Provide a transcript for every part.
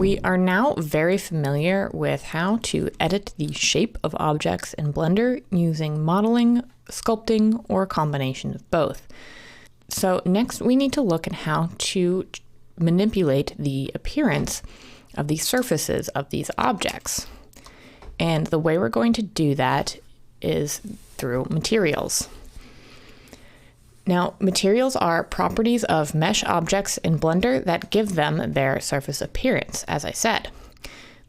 We are now very familiar with how to edit the shape of objects in Blender using modeling, sculpting, or a combination of both. So next we need to look at how to manipulate the appearance of the surfaces of these objects. And the way we're going to do that is through materials. Now, materials are properties of mesh objects in Blender that give them their surface appearance, as I said.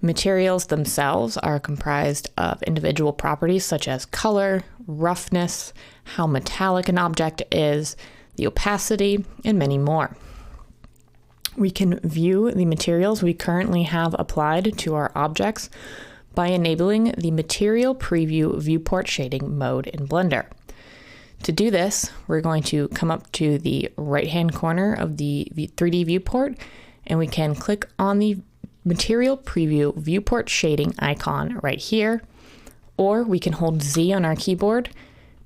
Materials themselves are comprised of individual properties such as color, roughness, how metallic an object is, the opacity, and many more. We can view the materials we currently have applied to our objects by enabling the Material Preview Viewport Shading mode in Blender. To do this, we're going to come up to the right-hand corner of the 3D viewport, and we can click on the Material Preview Viewport Shading icon right here, or we can hold Z on our keyboard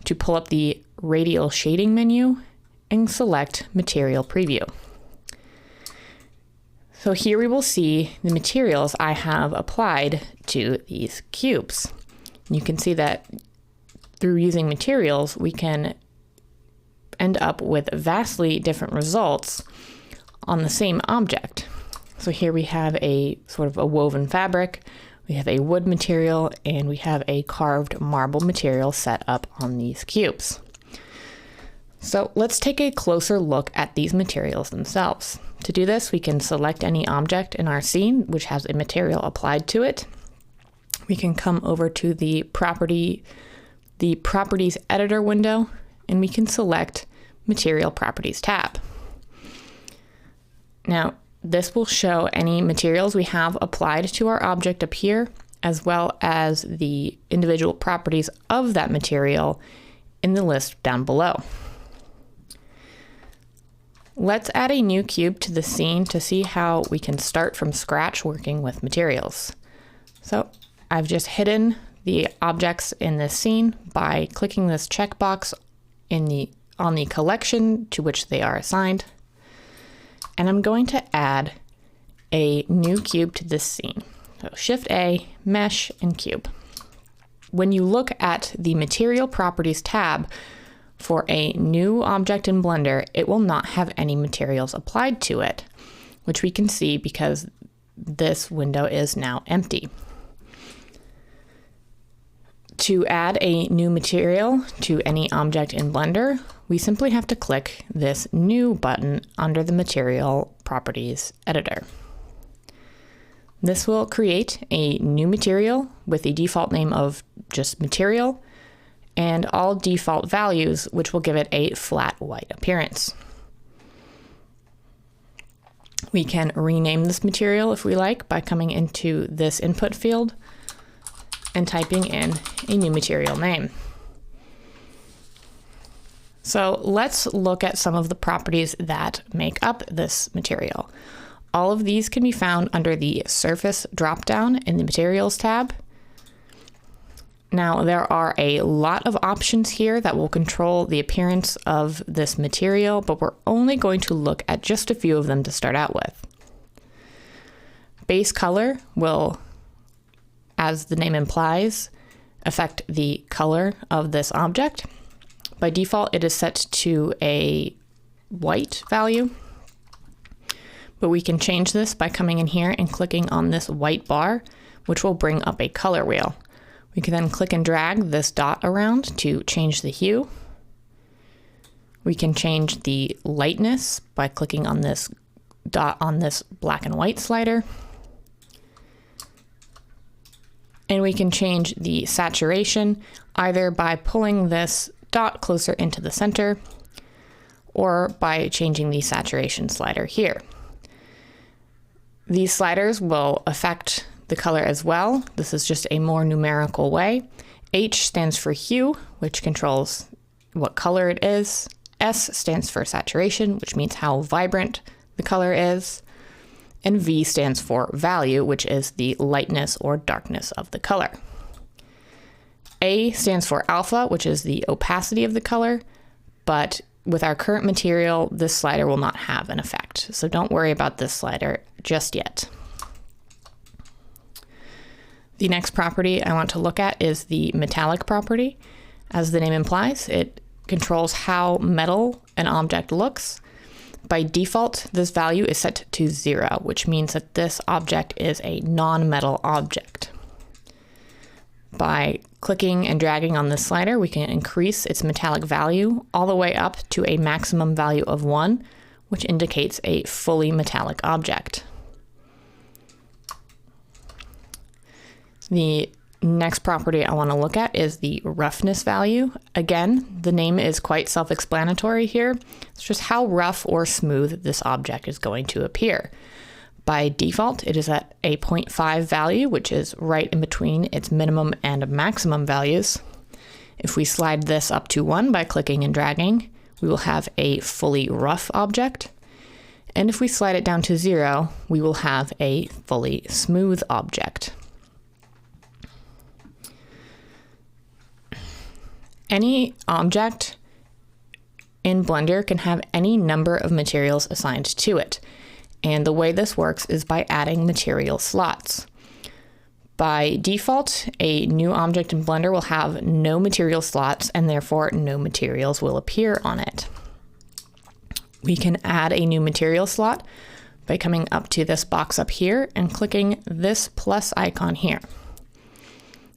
to pull up the Radial Shading menu and select Material Preview. So here we will see the materials I have applied to these cubes. You can see that through using materials, we can end up with vastly different results on the same object. So here we have a sort of a woven fabric, we have a wood material, and we have a carved marble material set up on these cubes. So let's take a closer look at these materials themselves. To do this, we can select any object in our scene which has a material applied to it. We can come over to the Properties Editor window, and we can select Material Properties tab. Now, this will show any materials we have applied to our object up here, as well as the individual properties of that material in the list down below. Let's add a new cube to the scene to see how we can start from scratch working with materials. So I've just hidden the objects in this scene by clicking this checkbox on the collection to which they are assigned. And I'm going to add a new cube to this scene. So Shift A, Mesh, and Cube. When you look at the Material Properties tab for a new object in Blender, it will not have any materials applied to it, which we can see because this window is now empty. To add a new material to any object in Blender, we simply have to click this New button under the Material Properties Editor. This will create a new material with a default name of just Material and all default values, which will give it a flat white appearance. We can rename this material if we like by coming into this input field and typing in a new material name. So let's look at some of the properties that make up this material. All of these can be found under the Surface dropdown in the Materials tab. Now, there are a lot of options here that will control the appearance of this material, but we're only going to look at just a few of them to start out with. Base color will, as the name implies, affect the color of this object. By default, it is set to a white value, but we can change this by coming in here and clicking on this white bar, which will bring up a color wheel. We can then click and drag this dot around to change the hue. We can change the lightness by clicking on this dot on this black and white slider. And we can change the saturation either by pulling this dot closer into the center or by changing the saturation slider here. These sliders will affect the color as well. This is just a more numerical way. H stands for hue, which controls what color it is. S stands for saturation, which means how vibrant the color is. And V stands for value, which is the lightness or darkness of the color. A stands for alpha, which is the opacity of the color, but with our current material, this slider will not have an effect. So don't worry about this slider just yet. The next property I want to look at is the metallic property. As the name implies, it controls how metal an object looks. By default, this value is set to 0, which means that this object is a non-metal object. By clicking and dragging on this slider, we can increase its metallic value all the way up to a maximum value of 1, which indicates a fully metallic object. The next property I want to look at is the roughness value. Again, the name is quite self-explanatory here. It's just how rough or smooth this object is going to appear. By default, it is at a 0.5 value, which is right in between its minimum and maximum values. If we slide this up to 1 by clicking and dragging, we will have a fully rough object. And if we slide it down to 0, we will have a fully smooth object. Any object in Blender can have any number of materials assigned to it. And the way this works is by adding material slots. By default, a new object in Blender will have no material slots and therefore no materials will appear on it. We can add a new material slot by coming up to this box up here and clicking this plus icon here.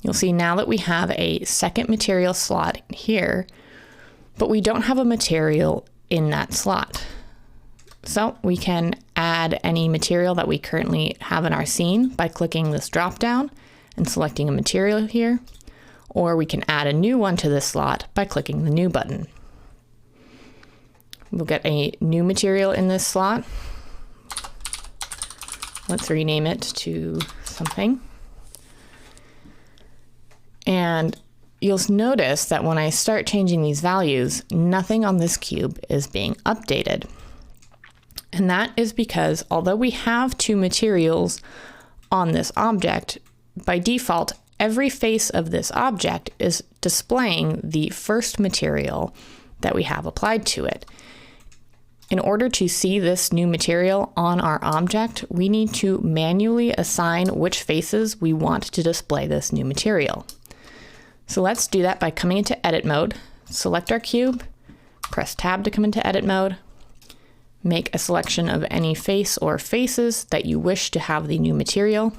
You'll see now that we have a second material slot here, but we don't have a material in that slot. So we can add any material that we currently have in our scene by clicking this drop down and selecting a material here, or we can add a new one to this slot by clicking the new button. We'll get a new material in this slot. Let's rename it to something. And you'll notice that when I start changing these values, nothing on this cube is being updated. And that is because although we have two materials on this object, by default, every face of this object is displaying the first material that we have applied to it. In order to see this new material on our object, we need to manually assign which faces we want to display this new material. So let's do that by coming into edit mode, select our cube, press tab to come into edit mode, make a selection of any face or faces that you wish to have the new material.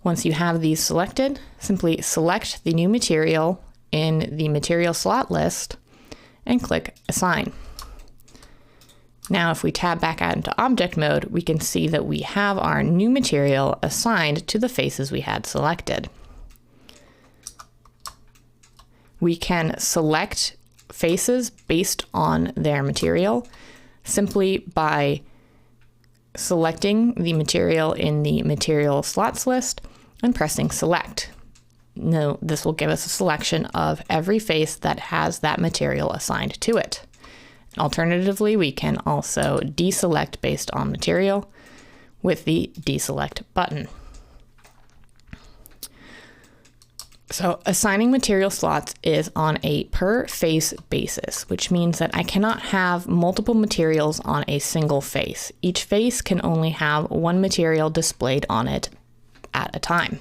Once you have these selected, simply select the new material in the material slot list and click assign. Now if we tab back out into object mode, we can see that we have our new material assigned to the faces we had selected. We can select faces based on their material simply by selecting the material in the material slots list and pressing select. Now, this will give us a selection of every face that has that material assigned to it. Alternatively, we can also deselect based on material with the deselect button. So assigning material slots is on a per face basis, which means that I cannot have multiple materials on a single face. Each face can only have one material displayed on it at a time.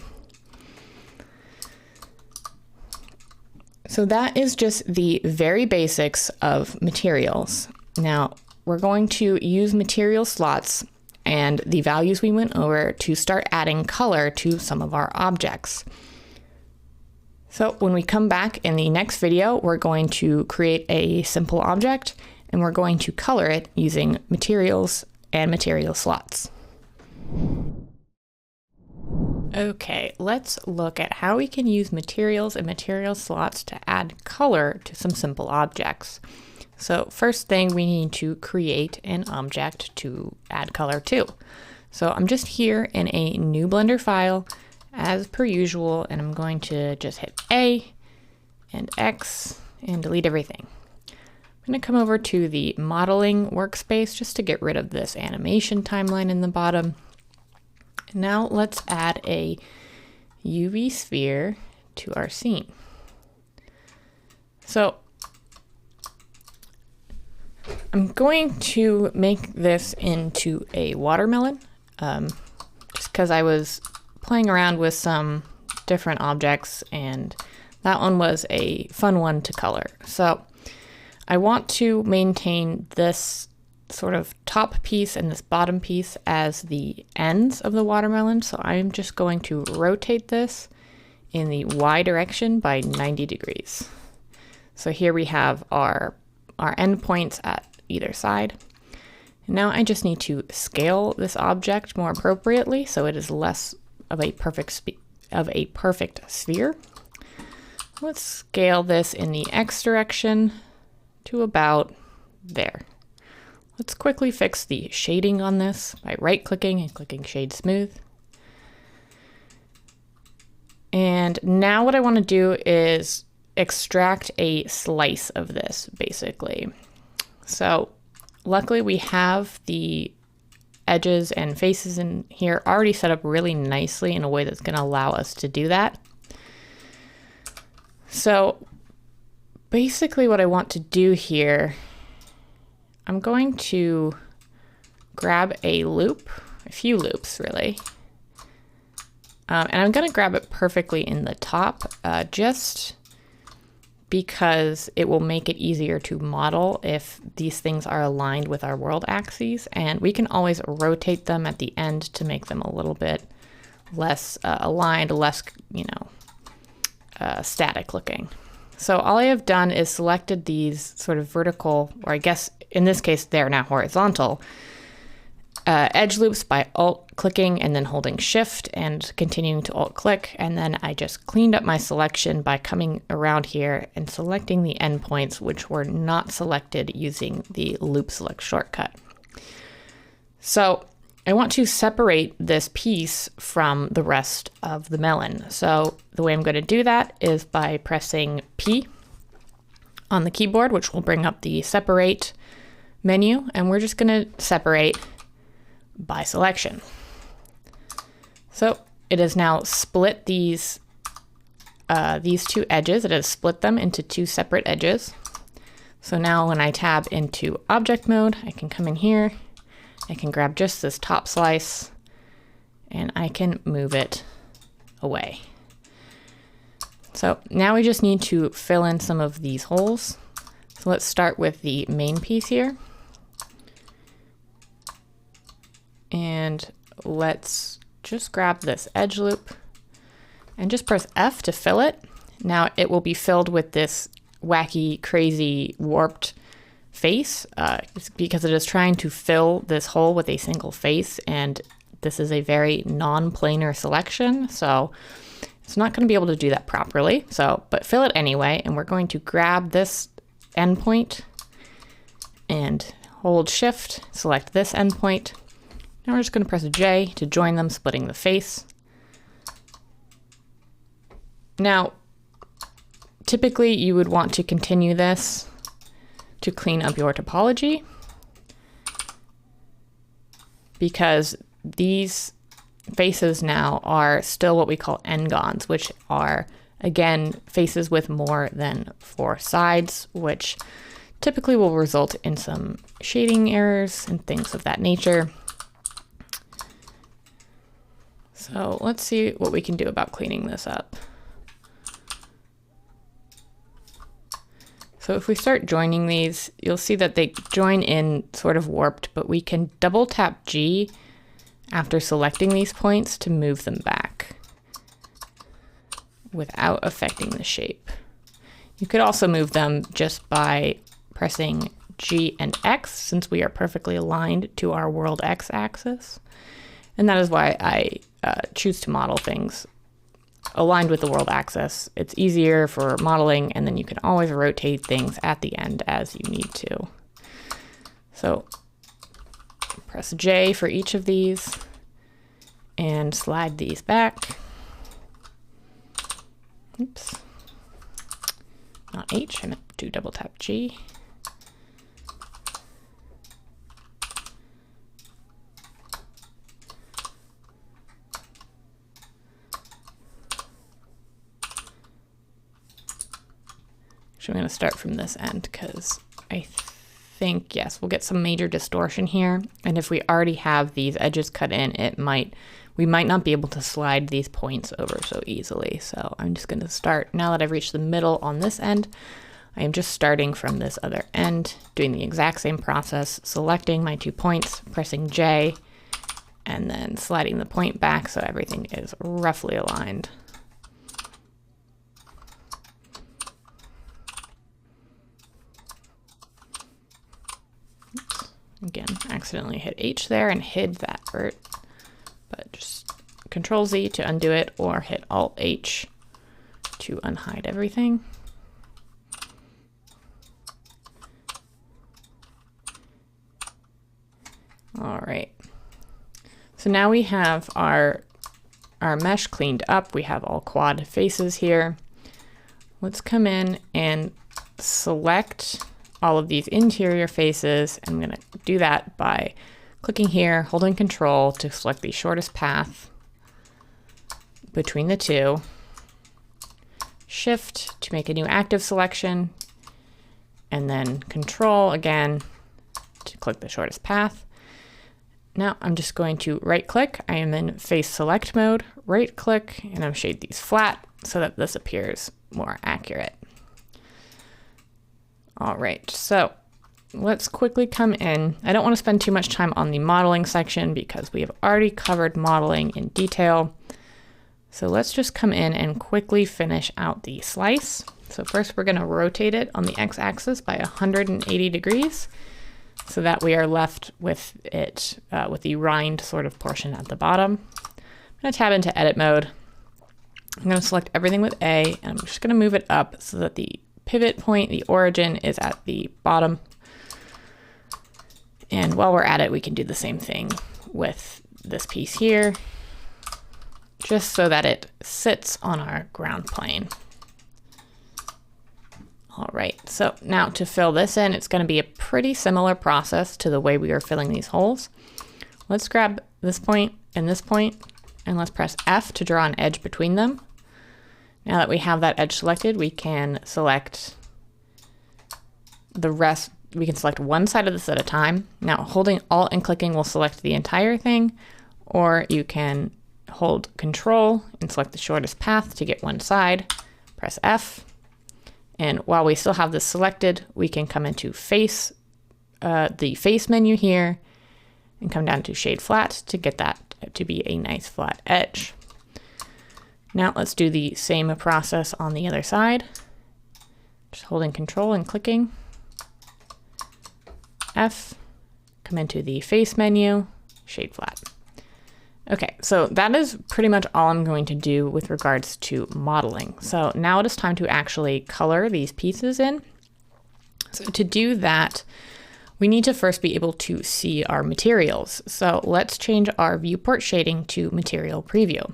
So that is just the very basics of materials. Now we're going to use material slots and the values we went over to start adding color to some of our objects. So when we come back in the next video, we're going to create a simple object and we're going to color it using materials and material slots. Okay, let's look at how we can use materials and material slots to add color to some simple objects. So first thing, we need to create an object to add color to. So I'm just here in a new Blender file as per usual, and I'm going to just hit A and X and delete everything. I'm going to come over to the modeling workspace just to get rid of this animation timeline in the bottom. Now let's add a UV sphere to our scene. So I'm going to make this into a watermelon, just because I was playing around with some different objects, and that one was a fun one to color. So I want to maintain this sort of top piece and this bottom piece as the ends of the watermelon. So I'm just going to rotate this in the Y direction by 90 degrees. So here we have our end points at either side. And now I just need to scale this object more appropriately so it is less of a perfect sphere. Let's scale this in the X direction to about there. Let's quickly fix the shading on this by right-clicking and clicking Shade Smooth. And now what I want to do is extract a slice of this, basically. So luckily we have the edges and faces in here already set up really nicely in a way that's going to allow us to do that. So basically what I want to do here, I'm going to grab a loop, a few loops really, and I'm going to grab it perfectly in the top just because it will make it easier to model if these things are aligned with our world axes, and we can always rotate them at the end to make them a little bit less aligned, less, static looking. So all I have done is selected these sort of vertical, or I guess in this case they're now horizontal, edge loops by alt-clicking and then holding Shift and continuing to alt-click, and then I just cleaned up my selection by coming around here and selecting the endpoints which were not selected using the Loop Select shortcut. So I want to separate this piece from the rest of the melon. So the way I'm going to do that is by pressing P on the keyboard, which will bring up the separate menu, and we're just going to separate by selection. So it has now split these two edges. It has split them into two separate edges. So now when I tab into object mode, I can come in here, I can grab just this top slice, and I can move it away. So now we just need to fill in some of these holes. So let's start with the main piece here. And let's just grab this edge loop and just press F to fill it. Now it will be filled with this wacky, crazy, warped face because it is trying to fill this hole with a single face, and this is a very non-planar selection, so it's not going to be able to do that properly. But fill it anyway, and we're going to grab this endpoint and hold Shift, select this endpoint. Now we're just going to press J to join them, splitting the face. Now, typically you would want to continue this to clean up your topology, because these faces now are still what we call n-gons, which are, again, faces with more than 4 sides, which typically will result in some shading errors and things of that nature. So let's see what we can do about cleaning this up. So if we start joining these, you'll see that they join in sort of warped, but we can double tap G after selecting these points to move them back without affecting the shape. You could also move them just by pressing G and X, since we are perfectly aligned to our world X axis. And that is why I choose to model things aligned with the world axis. It's easier for modeling, and then you can always rotate things at the end as you need to. So press J for each of these and slide these back. Oops, not H, I meant to double tap G. So I'm going to start from this end because I think, yes, we'll get some major distortion here. And if we already have these edges cut in, we might not be able to slide these points over so easily. So I'm just going to start, now that I've reached the middle on this end, I am just starting from this other end, doing the exact same process, selecting my 2 points, pressing J, and then sliding the point back so everything is roughly aligned. Oops. Again, accidentally hit H there and hid that vert, but just Control Z to undo it, or hit Alt H to unhide everything. All right. So now we have our mesh cleaned up. We have all quad faces here. Let's come in and select all of these interior faces. I'm going to do that by clicking here, holding Control to select the shortest path between the two. Shift to make a new active selection, and then Control again to click the shortest path. Now I'm just going to right click. I am in face select mode, right click, and I'm shade these flat so that this appears more accurate. All right, so let's quickly come in. I don't want to spend too much time on the modeling section because we have already covered modeling in detail. So let's just come in and quickly finish out the slice. So first we're going to rotate it on the x-axis by 180 degrees so that we are left with it with the rind sort of portion at the bottom. I'm going to tab into edit mode. I'm going to select everything with A, and I'm just going to move it up so that the pivot point, the origin, is at the bottom. And while we're at it, we can do the same thing with this piece here, just so that it sits on our ground plane. All right, so now to fill this in, it's going to be a pretty similar process to the way we are filling these holes. Let's grab this point, and let's press F to draw an edge between them. Now that we have that edge selected, we can select the rest. We can select one side of this at a time. Now holding Alt and clicking will select the entire thing, or you can hold Control and select the shortest path to get one side, press F. And while we still have this selected, we can come into face, the face menu here, and come down to shade flat to get that to be a nice flat edge. Now let's do the same process on the other side. Just holding Control and clicking. F, come into the face menu, shade flat. Okay, so that is pretty much all I'm going to do with regards to modeling. So now it is time to actually color these pieces in. So to do that, we need to first be able to see our materials. So let's change our viewport shading to material preview.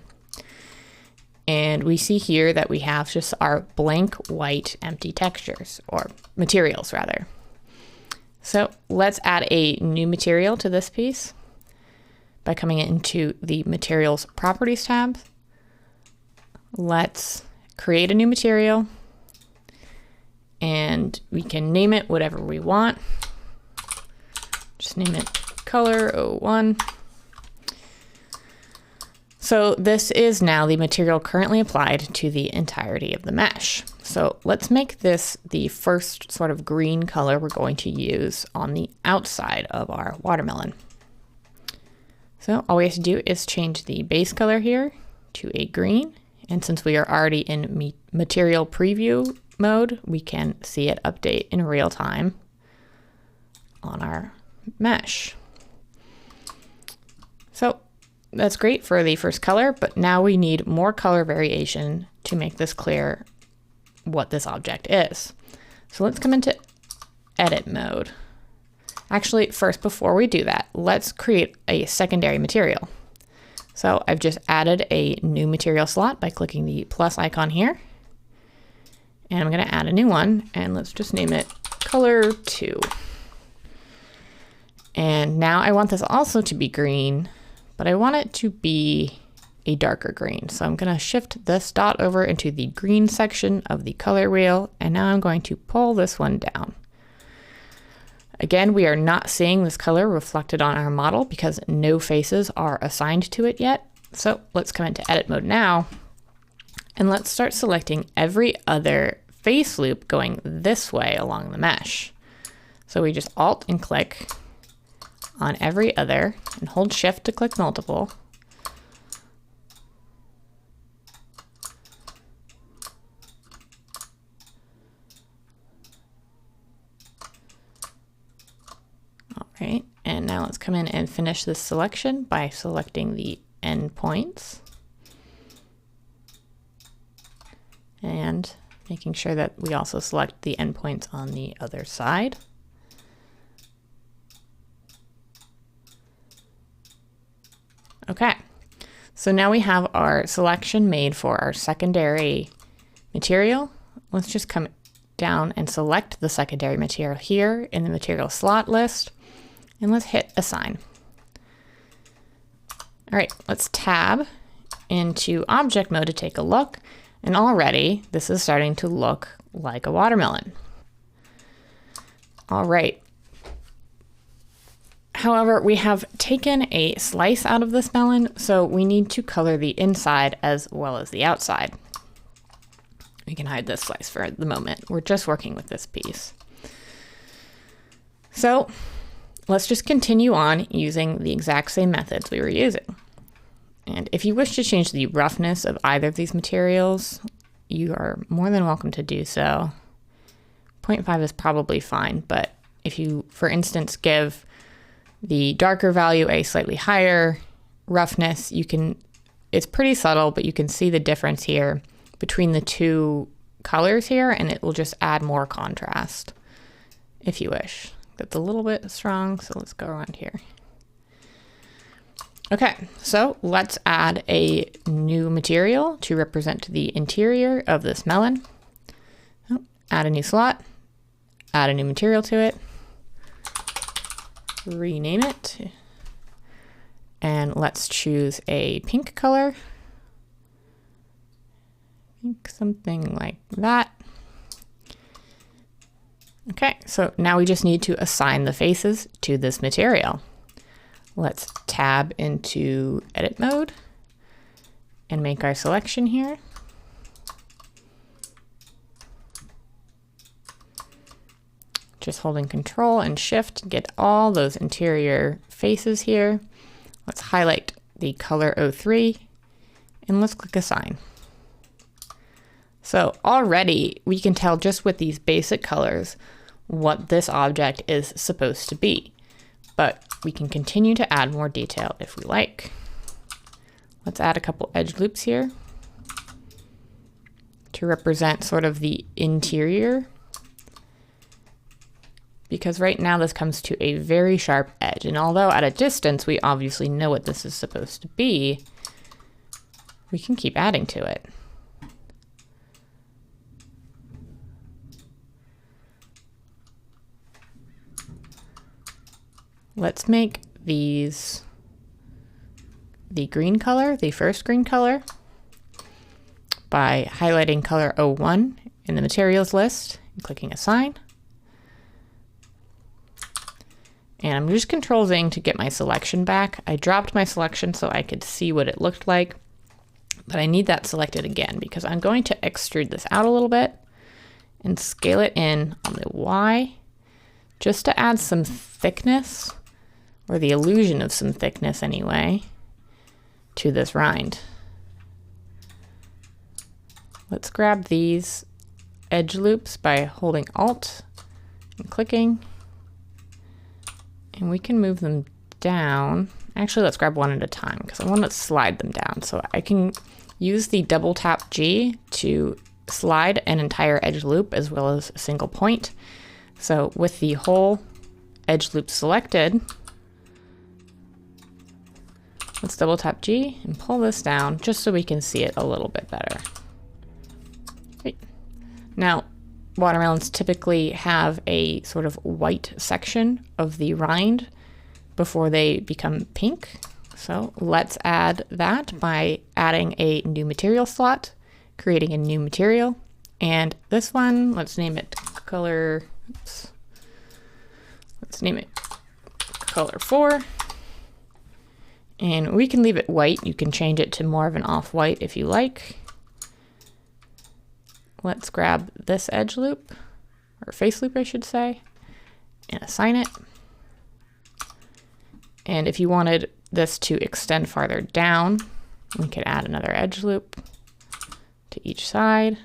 And we see here that we have just our blank white empty textures, or materials rather. So let's add a new material to this piece by coming into the Materials Properties tab. Let's create a new material, and we can name it whatever we want. Just name it Color 01. So this is now the material currently applied to the entirety of the mesh. So let's make this the first sort of green color we're going to use on the outside of our watermelon. So all we have to do is change the base color here to a green. And since we are already in material preview mode, we can see it update in real time on our mesh. So that's great for the first color, but now we need more color variation to make this clear what this object is. So let's come into edit mode. Actually, first, before we do that, let's create a secondary material. So I've just added a new material slot by clicking the plus icon here. And I'm going to add a new one, and let's just name it Color 2. And now I want this also to be green, but I want it to be a darker green. So I'm going to shift this dot over into the green section of the color wheel, and now I'm going to pull this one down. Again, we are not seeing this color reflected on our model because no faces are assigned to it yet. So let's come into edit mode now, and let's start selecting every other face loop going this way along the mesh. So we just Alt and click on every other and hold Shift to click multiple. All right, and now let's come in and finish this selection by selecting the endpoints and making sure that we also select the endpoints on the other side. Okay, so now we have our selection made for our secondary material. Let's just come down and select the secondary material here in the material slot list, and let's hit assign. All right, let's tab into object mode to take a look, and already this is starting to look like a watermelon. All right. However, we have taken a slice out of this melon, so we need to color the inside as well as the outside. We can hide this slice for the moment. We're just working with this piece. So let's just continue on using the exact same methods we were using. And if you wish to change the roughness of either of these materials, you are more than welcome to do so. 0.5 is probably fine, but if you, for instance, give the darker value a slightly higher roughness, you can, it's pretty subtle, but you can see the difference here between the two colors here, and it will just add more contrast if you wish. That's a little bit strong, so let's go around here. Okay, so let's add a new material to represent the interior of this melon. Add a new slot, add a new material to it, rename it, and let's choose a pink color. I think something like that. Okay, so now we just need to assign the faces to this material. Let's tab into edit mode and make our selection here. Just holding Control and Shift, get all those interior faces here. Let's highlight the color 03 and let's click Assign. So already we can tell just with these basic colors what this object is supposed to be, but we can continue to add more detail if we like. Let's add a couple edge loops here to represent sort of the interior, because right now this comes to a very sharp edge, and although at a distance we obviously know what this is supposed to be, we can keep adding to it. Let's make these the green color, the first green color, by highlighting color 01 in the materials list and clicking Assign. And I'm just Control-Zing to get my selection back. I dropped my selection so I could see what it looked like, but I need that selected again because I'm going to extrude this out a little bit and scale it in on the Y just to add some thickness, or the illusion of some thickness anyway, to this rind. Let's grab these edge loops by holding Alt and clicking, and we can move them down. Actually, let's grab one at a time because I want to slide them down. So I can use the double tap G to slide an entire edge loop as well as a single point. So with the whole edge loop selected, let's double tap G and pull this down just so we can see it a little bit better. Great. Now, watermelons typically have a sort of white section of the rind before they become pink. So let's add that by adding a new material slot, creating a new material. And this one, let's name it color, let's name it color 4. And we can leave it white. You can change it to more of an off-white if you like. Let's grab this edge loop, or face loop I should say, and assign it. And if you wanted this to extend farther down, we could add another edge loop to each side.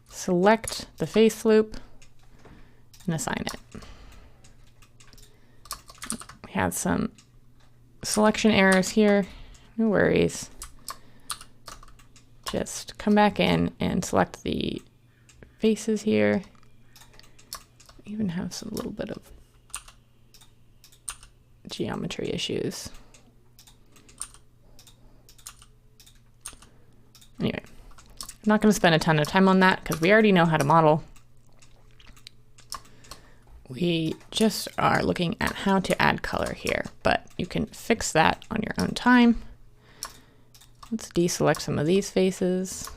Select the face loop and assign it. We have some selection errors here, no worries. Just come back in and select the faces here. Even have some little bit of geometry issues. Anyway, I'm not going to spend a ton of time on that because we already know how to model. We just are looking at how to add color here, but you can fix that on your own time. Let's deselect some of these faces.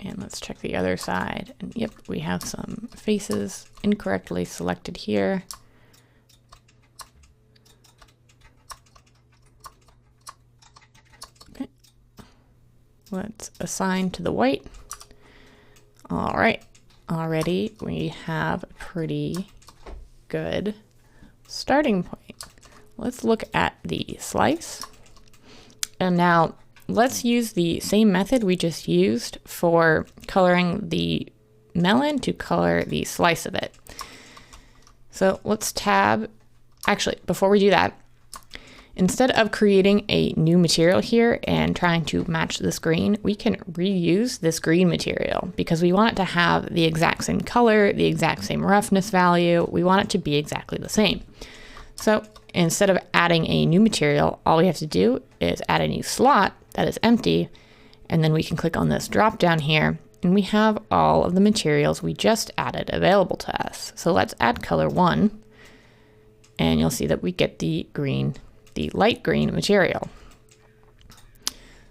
And let's check the other side. And yep, we have some faces incorrectly selected here. Okay. Let's assign to the white. All right. Already we have a pretty good starting point. Let's look at the slice. And now let's use the same method we just used for coloring the melon to color the slice of it. So let's tab, actually, before we do that, instead of creating a new material here and trying to match this green, we can reuse this green material because we want it to have the exact same color, the exact same roughness value. We want it to be exactly the same. So instead of adding a new material, all we have to do is add a new slot that is empty, and then we can click on this drop down here, and we have all of the materials we just added available to us. So let's add color 1, and you'll see that we get the green, the light green material.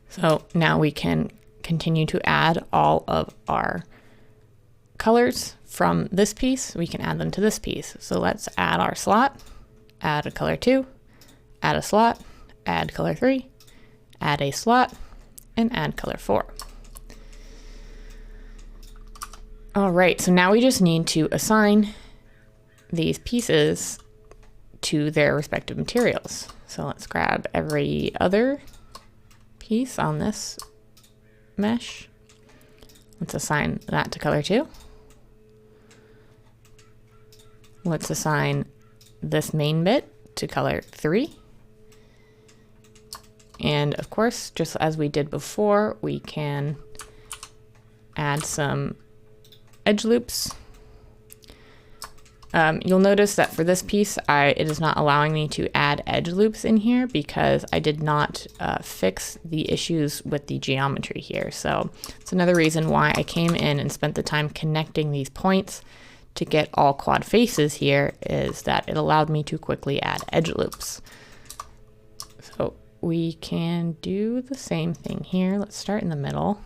So now we can continue to add all of our colors from this piece. We can add them to this piece. So let's add our slot, add a color 2, add a slot, add color 3, add a slot, and add color 4. All right, so now we just need to assign these pieces to their respective materials. So let's grab every other piece on this mesh. Let's assign that to color 2. Let's assign this main bit to color 3. And of course, just as we did before, we can add some edge loops. You'll notice that for this piece, it is not allowing me to add edge loops in here because I did not fix the issues with the geometry here. So it's another reason why I came in and spent the time connecting these points to get all quad faces here, is that it allowed me to quickly add edge loops. So we can do the same thing here. Let's start in the middle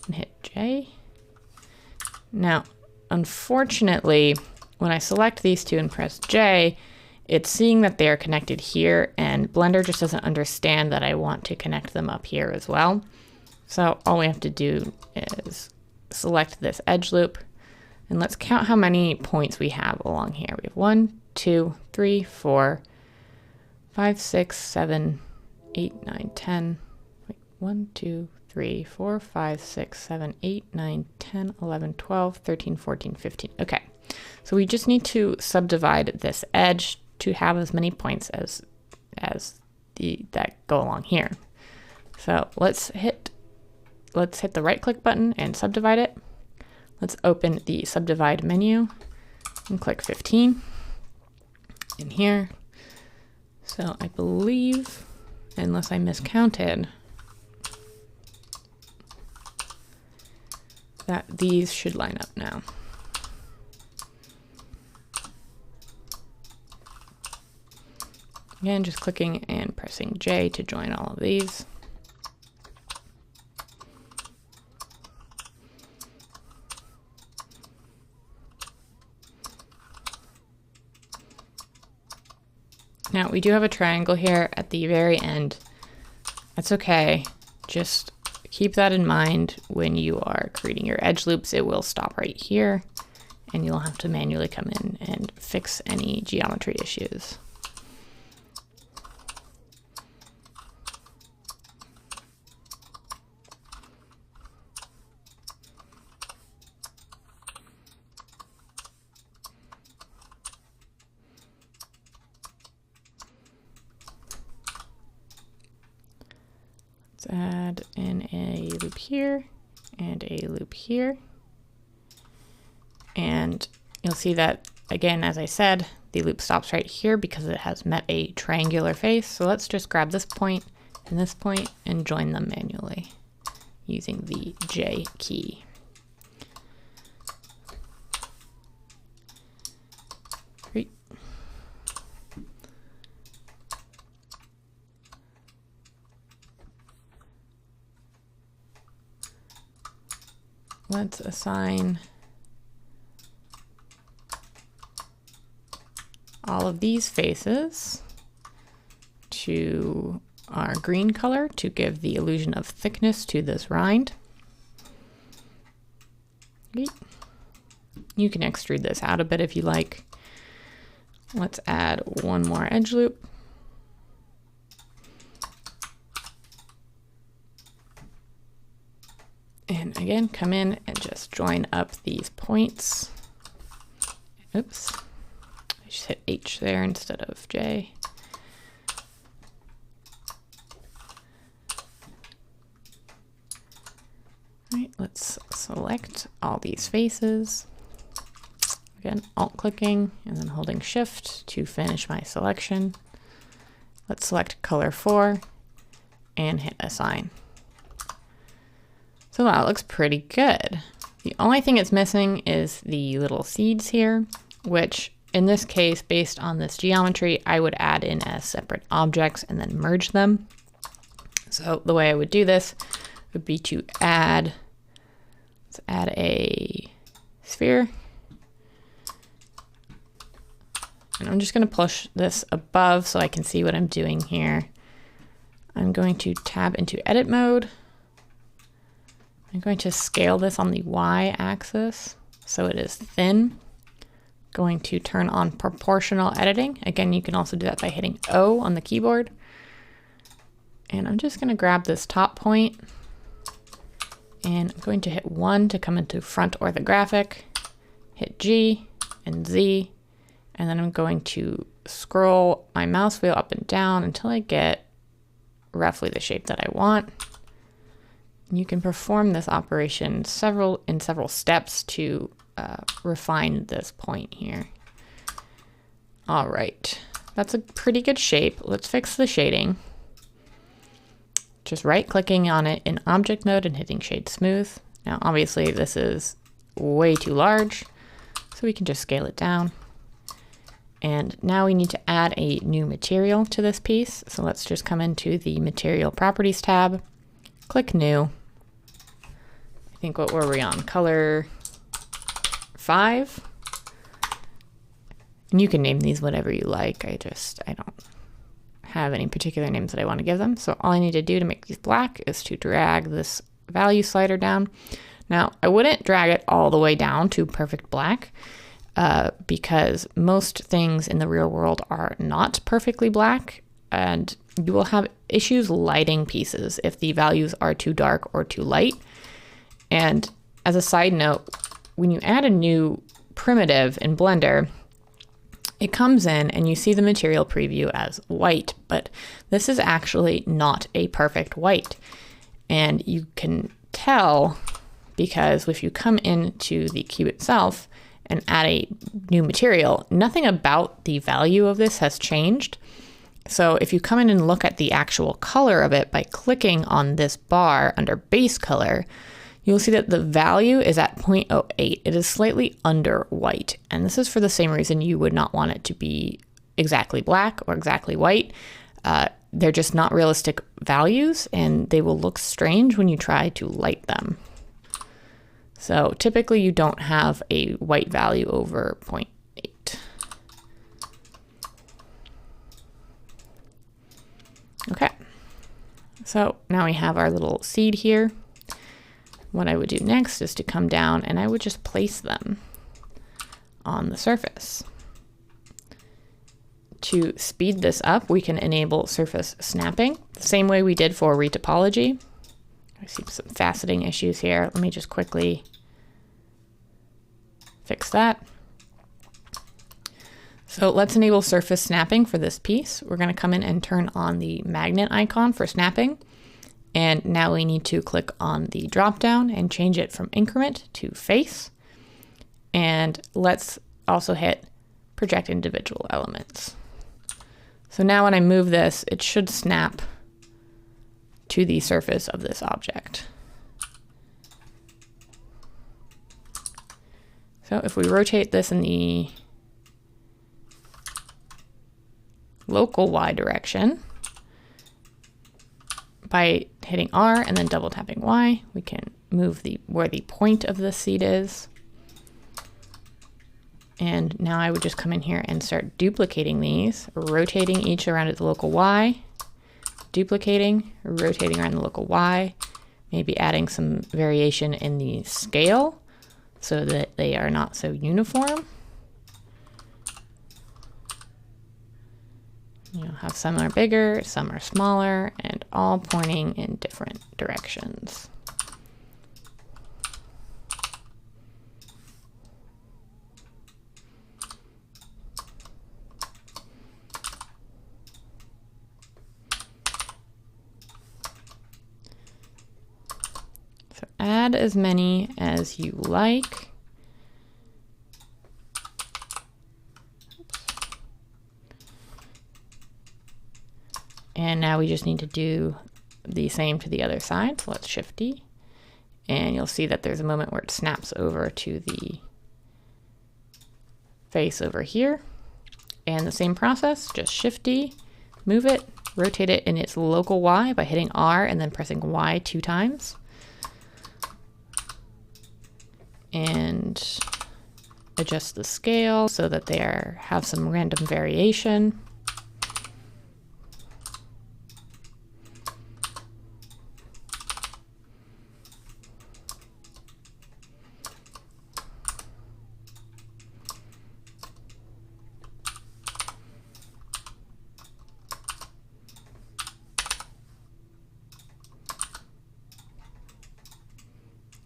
and hit J. Now, unfortunately, when I select these two and press J, it's seeing that they are connected here, and Blender just doesn't understand that I want to connect them up here as well. So all we have to do is select this edge loop, and let's count how many points we have along here. We have 1, 2, 3, 4, 5, 6, 7, 8, 9, 10. Wait, 1, 2, 3, 4, 5, 6, 7, 8, 9, 10, 11, 12, 13, 14, 15. Okay, so we just need to subdivide this edge to have as many points as that go along here. So let's hit the right click button and subdivide it. Let's open the subdivide menu and click 15 in here. So I believe, unless I miscounted, that these should line up now. Again, just clicking and pressing J to join all of these. Now we do have a triangle here at the very end. That's okay. Just keep that in mind when you are creating your edge loops. It will stop right here and you'll have to manually come in and fix any geometry issues. Let's add in a loop here and a loop here. And you'll see that, again, as I said, the loop stops right here because it has met a triangular face. So let's just grab this point and join them manually using the J key. Great. Let's assign all of these faces to our green color to give the illusion of thickness to this rind. Okay. You can extrude this out a bit if you like. Let's add one more edge loop. And again, come in and just join up these points. Oops. Just hit H there instead of J. All right, let's select all these faces. Again, alt-clicking and then holding Shift to finish my selection. Let's select color 4 and hit Assign. So that looks pretty good. The only thing it's missing is the little seeds here, which in this case, based on this geometry, I would add in as separate objects and then merge them. So the way I would do this would be to let's add a sphere. And I'm just going to push this above so I can see what I'm doing here. I'm going to tab into edit mode. I'm going to scale this on the Y axis so it is thin. Going to turn on proportional editing. Again, you can also do that by hitting O on the keyboard. And I'm just going to grab this top point and I'm going to hit 1 to come into front orthographic, hit G and Z, and then I'm going to scroll my mouse wheel up and down until I get roughly the shape that I want. You can perform this operation in several steps to refine this point here. All right, that's a pretty good shape. Let's fix the shading. Just right-clicking on it in object mode and hitting shade smooth. Now, obviously this is way too large, so we can just scale it down. And now we need to add a new material to this piece. So let's just come into the material properties tab, click new. I think, what were we on? Color 5. And you can name these whatever you like. I don't have any particular names that I want to give them. So all I need to do to make these black is to drag this value slider down. Now, I wouldn't drag it all the way down to perfect black because most things in the real world are not perfectly black, and you will have issues lighting pieces if the values are too dark or too light. And as a side note, when you add a new primitive in Blender, it comes in and you see the material preview as white, but this is actually not a perfect white. And you can tell because if you come into the cube itself and add a new material, nothing about the value of this has changed. So if you come in and look at the actual color of it by clicking on this bar under base color, you'll see that the value is at 0.08. It is slightly under white. And this is for the same reason you would not want it to be exactly black or exactly white. They're just not realistic values and they will look strange when you try to light them. So typically you don't have a white value over 0.8. So now we have our little seed here. What I would do next is to come down and I would just place them on the surface. To speed this up, we can enable surface snapping, the same way we did for retopology. I see some faceting issues here. Let me just quickly fix that. So let's enable surface snapping for this piece. We're going to come in and turn on the magnet icon for snapping. And now we need to click on the drop down and change it from increment to face. And let's also hit project individual elements. So now when I move this, it should snap to the surface of this object. So if we rotate this in the local Y direction, by hitting R and then double tapping Y, we can move where the point of the seed is. And now I would just come in here and start duplicating these, rotating each around its local Y, duplicating, rotating around the local Y, maybe adding some variation in the scale so that they are not so uniform. You'll have some are bigger, some are smaller, and all pointing in different directions. So add as many as you like. And now we just need to do the same to the other side. So let's Shift D. And you'll see that there's a moment where it snaps over to the face over here. And the same process, just Shift D, move it, rotate it in its local Y by hitting R and then pressing Y 2 times. And adjust the scale so that they have some random variation.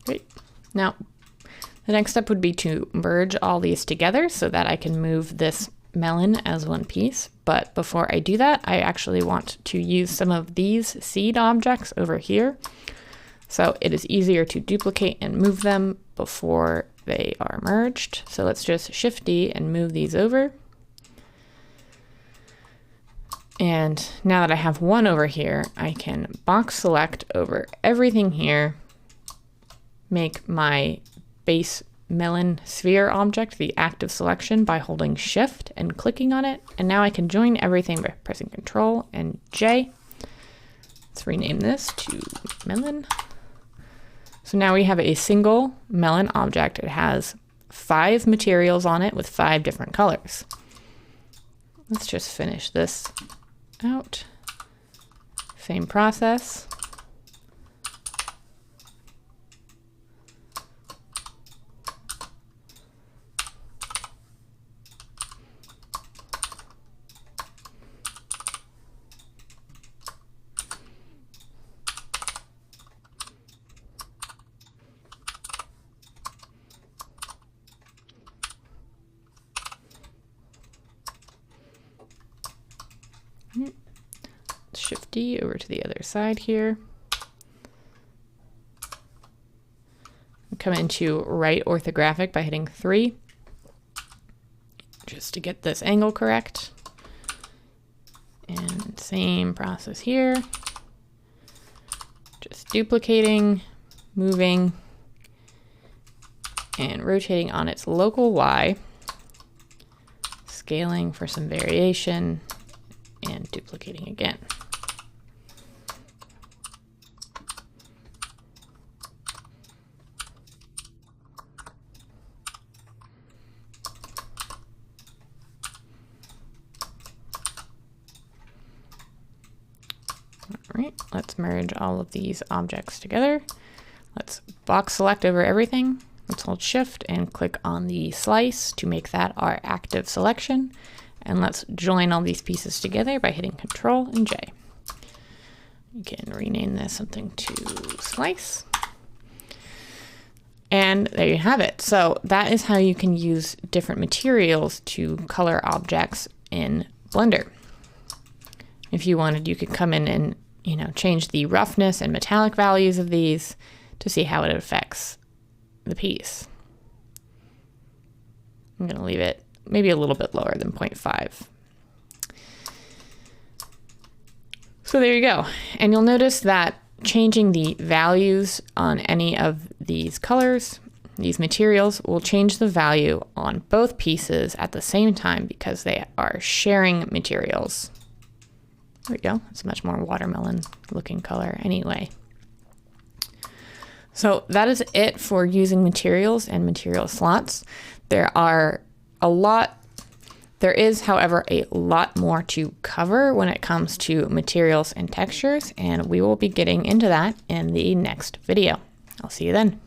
Great. Now, the next step would be to merge all these together so that I can move this melon as one piece. But before I do that, I actually want to use some of these seed objects over here. So it is easier to duplicate and move them before they are merged. So let's just Shift D and move these over. And now that I have one over here, I can box select over everything here, make my base melon sphere object the active selection by holding Shift and clicking on it. And now I can join everything by pressing Control and J. Let's rename this to melon. So now we have a single melon object. It has 5 materials on it with 5 different colors. Let's just finish this out. Same process. Shift D over to the other side here. Come into right orthographic by hitting 3, just to get this angle correct. And same process here. Just duplicating, moving, and rotating on its local Y, scaling for some variation, and duplicating again. All right, let's merge all of these objects together. Let's box select over everything. Let's hold Shift and click on the slice to make that our active selection. And let's join all these pieces together by hitting Control and J. You can rename this something to slice. And there you have it. So that is how you can use different materials to color objects in Blender. If you wanted, you could come in and, change the roughness and metallic values of these to see how it affects the piece. I'm going to leave it maybe a little bit lower than 0.5. So there you go. And you'll notice that changing the values on any of these colors, these materials, will change the value on both pieces at the same time because they are sharing materials. There we go. It's a much more watermelon looking color anyway. So that is it for using materials and material slots. There is, however, a lot more to cover when it comes to materials and textures, and we will be getting into that in the next video. I'll see you then.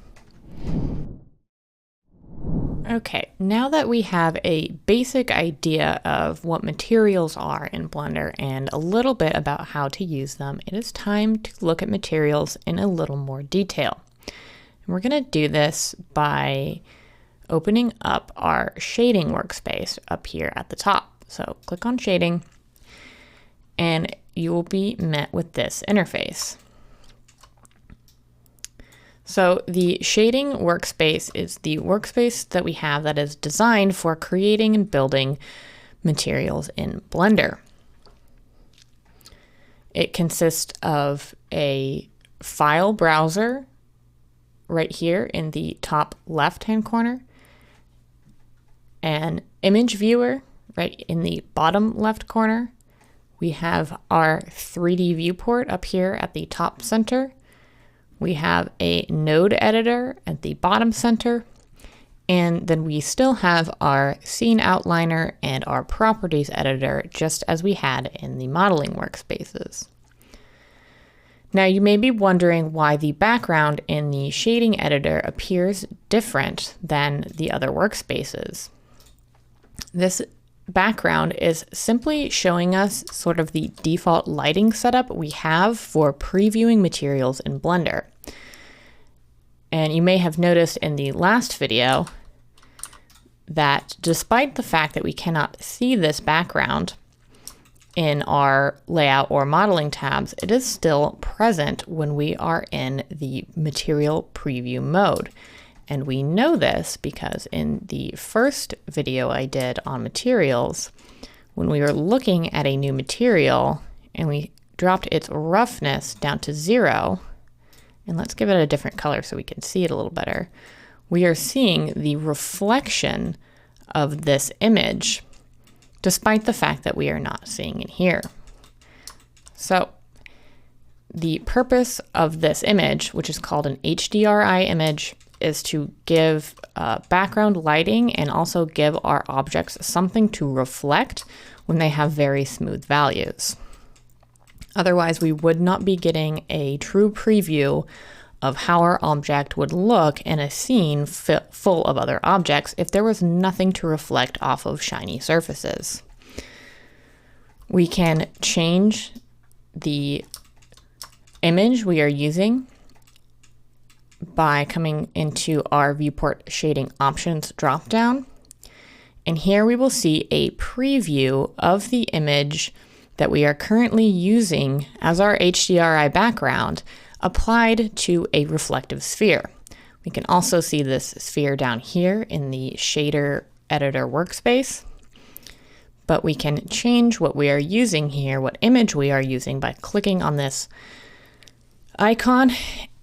Okay, now that we have a basic idea of what materials are in Blender and a little bit about how to use them, it is time to look at materials in a little more detail. And we're going to do this by opening up our shading workspace up here at the top. So click on shading and you will be met with this interface. So the shading workspace is the workspace that we have that is designed for creating and building materials in Blender. It consists of a file browser right here in the top left-hand corner, an image viewer right in the bottom left corner. We have our 3D viewport up here at the top center. We have a node editor at the bottom center. And then we still have our scene outliner and our properties editor, just as we had in the modeling workspaces. Now you may be wondering why the background in the shading editor appears different than the other workspaces. This background is simply showing us sort of the default lighting setup we have for previewing materials in Blender. And you may have noticed in the last video that despite the fact that we cannot see this background in our layout or modeling tabs, it is still present when we are in the material preview mode. And we know this because in the first video I did on materials, when we were looking at a new material and we dropped its roughness down to 0, and let's give it a different color so we can see it a little better, we are seeing the reflection of this image, despite the fact that we are not seeing it here. So the purpose of this image, which is called an HDRI image, is to give background lighting and also give our objects something to reflect when they have very smooth values. Otherwise, we would not be getting a true preview of how our object would look in a scene full of other objects if there was nothing to reflect off of shiny surfaces. We can change the image we are using by coming into our viewport shading options dropdown. And here we will see a preview of the image that we are currently using as our HDRI background applied to a reflective sphere. We can also see this sphere down here in the shader editor workspace, but we can change what we are using here, what image we are using, by clicking on this icon,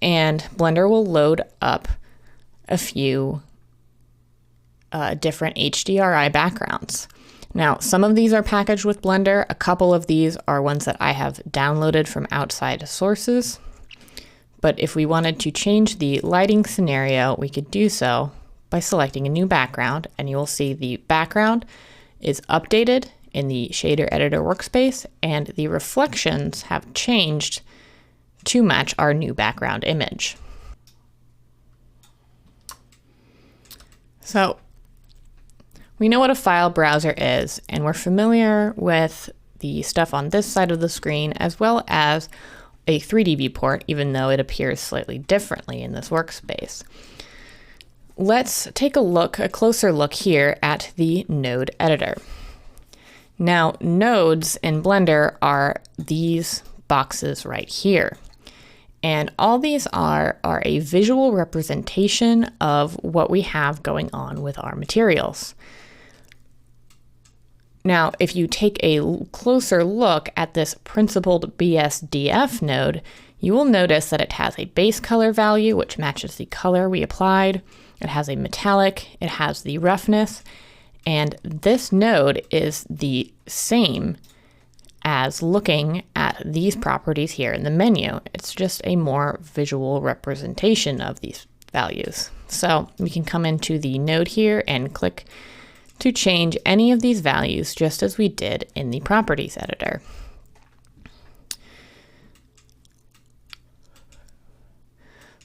and Blender will load up a few different HDRI backgrounds. Now, some of these are packaged with Blender. A couple of these are ones that I have downloaded from outside sources. But if we wanted to change the lighting scenario, we could do so by selecting a new background, and you will see the background is updated in the shader editor workspace, and the reflections have changed to match our new background image. So we know what a file browser is, and we're familiar with the stuff on this side of the screen as well as a 3D viewport, even though it appears slightly differently in this workspace. Let's take a closer look here at the node editor. Now, nodes in Blender are these boxes right here. And all these are a visual representation of what we have going on with our materials. Now, if you take a closer look at this principled BSDF node, you will notice that it has a base color value, which matches the color we applied. It has a metallic, it has the roughness, and this node is the same as looking at these properties here in the menu. It's just a more visual representation of these values. So we can come into the node here and click to change any of these values, just as we did in the properties editor.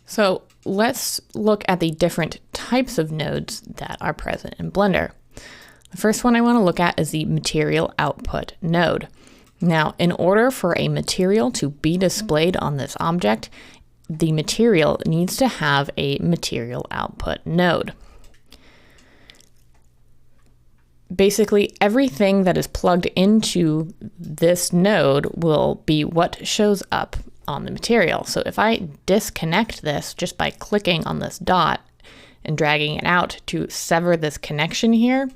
So let's look at the different types of nodes that are present in Blender. The first one I want to look at is the material output node. Now, in order for a material to be displayed on this object, the material needs to have a material output node. Basically, everything that is plugged into this node will be what shows up on the material. So if I disconnect this just by clicking on this dot and dragging it out to sever this connection here,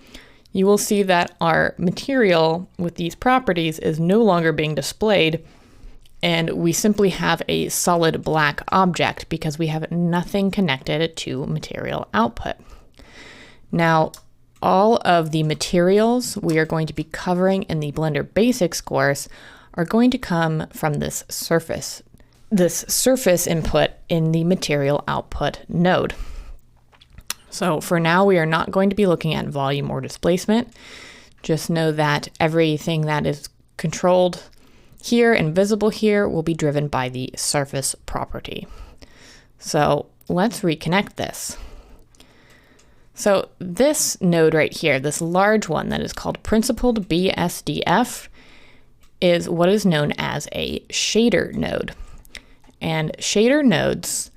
you will see that our material with these properties is no longer being displayed, and we simply have a solid black object because we have nothing connected to material output. Now, all of the materials we are going to be covering in the Blender Basics course are going to come from this surface input in the material output node. So for now, we are not going to be looking at volume or displacement. Just know that everything that is controlled here and visible here will be driven by the surface property. So let's reconnect this. So this node right here, this large one that is called principled BSDF, is what is known as a shader node. And shader nodes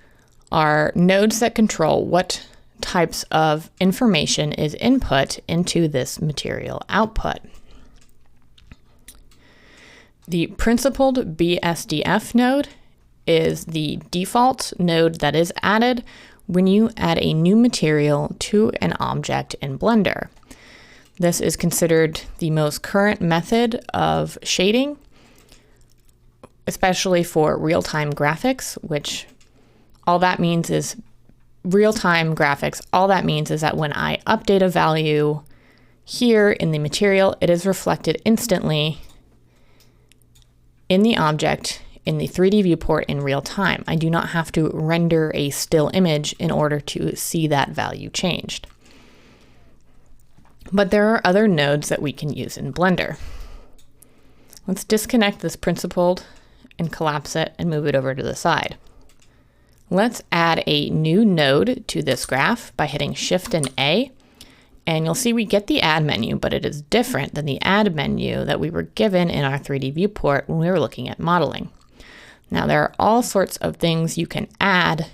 are nodes that control what types of information is input into this material output. The principled BSDF node is the default node that is added when you add a new material to an object in Blender. This is considered the most current method of shading, especially for real-time graphics, which all that means is real-time graphics. All that means is that when I update a value here in the material, it is reflected instantly in the object in the 3D viewport in real time. I do not have to render a still image in order to see that value changed. But there are other nodes that we can use in Blender. Let's disconnect this principled and collapse it and move it over to the side. Let's add a new node to this graph by hitting Shift and A, and you'll see we get the add menu, but it is different than the add menu that we were given in our 3D viewport when we were looking at modeling. Now, there are all sorts of things you can add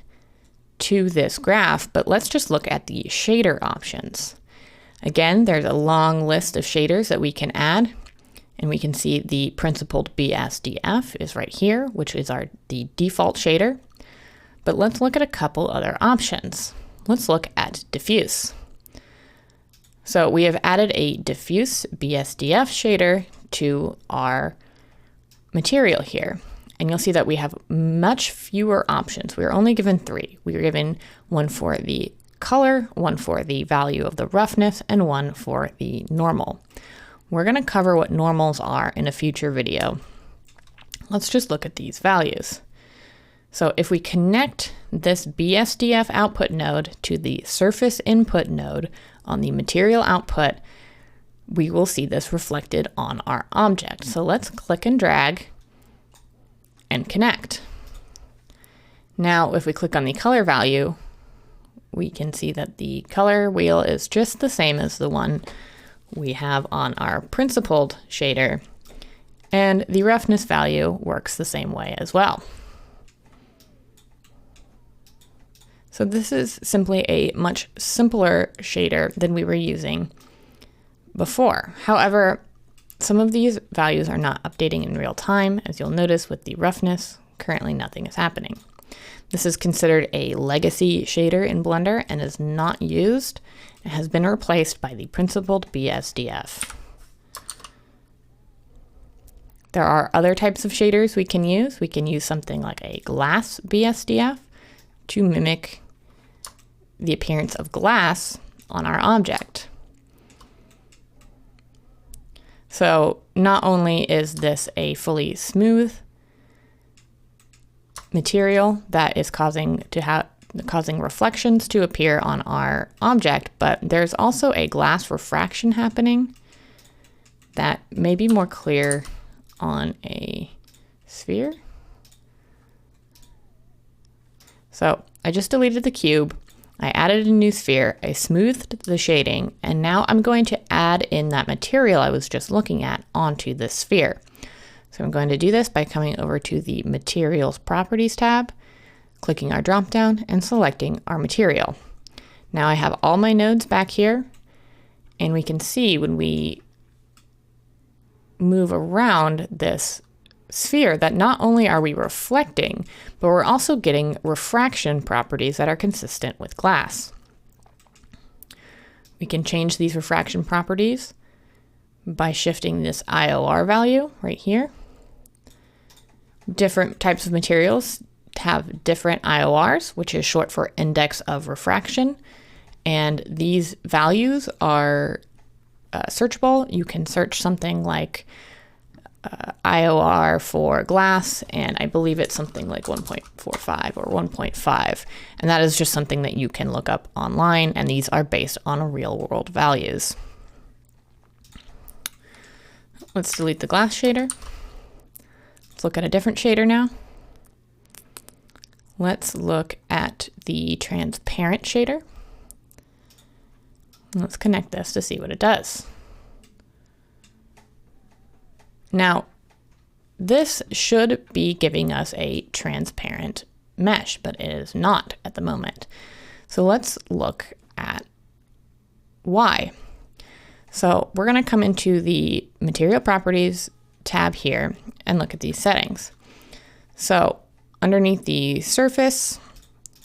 to this graph, but let's just look at the shader options. Again, there's a long list of shaders that we can add, and we can see the principled BSDF is right here, which is the default shader. But let's look at a couple other options. Let's look at diffuse. So we have added a diffuse BSDF shader to our material here. And you'll see that we have much fewer options. We are only given 3. We are given one for the color, one for the value of the roughness, and one for the normal. We're going to cover what normals are in a future video. Let's just look at these values. So if we connect this BSDF output node to the surface input node on the material output, we will see this reflected on our object. So let's click and drag and connect. Now, if we click on the color value, we can see that the color wheel is just the same as the one we have on our principled shader, and the roughness value works the same way as well. So this is simply a much simpler shader than we were using before. However, some of these values are not updating in real time. As you'll notice with the roughness, currently nothing is happening. This is considered a legacy shader in Blender and is not used. It has been replaced by the principled BSDF. There are other types of shaders we can use. We can use something like a glass BSDF to mimic the appearance of glass on our object. So not only is this a fully smooth material that is causing reflections to appear on our object, but there's also a glass refraction happening that may be more clear on a sphere. So I just deleted the cube. I added a new sphere, I smoothed the shading, and now I'm going to add in that material I was just looking at onto this sphere. So I'm going to do this by coming over to the Materials Properties tab, clicking our drop-down and selecting our material. Now I have all my nodes back here, and we can see when we move around this sphere that not only are we reflecting, but we're also getting refraction properties that are consistent with glass. We can change these refraction properties by shifting this IOR value right here. Different types of materials have different IORs, which is short for index of refraction, and these values are searchable. You can search something like IOR for glass, and I believe it's something like 1.45 or 1.5, and that is just something that you can look up online, and these are based on real world values. Let's delete the glass shader. Let's look at a different shader now. Let's look at the transparent shader. Let's connect this to see what it does. Now, this should be giving us a transparent mesh, but it is not at the moment. So let's look at why. So we're going to come into the Material Properties tab here and look at these settings. So underneath the surface,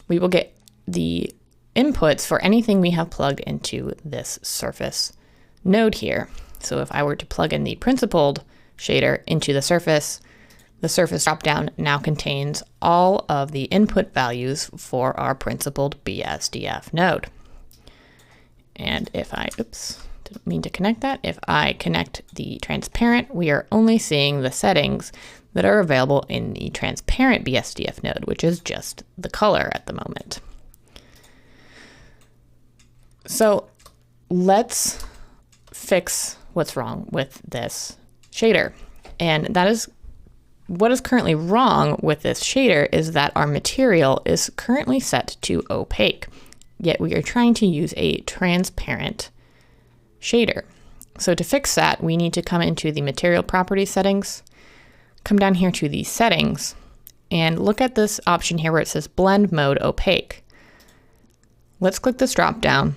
we will get the inputs for anything we have plugged into this surface node here. So if I were to plug in the principled shader into the surface dropdown now contains all of the input values for our principled BSDF node. And if I, didn't mean to connect that. If I connect the transparent, we are only seeing the settings that are available in the transparent BSDF node, which is just the color at the moment. So let's fix what's wrong with this shader. And that is what is currently wrong with this shader is that our material is currently set to opaque, yet we are trying to use a transparent shader. So to fix that, we need to come into the material properties settings, come down here to the settings, and look at this option here where it says blend mode opaque. Let's click this drop down,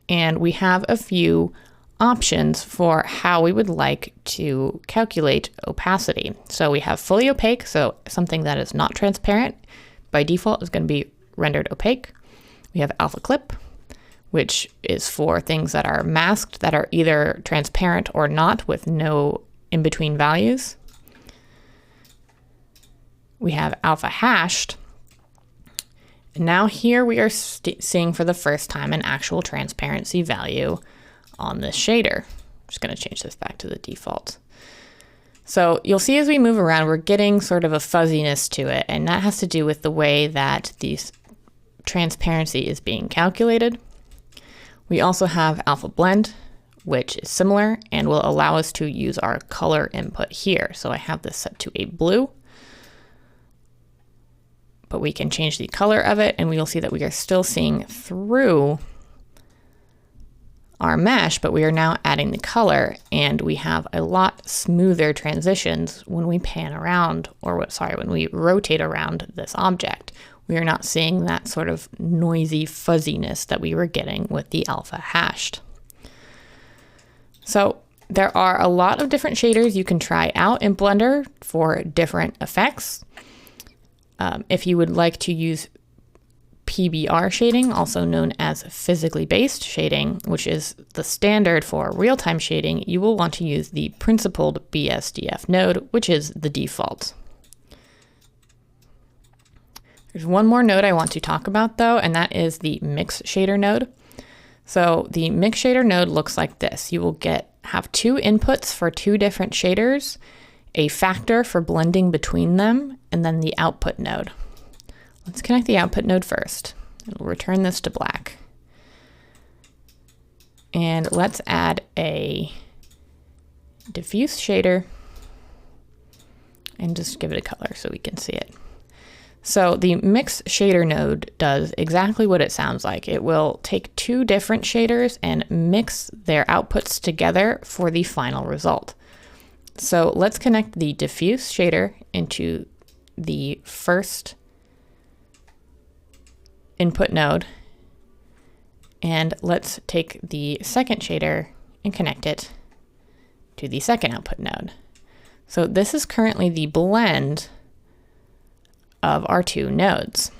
and we have a few options for how we would like to calculate opacity. So we have fully opaque, so something that is not transparent by default is going to be rendered opaque. We have alpha clip, which is for things that are masked that are either transparent or not with no in-between values. We have alpha hashed. And now here we are seeing for the first time an actual transparency value on this shader. I'm just going to change this back to the default. So you'll see as we move around, we're getting sort of a fuzziness to it, and that has to do with the way that the transparency is being calculated. We also have alpha blend, which is similar and will allow us to use our color input here. So I have this set to a blue. but we can change the color of it, and we will see that we are still seeing through our mesh, but we are now adding the color, and we have a lot smoother transitions when we pan around, or when we rotate around this object. We are not seeing that sort of noisy fuzziness that we were getting with the alpha hashed. So there are a lot of different shaders you can try out in Blender for different effects. If you would like to use PBR shading, also known as physically based shading, which is the standard for real-time shading, you will want to use the principled BSDF node, which is the default. There's one more node I want to talk about though, and that is the mix shader node. So the mix shader node looks like this. You will have two inputs for two different shaders, a factor for blending between them, and then the output node. Let's connect the output node first. It'll return this to black. And let's add a diffuse shader and just give it a color so we can see it. So the mix shader node does exactly what it sounds like. It will take two different shaders and mix their outputs together for the final result. So let's connect the diffuse shader into the first input node, and let's take the second shader and connect it to the second output node. So this is currently the blend of our two nodes.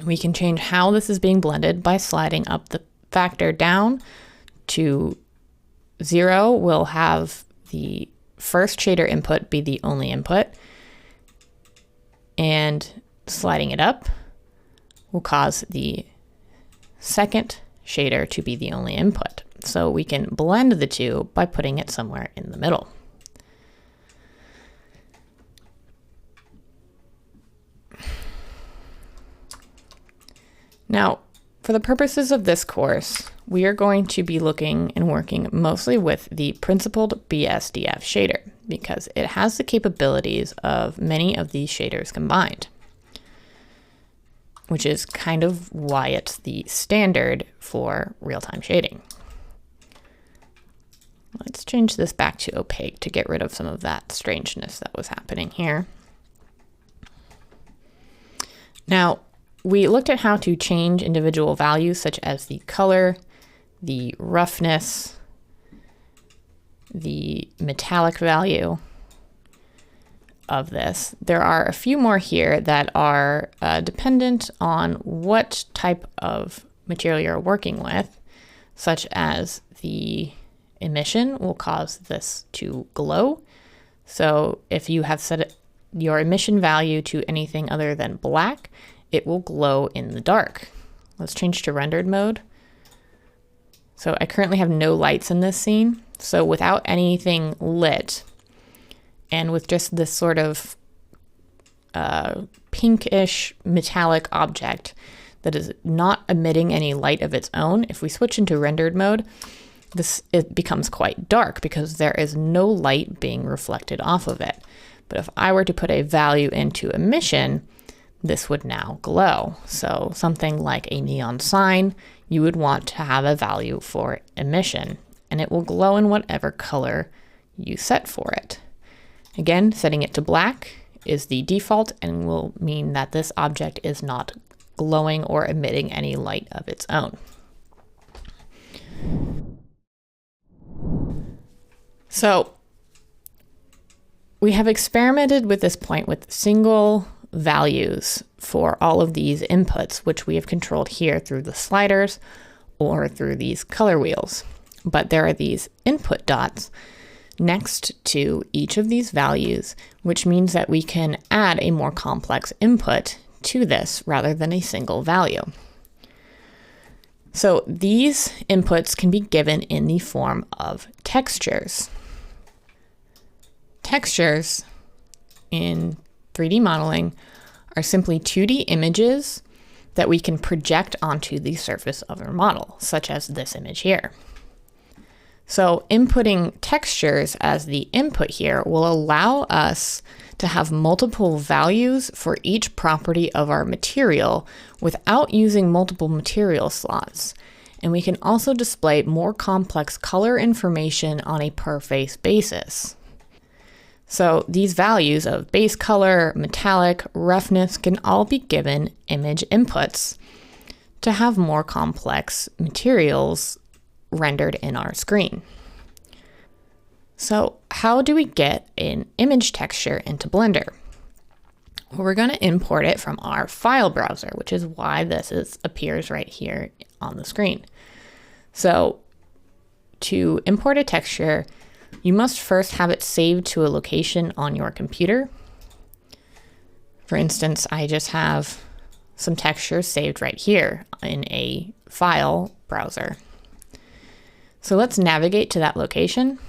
We can change how this is being blended by sliding up the factor down to 0. We'll have the first shader input be the only input, and sliding it up will cause the second shader to be the only input. So we can blend the two by putting it somewhere in the middle. Now, for the purposes of this course, we are going to be looking and working mostly with the principled BSDF shader because it has the capabilities of many of these shaders combined, which is kind of why it's the standard for real-time shading. Let's change this back to opaque to get rid of some of that strangeness that was happening here. Now, we looked at how to change individual values such as the color, the roughness, the metallic value of this. There are a few more here that are dependent on what type of material you're working with, such as the emission will cause this to glow. So if you have set your emission value to anything other than black, it will glow in the dark. Let's change to rendered mode. So I currently have no lights in this scene. So without anything lit, and with just this sort of pinkish metallic object that is not emitting any light of its own, if we switch into rendered mode, it becomes quite dark because there is no light being reflected off of it. But if I were to put a value into emission, this would now glow. So something like a neon sign, you would want to have a value for emission, and it will glow in whatever color you set for it. Again, setting it to black is the default and will mean that this object is not glowing or emitting any light of its own. So we have experimented with this point with single values for all of these inputs, which we have controlled here through the sliders or through these color wheels. But there are these input dots next to each of these values, which means that we can add a more complex input to this rather than a single value. So these inputs can be given in the form of textures. Textures in 3D modeling are simply 2D images that we can project onto the surface of our model, such as this image here. So inputting textures as the input here will allow us to have multiple values for each property of our material without using multiple material slots. And we can also display more complex color information on a per face basis. So these values of base color, metallic, roughness can all be given image inputs to have more complex materials rendered in our screen. So how do we get an image texture into Blender? Well, we're going to import it from our file browser, which is why this appears right here on the screen. So to import a texture, you must first have it saved to a location on your computer. For instance, I just have some textures saved right here in a file browser. So let's navigate to that location.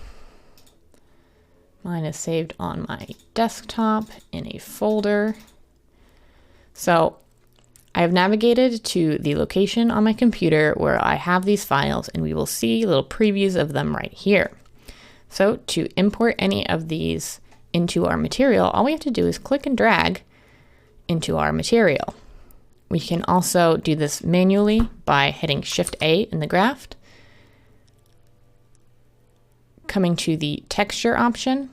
Mine is saved on my desktop in a folder. So I have navigated to the location on my computer where I have these files, and we will see little previews of them right here. So to import any of these into our material, all we have to do is click and drag into our material. We can also do this manually by hitting Shift A in the graph, coming to the texture option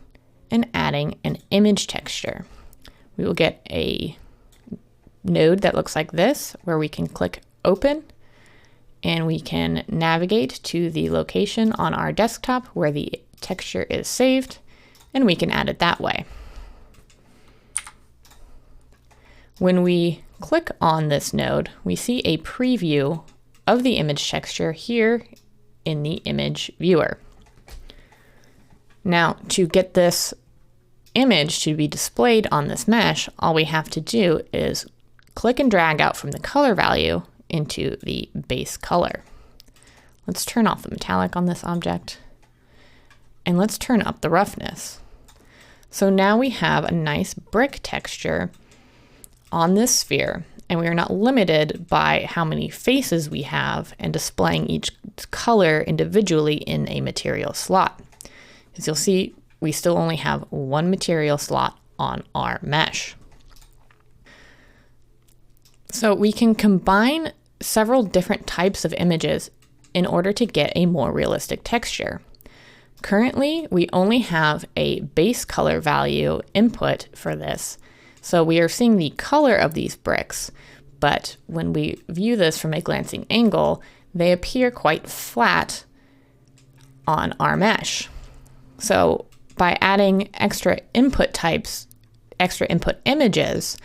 and adding an image texture. We will get a node that looks like this, where we can click open and we can navigate to the location on our desktop where the texture is saved, and we can add it that way. When we click on this node, we see a preview of the image texture here in the image viewer. Now, to get this image to be displayed on this mesh, all we have to do is click and drag out from the color value into the base color. Let's turn off the metallic on this object, and let's turn up the roughness. So now we have a nice brick texture on this sphere, and we are not limited by how many faces we have and displaying each color individually in a material slot. As you'll see, we still only have one material slot on our mesh. So we can combine several different types of images in order to get a more realistic texture. Currently, we only have a base color value input for this. So we are seeing the color of these bricks, but when we view this from a glancing angle, they appear quite flat on our mesh. So by adding extra input types, extra input images,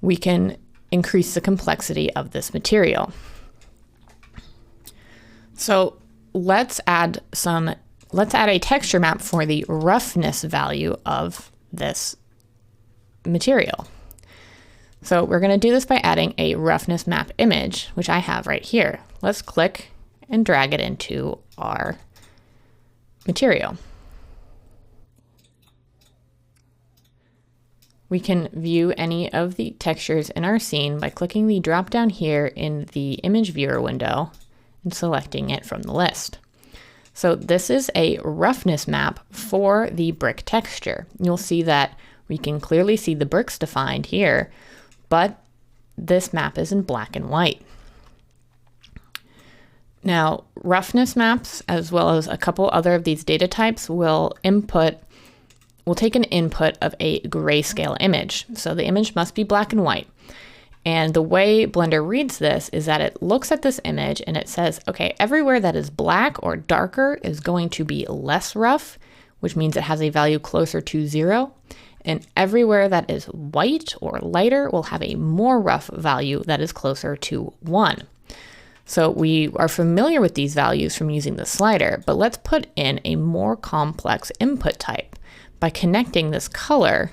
we can increase the complexity of this material. So let's add a texture map for the roughness value of this material. So we're going to do this by adding a roughness map image, which I have right here. Let's click and drag it into our material. We can view any of the textures in our scene by clicking the drop down here in the image viewer window and selecting it from the list. So this is a roughness map for the brick texture. You'll see that we can clearly see the bricks defined here, but this map is in black and white. Now, roughness maps, as well as a couple other of these data types, will take an input of a grayscale image. So the image must be black and white. And the way Blender reads this is that it looks at this image and it says, okay, everywhere that is black or darker is going to be less rough, which means it has a value closer to 0. And everywhere that is white or lighter will have a more rough value that is closer to 1. So we are familiar with these values from using the slider, but let's put in a more complex input type by connecting this color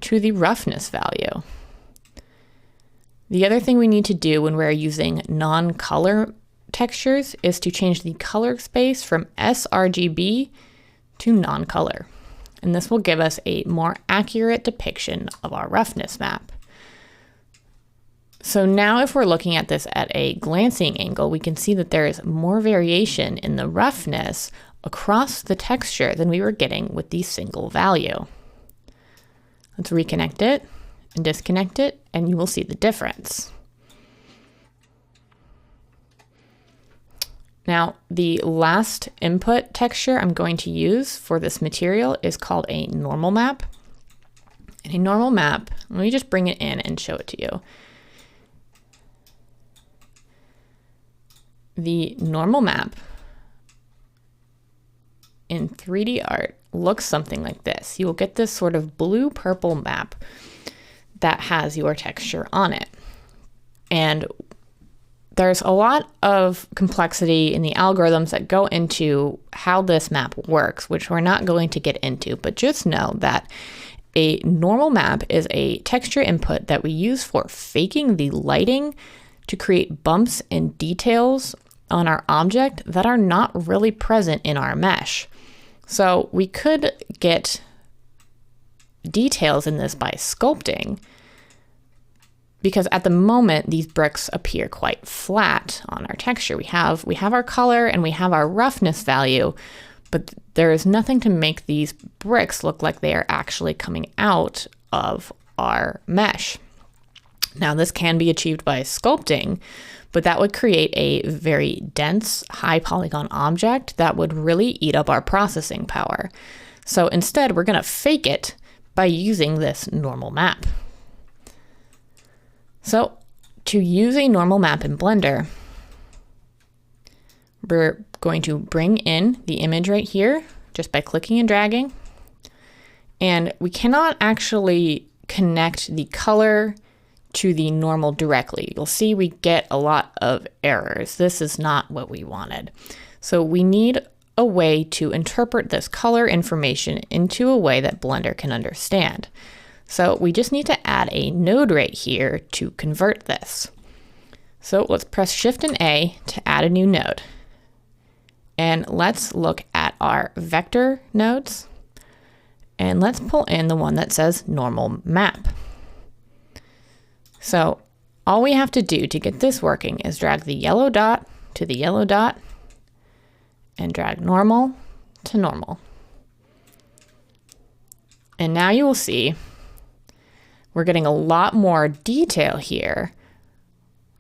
to the roughness value. The other thing we need to do when we're using non-color textures is to change the color space from sRGB to non-color. And this will give us a more accurate depiction of our roughness map. So now if we're looking at this at a glancing angle, we can see that there is more variation in the roughness across the texture than we were getting with the single value. Let's reconnect it and disconnect it, and you will see the difference. Now, the last input texture I'm going to use for this material is called a normal map. And a normal map, let me just bring it in and show it to you. The normal map in 3D art looks something like this. You will get this sort of blue-purple map that has your texture on it. And there's a lot of complexity in the algorithms that go into how this map works, which we're not going to get into, but just know that a normal map is a texture input that we use for faking the lighting to create bumps and details on our object that are not really present in our mesh. So we could get details in this by sculpting, because at the moment these bricks appear quite flat on our texture. We have our color and we have our roughness value, but there is nothing to make these bricks look like they are actually coming out of our mesh. Now this can be achieved by sculpting, but that would create a very dense, high polygon object that would really eat up our processing power. So instead, we're going to fake it by using this normal map. So to use a normal map in Blender, we're going to bring in the image right here just by clicking and dragging. And we cannot actually connect the color to the normal directly. You'll see we get a lot of errors. This is not what we wanted. So we need a way to interpret this color information into a way that Blender can understand. So we just need to add a node right here to convert this. So let's press Shift and A to add a new node. And let's look at our vector nodes. And let's pull in the one that says normal map. So all we have to do to get this working is drag the yellow dot to the yellow dot and drag normal to normal. And now you will see we're getting a lot more detail here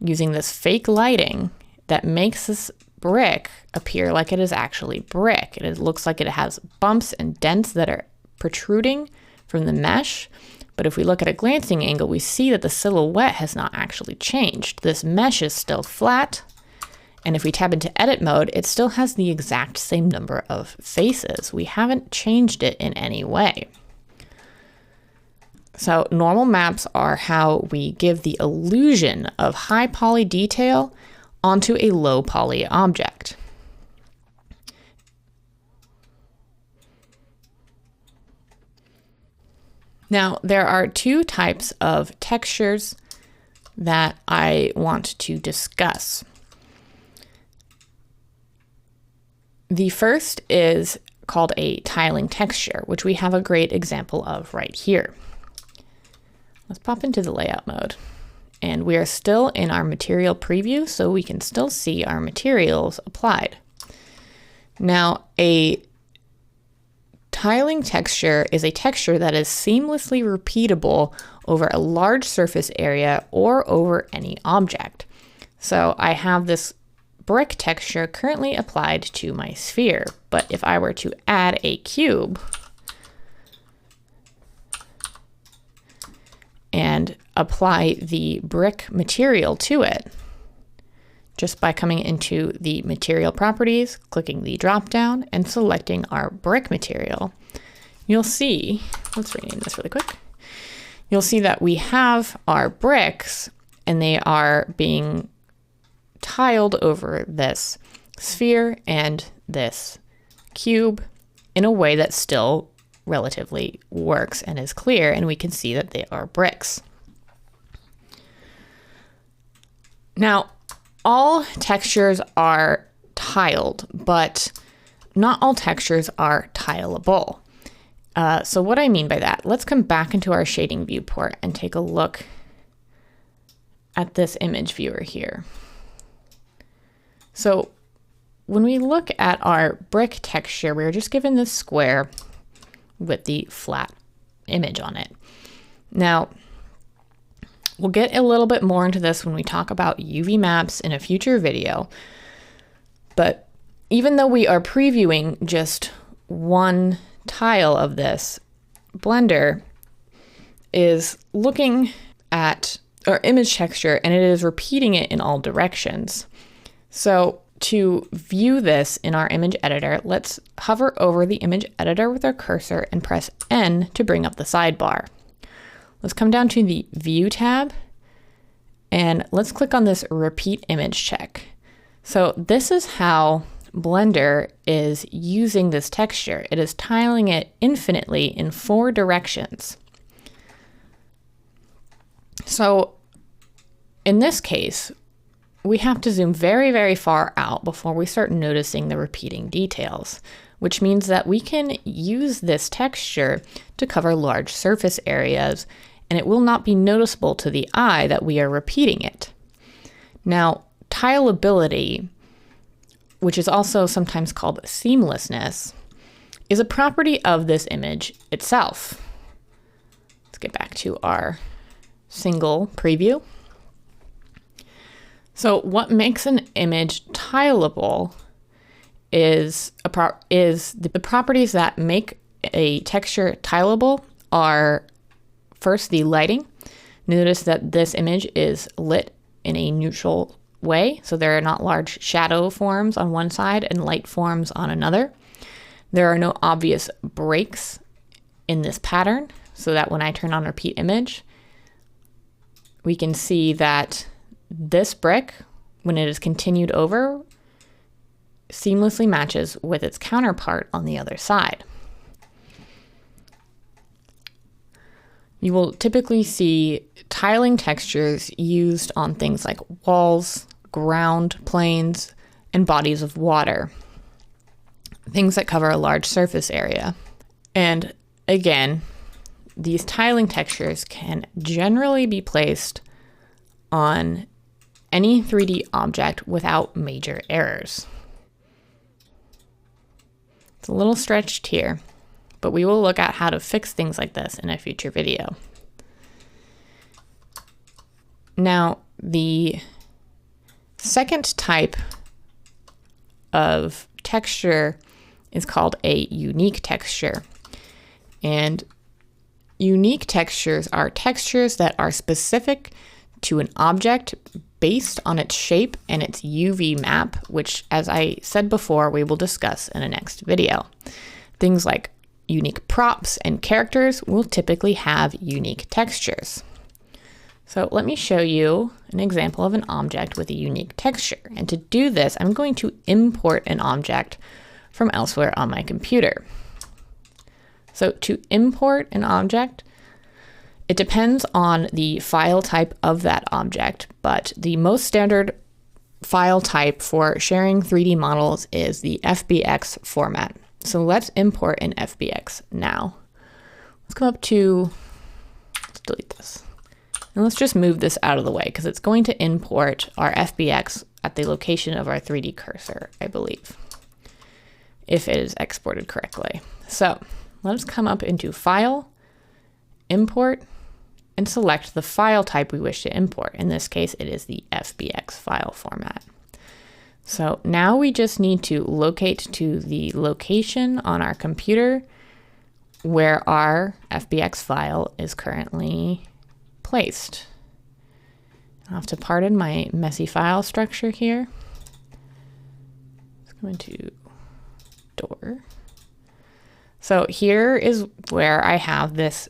using this fake lighting that makes this brick appear like it is actually brick. It looks like it has bumps and dents that are protruding from the mesh. But if we look at a glancing angle, we see that the silhouette has not actually changed. This mesh is still flat. And if we tap into edit mode, it still has the exact same number of faces. We haven't changed it in any way. So normal maps are how we give the illusion of high poly detail onto a low poly object. Now, there are two types of textures that I want to discuss. The first is called a tiling texture, which we have a great example of right here. Let's pop into the layout mode. And we are still in our material preview, so we can still see our materials applied. Now, a tiling texture is a texture that is seamlessly repeatable over a large surface area or over any object. So I have this brick texture currently applied to my sphere, but if I were to add a cube and apply the brick material to it, just by coming into the material properties, clicking the drop down and selecting our brick material, you'll see, let's rename this really quick. You'll see that we have our bricks and they are being tiled over this sphere and this cube in a way that still relatively works and is clear, and we can see that they are bricks. Now, all textures are tiled, but not all textures are tileable. So what I mean by that, let's come back into our shading viewport and take a look at this image viewer here. So when we look at our brick texture, we're just given this square with the flat image on it. Now, we'll get a little bit more into this when we talk about UV maps in a future video, but even though we are previewing just one tile of this, Blender is looking at our image texture and it is repeating it in all directions. So to view this in our image editor, let's hover over the image editor with our cursor and press N to bring up the sidebar. Let's come down to the View tab and let's click on this Repeat Image check. So this is how Blender is using this texture. It is tiling it infinitely in 4 directions. So in this case, we have to zoom very, very far out before we start noticing the repeating details, which means that we can use this texture to cover large surface areas, and it will not be noticeable to the eye that we are repeating it. Now, tileability, which is also sometimes called seamlessness, is a property of this image itself. Let's get back to our single preview. So what makes an image tileable is the properties that make a texture tileable are first the lighting. Notice that this image is lit in a neutral way, so there are not large shadow forms on one side and light forms on another. There are no obvious breaks in this pattern, so that when I turn on repeat image, we can see that this brick, when it is continued over, seamlessly matches with its counterpart on the other side. You will typically see tiling textures used on things like walls, ground planes, and bodies of water, things that cover a large surface area. And again, these tiling textures can generally be placed on any 3D object without major errors. It's a little stretched here, but we will look at how to fix things like this in a future video. Now, the second type of texture is called a unique texture. And unique textures are textures that are specific to an object based on its shape and its UV map, which, as I said before, we will discuss in a next video. Things like unique props and characters will typically have unique textures. So let me show you an example of an object with a unique texture. And to do this, I'm going to import an object from elsewhere on my computer. So to import an object, it depends on the file type of that object, but the most standard file type for sharing 3D models is the FBX format. So let's import an FBX now. Let's come up to, let's delete this. And let's just move this out of the way because it's going to import our FBX at the location of our 3D cursor, I believe, if it is exported correctly. So let's come up into File, Import, and select the file type we wish to import. In this case, it is the FBX file format. So now we just need to locate to the location on our computer where our FBX file is currently placed. I'll have to pardon my messy file structure here. Let's go into Door. So here is where I have this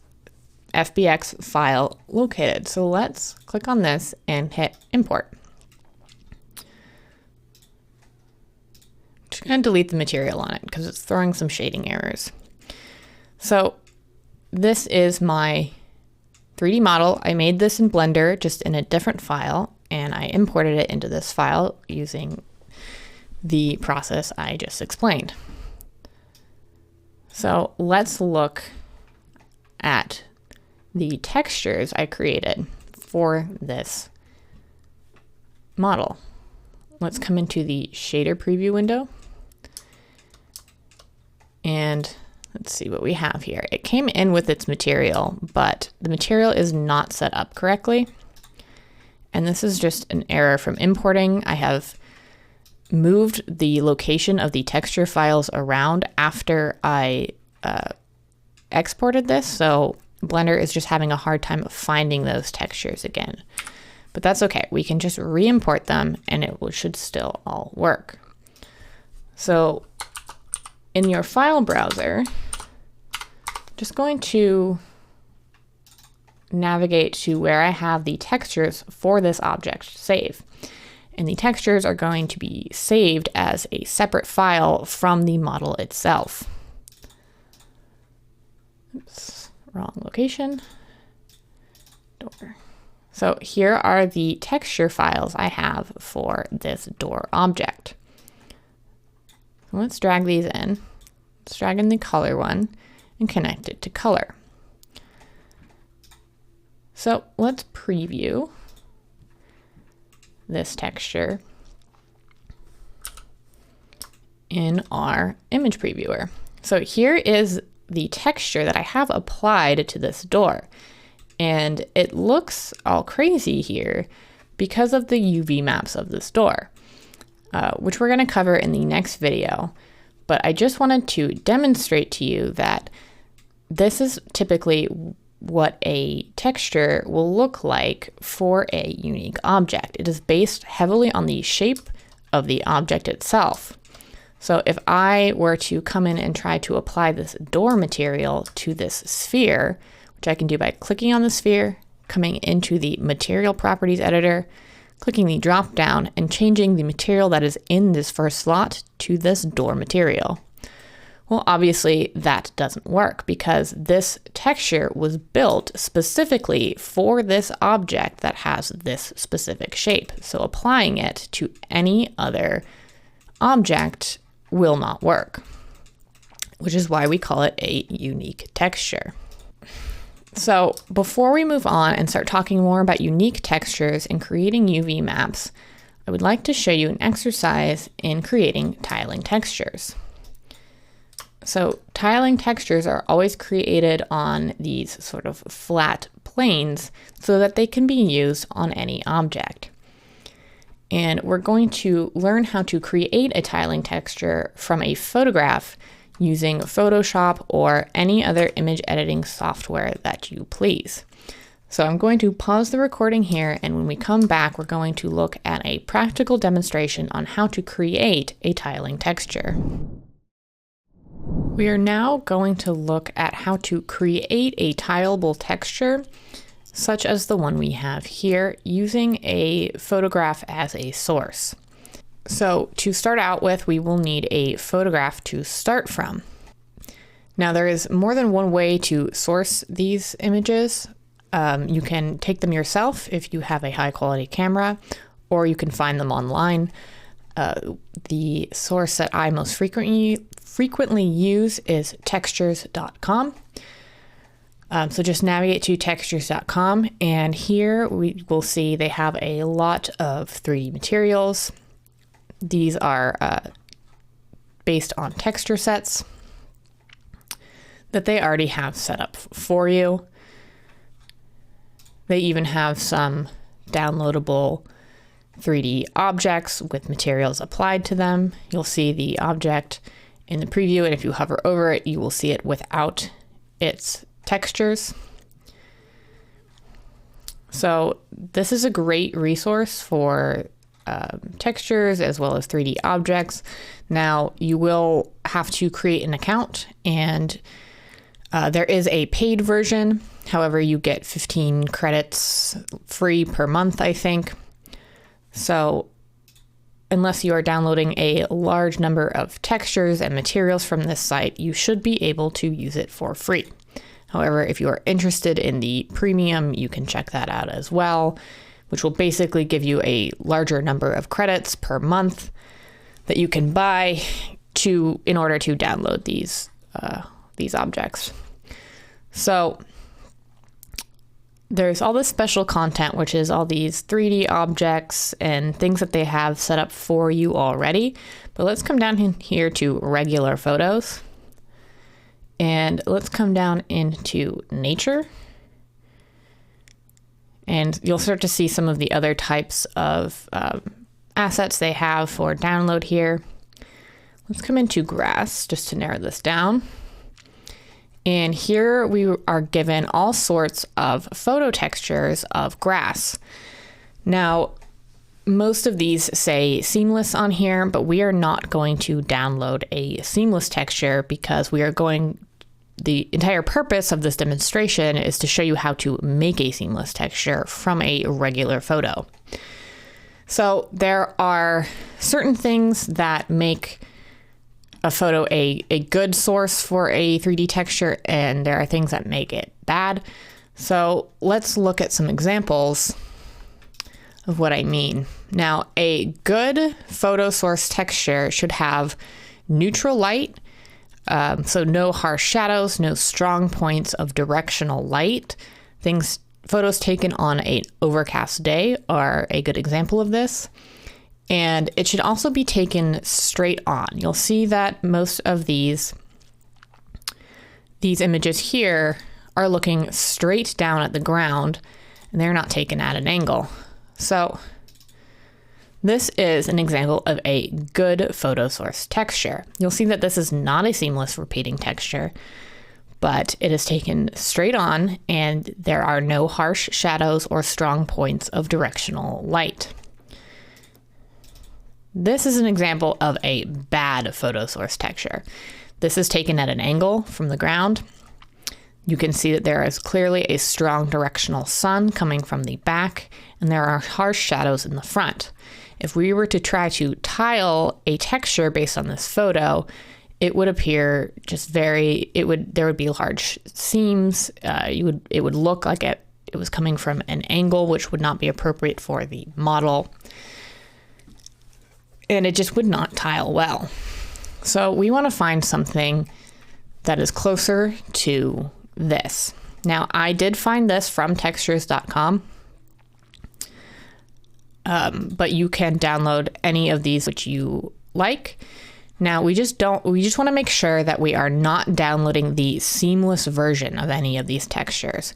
FBX file located. So let's click on this and hit import. Just going to delete the material on it because it's throwing some shading errors. So this is my 3D model. I made this in Blender, just in a different file, and I imported it into this file using the process I just explained. So let's look at the textures I created for this model. Let's come into the shader preview window. And let's see what we have here. It came in with its material, but the material is not set up correctly. And this is just an error from importing. I have moved the location of the texture files around after I exported this, so Blender is just having a hard time finding those textures again. But that's okay. We can just re-import them and it should still all work. So in your file browser, just going to navigate to where I have the textures for this object to save. And the textures are going to be saved as a separate file from the model itself. Oops, wrong location. Door. So here are the texture files I have for this door object. So let's drag these in. Let's drag in the color one and connect it to color. So let's preview this texture in our image previewer. So here is the texture that I have applied to this door. And it looks all crazy here because of the UV maps of this door, which we're going to cover in the next video. But I just wanted to demonstrate to you that this is typically what a texture will look like for a unique object. It is based heavily on the shape of the object itself. So if I were to come in and try to apply this door material to this sphere, which I can do by clicking on the sphere, coming into the material properties editor, clicking the drop down and changing the material that is in this first slot to this door material. Well, obviously that doesn't work because this texture was built specifically for this object that has this specific shape. So applying it to any other object will not work, which is why we call it a unique texture. So before we move on and start talking more about unique textures and creating UV maps, I would like to show you an exercise in creating tiling textures. So tiling textures are always created on these sort of flat planes so that they can be used on any object. And we're going to learn how to create a tiling texture from a photograph using Photoshop or any other image editing software that you please. So I'm going to pause the recording here, and when we come back, we're going to look at a practical demonstration on how to create a tiling texture. We are now going to look at how to create a tileable texture, such as the one we have here, using a photograph as a source. So to start out with, we will need a photograph to start from. Now there is more than one way to source these images. You can take them yourself if you have a high quality camera, or you can find them online. The source that I most frequently use is textures.com. So just navigate to textures.com, and here we will see they have a lot of 3D materials. These are based on texture sets that they already have set up for you. They even have some downloadable 3D objects with materials applied to them. You'll see the object in the preview, and if you hover over it, you will see it without its textures. So this is a great resource for textures as well as 3D objects. Now you will have to create an account, and there is a paid version. However, you get 15 credits free per month, I think. So unless you are downloading a large number of textures and materials from this site, you should be able to use it for free. However, if you are interested in the premium, you can check that out as well, which will basically give you a larger number of credits per month that you can buy in order to download these objects. So there's all this special content, which is all these 3D objects and things that they have set up for you already. But let's come down in here to regular photos. And let's come down into nature. And you'll start to see some of the other types of assets they have for download here. Let's come into grass just to narrow this down. And here we are given all sorts of photo textures of grass. Now, most of these say seamless on here, but we are not going to download a seamless texture because the entire purpose of this demonstration is to show you how to make a seamless texture from a regular photo. So there are certain things that make a photo a good source for a 3D texture, and there are things that make it bad. So let's look at some examples of what I mean. Now, a good photo source texture should have neutral light, so no harsh shadows, no strong points of directional light. Photos taken on an overcast day are a good example of this. And it should also be taken straight on. You'll see that most of these images here are looking straight down at the ground, and they're not taken at an angle. So this is an example of a good photo source texture. You'll see that this is not a seamless repeating texture, but it is taken straight on, and there are no harsh shadows or strong points of directional light. This is an example of a bad photo source texture. This is taken at an angle from the ground. You can see that there is clearly a strong directional sun coming from the back, and there are harsh shadows in the front. If we were to try to tile a texture based on this photo, it would appear there would be large seams. It would look like it was coming from an angle, which would not be appropriate for the model. And it just would not tile well. So we want to find something that is closer to this. Now, I did find this from textures.com, but you can download any of these which you like. Now, we just want to make sure that we are not downloading the seamless version of any of these textures.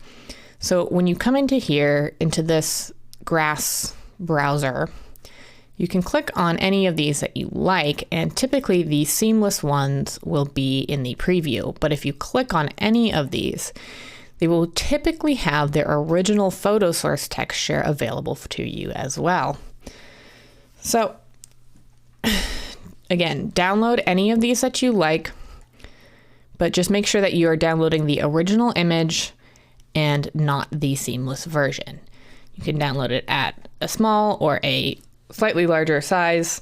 So when you come into here, into this grass browser, you can click on any of these that you like, and typically the seamless ones will be in the preview. But if you click on any of these, they will typically have their original photo source texture available to you as well. So again, download any of these that you like, but just make sure that you are downloading the original image and not the seamless version. You can download it at a small or a slightly larger size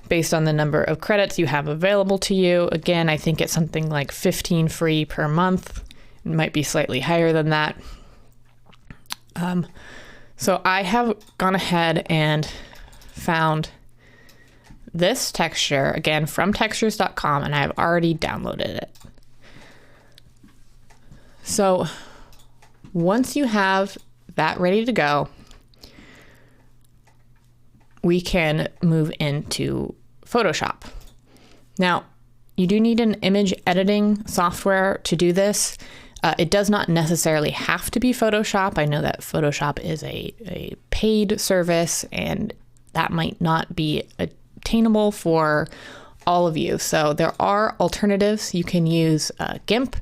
based on the number of credits you have available to you. Again, I think it's something like 15 free per month. It might be slightly higher than that. So I have gone ahead and found this texture, again, from textures.com, and I've already downloaded it. So once you have that ready to go, we can move into Photoshop. Now, you do need an image editing software to do this. It does not necessarily have to be Photoshop. I know that Photoshop is a paid service, and that might not be attainable for all of you. So there are alternatives. You can use GIMP,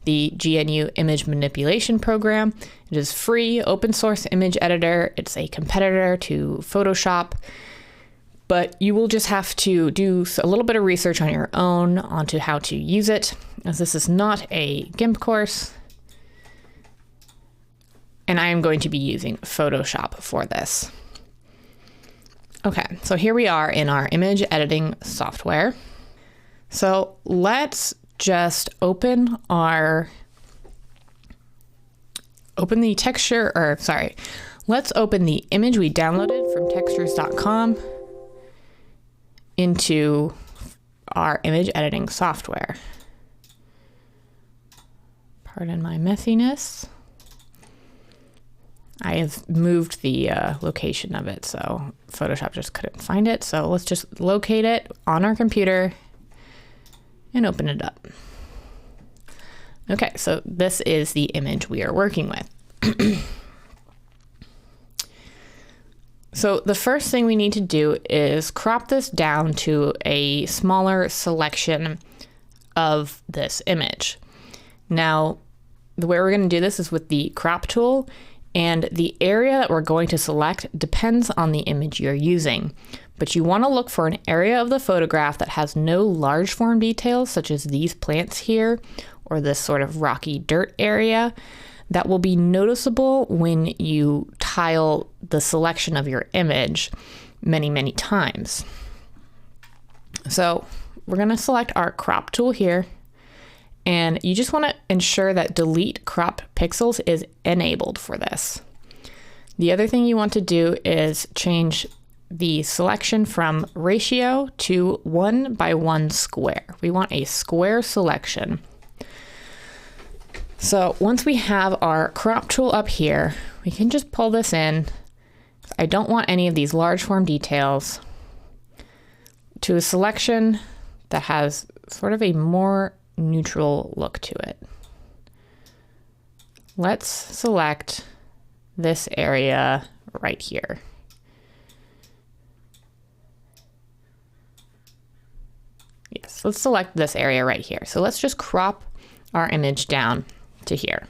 the GNU image manipulation program. It is free, open source image editor. It's a competitor to Photoshop, but you will just have to do a little bit of research on your own onto how to use it, as this is not a GIMP course. And I am going to be using Photoshop for this. Okay, so here we are in our image editing software. So let's just open the texture, or sorry, let's open the image we downloaded from textures.com into our image editing software. Pardon my messiness. I have moved the location of it, so Photoshop just couldn't find it. So let's just locate it on our computer and open it up. Okay, so this is the image we are working with. So the first thing we need to do is crop this down to a smaller selection of this image. Now, the way we're going to do this is with the crop tool, and the area that we're going to select depends on the image you're using. But you want to look for an area of the photograph that has no large form details, such as these plants here, or this sort of rocky dirt area, that will be noticeable when you tile the selection of your image many, many times. So we're going to select our crop tool here, and you just want to ensure that delete crop pixels is enabled for this. The other thing you want to do is change the selection from ratio to 1:1 square. We want a square selection. So once we have our crop tool up here, we can just pull this in. I don't want any of these large form details, to a selection that has sort of a more neutral look to it. Let's select this area right here. Yes, let's select this area right here. So let's just crop our image down to here,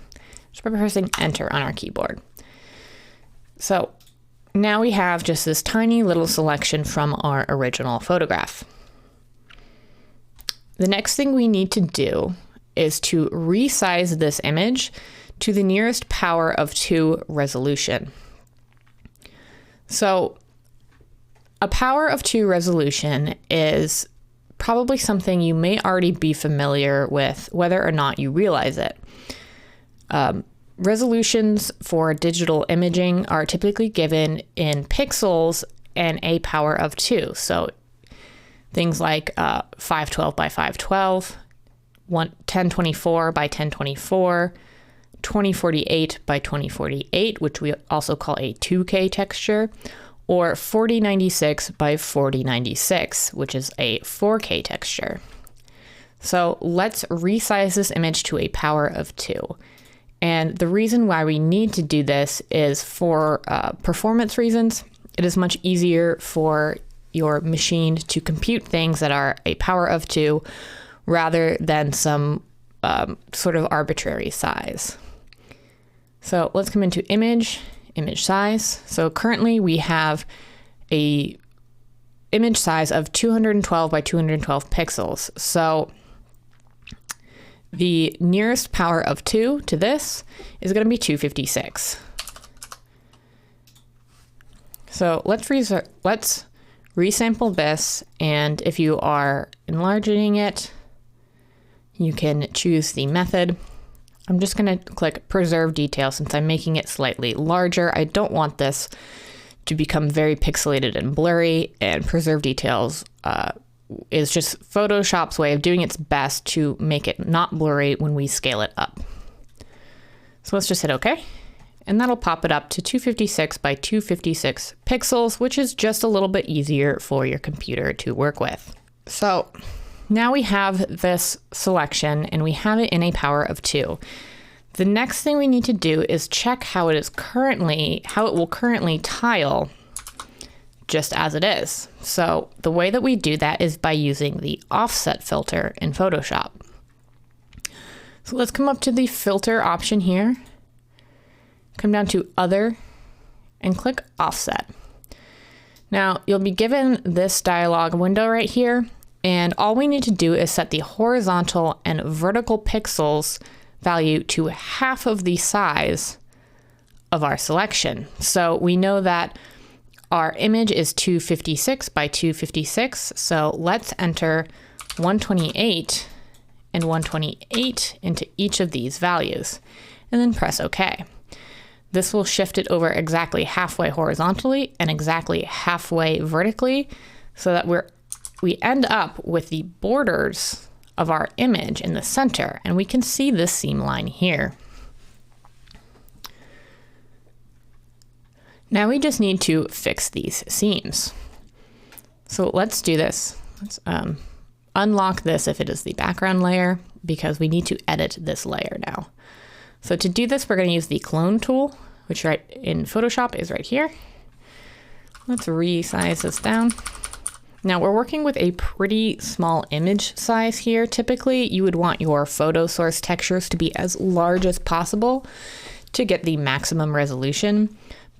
just by pressing enter on our keyboard. So now we have just this tiny little selection from our original photograph. The next thing we need to do is to resize this image to the nearest power of 2 resolution. So a power of 2 resolution is probably something you may already be familiar with, whether or not you realize it. Resolutions for digital imaging are typically given in pixels and a power of 2. So things like 512 by 512, 1024 by 1024, 2048 by 2048, which we also call a 2K texture, or 4096 by 4096, which is a 4K texture. So let's resize this image to a power of 2. And the reason why we need to do this is for performance reasons. It is much easier for your machine to compute things that are a power of 2 rather than some sort of arbitrary size. So let's come into image size. So currently we have a image size of 212 by 212 pixels. So the nearest power of 2 to this is going to be 256. So let's resample this, and if you are enlarging it, you can choose the method. I'm just going to click preserve detail since I'm making it slightly larger. I don't want this to become very pixelated and blurry, and preserve details is just Photoshop's way of doing its best to make it not blurry when we scale it up. So let's just hit OK, and that'll pop it up to 256 by 256 pixels, which is just a little bit easier for your computer to work with. So now we have this selection and we have it in a power of 2. The next thing we need to do is check how it will currently tile just as it is. So the way that we do that is by using the offset filter in Photoshop. So let's come up to the filter option here, come down to other, and click offset. Now you'll be given this dialog window right here, and all we need to do is set the horizontal and vertical pixels value to half of the size of our selection. So we know that our image is 256 by 256, so let's enter 128 and 128 into each of these values, and then press OK. This will shift it over exactly halfway horizontally and exactly halfway vertically, so that we end up with the borders of our image in the center, and we can see this seam line here. Now we just need to fix these seams. So let's do this. Let's unlock this if it is the background layer, because we need to edit this layer now. So to do this, we're going to use the clone tool, which right in Photoshop is right here. Let's resize this down. Now we're working with a pretty small image size here. Typically, you would want your photo source textures to be as large as possible to get the maximum resolution,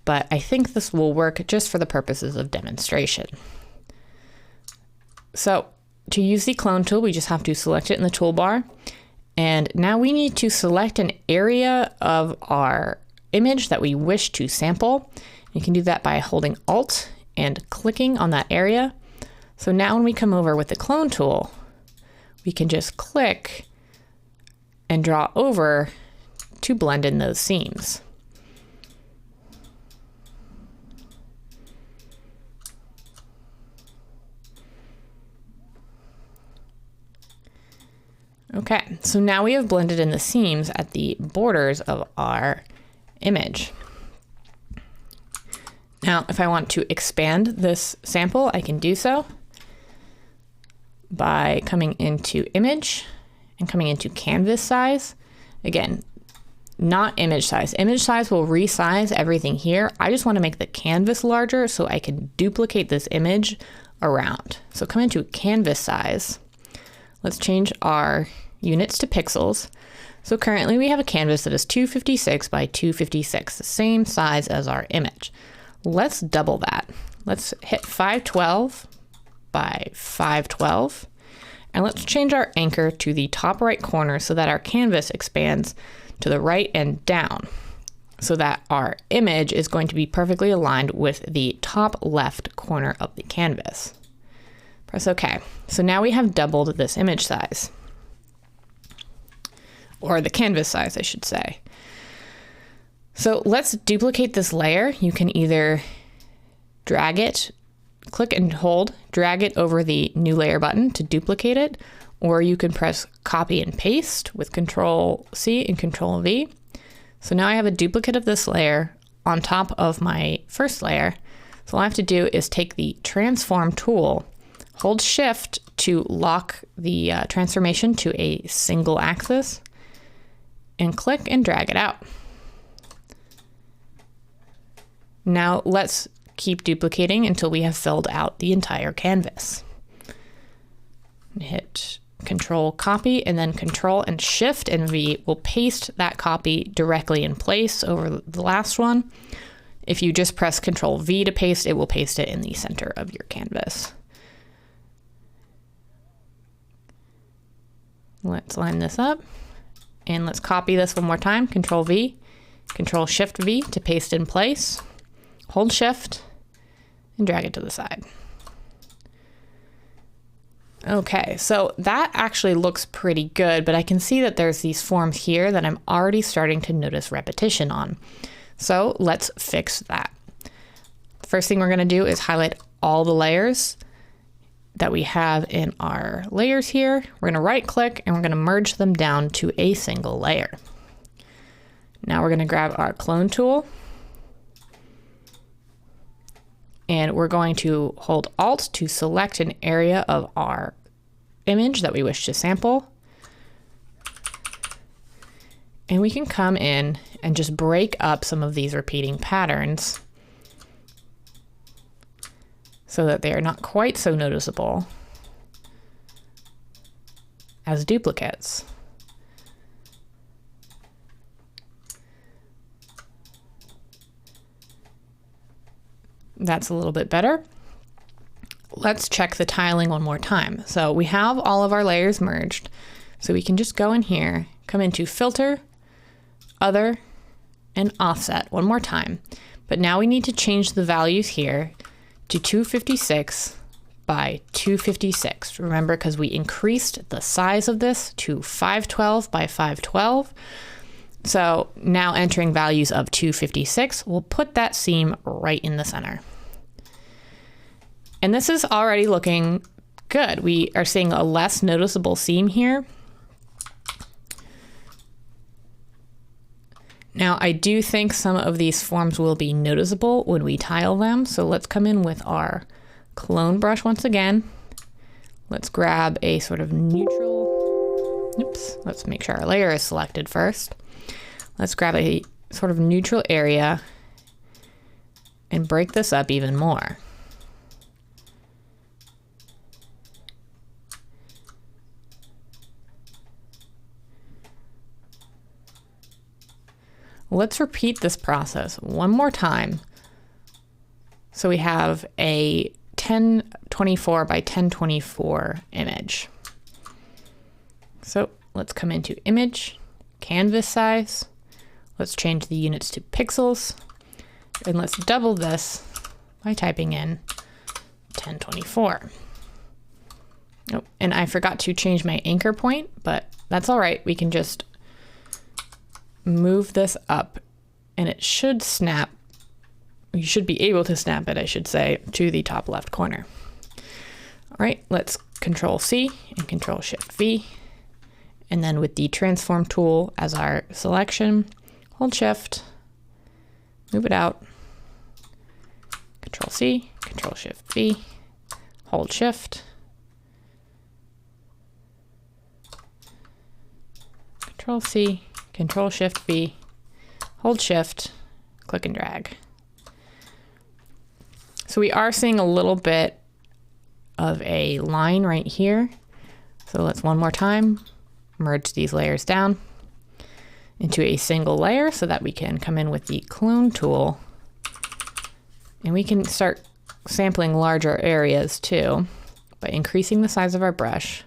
but I think this will work just for the purposes of demonstration. So to use the clone tool, we just have to select it in the toolbar. And now we need to select an area of our image that we wish to sample. You can do that by holding Alt and clicking on that area. So now when we come over with the clone tool, we can just click and draw over to blend in those seams. Okay, so now we have blended in the seams at the borders of our image. Now, if I want to expand this sample, I can do so by coming into image and coming into canvas size. Again, not image size. Image size will resize everything here. I just want to make the canvas larger so I can duplicate this image around. So come into canvas size. Let's change our units to pixels. So currently we have a canvas that is 256 by 256, the same size as our image. Let's double that. Let's hit 512 by 512, and let's change our anchor to the top right corner so that our canvas expands to the right and down, so that our image is going to be perfectly aligned with the top left corner of the canvas. Press OK. So now we have doubled this image size, or the canvas size, I should say. So let's duplicate this layer. You can either drag it, click and hold, drag it over the new layer button to duplicate it, or you can press copy and paste with Control C and Control V. So now I have a duplicate of this layer on top of my first layer. So all I have to do is take the transform tool, hold Shift to lock the transformation to a single axis, and click and drag it out. Now let's keep duplicating until we have filled out the entire canvas. Hit Control Copy and then Control and Shift and V will paste that copy directly in place over the last one. If you just press Control V to paste, it will paste it in the center of your canvas. Let's line this up and let's copy this one more time. Control V, Control Shift V to paste in place. Hold Shift and drag it to the side. Okay, so that actually looks pretty good, but I can see that there's these forms here that I'm already starting to notice repetition on. So let's fix that. First thing we're going to do is highlight all the layers that we have in our layers here. We're going to right click and we're going to merge them down to a single layer. Now we're going to grab our clone tool and we're going to hold Alt to select an area of our image that we wish to sample. And we can come in and just break up some of these repeating patterns so that they are not quite so noticeable as duplicates. That's a little bit better. Let's check the tiling one more time. So we have all of our layers merged. So we can just go in here, come into Filter, Other, and Offset one more time. But now we need to change the values here to 256 by 256. Remember, because we increased the size of this to 512 by 512. So now entering values of 256, we'll put that seam right in the center. And this is already looking good. We are seeing a less noticeable seam here. Now, I do think some of these forms will be noticeable when we tile them. So let's come in with our clone brush once again. Let's grab a sort of neutral, oops, let's make sure our layer is selected first. Let's grab a sort of neutral area and break this up even more. Let's repeat this process one more time. So we have a 1024 by 1024 image. So let's come into image, canvas size. Let's change the units to pixels. And let's double this by typing in 1024. Oh, and I forgot to change my anchor point, but that's all right. We can just move this up and it should snap. You should be able to snap it, I should say, to the top left corner. All right, let's Control C and Control Shift V. And then with the transform tool as our selection, hold Shift, move it out, Control C, Control Shift V, hold Shift, Control C, Control Shift V, hold Shift, click and drag. So we are seeing a little bit of a line right here. So let's one more time merge these layers down into a single layer so that we can come in with the clone tool and we can start sampling larger areas too by increasing the size of our brush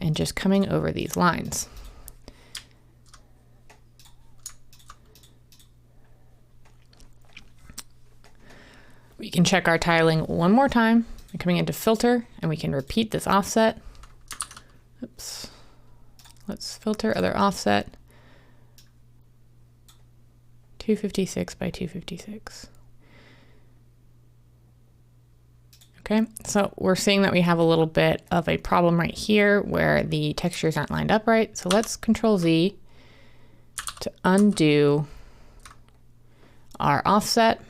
and just coming over these lines. We can check our tiling one more time by coming into filter and we can repeat this offset. Oops. Let's filter other offset. 256 by 256. Okay, so we're seeing that we have a little bit of a problem right here where the textures aren't lined up right. So let's Control Z to undo our offset.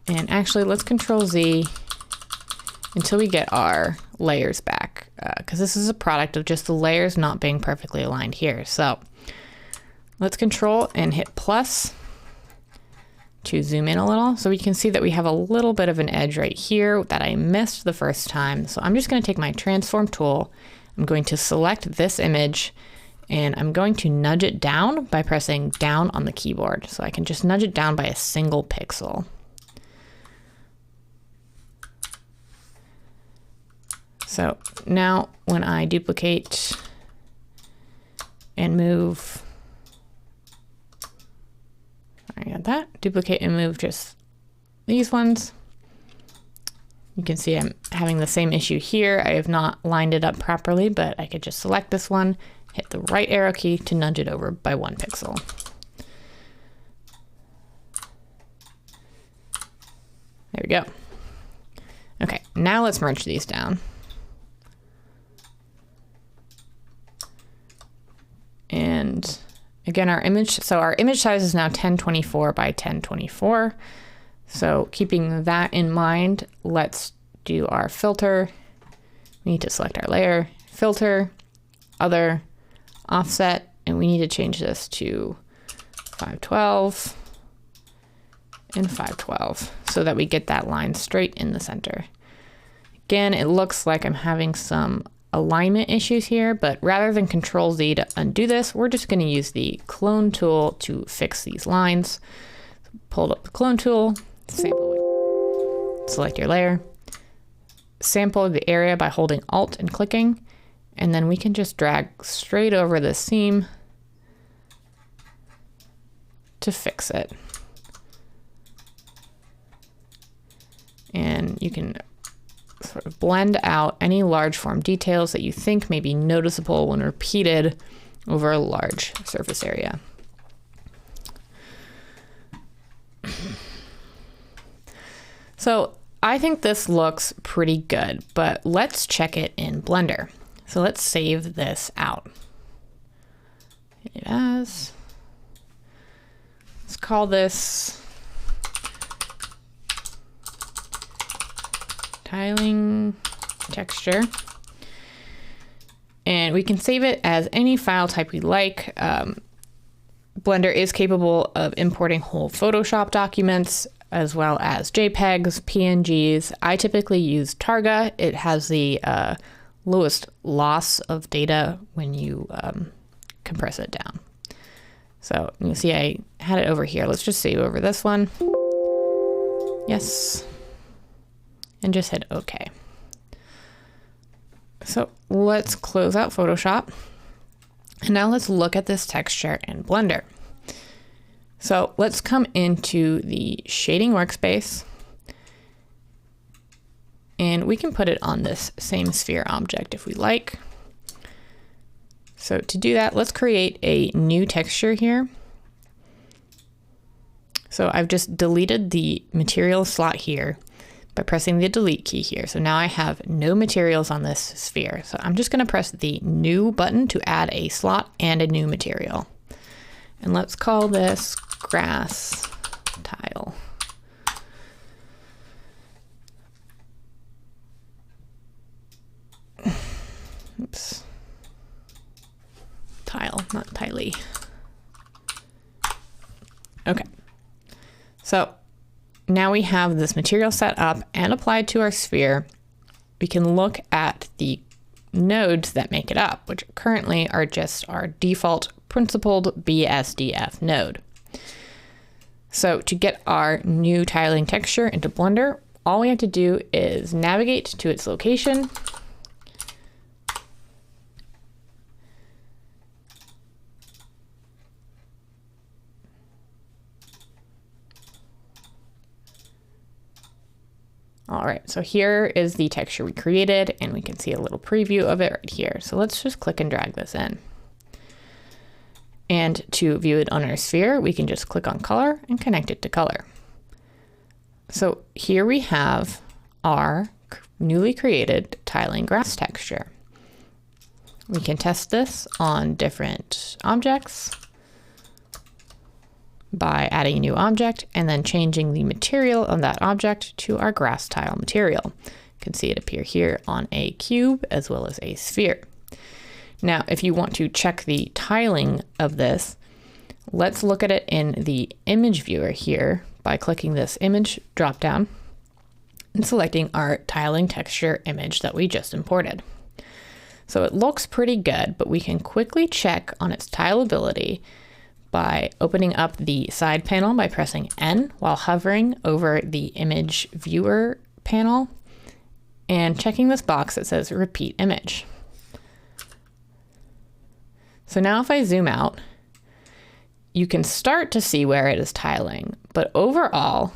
And actually, let's Control Z until we get our layers back, because this is a product of just the layers not being perfectly aligned here. So let's Control and hit plus to zoom in a little. So we can see that we have a little bit of an edge right here that I missed the first time. So I'm just going to take my transform tool. I'm going to select this image and I'm going to nudge it down by pressing down on the keyboard. So I can just nudge it down by a single pixel. So now when I duplicate and move, I got that, duplicate and move just these ones, you can see I'm having the same issue here. I have not lined it up properly, but I could just select this one, hit the right arrow key to nudge it over by 1 pixel. There we go. Okay, now let's merge these down. And again, our image size is now 1024 by 1024. So keeping that in mind, let's do our filter. We need to select our layer, filter, other, offset, and we need to change this to 512 and 512 so that we get that line straight in the center. Again, it looks like I'm having some alignment issues here, but rather than Control Z to undo this, we're just going to use the clone tool to fix these lines. Pull up the clone tool, sample, select your layer, sample the area by holding Alt and clicking, and then we can just drag straight over the seam to fix it. And you can sort of blend out any large form details that you think may be noticeable when repeated over a large surface area. So I think this looks pretty good, but let's check it in Blender. So let's save this out. Save as. as, let's call this tiling texture. And we can save it as any file type we like. Blender is capable of importing whole Photoshop documents as well as JPEGs, PNGs. I typically use Targa. It has the lowest loss of data when you compress it down. So you see I had it over here. Let's just save over this one. Yes. And just hit OK. So let's close out Photoshop. And now let's look at this texture in Blender. So let's come into the shading workspace. And we can put it on this same sphere object if we like. So to do that, let's create a new texture here. So I've just deleted the material slot here by pressing the delete key here. So now I have no materials on this sphere. So I'm just going to press the new button to add a slot and a new material. And let's call this grass tile. Oops. Tile, not tiley. Okay. So now we have this material set up and applied to our sphere. We can look at the nodes that make it up, which currently are just our default principled BSDF node. So to get our new tiling texture into Blender, all we have to do is navigate to its location. All right, so here is the texture we created, and we can see a little preview of it right here. So let's just click and drag this in. And to view it on our sphere, we can just click on color and connect it to color. So here we have our newly created tiling grass texture. We can test this on different objects by adding a new object and then changing the material of that object to our grass tile material. You can see it appear here on a cube as well as a sphere. Now, if you want to check the tiling of this, let's look at it in the image viewer here by clicking this image dropdown and selecting our tiling texture image that we just imported. So it looks pretty good, but we can quickly check on its tileability by opening up the side panel by pressing N while hovering over the image viewer panel and checking this box that says repeat image. So now if I zoom out, you can start to see where it is tiling, but overall,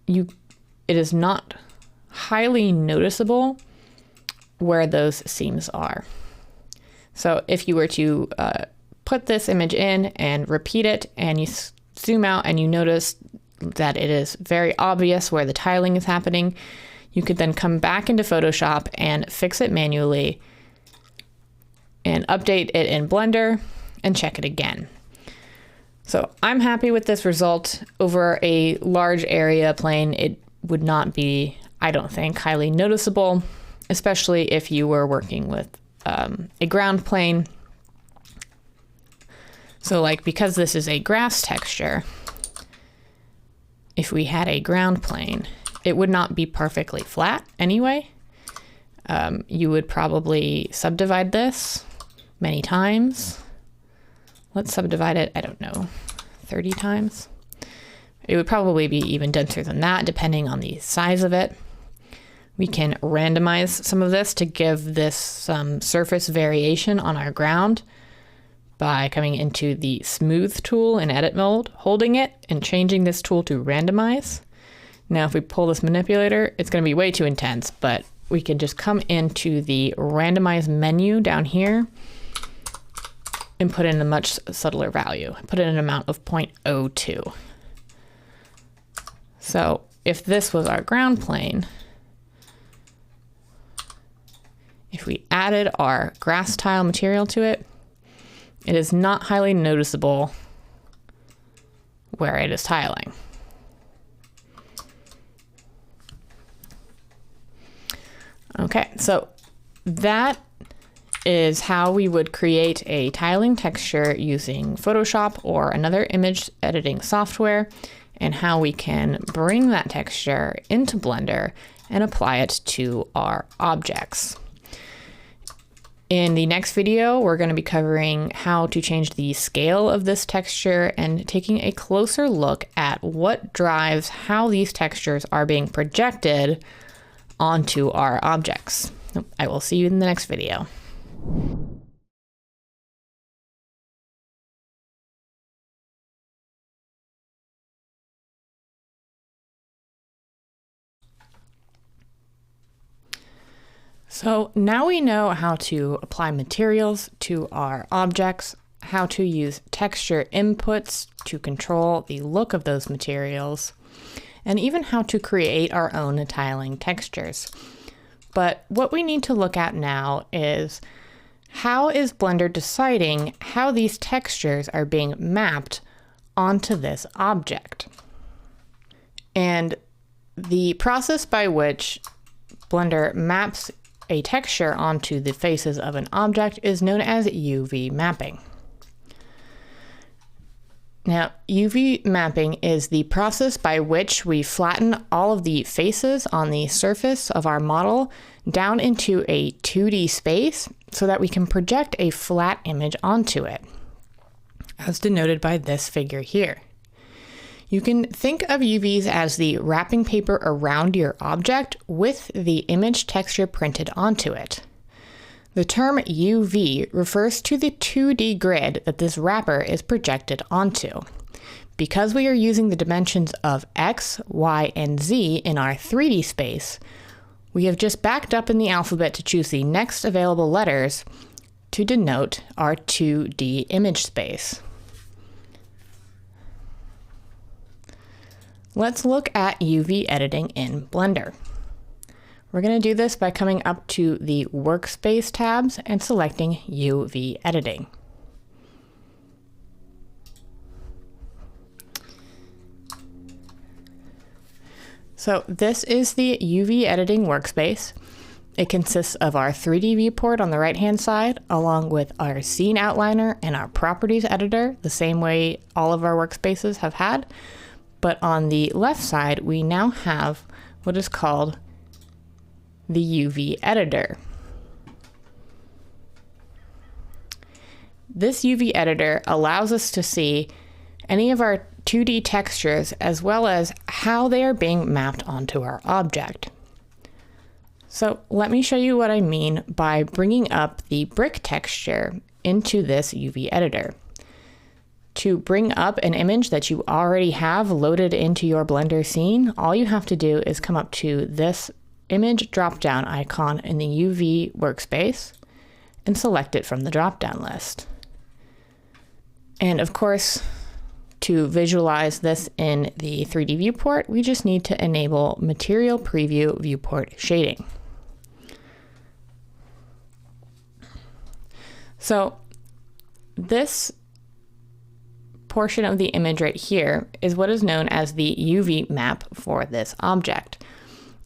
it is not highly noticeable where those seams are. So if you were to put this image in and repeat it, and you zoom out and you notice that it is very obvious where the tiling is happening, you could then come back into Photoshop and fix it manually and update it in Blender and check it again. So I'm happy with this result. Over a large area plane, it would not be, I don't think, highly noticeable, especially if you were working with a ground plane. So like, because this is a grass texture, if we had a ground plane, it would not be perfectly flat anyway. You would probably subdivide this many times. Let's subdivide it, I don't know, 30 times. It would probably be even denser than that, depending on the size of it. We can randomize some of this to give this some surface variation on our ground by coming into the smooth tool in edit mode, holding it and changing this tool to randomize. Now, if we pull this manipulator, it's going to be way too intense, but we can just come into the randomize menu down here and put in a much subtler value. Put in an amount of 0.02. So if this was our ground plane, if we added our grass tile material to it, It is not highly noticeable where it is tiling. Okay, so that is how we would create a tiling texture using Photoshop or another image editing software, and how we can bring that texture into Blender and apply it to our objects. In the next video, we're going to be covering how to change the scale of this texture and taking a closer look at what drives how these textures are being projected onto our objects. I will see you in the next video. So now we know how to apply materials to our objects, how to use texture inputs to control the look of those materials, and even how to create our own tiling textures. But what we need to look at now is, how is Blender deciding how these textures are being mapped onto this object? And the process by which Blender maps a texture onto the faces of an object is known as UV mapping. Now, UV mapping is the process by which we flatten all of the faces on the surface of our model down into a 2D space so that we can project a flat image onto it, as denoted by this figure here. You can think of UVs as the wrapping paper around your object with the image texture printed onto it. The term UV refers to the 2D grid that this wrapper is projected onto. Because we are using the dimensions of X, Y, and Z in our 3D space, we have just backed up in the alphabet to choose the next available letters to denote our 2D image space. Let's look at UV editing in Blender. We're going to do this by coming up to the Workspace tabs and selecting UV editing. So this is the UV editing workspace. It consists of our 3D viewport on the right-hand side, along with our scene outliner and our properties editor, the same way all of our workspaces have had. But on the left side, we now have what is called the UV editor. This UV editor allows us to see any of our 2D textures as well as how they are being mapped onto our object. So let me show you what I mean by bringing up the brick texture into this UV editor. To bring up an image that you already have loaded into your Blender scene, all you have to do is come up to this image drop-down icon in the UV workspace and select it from the drop-down list. And of course, to visualize this in the 3D viewport, we just need to enable Material Preview Viewport Shading. So this portion of the image right here is what is known as the UV map for this object.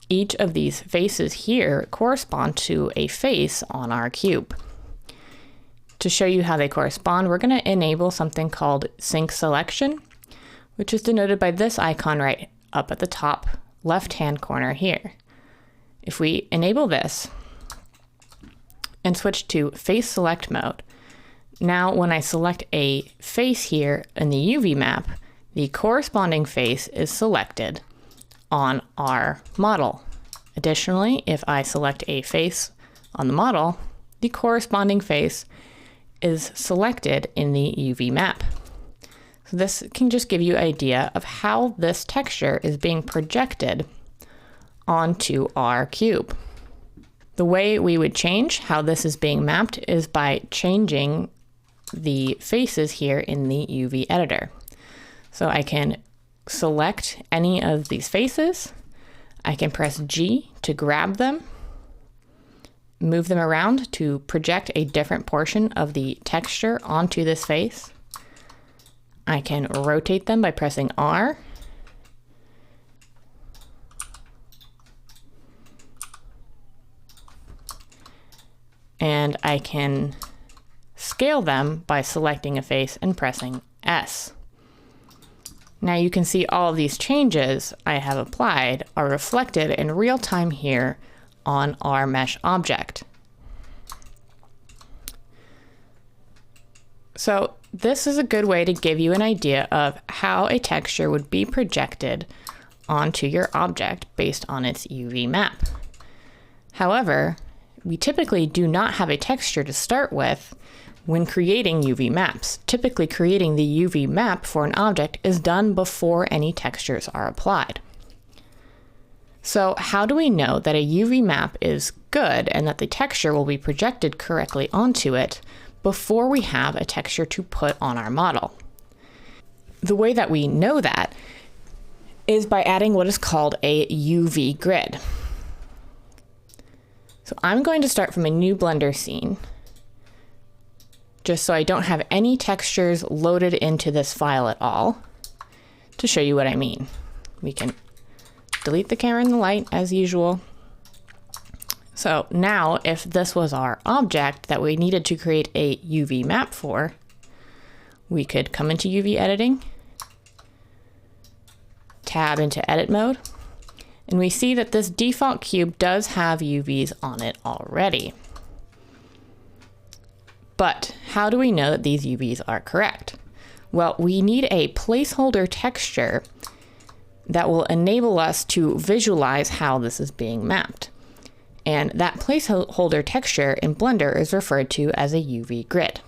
Each of these faces here correspond to a face on our cube. To show you how they correspond, we're going to enable something called Sync Selection, which is denoted by this icon right up at the top left-hand corner here. If we enable this and switch to Face Select mode, now when I select a face here in the UV map, the corresponding face is selected on our model. Additionally, if I select a face on the model, the corresponding face is selected in the UV map. So this can just give you an idea of how this texture is being projected onto our cube. The way we would change how this is being mapped is by changing the faces here in the UV editor. So I can select any of these faces, I can press G to grab them, move them around to project a different portion of the texture onto this face. I can rotate them by pressing R. And I can scale them by selecting a face and pressing S. Now you can see all of these changes I have applied are reflected in real time here on our mesh object. So this is a good way to give you an idea of how a texture would be projected onto your object based on its UV map. However, we typically do not have a texture to start with when creating UV maps. Typically, creating the UV map for an object is done before any textures are applied. So how do we know that a UV map is good and that the texture will be projected correctly onto it before we have a texture to put on our model? The way that we know that is by adding what is called a UV grid. So I'm going to start from a new Blender scene, just so I don't have any textures loaded into this file at all, to show you what I mean. We can delete the camera and the light as usual. So now if this was our object that we needed to create a UV map for, we could come into UV editing, tab into edit mode, and we see that this default cube does have UVs on it already. But how do we know that these UVs are correct? Well, we need a placeholder texture that will enable us to visualize how this is being mapped. And that placeholder texture in Blender is referred to as a UV grid.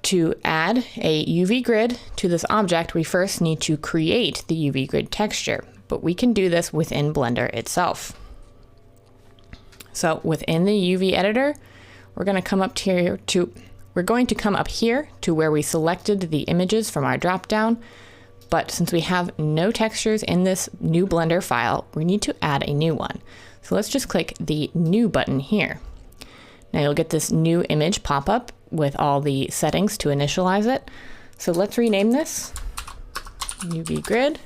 To add a UV grid to this object, we first need to create the UV grid texture, but we can do this within Blender itself. So within the UV editor, we're going to come up here to where we selected the images from our dropdown. But since we have no textures in this new Blender file, we need to add a new one. So let's just click the new button here. Now you'll get this new image pop up with all the settings to initialize it. So let's rename this UV grid.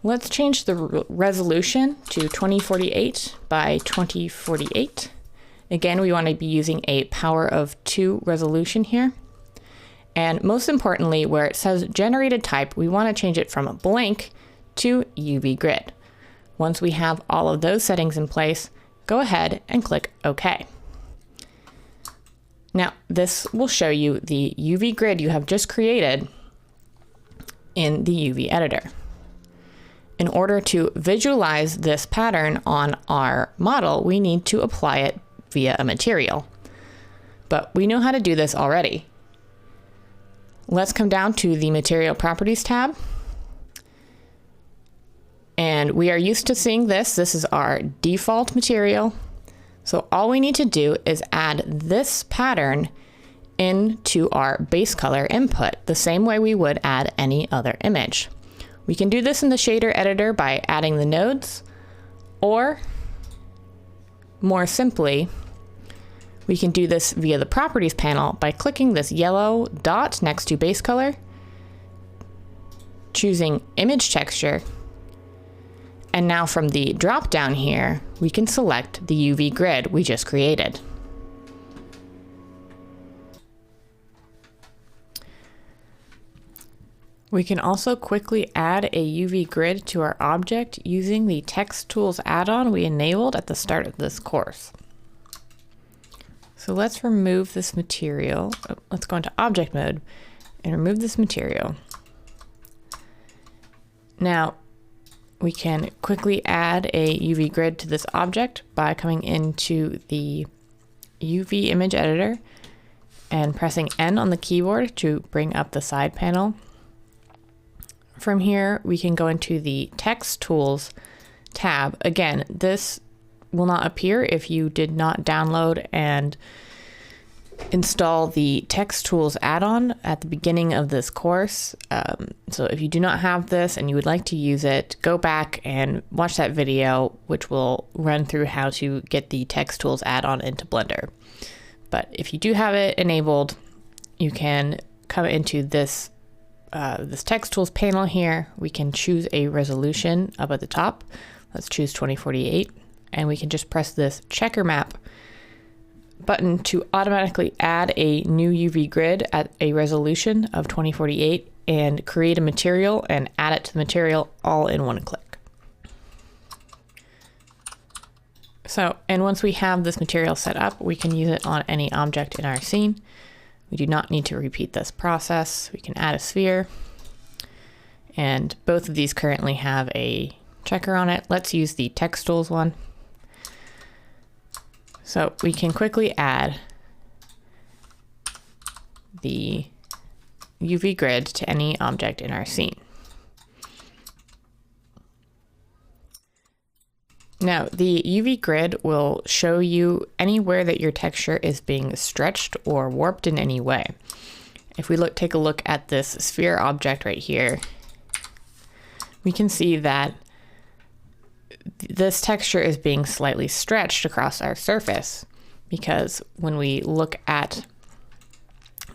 Let's change the resolution to 2048 by 2048. Again, we want to be using a power of 2 resolution here. And most importantly, where it says generated type, we want to change it from a blank to UV grid. Once we have all of those settings in place, go ahead and click OK. Now, this will show you the UV grid you have just created in the UV editor. In order to visualize this pattern on our model, we need to apply it via a material. But we know how to do this already. Let's come down to the Material Properties tab. And we are used to seeing this. This is our default material. So all we need to do is add this pattern into our base color input, the same way we would add any other image. We can do this in the shader editor by adding the nodes, or more simply, we can do this via the properties panel by clicking this yellow dot next to base color, choosing image texture, and now from the drop down here, we can select the UV grid we just created. We can also quickly add a UV grid to our object using the Text Tools add-on we enabled at the start of this course. So let's remove this material. Let's go into object mode and remove this material. Now, we can quickly add a UV grid to this object by coming into the UV image editor and pressing N on the keyboard to bring up the side panel. From here, we can go into the Text Tools tab. Again, this will not appear if you did not download and install the Text Tools add-on at the beginning of this course. So if you do not have this and you would like to use it, go back and watch that video, which will run through how to get the Text Tools add-on into Blender. But if you do have it enabled, you can come into this Text Tools panel here. We can choose a resolution up at the top. Let's choose 2048, and we can just press this checker map button to automatically add a new UV grid at a resolution of 2048 and create a material and add it to the material all in one click. So, and once we have this material set up, we can use it on any object in our scene. We do not need to repeat this process. We can add a sphere, and both of these currently have a checker on it. Let's use the Text Tools one. So we can quickly add the UV grid to any object in our scene. Now, the UV grid will show you anywhere that your texture is being stretched or warped in any way. If we take a look at this sphere object right here, we can see that this texture is being slightly stretched across our surface, because when we look at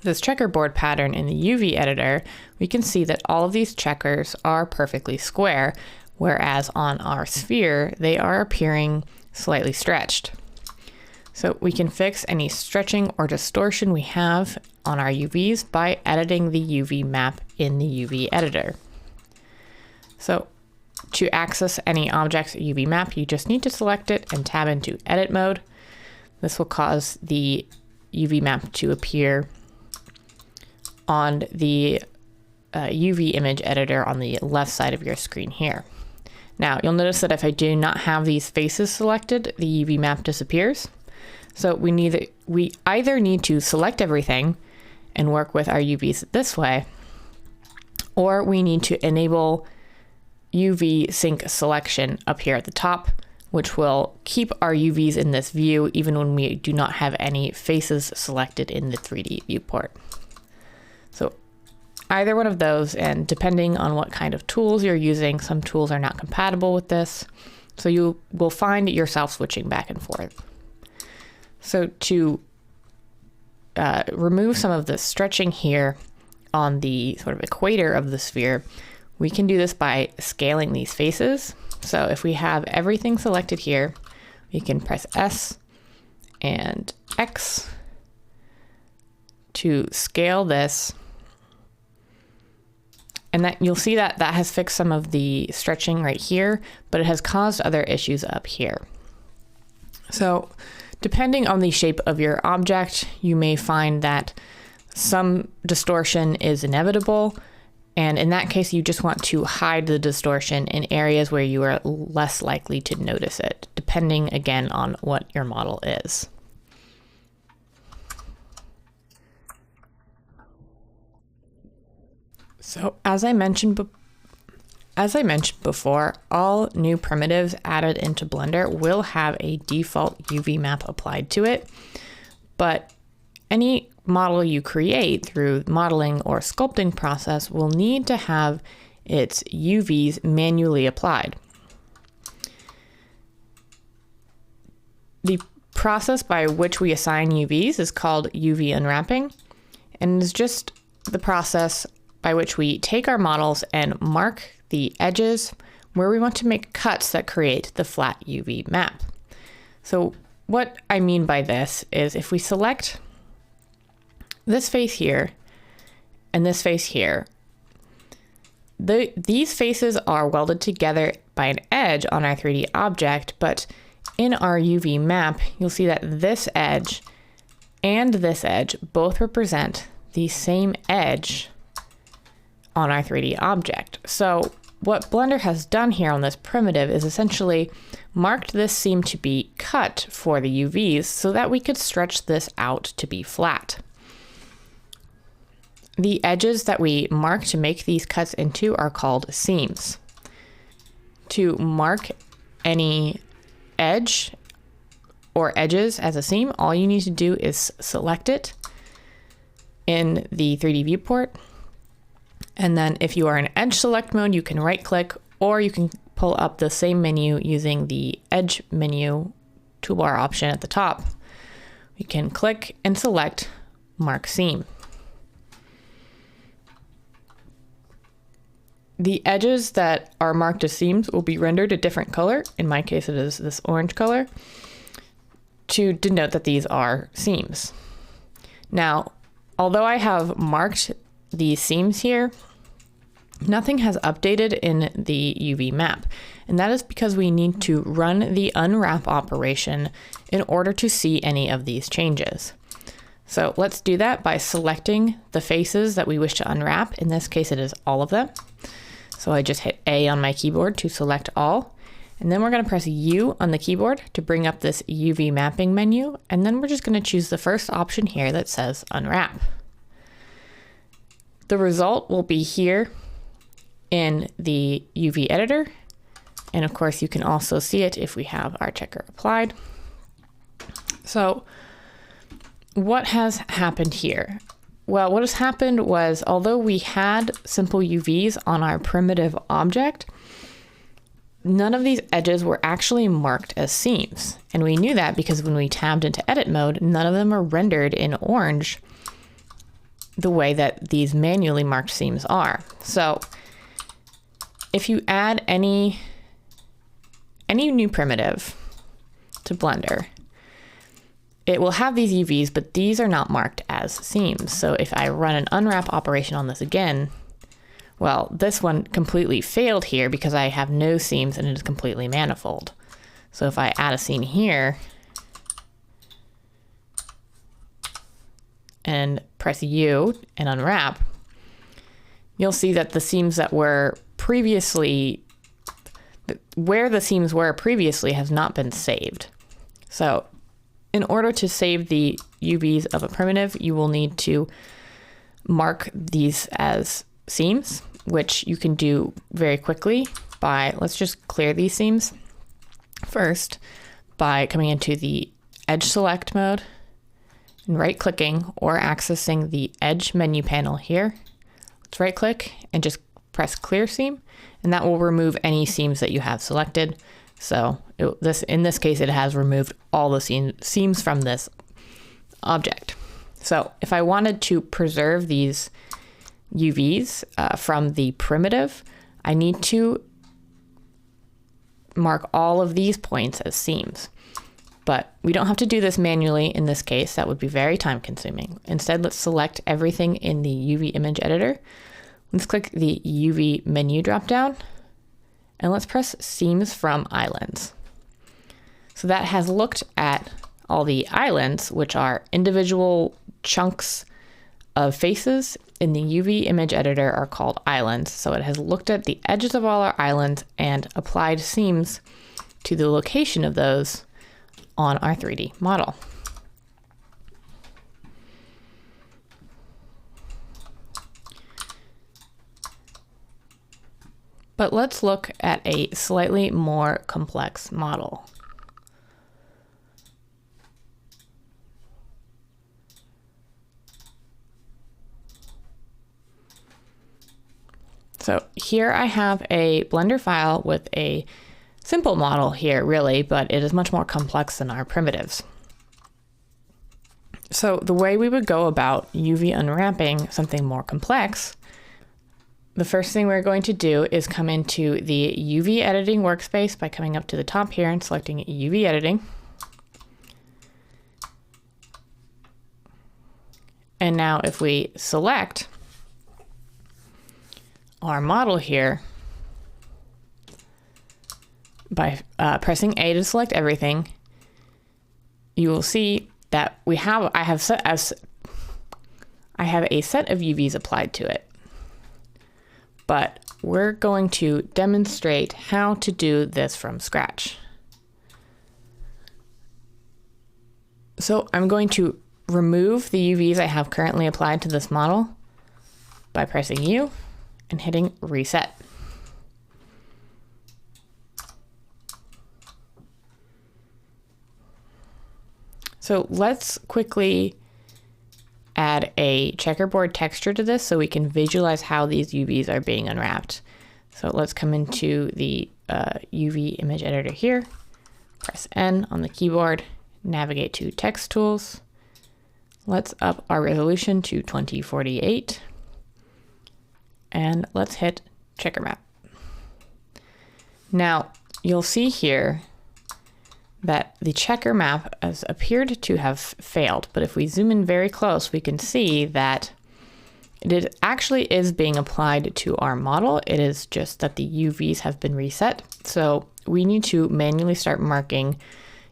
this checkerboard pattern in the UV editor, we can see that all of these checkers are perfectly square, whereas on our sphere, they are appearing slightly stretched. So we can fix any stretching or distortion we have on our UVs by editing the UV map in the UV editor. So to access any object's UV map, you just need to select it and tab into edit mode. This will cause the UV map to appear on the UV image editor on the left side of your screen here. Now, you'll notice that if I do not have these faces selected, the UV map disappears. So we either need to select everything and work with our UVs this way, or we need to enable UV sync selection up here at the top, which will keep our UVs in this view even when we do not have any faces selected in the 3D viewport. So either one of those, and depending on what kind of tools you're using, some tools are not compatible with this. So you will find yourself switching back and forth. So to remove some of the stretching here on the sort of equator of the sphere, we can do this by scaling these faces. So if we have everything selected here, we can press S and X to scale this. And that you'll see that that has fixed some of the stretching right here, but it has caused other issues up here. So depending on the shape of your object, you may find that some distortion is inevitable. And in that case, you just want to hide the distortion in areas where you are less likely to notice it, depending again on what your model is. So as I mentioned before, all new primitives added into Blender will have a default UV map applied to it, but any model you create through modeling or sculpting process will need to have its UVs manually applied. The process by which we assign UVs is called UV unwrapping, and is just the process by which we take our models and mark the edges where we want to make cuts that create the flat UV map. So what I mean by this is if we select this face here and this face here, these faces are welded together by an edge on our 3D object, but in our UV map, you'll see that this edge and this edge both represent the same edge on our 3D object. So what Blender has done here on this primitive is essentially marked this seam to be cut for the UVs so that we could stretch this out to be flat. The edges that we mark to make these cuts into are called seams. To mark any edge or edges as a seam, all you need to do is select it in the 3D viewport. And then if you are in edge select mode, you can right click, or you can pull up the same menu using the edge menu toolbar option at the top. We can click and select mark seam. The edges that are marked as seams will be rendered a different color. In my case, it is this orange color, to denote that these are seams. Now, although I have marked these seams here, nothing has updated in the UV map. And that is because we need to run the unwrap operation in order to see any of these changes. So let's do that by selecting the faces that we wish to unwrap. In this case, it is all of them. So I just hit A on my keyboard to select all. And then we're going to press U on the keyboard to bring up this UV mapping menu. And then we're just going to choose the first option here that says unwrap. The result will be here in the UV editor. And of course, you can also see it if we have our checker applied. So what has happened here? Well, what has happened was, although we had simple UVs on our primitive object, none of these edges were actually marked as seams. And we knew that because when we tabbed into edit mode, none of them are rendered in orange the way that these manually marked seams are. So if you add any new primitive to Blender, it will have these UVs, but these are not marked as seams. So if I run an unwrap operation on this again, well, this one completely failed here because I have no seams and it is completely manifold. So if I add a seam here and press U and unwrap, you'll see that the seams that were previously, where the seams were previously has not been saved. So in order to save the UVs of a primitive, you will need to mark these as seams, which you can do very quickly by, let's just clear these seams first by coming into the edge select mode and right clicking or accessing the edge menu panel here. Let's right click and just press clear seam, and that will remove any seams that you have selected. So in this case, it has removed all the seams from this object. So if I wanted to preserve these UVs from the primitive, I need to mark all of these points as seams. But we don't have to do this manually in this case. That would be very time consuming. Instead, let's select everything in the UV image editor. Let's click the UV menu dropdown and let's press seams from islands. So that has looked at all the islands, which are individual chunks of faces in the UV image editor are called islands. So it has looked at the edges of all our islands and applied seams to the location of those on our 3D model. But let's look at a slightly more complex model. So here I have a Blender file with a simple model here, really, but it is much more complex than our primitives. So the way we would go about UV unwrapping something more complex, the first thing we're going to do is come into the UV editing workspace by coming up to the top here and selecting UV editing. And now if we select our model here by pressing A to select everything, you will see that I have a set of UVs applied to it. But we're going to demonstrate how to do this from scratch. So I'm going to remove the UVs I have currently applied to this model by pressing U and hitting reset. So let's quickly add a checkerboard texture to this so we can visualize how these UVs are being unwrapped. So let's come into the UV image editor here, press N on the keyboard, navigate to text tools. Let's up our resolution to 2048 and let's hit checker map. Now you'll see here that the checker map has appeared to have failed, but if we zoom in very close, we can see that it actually is being applied to our model. It is just that the UVs have been reset. So we need to manually start marking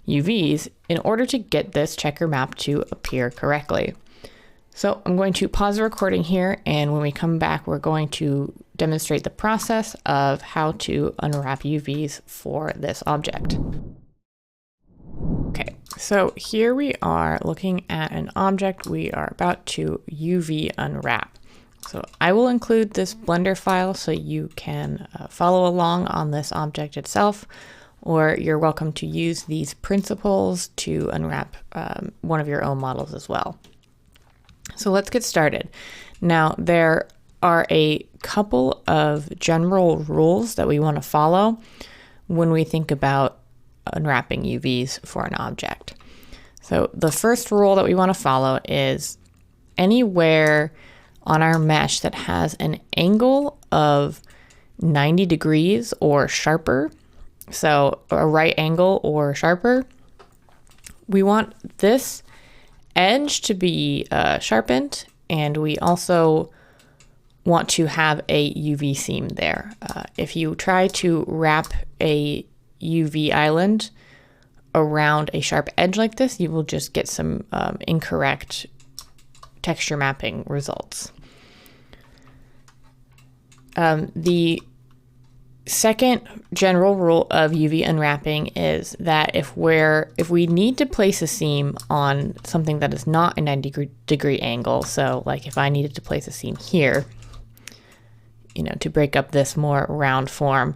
UVs in order to get this checker map to appear correctly. So I'm going to pause the recording here, and when we come back, we're going to demonstrate the process of how to unwrap UVs for this object. Okay, so here we are looking at an object we are about to UV unwrap. So I will include this Blender file so you can follow along on this object itself, or you're welcome to use these principles to unwrap one of your own models as well. So let's get started. Now, there are a couple of general rules that we want to follow when we think about unwrapping UVs for an object. So the first rule that we want to follow is anywhere on our mesh that has an angle of 90 degrees or sharper, so a right angle or sharper, we want this edge to be sharpened, and we also want to have a UV seam there. If you try to wrap a UV island around a sharp edge like this, you will just get some incorrect texture mapping results. The second general rule of UV unwrapping is that if we need to place a seam on something that is not a 90-degree angle, so like if I needed to place a seam here, to break up this more round form,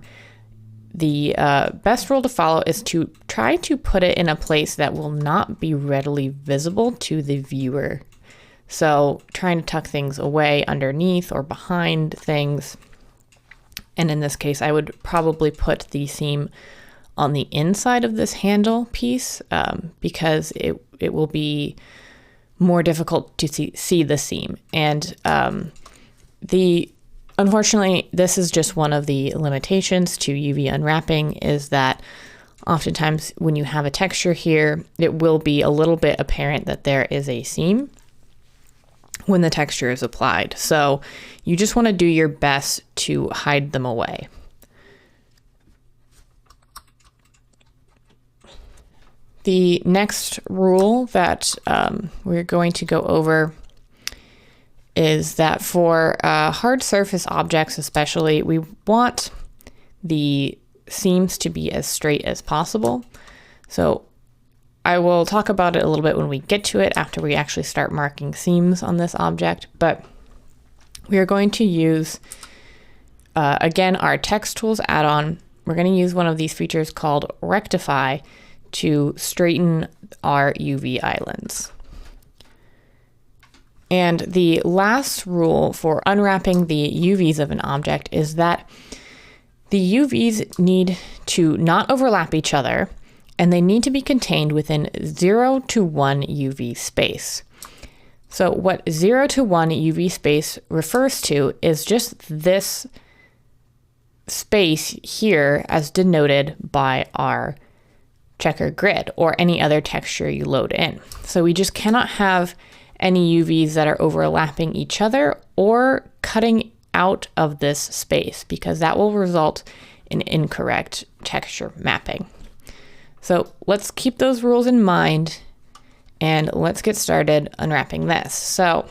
the best rule to follow is to try to put it in a place that will not be readily visible to the viewer. So trying to tuck things away underneath or behind things. And in this case, I would probably put the seam on the inside of this handle piece because it will be more difficult to see the seam. And unfortunately, this is just one of the limitations to UV unwrapping, is that oftentimes when you have a texture here, it will be a little bit apparent that there is a seam when the texture is applied. So you just want to do your best to hide them away. The next rule that we're going to go over is that for hard surface objects especially, we want the seams to be as straight as possible. So I will talk about it a little bit when we get to it, after we actually start marking seams on this object, but we are going to use, again, our text tools add-on. We're going to use one of these features called rectify to straighten our UV islands. And the last rule for unwrapping the UVs of an object is that the UVs need to not overlap each other, and they need to be contained within 0 to 1 UV space. So what 0 to 1 UV space refers to is just this space here as denoted by our checker grid or any other texture you load in. So we just cannot have any UVs that are overlapping each other or cutting out of this space, because that will result in incorrect texture mapping. So let's keep those rules in mind and let's get started unwrapping this. So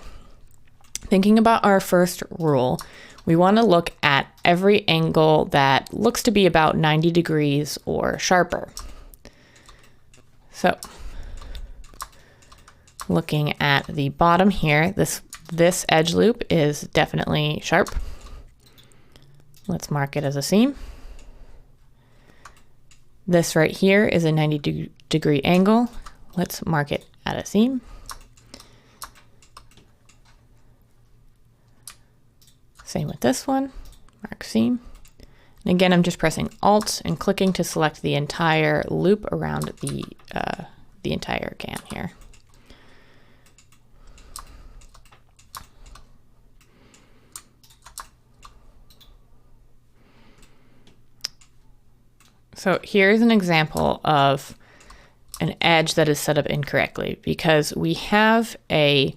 thinking about our first rule, we want to look at every angle that looks to be about 90 degrees or sharper. So looking at the bottom here, this edge loop is definitely sharp. Let's mark it as a seam. This right here is a 90-degree angle. Let's mark it add a seam. Same with this one, mark seam. And again, I'm just pressing Alt and clicking to select the entire loop around the entire can here. So here's an example of an edge that is set up incorrectly because we have a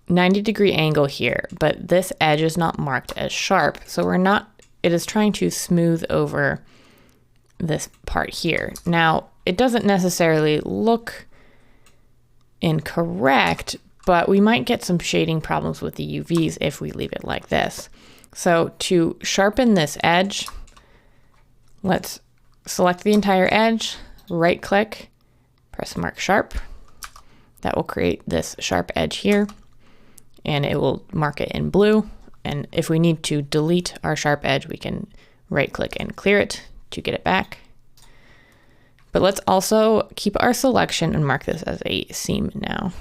90-degree angle here, but this edge is not marked as sharp. So it is trying to smooth over this part here. Now, it doesn't necessarily look incorrect, but we might get some shading problems with the UVs if we leave it like this. So to sharpen this edge, let's select the entire edge, right click, press mark sharp. That will create this sharp edge here, and it will mark it in blue. And if we need to delete our sharp edge, we can right click and clear it to get it back. But let's also keep our selection and mark this as a seam now.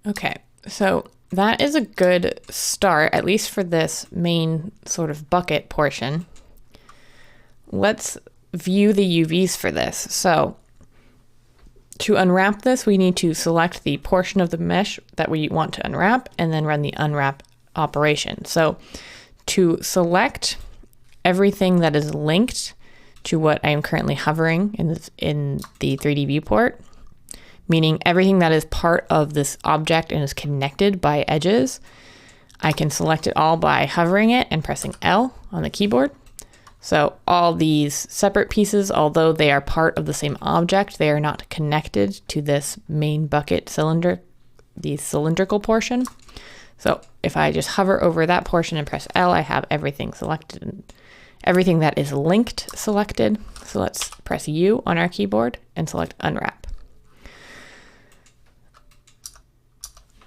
Okay, so that is a good start, at least for this main sort of bucket portion. Let's view the UVs for this. So to unwrap this, we need to select the portion of the mesh that we want to unwrap and then run the unwrap operation. So to select everything that is linked to what I am currently hovering in the 3D viewport, meaning everything that is part of this object and is connected by edges, I can select it all by hovering it and pressing L on the keyboard. So all these separate pieces, although they are part of the same object, they are not connected to this main bucket cylinder, the cylindrical portion. So if I just hover over that portion and press L, I have everything selected, and everything that is linked selected. So let's press U on our keyboard and select unwrap.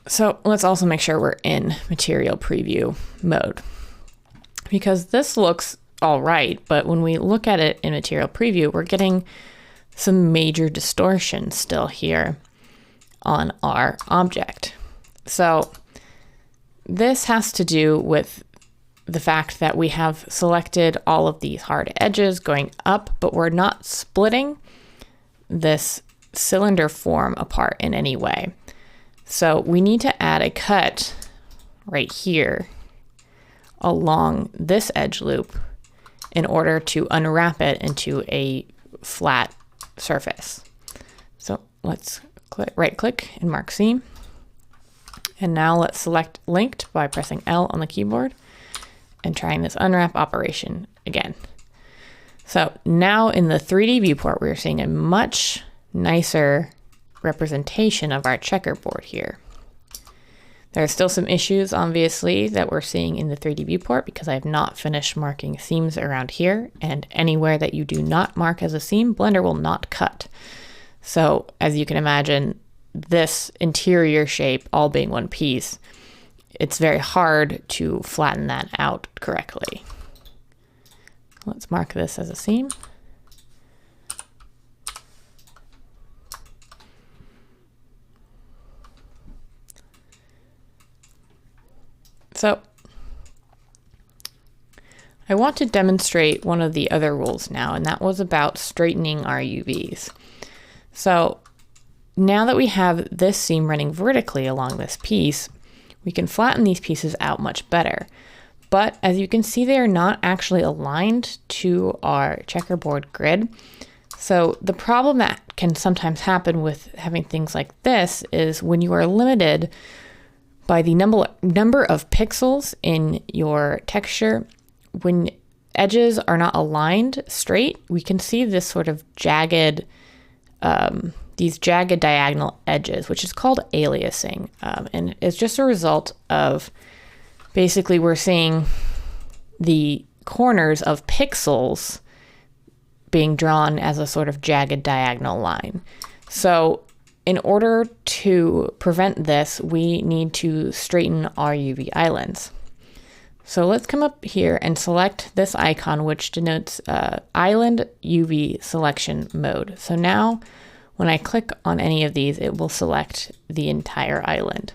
So let's also make sure we're in material preview mode, because this looks all right, but when we look at it in material preview, we're getting some major distortion still here on our object. So this has to do with the fact that we have selected all of these hard edges going up, but we're not splitting this cylinder form apart in any way. So we need to add a cut right here along this edge loop in order to unwrap it into a flat surface. So let's right click and mark seam. And now let's select linked by pressing L on the keyboard and trying this unwrap operation again. So now in the 3D viewport, we're seeing a much nicer representation of our checkerboard here. There are still some issues, obviously, that we're seeing in the 3D viewport because I have not finished marking seams around here, and anywhere that you do not mark as a seam, Blender will not cut. So as you can imagine, this interior shape all being one piece, it's very hard to flatten that out correctly. Let's mark this as a seam. So I want to demonstrate one of the other rules now, and that was about straightening our UVs. So now that we have this seam running vertically along this piece, we can flatten these pieces out much better. But as you can see, they are not actually aligned to our checkerboard grid. So the problem that can sometimes happen with having things like this is when you are limited by the number of pixels in your texture, when edges are not aligned straight, we can see this sort of jagged, these jagged diagonal edges, which is called aliasing. And it's just a result of basically we're seeing the corners of pixels being drawn as a sort of jagged diagonal line. So in order to prevent this, we need to straighten our UV islands. So let's come up here and select this icon, which denotes Island UV Selection Mode. So now when I click on any of these, it will select the entire island.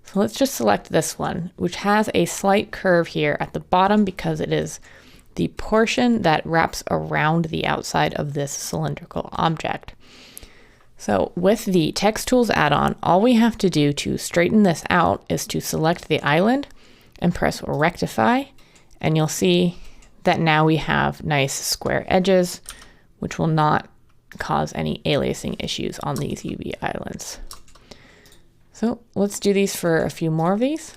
So let's just select this one, which has a slight curve here at the bottom because it is the portion that wraps around the outside of this cylindrical object. So with the Text Tools add-on, all we have to do to straighten this out is to select the island and press Rectify, and you'll see that now we have nice square edges, which will not cause any aliasing issues on these UV islands. So let's do these for a few more of these.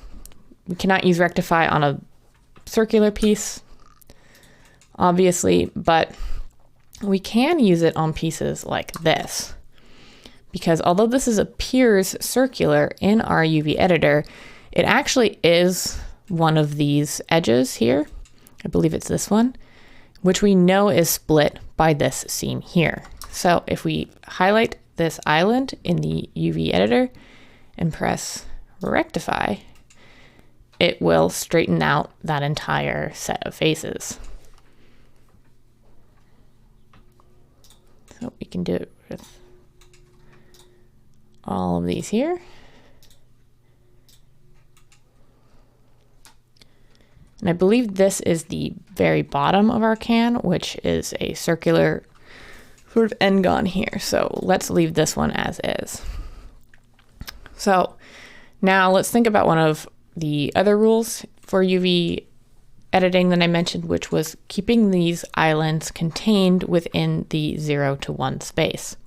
We cannot use Rectify on a circular piece, obviously, but we can use it on pieces like this. Because although this appears circular in our UV editor, it actually is one of these edges here. I believe it's this one, which we know is split by this seam here. So if we highlight this island in the UV editor and press Rectify, it will straighten out that entire set of faces. So we can do it with all of these here. And I believe this is the very bottom of our can, which is a circular sort of n-gon here. So let's leave this one as is. So now let's think about one of the other rules for UV editing that I mentioned, which was keeping these islands contained within the 0 to 1 space.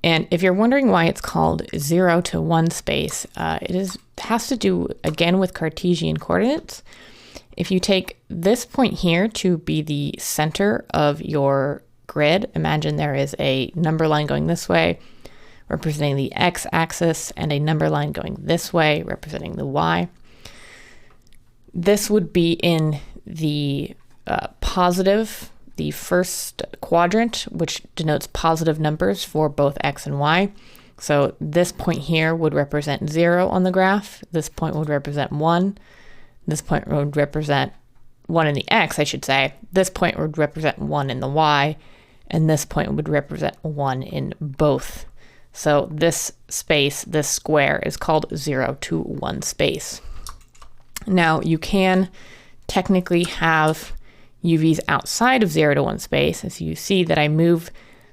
And if you're wondering why it's called 0 to 1 space, it has to do again with Cartesian coordinates. If you take this point here to be the center of your grid, imagine there is a number line going this way representing the x-axis and a number line going this way representing the y. This would be in the positive, the first quadrant, which denotes positive numbers for both x and y. So this point here would represent 0 on the graph. This point would represent 1. This point would represent 1 in the x, I should say. This point would represent 1 in the y. And this point would represent 1 in both. So this space, this square, is called 0 to 1 space. Now you can technically have UVs outside of 0 to 1 space. As you see that I move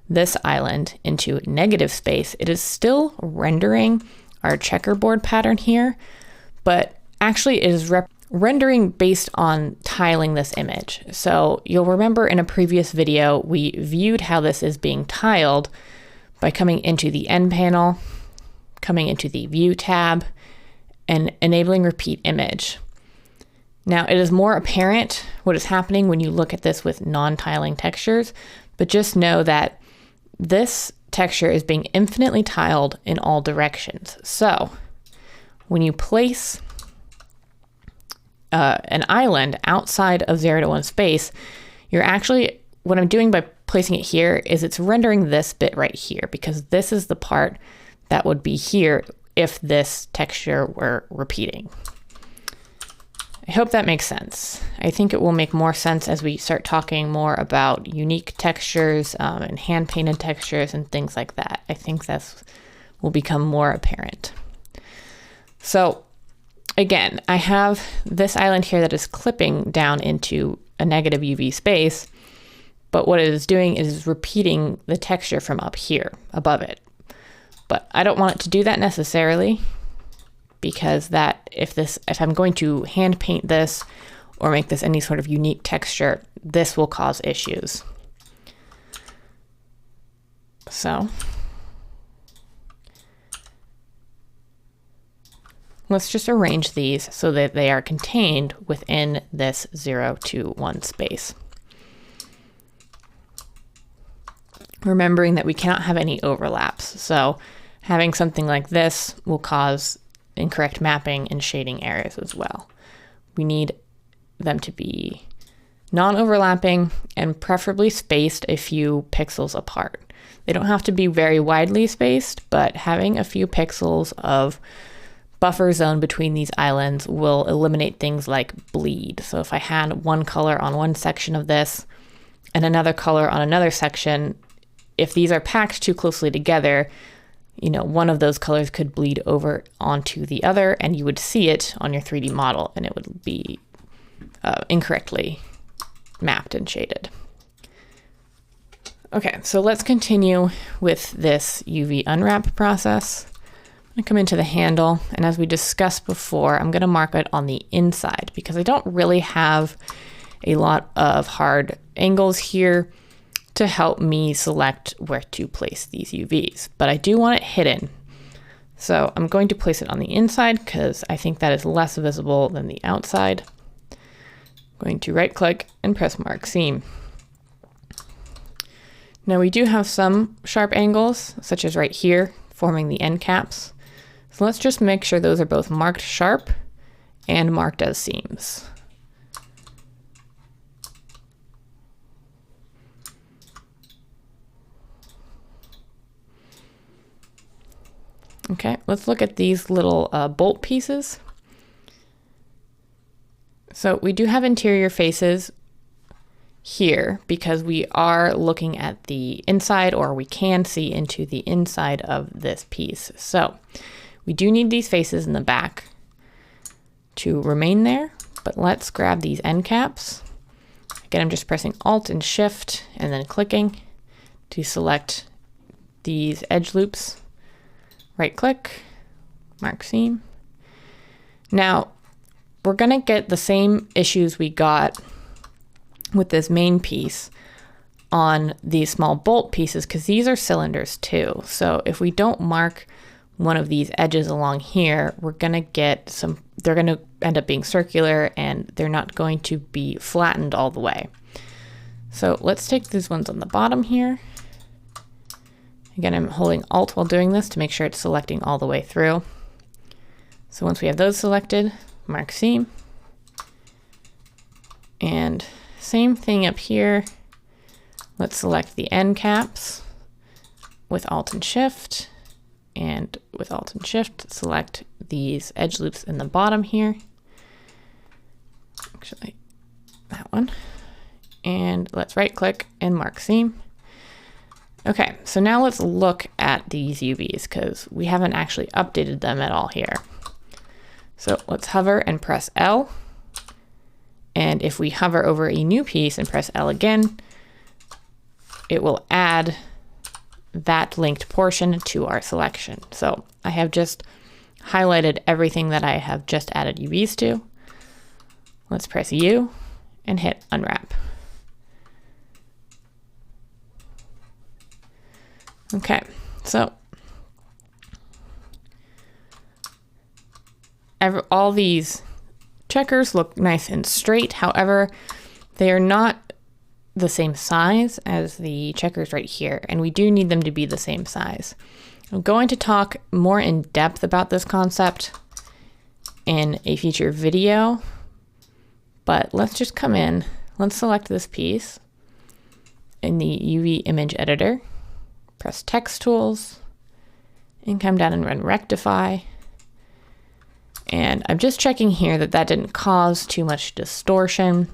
this island into negative space, it is still rendering our checkerboard pattern here, but actually it is rendering based on tiling this image. So you'll remember in a previous video, we viewed how this is being tiled by coming into the N panel, coming into the View tab, and enabling Repeat Image. Now it is more apparent what is happening when you look at this with non-tiling textures, but just know that this texture is being infinitely tiled in all directions. So when you place an island outside of 0 to 1 space, you're actually, what I'm doing by placing it here is it's rendering this bit right here, because this is the part that would be here if this texture were repeating. I hope that makes sense. I think it will make more sense as we start talking more about unique textures and hand-painted textures and things like that. I think that will become more apparent. So again, I have this island here that is clipping down into a negative UV space, but what it is doing is repeating the texture from up here above it. But I don't want it to do that necessarily, because that if I'm going to hand paint this or make this any sort of unique texture, this will cause issues. So let's just arrange these so that they are contained within this 0 to 1 space. Remembering that we cannot have any overlaps. So having something like this will cause incorrect mapping and shading areas as well. We need them to be non-overlapping, and preferably spaced a few pixels apart. They don't have to be very widely spaced, but having a few pixels of buffer zone between these islands will eliminate things like bleed. So if I had one color on one section of this and another color on another section, if these are packed too closely together, one of those colors could bleed over onto the other, and you would see it on your 3D model, and it would be incorrectly mapped and shaded. Okay, so let's continue with this UV unwrap process. I'm gonna come into the handle, and as we discussed before, I'm gonna mark it on the inside because I don't really have a lot of hard angles here to help me select where to place these UVs, but I do want it hidden. So I'm going to place it on the inside because I think that is less visible than the outside. I'm going to right click and press mark seam. Now we do have some sharp angles, such as right here, forming the end caps. So let's just make sure those are both marked sharp and marked as seams. Okay, let's look at these little bolt pieces. So we do have interior faces here because we are looking at the inside, or we can see into the inside of this piece. So we do need these faces in the back to remain there, but let's grab these end caps. Again, I'm just pressing Alt and Shift and then clicking to select these edge loops. Right click, mark seam. Now, we're gonna get the same issues we got with this main piece on these small bolt pieces because these are cylinders too. So if we don't mark one of these edges along here, we're gonna get they're gonna end up being circular and they're not going to be flattened all the way. So let's take these ones on the bottom here. Again, I'm holding Alt while doing this to make sure it's selecting all the way through. So once we have those selected, mark seam. And same thing up here. Let's select the end caps with Alt and Shift. And with Alt and Shift, select these edge loops in the bottom here. Actually, that one. And let's right click and mark seam. Okay, so now let's look at these UVs because we haven't actually updated them at all here. So let's hover and press L. And if we hover over a new piece and press L again, it will add that linked portion to our selection. So I have just highlighted everything that I have just added UVs to. Let's press U and hit unwrap. Okay, so all these checkers look nice and straight. However, they are not the same size as the checkers right here, and we do need them to be the same size. I'm going to talk more in depth about this concept in a future video, but let's just come in. Let's select this piece in the UV image editor. Press text tools and come down and run rectify. And I'm just checking here that that didn't cause too much distortion.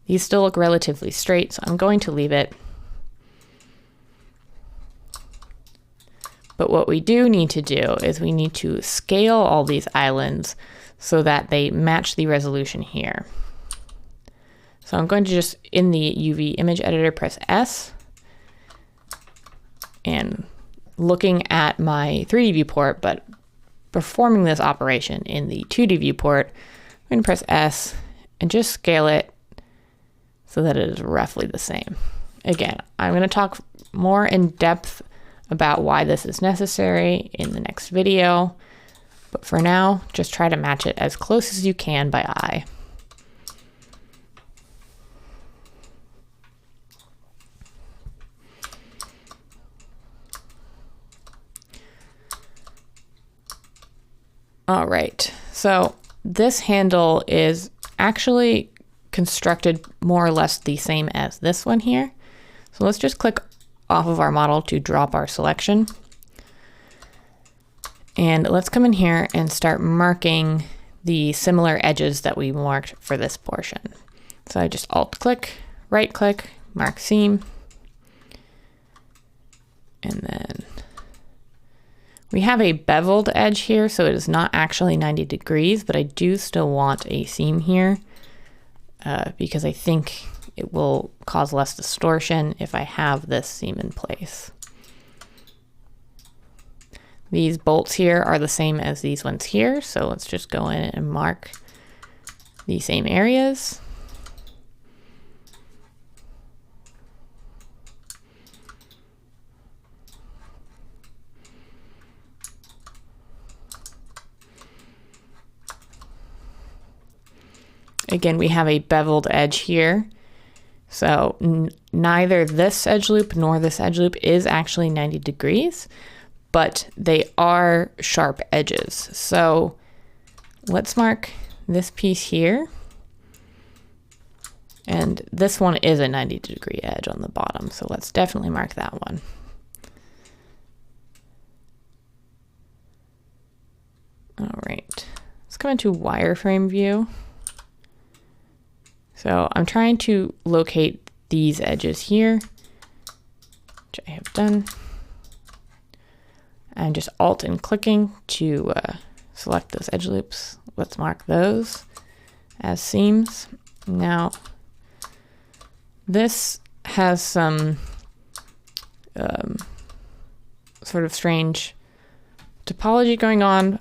These still look relatively straight, so I'm going to leave it. But what we do need to do is we need to scale all these islands so that they match the resolution here. So I'm going to just, in the UV image editor, press S. And looking at my 3D viewport, but performing this operation in the 2D viewport, I'm going to press S and just scale it so that it is roughly the same. Again, I'm going to talk more in depth about why this is necessary in the next video, but for now, just try to match it as close as you can by eye. All right, so this handle is actually constructed more or less the same as this one here. So let's just click off of our model to drop our selection. And let's come in here and start marking the similar edges that we marked for this portion. So I just alt click, right click, mark seam. And then we have a beveled edge here, so it is not actually 90 degrees, but I do still want a seam here because I think it will cause less distortion if I have this seam in place. These bolts here are the same as these ones here, so let's just go in and mark the same areas. Again, we have a beveled edge here. So neither this edge loop nor this edge loop is actually 90 degrees, but they are sharp edges. So let's mark this piece here. And this one is a 90-degree edge on the bottom, so let's definitely mark that one. All right, let's come into wireframe view. So I'm trying to locate these edges here, which I have done. I'm just alt and clicking to select those edge loops. Let's mark those as seams. Now, this has some sort of strange topology going on.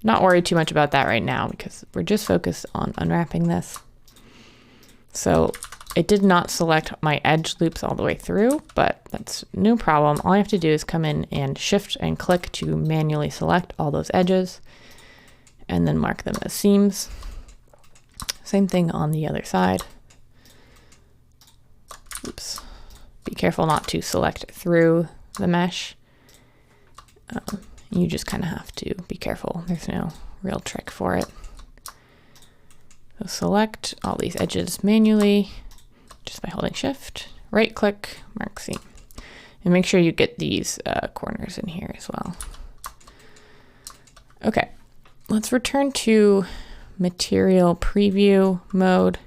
Not worried too much about that right now because we're just focused on unwrapping this. So it did not select my edge loops all the way through, but that's no problem. All I have to do is come in and shift and click to manually select all those edges and then mark them as seams. Same thing on the other side. Oops. Be careful not to select through the mesh. You just kind of have to be careful. There's no real trick for it. So select all these edges manually just by holding shift, right click, mark seam. And make sure you get these corners in here as well. Okay, let's return to material preview mode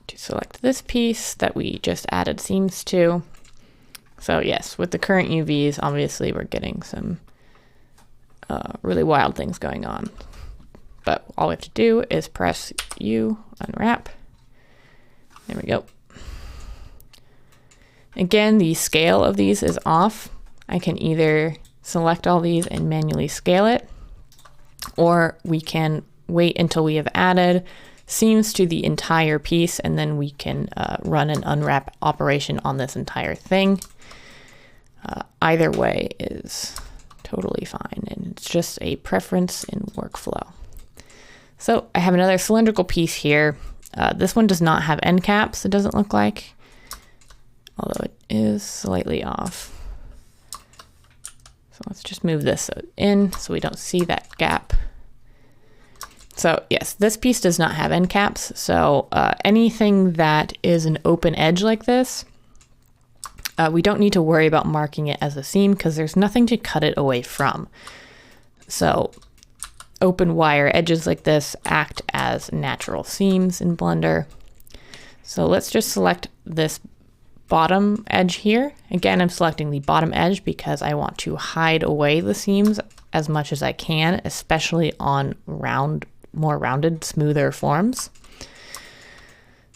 to select this piece that we just added seams to. So yes, with the current UVs, obviously we're getting some really wild things going on. But all we have to do is press U, unwrap. There we go. Again, the scale of these is off. I can either select all these and manually scale it, or we can wait until we have added seams to the entire piece, and then we can run an unwrap operation on this entire thing. Either way is totally fine, and it's just a preference in workflow. So I have another cylindrical piece here. This one does not have end caps, it doesn't look like, although it is slightly off. So let's just move this in so we don't see that gap. So yes, this piece does not have end caps. So anything that is an open edge like this, we don't need to worry about marking it as a seam because there's nothing to cut it away from. So open wire edges like this act as natural seams in Blender. So let's just select this bottom edge here. Again, I'm selecting the bottom edge because I want to hide away the seams as much as I can, especially on more rounded, smoother forms.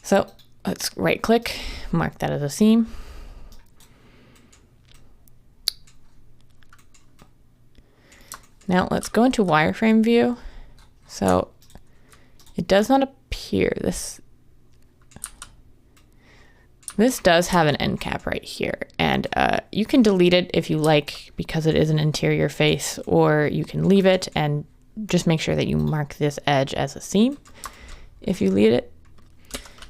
So let's right click, mark that as a seam. Now let's go into wireframe view. So it does not appear, this does have an end cap right here, and you can delete it if you like because it is an interior face, or you can leave it and just make sure that you mark this edge as a seam if you leave it.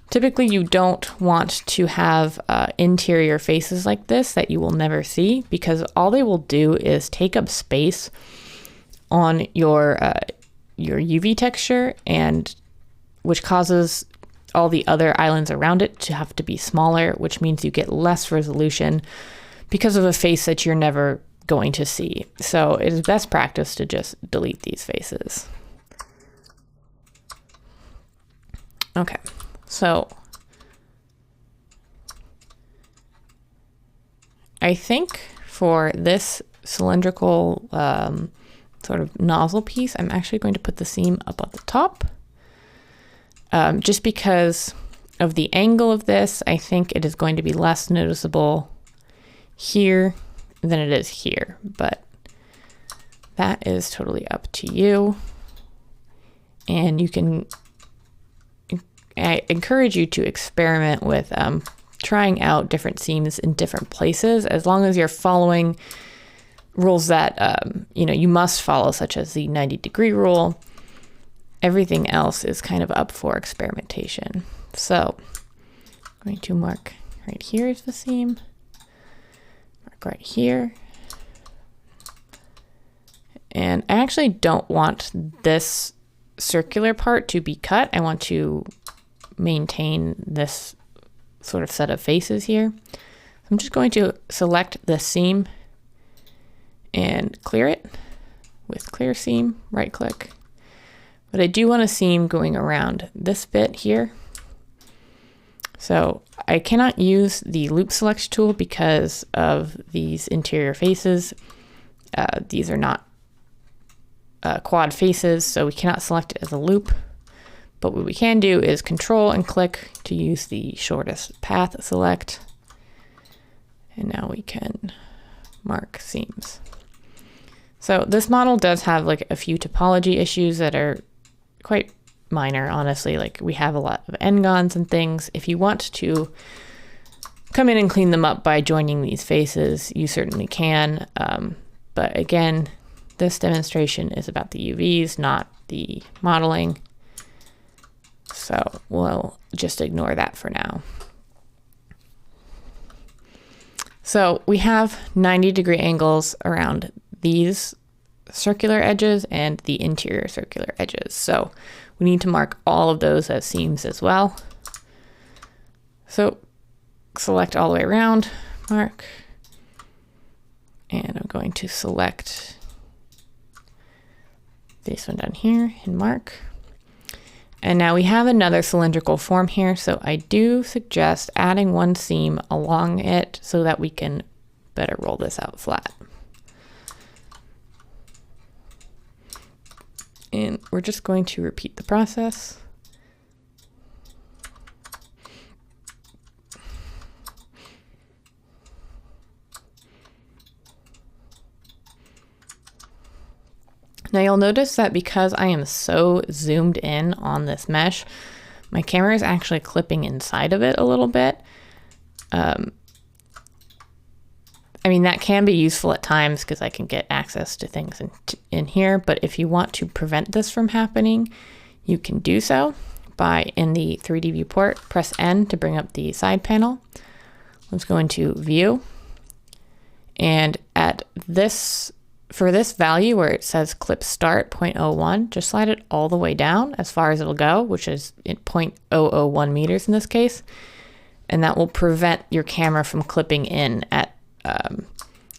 Typically you don't want to have interior faces like this that you will never see, because all they will do is take up space on your UV texture and which causes all the other islands around it to have to be smaller, which means you get less resolution because of a face that you're never going to see. So it is best practice to just delete these faces. Okay, so I think for this cylindrical sort of nozzle piece, I'm actually going to put the seam up at the top. Just because of the angle of this, I think it is going to be less noticeable here than it is here, but that is totally up to you. And you can, I encourage you to experiment with trying out different seams in different places, as long as you're following rules that you must follow, such as the 90-degree rule. Everything else is kind of up for experimentation. So I'm going to mark right here is the seam, mark right here. And I actually don't want this circular part to be cut. I want to maintain this sort of set of faces here. I'm just going to select the seam and clear it with clear seam, right click. But I do want a seam going around this bit here. So I cannot use the loop select tool because of these interior faces. These are not quad faces, so we cannot select it as a loop. But what we can do is control and click to use the shortest path select. And now we can mark seams. So this model does have like a few topology issues that are quite minor, honestly. Like we have a lot of n-gons and things. If you want to come in and clean them up by joining these faces, you certainly can. But again, this demonstration is about the UVs, not the modeling. So we'll just ignore that for now. So we have 90-degree angles around these circular edges and the interior circular edges. So we need to mark all of those as seams as well. So select all the way around, mark, and I'm going to select this one down here and mark. And now we have another cylindrical form here, so I do suggest adding one seam along it so that we can better roll this out flat. And we're just going to repeat the process. Now you'll notice that because I am so zoomed in on this mesh, my camera is actually clipping inside of it a little bit. I mean, that can be useful at times because I can get access to things in here, but if you want to prevent this from happening, you can do so by, in the 3D viewport, press N to bring up the side panel. Let's go into View, and at this, for this value where it says clip start 0.01, just slide it all the way down as far as it'll go, which is 0.001 meters in this case, and that will prevent your camera from clipping in at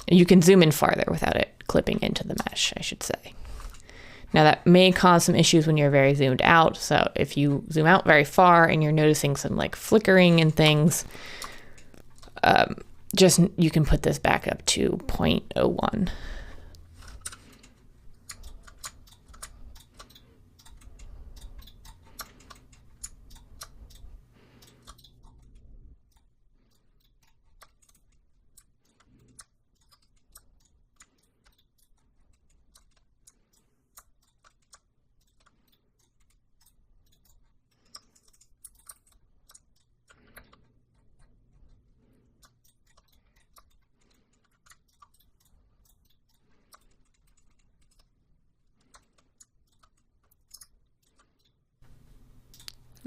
you can zoom in farther without it clipping into the mesh, I should say. Now that may cause some issues when you're very zoomed out. So if you zoom out very far and you're noticing some like flickering and things, just you can put this back up to 0.01.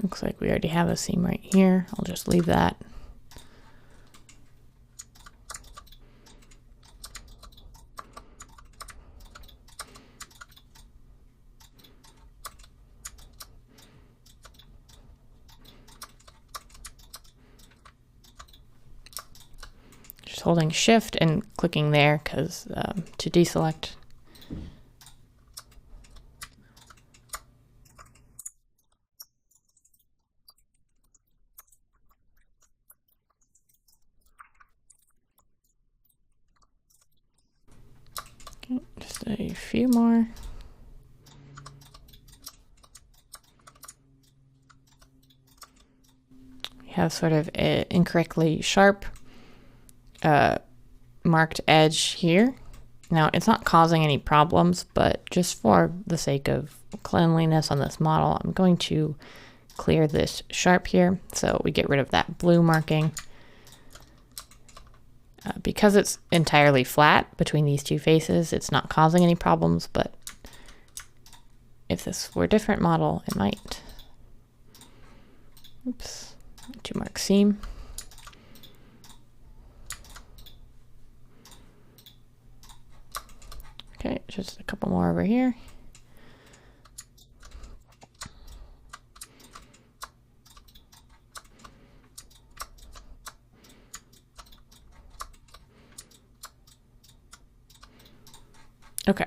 Looks like we already have a seam right here. I'll just leave that. holding Shift and clicking there because to deselect. Okay, just a few more. We have sort of an incorrectly sharp marked edge here. Now it's not causing any problems, but just for the sake of cleanliness on this model, I'm going to clear this sharp here so we get rid of that blue marking. Because it's entirely flat between these two faces, it's not causing any problems, but if this were a different model, it might. Oops, to mark seam. Okay, just a couple more over here. Okay.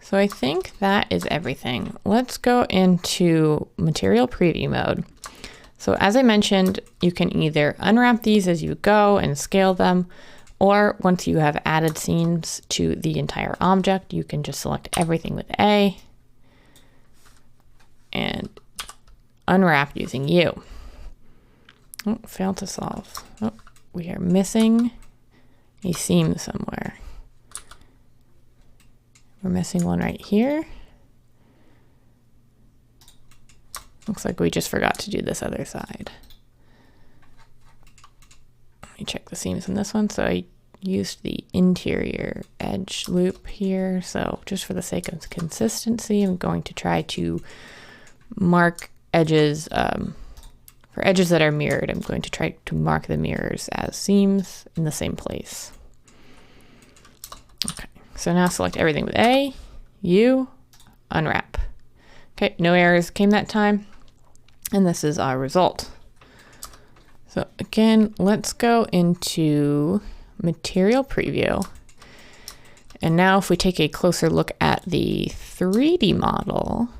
So I think that is everything. Let's go into material preview mode. So as I mentioned, you can either unwrap these as you go and scale them, or once you have added seams to the entire object, you can just select everything with A and unwrap using U. Oh, failed to solve. Oh, we are missing a seam somewhere. We're missing one right here. Looks like we just forgot to do this other side. Let me check the seams on this one. So I used the interior edge loop here. So just for the sake of consistency, I'm going to try to mark edges. For edges that are mirrored, I'm going to try to mark the mirrors as seams in the same place. Okay. So now select everything with A, U, unwrap. Okay, no errors came that time. And this is our result. So again, let's go into material preview. And now if we take a closer look at the 3D model,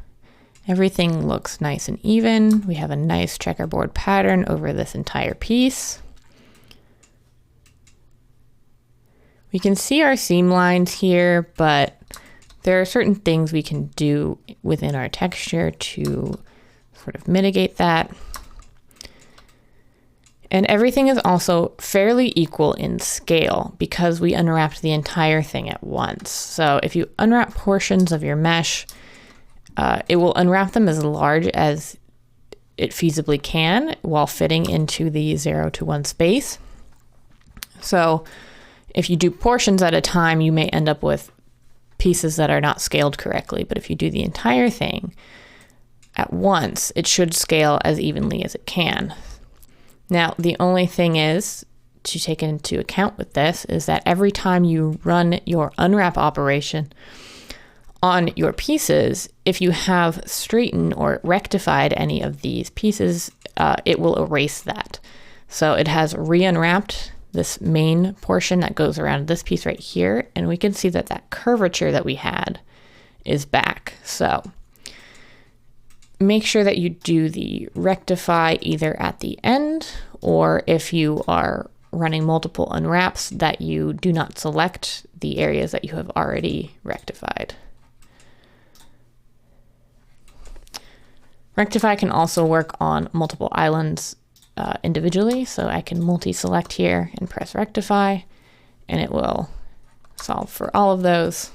everything looks nice and even. We have a nice checkerboard pattern over this entire piece. We can see our seam lines here, but there are certain things we can do within our texture to sort of mitigate that. And everything is also fairly equal in scale because we unwrapped the entire thing at once. So if you unwrap portions of your mesh, it will unwrap them as large as it feasibly can while fitting into the 0 to 1 space. So if you do portions at a time, you may end up with pieces that are not scaled correctly. But if you do the entire thing at once, it should scale as evenly as it can. Now, the only thing is to take into account with this is that every time you run your unwrap operation on your pieces, if you have straightened or rectified any of these pieces, it will erase that. So it has re-unwrapped this main portion that goes around this piece right here, and we can see that that curvature that we had is back. So make sure that you do the rectify either at the end, or if you are running multiple unwraps, that you do not select the areas that you have already rectified. Rectify can also work on multiple islands individually, so I can multi-select here and press rectify, and it will solve for all of those.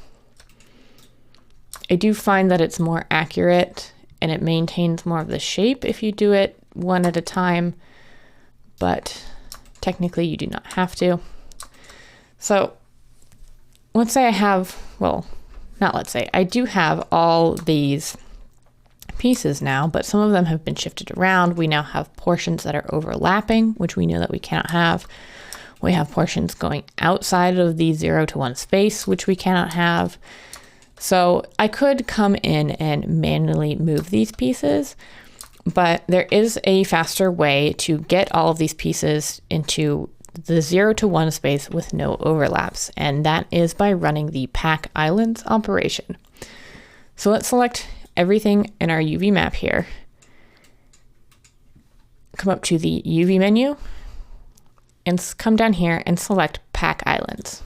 I do find that it's more accurate and it maintains more of the shape if you do it one at a time, but technically you do not have to. So let's say I have, well, not let's say, I do have all these pieces now, but some of them have been shifted around. We now have portions that are overlapping, which we know that we cannot have. We have portions going outside of the 0 to 1 space, which we cannot have. So I could come in and manually move these pieces, but there is a faster way to get all of these pieces into the 0 to 1 space with no overlaps, and that is by running the pack islands operation. So let's select everything in our UV map here. Come up to the UV menu and come down here and select pack islands.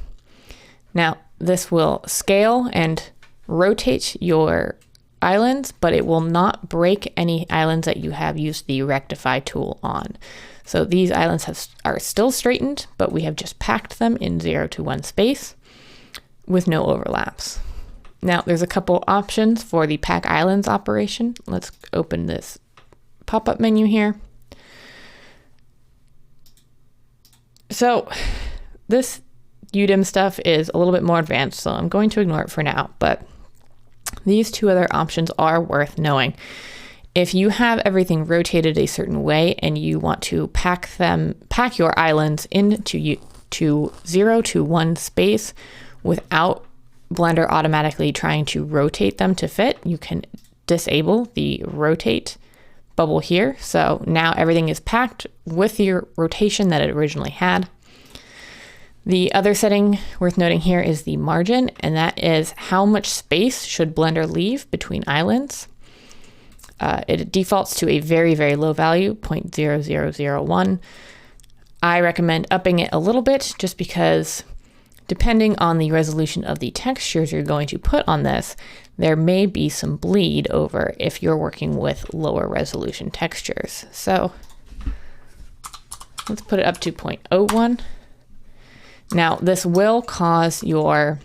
Now this will scale and rotate your islands, but it will not break any islands that you have used the rectify tool on. So these islands are still straightened, but we have just packed them in 0 to 1 space with no overlaps. Now there's a couple options for the pack islands operation. Let's open this pop-up menu here. So this UDIM stuff is a little bit more advanced, so I'm going to ignore it for now, but these two other options are worth knowing. If you have everything rotated a certain way and you want to pack your islands into 0 to 1 space without Blender automatically trying to rotate them to fit, you can disable the rotate bubble here. So now everything is packed with the rotation that it originally had. The other setting worth noting here is the margin, and that is how much space should Blender leave between islands. It defaults to a very, very low value, 0.0001. I recommend upping it a little bit just because depending on the resolution of the textures you're going to put on this, there may be some bleed over if you're working with lower resolution textures. So let's put it up to 0.01. Now this will cause your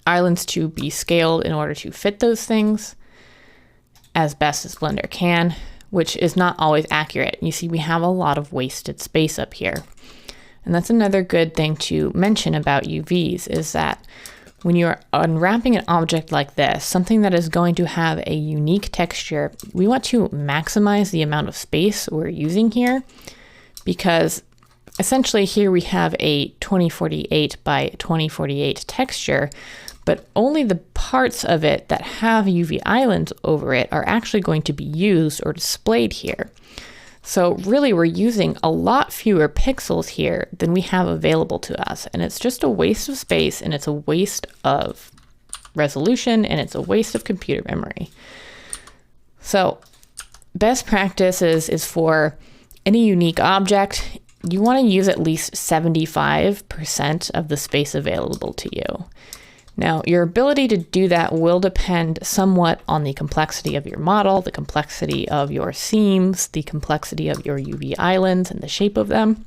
islands to be scaled in order to fit those things as best as Blender can, which is not always accurate. You see, we have a lot of wasted space up here. And that's another good thing to mention about UVs is that when you're unwrapping an object like this, something that is going to have a unique texture, we want to maximize the amount of space we're using here, because essentially here we have a 2048 by 2048 texture, but only the parts of it that have UV islands over it are actually going to be used or displayed here. So really we're using a lot fewer pixels here than we have available to us, and it's just a waste of space, and it's a waste of resolution, and it's a waste of computer memory. So best practice is for any unique object, you want to use at least 75% of the space available to you. Now, your ability to do that will depend somewhat on the complexity of your model, the complexity of your seams, the complexity of your UV islands and the shape of them.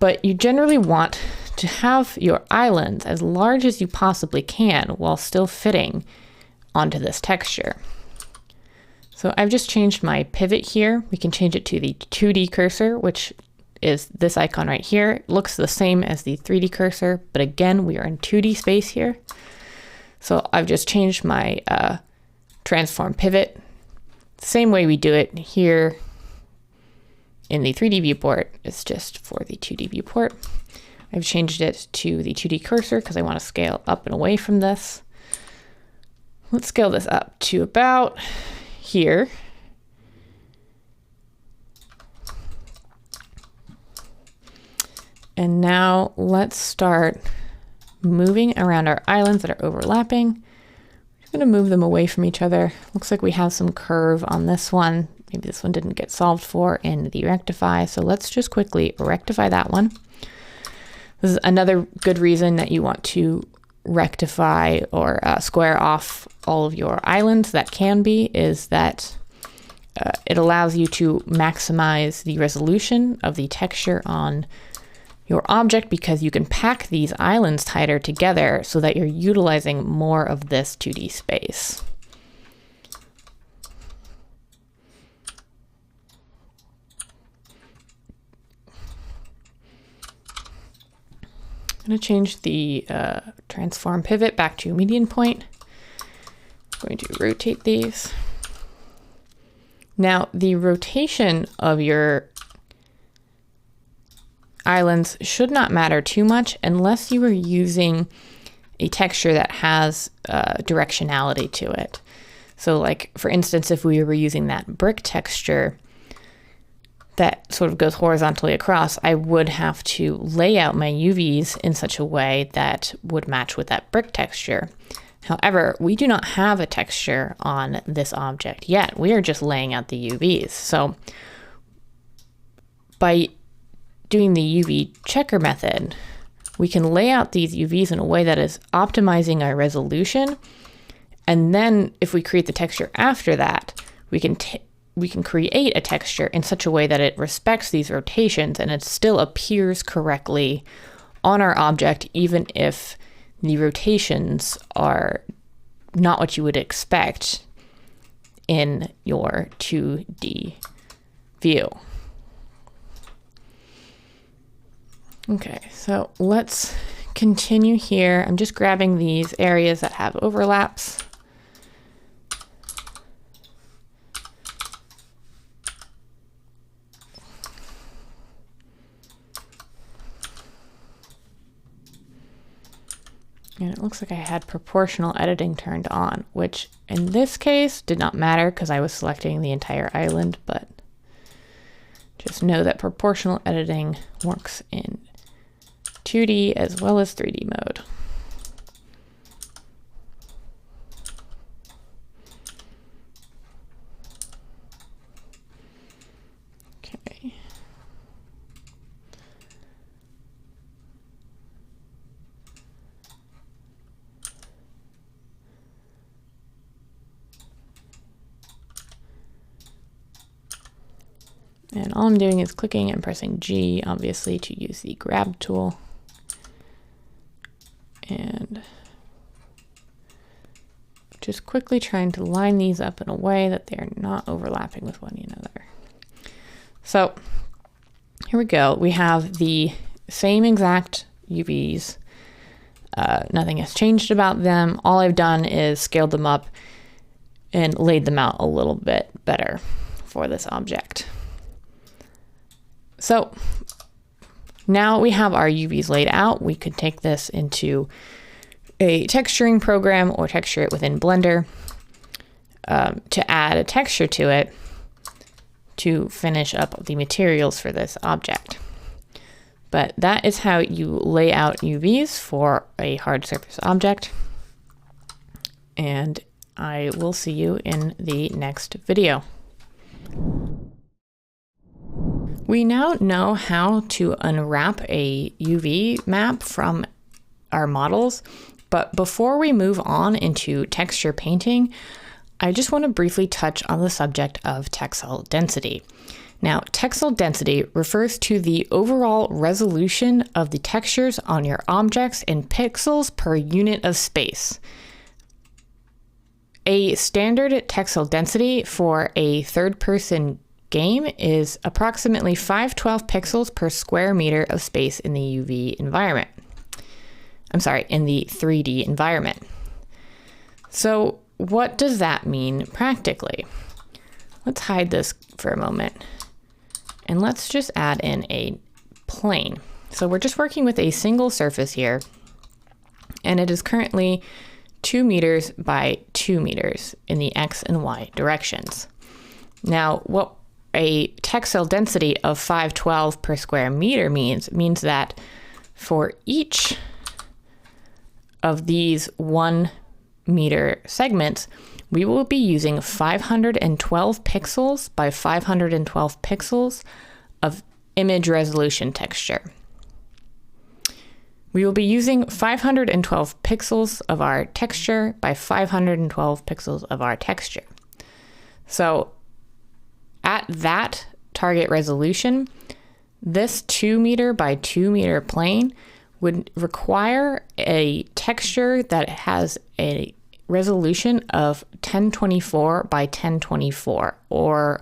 But you generally want to have your islands as large as you possibly can while still fitting onto this texture. So I've just changed my pivot here. We can change it to the 2D cursor, which is this icon right here. It looks the same as the 3D cursor, but again, we are in 2D space here. So I've just changed my transform pivot. Same way we do it here in the 3D viewport, it's just for the 2D viewport. I've changed it to the 2D cursor because I want to scale up and away from this. Let's scale this up to about here. And now let's start moving around our islands that are overlapping. We're going to move them away from each other. Looks like we have some curve on this one. Maybe this one didn't get solved for in the rectify. So let's just quickly rectify that one. This is another good reason that you want to rectify or square off all of your islands that can be, is that it allows you to maximize the resolution of the texture on your object, because you can pack these islands tighter together so that you're utilizing more of this 2D space. I'm going to change the transform pivot back to median point. I'm going to rotate these. Now, the rotation of your islands should not matter too much unless you are using a texture that has directionality to it. So like, for instance, if we were using that brick texture, that sort of goes horizontally across, I would have to lay out my UVs in such a way that would match with that brick texture. However, we do not have a texture on this object yet. We are just laying out the UVs. So by doing the UV checker method, we can lay out these UVs in a way that is optimizing our resolution. And then if we create the texture after that, we can create a texture in such a way that it respects these rotations and it still appears correctly on our object, even if the rotations are not what you would expect in your 2D view. Okay, so let's continue here. I'm just grabbing these areas that have overlaps. And it looks like I had proportional editing turned on, which in this case did not matter because I was selecting the entire island, but just know that proportional editing works in 2D as well as 3D mode. Okay. And all I'm doing is clicking and pressing G, obviously, to use the grab tool. And just quickly trying to line these up in a way that they are not overlapping with one another. So here we go. We have the same exact UVs. Nothing has changed about them. All I've done is scaled them up and laid them out a little bit better for this object. So now we have our UVs laid out. We could take this into a texturing program or texture it within Blender to add a texture to it to finish up the materials for this object. But that is how you lay out UVs for a hard surface object. And I will see you in the next video. We now know how to unwrap a UV map from our models, but before we move on into texture painting, I just want to briefly touch on the subject of textile density. Now, textile density refers to the overall resolution of the textures on your objects in pixels per unit of space. A standard textile density for a third-person game is approximately 512 pixels per square meter of space in the UV environment. I'm sorry, in the 3D environment. So what does that mean practically? Let's hide this for a moment and let's just add in a plane. So we're just working with a single surface here, and it is currently 2 meters by 2 meters in the X and Y directions. Now, what a textile density of 512 per square meter means that for each of these 1 meter segments, we will be using 512 pixels by 512 pixels of image resolution texture. We will be using 512 pixels of our texture by 512 pixels of our texture. So at that target resolution, this 2 meter by 2 meter plane would require a texture that has a resolution of 1024 by 1024, or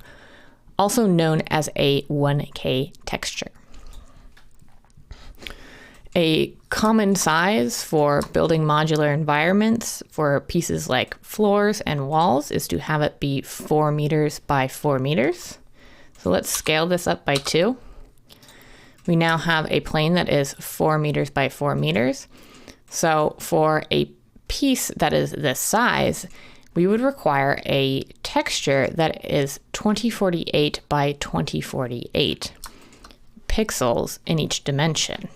also known as a 1K texture. A common size for building modular environments for pieces like floors and walls is to have it be 4 meters by 4 meters. So let's scale this up by 2. We now have a plane that is 4 meters by 4 meters. So for a piece that is this size, we would require a texture that is 2048 by 2048 pixels in each dimension.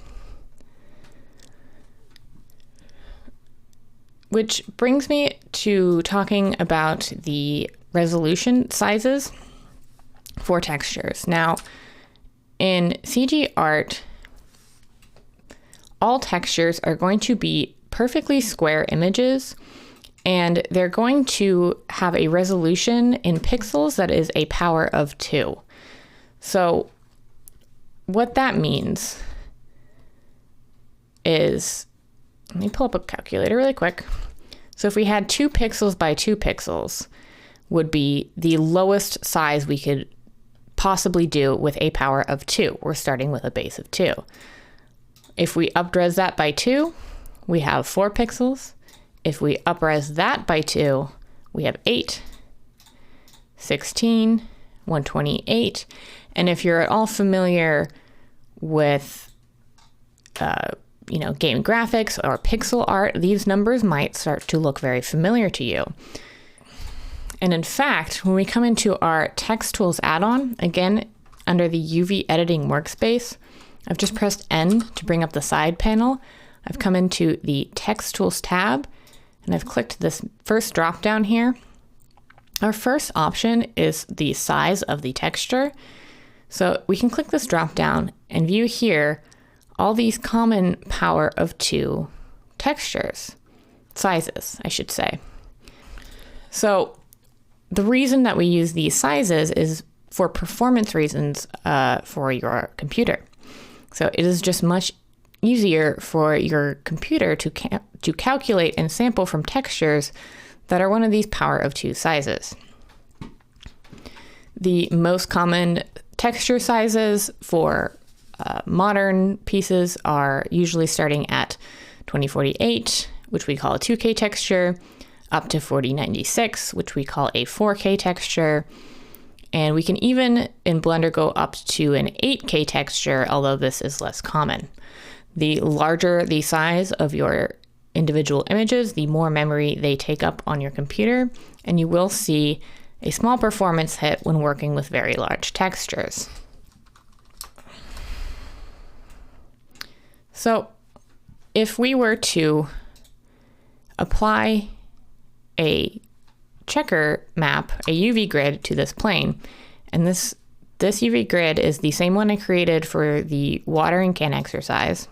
Which brings me to talking about the resolution sizes for textures. Now, in CG art, all textures are going to be perfectly square images, and they're going to have a resolution in pixels that is a power of 2. So what that means is, let me pull up a calculator really quick. So if we had 2 pixels by 2 pixels would be the lowest size we could possibly do with a power of 2. We're starting with a base of 2. If we upres that by 2, we have 4 pixels. If we upres that by 2, we have 8, 16, 128. And if you're at all familiar with game graphics or pixel art, these numbers might start to look very familiar to you. And in fact, when we come into our Text Tools add-on, again, under the UV editing workspace, I've just pressed N to bring up the side panel. I've come into the Text Tools tab, and I've clicked this first drop down here. Our first option is the size of the texture. So we can click this drop down and view here all these common power of 2 textures, sizes, I should say. So the reason that we use these sizes is for performance reasons for your computer. So it is just much easier for your computer to calculate and sample from textures that are one of these power of 2 sizes. The most common texture sizes for modern pieces are usually starting at 2048, which we call a 2K texture, up to 4096, which we call a 4K texture. And we can even in Blender go up to an 8K texture, although this is less common. The larger the size of your individual images, the more memory they take up on your computer, and you will see a small performance hit when working with very large textures. So if we were to apply a checker map, a UV grid to this plane, and this UV grid is the same one I created for the watering can exercise,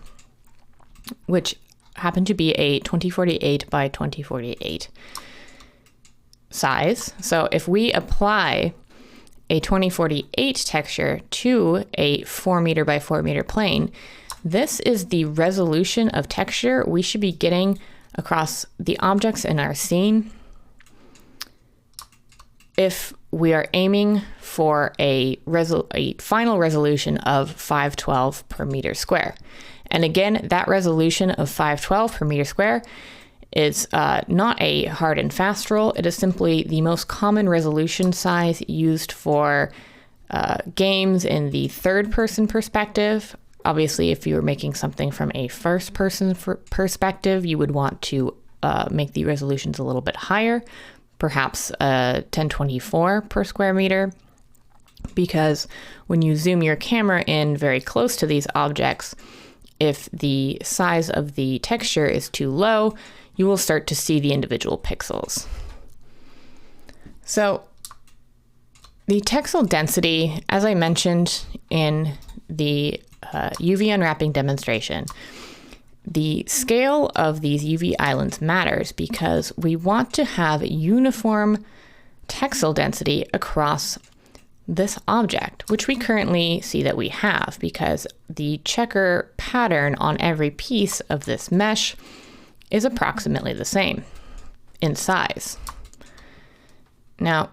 which happened to be a 2048 by 2048 size. So if we apply a 2048 texture to a 4 meter by 4 meter plane, this is the resolution of texture we should be getting across the objects in our scene if we are aiming for a final resolution of 512 per meter square. And again, that resolution of 512 per meter square is not a hard and fast rule. It is simply the most common resolution size used for games in the third person perspective. Obviously, if you were making something from a first person perspective, you would want to make the resolutions a little bit higher, perhaps 1024 per square meter, because when you zoom your camera in very close to these objects, if the size of the texture is too low, you will start to see the individual pixels. So the texel density, as I mentioned in the UV unwrapping demonstration, the scale of these UV islands matters because we want to have uniform texel density across this object, which we currently see that we have because the checker pattern on every piece of this mesh is approximately the same in size. Now,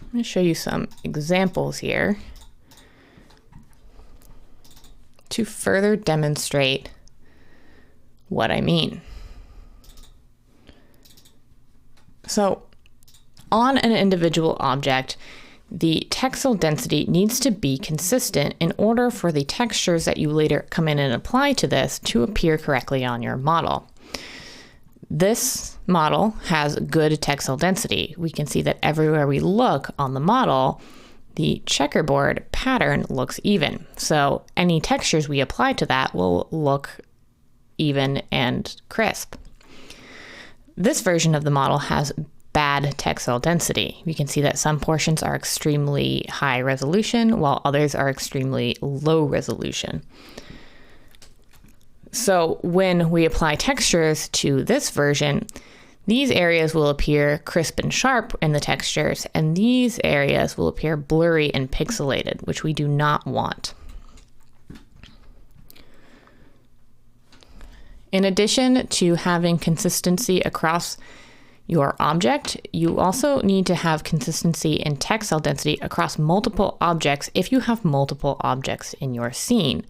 I'm going to show you some examples here to further demonstrate what I mean. So on an individual object, the texel density needs to be consistent in order for the textures that you later come in and apply to this to appear correctly on your model. This model has good textile density. We can see that everywhere we look on the model, the checkerboard pattern looks even. So any textures we apply to that will look even and crisp. This version of the model has bad textile density. We can see that some portions are extremely high resolution while others are extremely low resolution. So when we apply textures to this version, these areas will appear crisp and sharp in the textures, and these areas will appear blurry and pixelated, which we do not want. In addition to having consistency across your object, you also need to have consistency in textile density across multiple objects if you have multiple objects in your scene.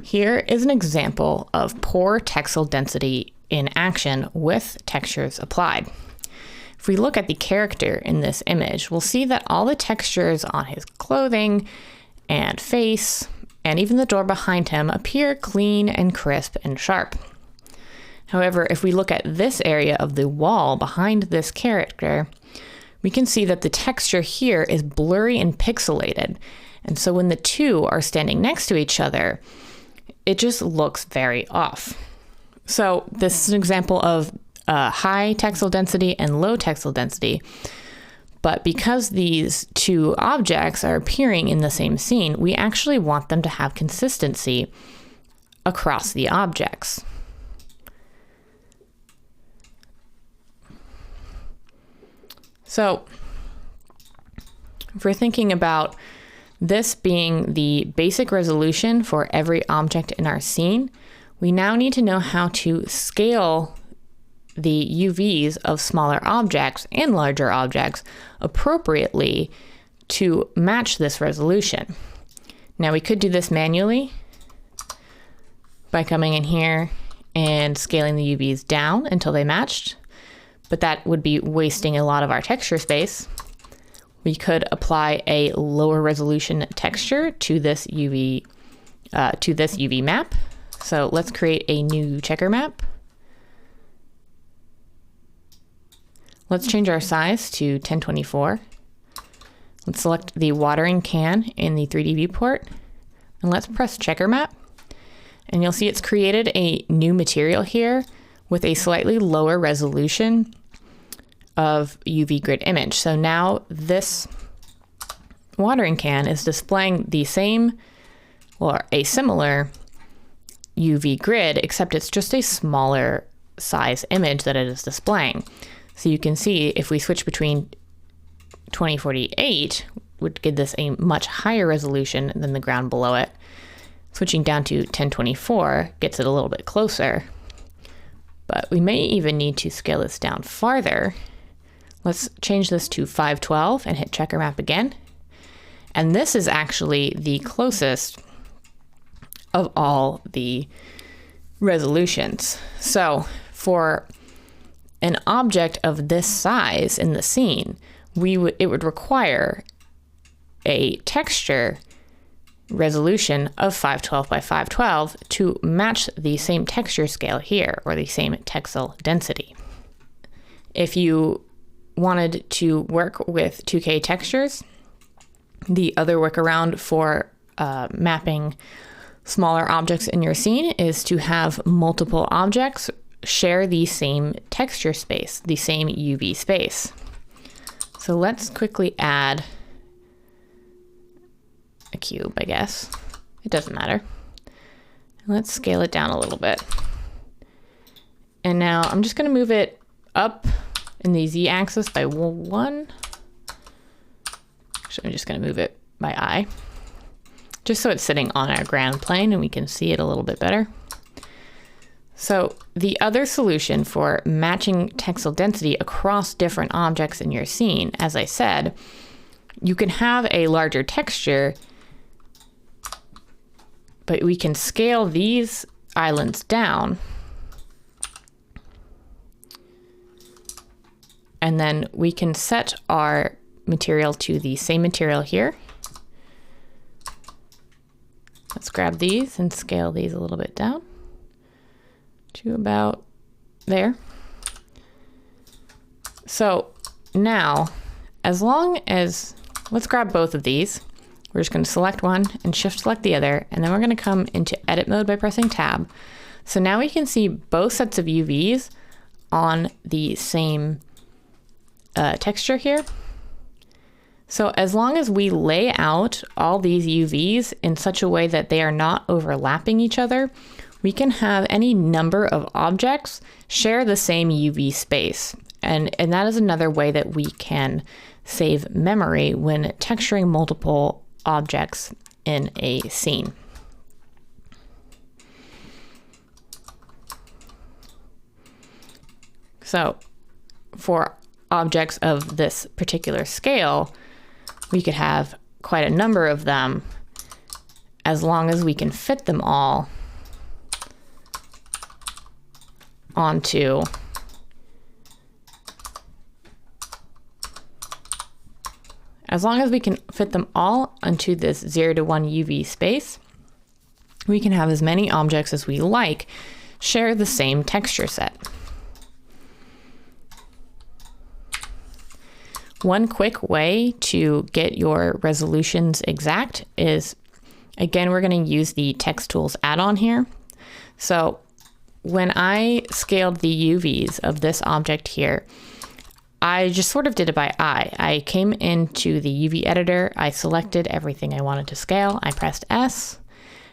Here is an example of poor textile density in action with textures applied. If we look at the character in this image, we'll see that all the textures on his clothing and face, and even the door behind him, appear clean and crisp and sharp. However, if we look at this area of the wall behind this character, we can see that the texture here is blurry and pixelated. And so when the two are standing next to each other, it just looks very off. So this is an example of high textile density and low textile density. But because these two objects are appearing in the same scene, we actually want them to have consistency across the objects. So if we're thinking about this being the basic resolution for every object in our scene, we now need to know how to scale the UVs of smaller objects and larger objects appropriately to match this resolution. Now we could do this manually by coming in here and scaling the UVs down until they matched, but that would be wasting a lot of our texture space. We could apply a lower resolution texture to this UV map. So let's create a new checker map. Let's change our size to 1024. Let's select the watering can in the 3D viewport, and let's press checker map. And you'll see it's created a new material here with a slightly lower resolution of UV grid image. So now this watering can is displaying the same or a similar UV grid, except it's just a smaller size image that it is displaying. So you can see if we switch between 2048 would give this a much higher resolution than the ground below it. Switching down to 1024 gets it a little bit closer, but we may even need to scale this down farther. Let's change this to 512 and hit checker map again. And this is actually the closest of all the resolutions. So for an object of this size in the scene, it would require a texture resolution of 512 by 512 to match the same texture scale here, or the same textile density. If you wanted to work with 2K textures, the other workaround for mapping smaller objects in your scene is to have multiple objects share the same texture space, the same UV space. So let's quickly add a cube, I guess. It doesn't matter. Let's scale it down a little bit. And now I'm just going to move it up in the Z-axis by 1. Actually, I'm just going to move it by I, just so it's sitting on our ground plane and we can see it a little bit better. So the other solution for matching textile density across different objects in your scene, as I said, you can have a larger texture, but we can scale these islands down, and then we can set our material to the same material here. Let's grab these and scale these a little bit down to about there. So now, as long as, let's grab both of these. We're just going to select one and shift select the other, and then we're going to come into edit mode by pressing tab. So now we can see both sets of UVs on the same texture here. So as long as we lay out all these UVs in such a way that they are not overlapping each other, we can have any number of objects share the same UV space. And that is another way that we can save memory when texturing multiple objects in a scene. So for objects of this particular scale, we could have quite a number of them as long as we can fit them all onto this 0 to 1 UV space, we can have as many objects as we like share the same texture set. One quick way to get your resolutions exact is, again, we're going to use the Text Tools add-on here. So when I scaled the UVs of this object here, I just sort of did it by eye. I came into the UV editor, I selected everything I wanted to scale, I pressed S,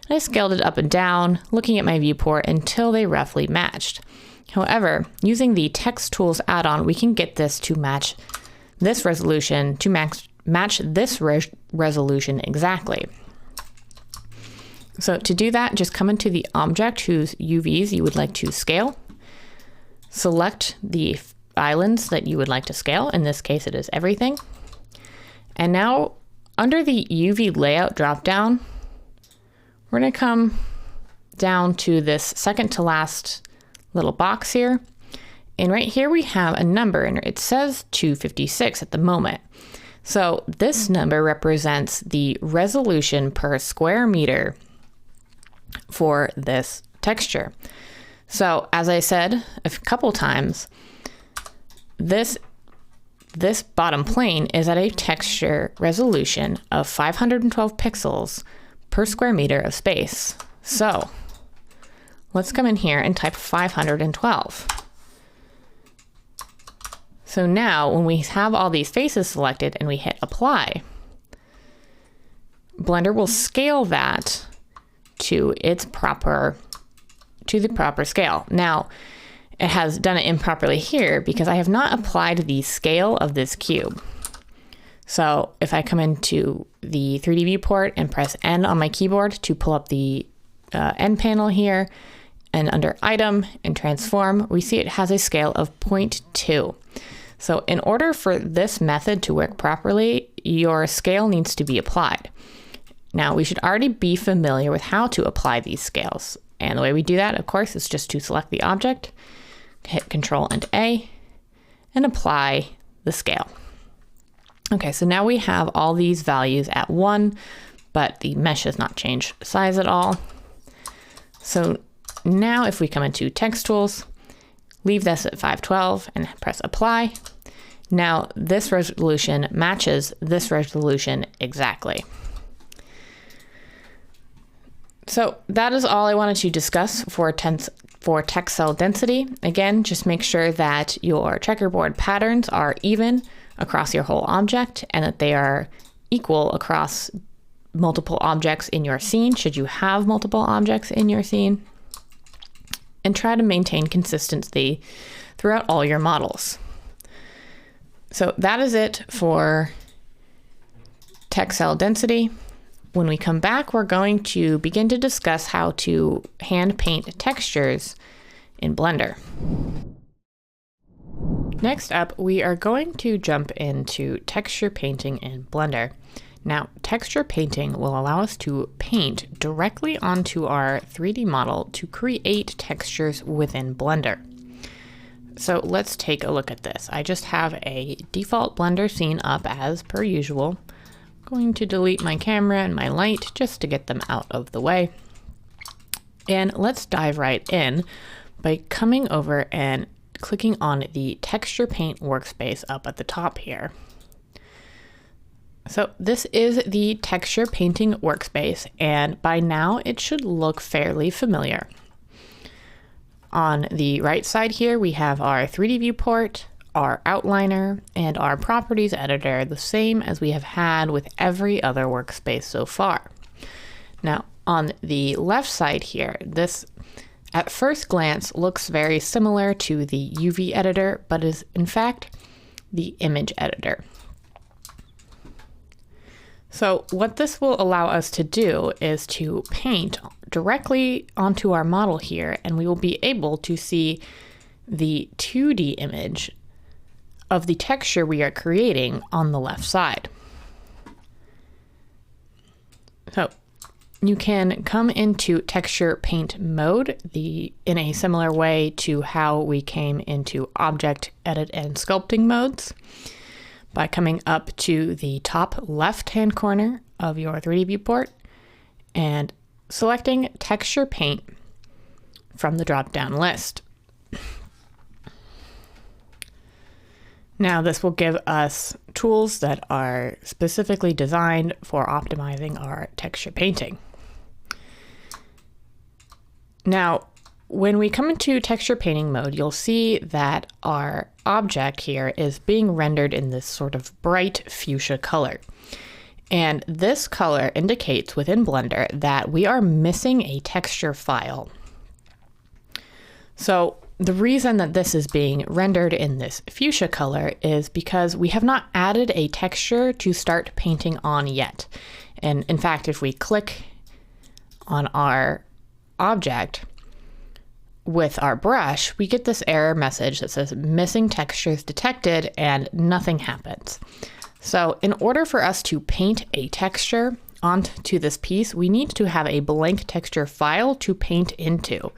and I scaled it up and down, looking at my viewport until they roughly matched. However, using the Text Tools add-on, we can get this to match this resolution, to match this resolution exactly. So to do that, just come into the object whose UVs you would like to scale, select the islands that you would like to scale. In this case, it is everything. And now under the UV layout dropdown, we're going to come down to this second to last little box here. And right here we have a number, and it says 256 at the moment. So this number represents the resolution per square meter for this texture. So as I said a couple times, this bottom plane is at a texture resolution of 512 pixels per square meter of space. So let's come in here and type 512. So now when we have all these faces selected and we hit apply, Blender will scale that to the proper scale. Now, it has done it improperly here because I have not applied the scale of this cube. So if I come into the 3D viewport and press N on my keyboard to pull up the N panel here, and under item and transform, we see it has a scale of 0.2. So in order for this method to work properly, your scale needs to be applied. Now we should already be familiar with how to apply these scales. And the way we do that, of course, is just to select the object, hit Control and A, and apply the scale. Okay, so now we have all these values at 1, but the mesh has not changed size at all. So now if we come into Text Tools, leave this at 512 and press apply. Now this resolution matches this resolution exactly. So that is all I wanted to discuss for text cell density. Again, just make sure that your checkerboard patterns are even across your whole object and that they are equal across multiple objects in your scene, should you have multiple objects in your scene. And try to maintain consistency throughout all your models. So that is it for text cell density. When we come back, we're going to begin to discuss how to hand paint textures in Blender. Next up, we are going to jump into texture painting in Blender. Now, texture painting will allow us to paint directly onto our 3D model to create textures within Blender. So let's take a look at this. I just have a default Blender scene up as per usual. going to delete my camera and my light just to get them out of the way. And let's dive right in by coming over and clicking on the texture paint workspace up at the top here. So this is the texture painting workspace, and by now it should look fairly familiar. On the right side here, we have our 3D viewport, our outliner, and our properties editor, the same as we have had with every other workspace so far. Now, on the left side here, this at first glance looks very similar to the UV editor, but is in fact the image editor. So what this will allow us to do is to paint directly onto our model here, and we will be able to see the 2D image of the texture we are creating on the left side. So you can come into texture paint mode in a similar way to how we came into object, edit, and sculpting modes by coming up to the top left-hand corner of your 3D viewport and selecting texture paint from the drop-down list. Now this will give us tools that are specifically designed for optimizing our texture painting. Now, when we come into texture painting mode, you'll see that our object here is being rendered in this sort of bright fuchsia color. And this color indicates within Blender that we are missing a texture file. So the reason that this is being rendered in this fuchsia color is because we have not added a texture to start painting on yet. And in fact, if we click on our object with our brush, we get this error message that says missing textures detected and nothing happens. So in order for us to paint a texture onto this piece, we need to have a blank texture file to paint into.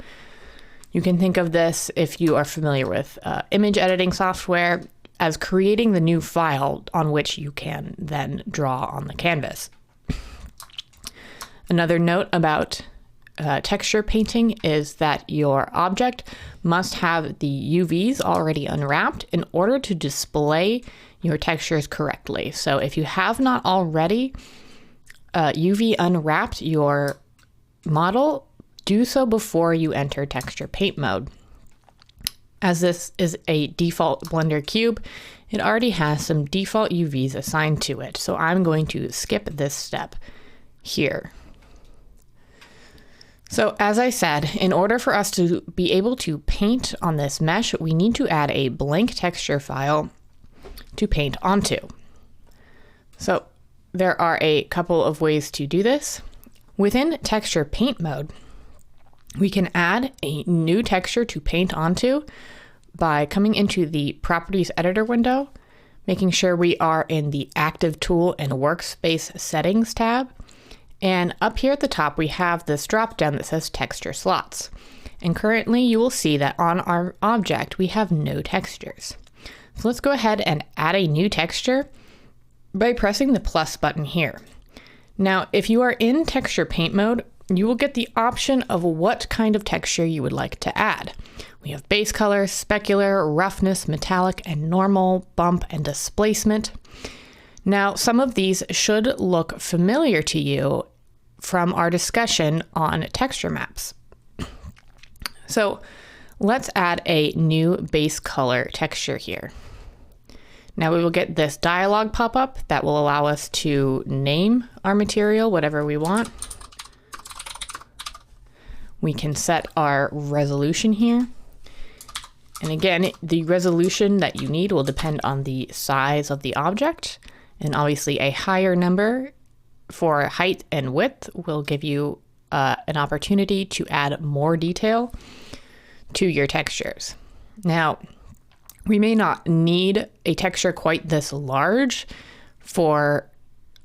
You can think of this, if you are familiar with image editing software, as creating the new file on which you can then draw on the canvas. Another note about texture painting is that your object must have the UVs already unwrapped in order to display your textures correctly. So if you have not already UV unwrapped your model, do so before you enter texture paint mode. As this is a default Blender cube, it already has some default UVs assigned to it. So I'm going to skip this step here. So as I said, in order for us to be able to paint on this mesh, we need to add a blank texture file to paint onto. So there are a couple of ways to do this. Within texture paint mode, we can add a new texture to paint onto by coming into the properties editor window, making sure we are in the active tool and workspace settings tab. And up here at the top, we have this drop down that says texture slots. And currently you will see that on our object, we have no textures. So let's go ahead and add a new texture by pressing the plus button here. Now, if you are in texture paint mode, you will get the option of what kind of texture you would like to add. We have base color, specular, roughness, metallic, and normal, bump, and displacement. Now, some of these should look familiar to you from our discussion on texture maps. So let's add a new base color texture here. Now we will get this dialog pop up that will allow us to name our material, whatever we want. We can set our resolution here. And again, the resolution that you need will depend on the size of the object. And obviously a higher number for height and width will give you an opportunity to add more detail to your textures. Now, we may not need a texture quite this large for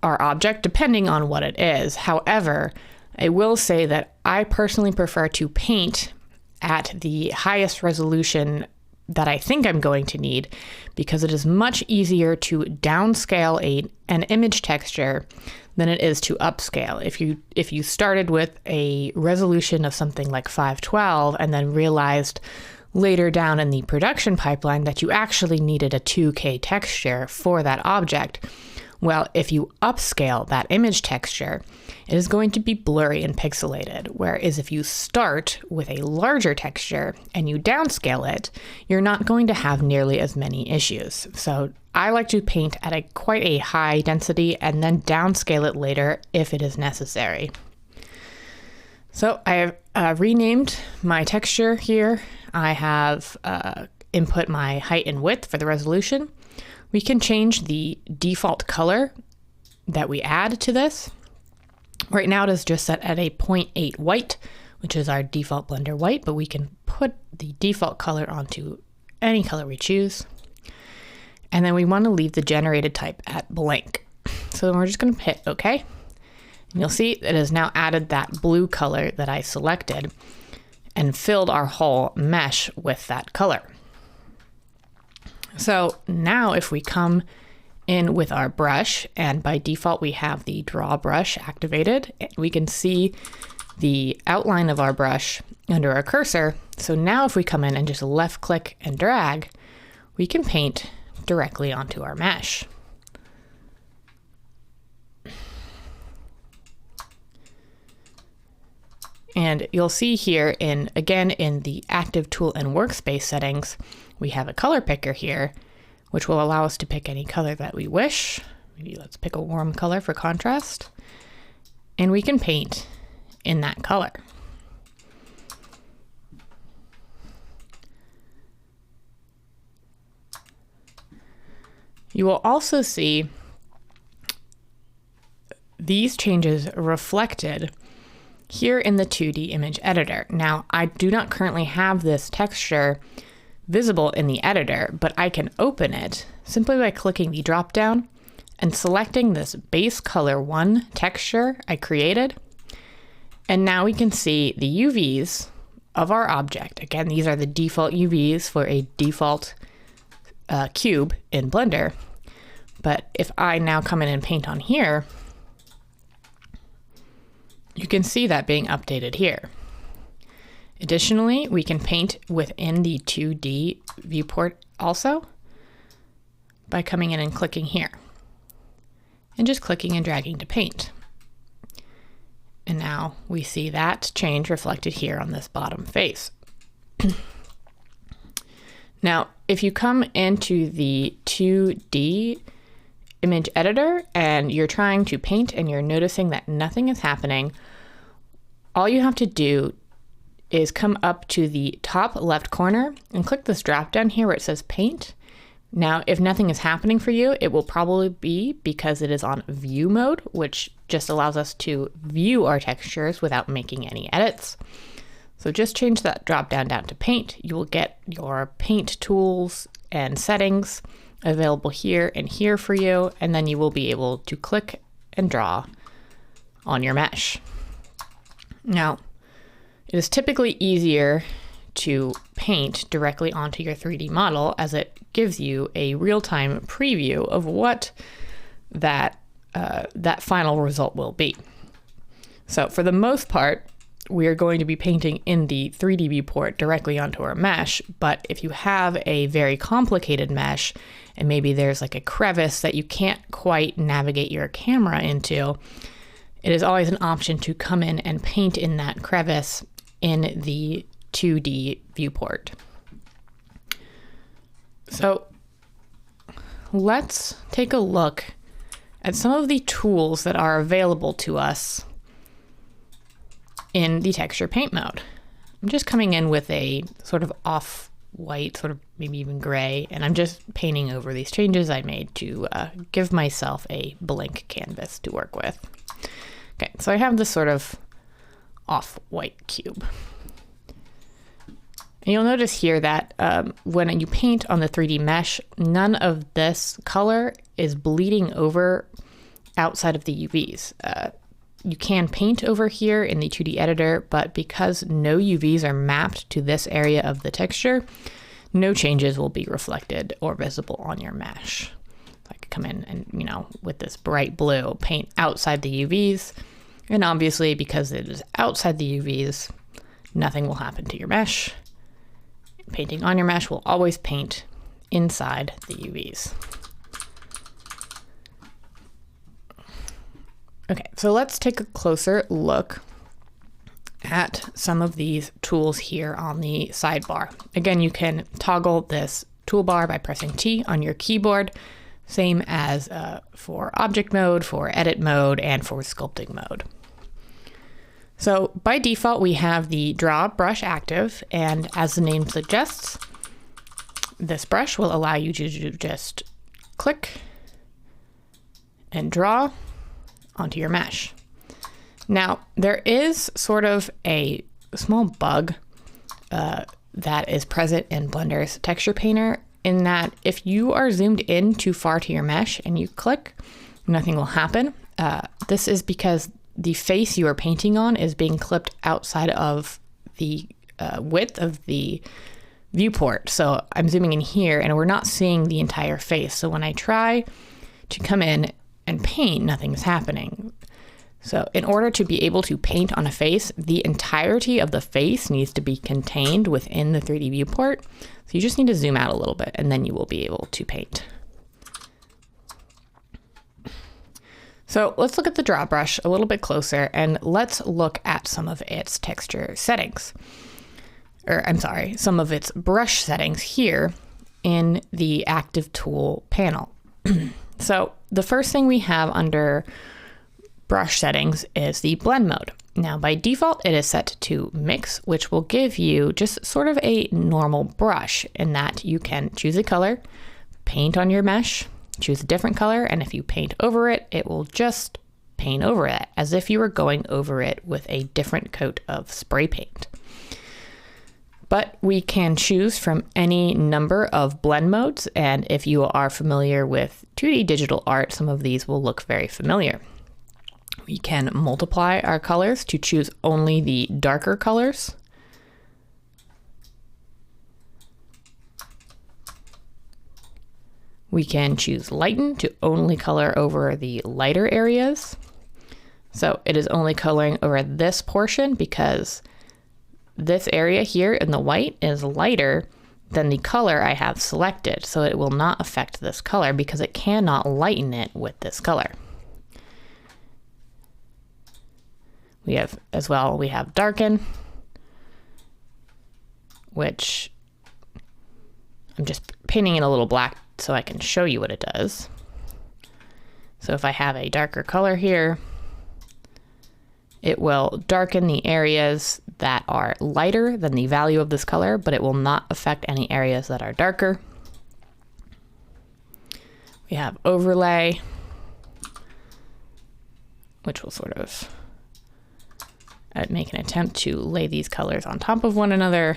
our object, depending on what it is. However, I will say that I personally prefer to paint at the highest resolution that I think I'm going to need, because it is much easier to downscale an image texture than it is to upscale. If you started with a resolution of something like 512 and then realized later down in the production pipeline that you actually needed a 2K texture for that object, well, if you upscale that image texture, it is going to be blurry and pixelated. Whereas if you start with a larger texture and you downscale it, you're not going to have nearly as many issues. So I like to paint at quite a high density and then downscale it later if it is necessary. So I have renamed my texture here. I have input my height and width for the resolution. We can change the default color that we add to this. Right now it is just set at a 0.8 white, which is our default Blender white, but we can put the default color onto any color we choose. And then we want to leave the generated type at blank. So then we're just going to hit OK. And you'll see it has now added that blue color that I selected and filled our whole mesh with that color. So now if we come in with our brush, and by default we have the draw brush activated, we can see the outline of our brush under our cursor. So now if we come in and just left click and drag, we can paint directly onto our mesh. And you'll see here again in the active tool and workspace settings, we have a color picker here, which will allow us to pick any color that we wish. Maybe let's pick a warm color for contrast. And we can paint in that color. You will also see these changes reflected here in the 2D image editor. Now, I do not currently have this texture visible in the editor, but I can open it simply by clicking the drop down and selecting this base color 1 texture I created. And now we can see the UVs of our object. Again, these are the default UVs for a default cube in Blender. But if I now come in and paint on here, you can see that being updated here. Additionally, we can paint within the 2D viewport also by coming in and clicking here and just clicking and dragging to paint. And now we see that change reflected here on this bottom face. Now, if you come into the 2D image editor and you're trying to paint and you're noticing that nothing is happening, all you have to do is come up to the top left corner and click this drop down here where it says paint. Now, if nothing is happening for you, it will probably be because it is on view mode, which just allows us to view our textures without making any edits. So just change that drop down to paint. You will get your paint tools and settings available here and here for you, and then you will be able to click and draw on your mesh. Now, it is typically easier to paint directly onto your 3D model, as it gives you a real-time preview of what that final result will be. So for the most part, we are going to be painting in the 3D viewport directly onto our mesh, but if you have a very complicated mesh and maybe there's like a crevice that you can't quite navigate your camera into, it is always an option to come in and paint in that crevice in the 2D viewport. So let's take a look at some of the tools that are available to us in the texture paint mode. I'm just coming in with a sort of off-white, sort of maybe even gray, and I'm just painting over these changes I made to give myself a blank canvas to work with. Okay, so I have this sort of off-white cube. And you'll notice here that when you paint on the 3D mesh, none of this color is bleeding over outside of the UVs. You can paint over here in the 2D editor, but because no UVs are mapped to this area of the texture, no changes will be reflected or visible on your mesh. I could come in and, with this bright blue, paint outside the UVs. And obviously, because it is outside the UVs, nothing will happen to your mesh. Painting on your mesh will always paint inside the UVs. Okay, so let's take a closer look at some of these tools here on the sidebar. Again, you can toggle this toolbar by pressing T on your keyboard, same as for object mode, for edit mode, and for sculpting mode. So by default, we have the draw brush active, and as the name suggests, this brush will allow you to just click and draw onto your mesh. Now, there is sort of a small bug that is present in Blender's texture painter, in that if you are zoomed in too far to your mesh and you click, nothing will happen. This is because the face you are painting on is being clipped outside of the width of the viewport. So I'm zooming in here and we're not seeing the entire face. So when I try to come in and paint, nothing's happening. So in order to be able to paint on a face, the entirety of the face needs to be contained within the 3D viewport. So you just need to zoom out a little bit and then you will be able to paint. So let's look at the draw brush a little bit closer and let's look at some of its texture settings. Some of its brush settings here in the active tool panel. So the first thing we have under brush settings is the blend mode. Now by default it is set to mix, which will give you just sort of a normal brush in that you can choose a color, paint on your mesh, choose a different color, and if you paint over it, it will just paint over it as if you were going over it with a different coat of spray paint. But we can choose from any number of blend modes, and if you are familiar with 2D digital art, some of these will look very familiar. We can multiply our colors to choose only the darker colors. We can choose lighten to only color over the lighter areas. So it is only coloring over this portion because this area here in the white is lighter than the color I have selected. So it will not affect this color because it cannot lighten it with this color. We have darken, which I'm just painting it a little black so I can show you what it does. So if I have a darker color here, it will darken the areas that are lighter than the value of this color, but it will not affect any areas that are darker. We have overlay, which will sort of make an attempt to lay these colors on top of one another.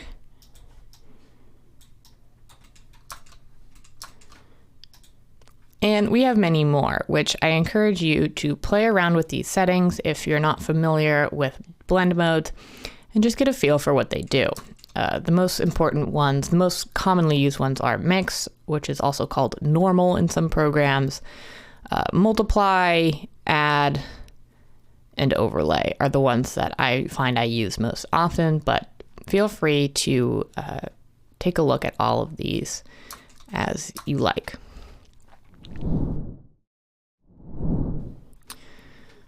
And we have many more, which I encourage you to play around with these settings if you're not familiar with blend modes and just get a feel for what they do. The most important ones, the most commonly used ones are mix, which is also called normal in some programs, multiply, add, and overlay are the ones that I find I use most often, but feel free to take a look at all of these as you like.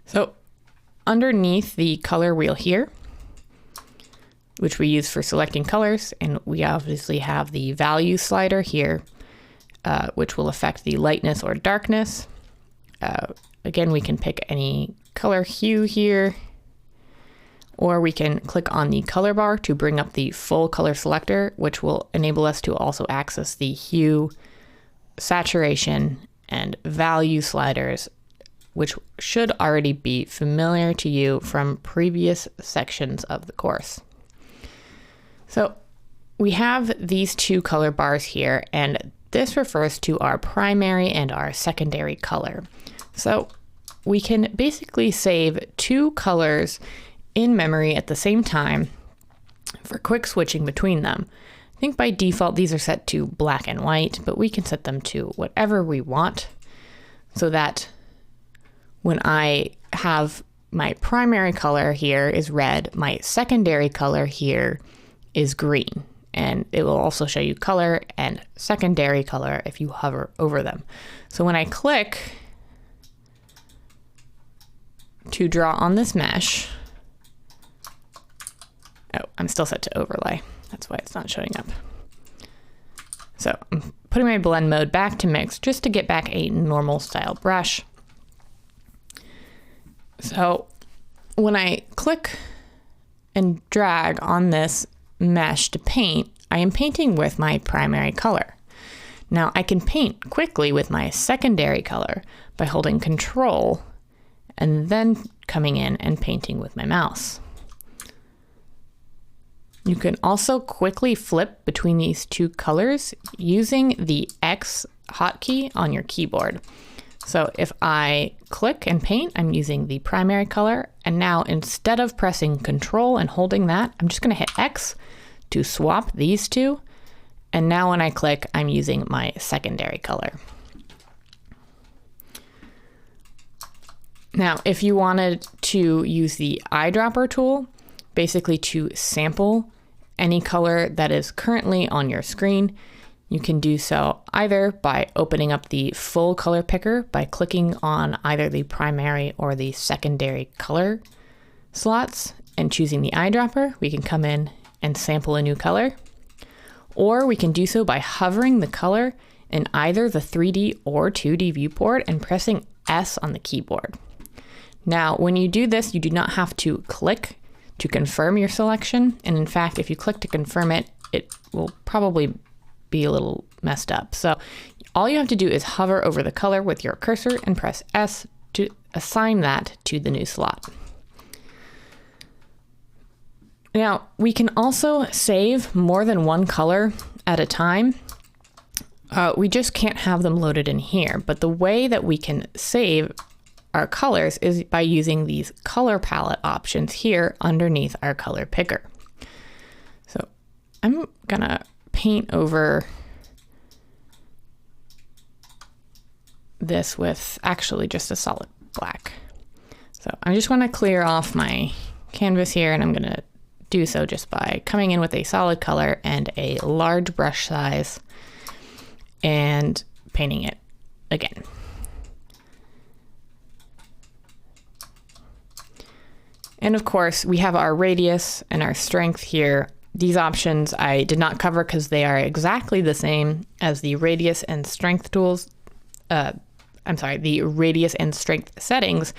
So underneath the color wheel here, which we use for selecting colors, and we obviously have the value slider here, which will affect the lightness or darkness. Again, we can pick any color hue here, or we can click on the color bar to bring up the full color selector, which will enable us to also access the hue, saturation, and value sliders, which should already be familiar to you from previous sections of the course. So we have these two color bars here, and this refers to our primary and our secondary color. So we can basically save two colors in memory at the same time for quick switching between them. I think by default these are set to black and white, but we can set them to whatever we want so that when I have my primary color here is red, my secondary color here is green. And it will also show you color and secondary color if you hover over them. So when I click to draw on this mesh, oh, I'm still set to overlay. That's why it's not showing up. So I'm putting my blend mode back to mix just to get back a normal style brush. So when I click and drag on this mesh to paint, I am painting with my primary color. Now I can paint quickly with my secondary color by holding Control and then coming in and painting with my mouse. You can also quickly flip between these two colors using the X hotkey on your keyboard. So if I click and paint, I'm using the primary color. And now instead of pressing Control and holding that, I'm just going to hit X to swap these two. And now when I click, I'm using my secondary color. Now, if you wanted to use the eyedropper tool, basically to sample any color that is currently on your screen, you can do so either by opening up the full color picker by clicking on either the primary or the secondary color slots and choosing the eyedropper. We can come in and sample a new color, or we can do so by hovering the color in either the 3D or 2D viewport and pressing S on the keyboard. Now, when you do this, you do not have to click to confirm your selection. And in fact, if you click to confirm it, it will probably be a little messed up. So all you have to do is hover over the color with your cursor and press S to assign that to the new slot. Now, we can also save more than one color at a time. We just can't have them loaded in here, but the way that we can save our colors is by using these color palette options here underneath our color picker. So I'm gonna paint over this with actually just a solid black. So I just want to clear off my canvas here, and I'm gonna do so just by coming in with a solid color and a large brush size and painting it again. And of course, we have our radius and our strength here. These options I did not cover because they are exactly the same as the radius and strength tools. The radius and strength settings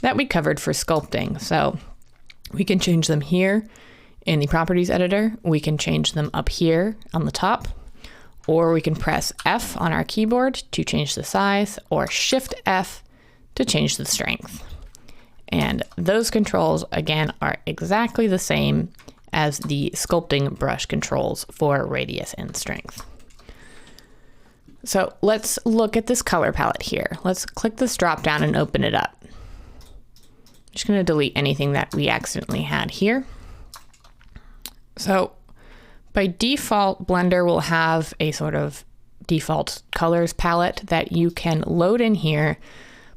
that we covered for sculpting. So we can change them here in the properties editor. We can change them up here on the top, or we can press F on our keyboard to change the size, or Shift F to change the strength. And those controls, again, are exactly the same as the sculpting brush controls for radius and strength. So let's look at this color palette here. Let's click this drop down and open it up. I'm just going to delete anything that we accidentally had here. So by default, Blender will have a sort of default colors palette that you can load in here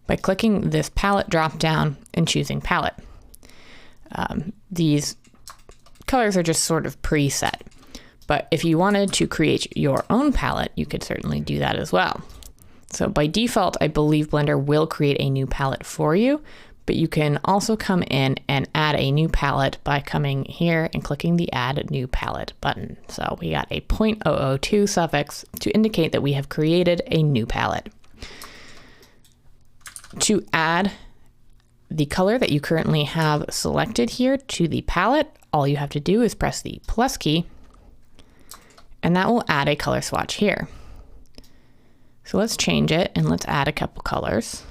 by clicking this palette drop down and choosing palette. These colors are just sort of preset, but if you wanted to create your own palette, you could certainly do that as well. So by default, I believe Blender will create a new palette for you, but you can also come in and add a new palette by coming here and clicking the Add New Palette button. So we got a 0.002 suffix to indicate that we have created a new palette. To add the color that you currently have selected here to the palette, all you have to do is press the plus key, and that will add a color swatch here. So let's change it and let's add a couple colors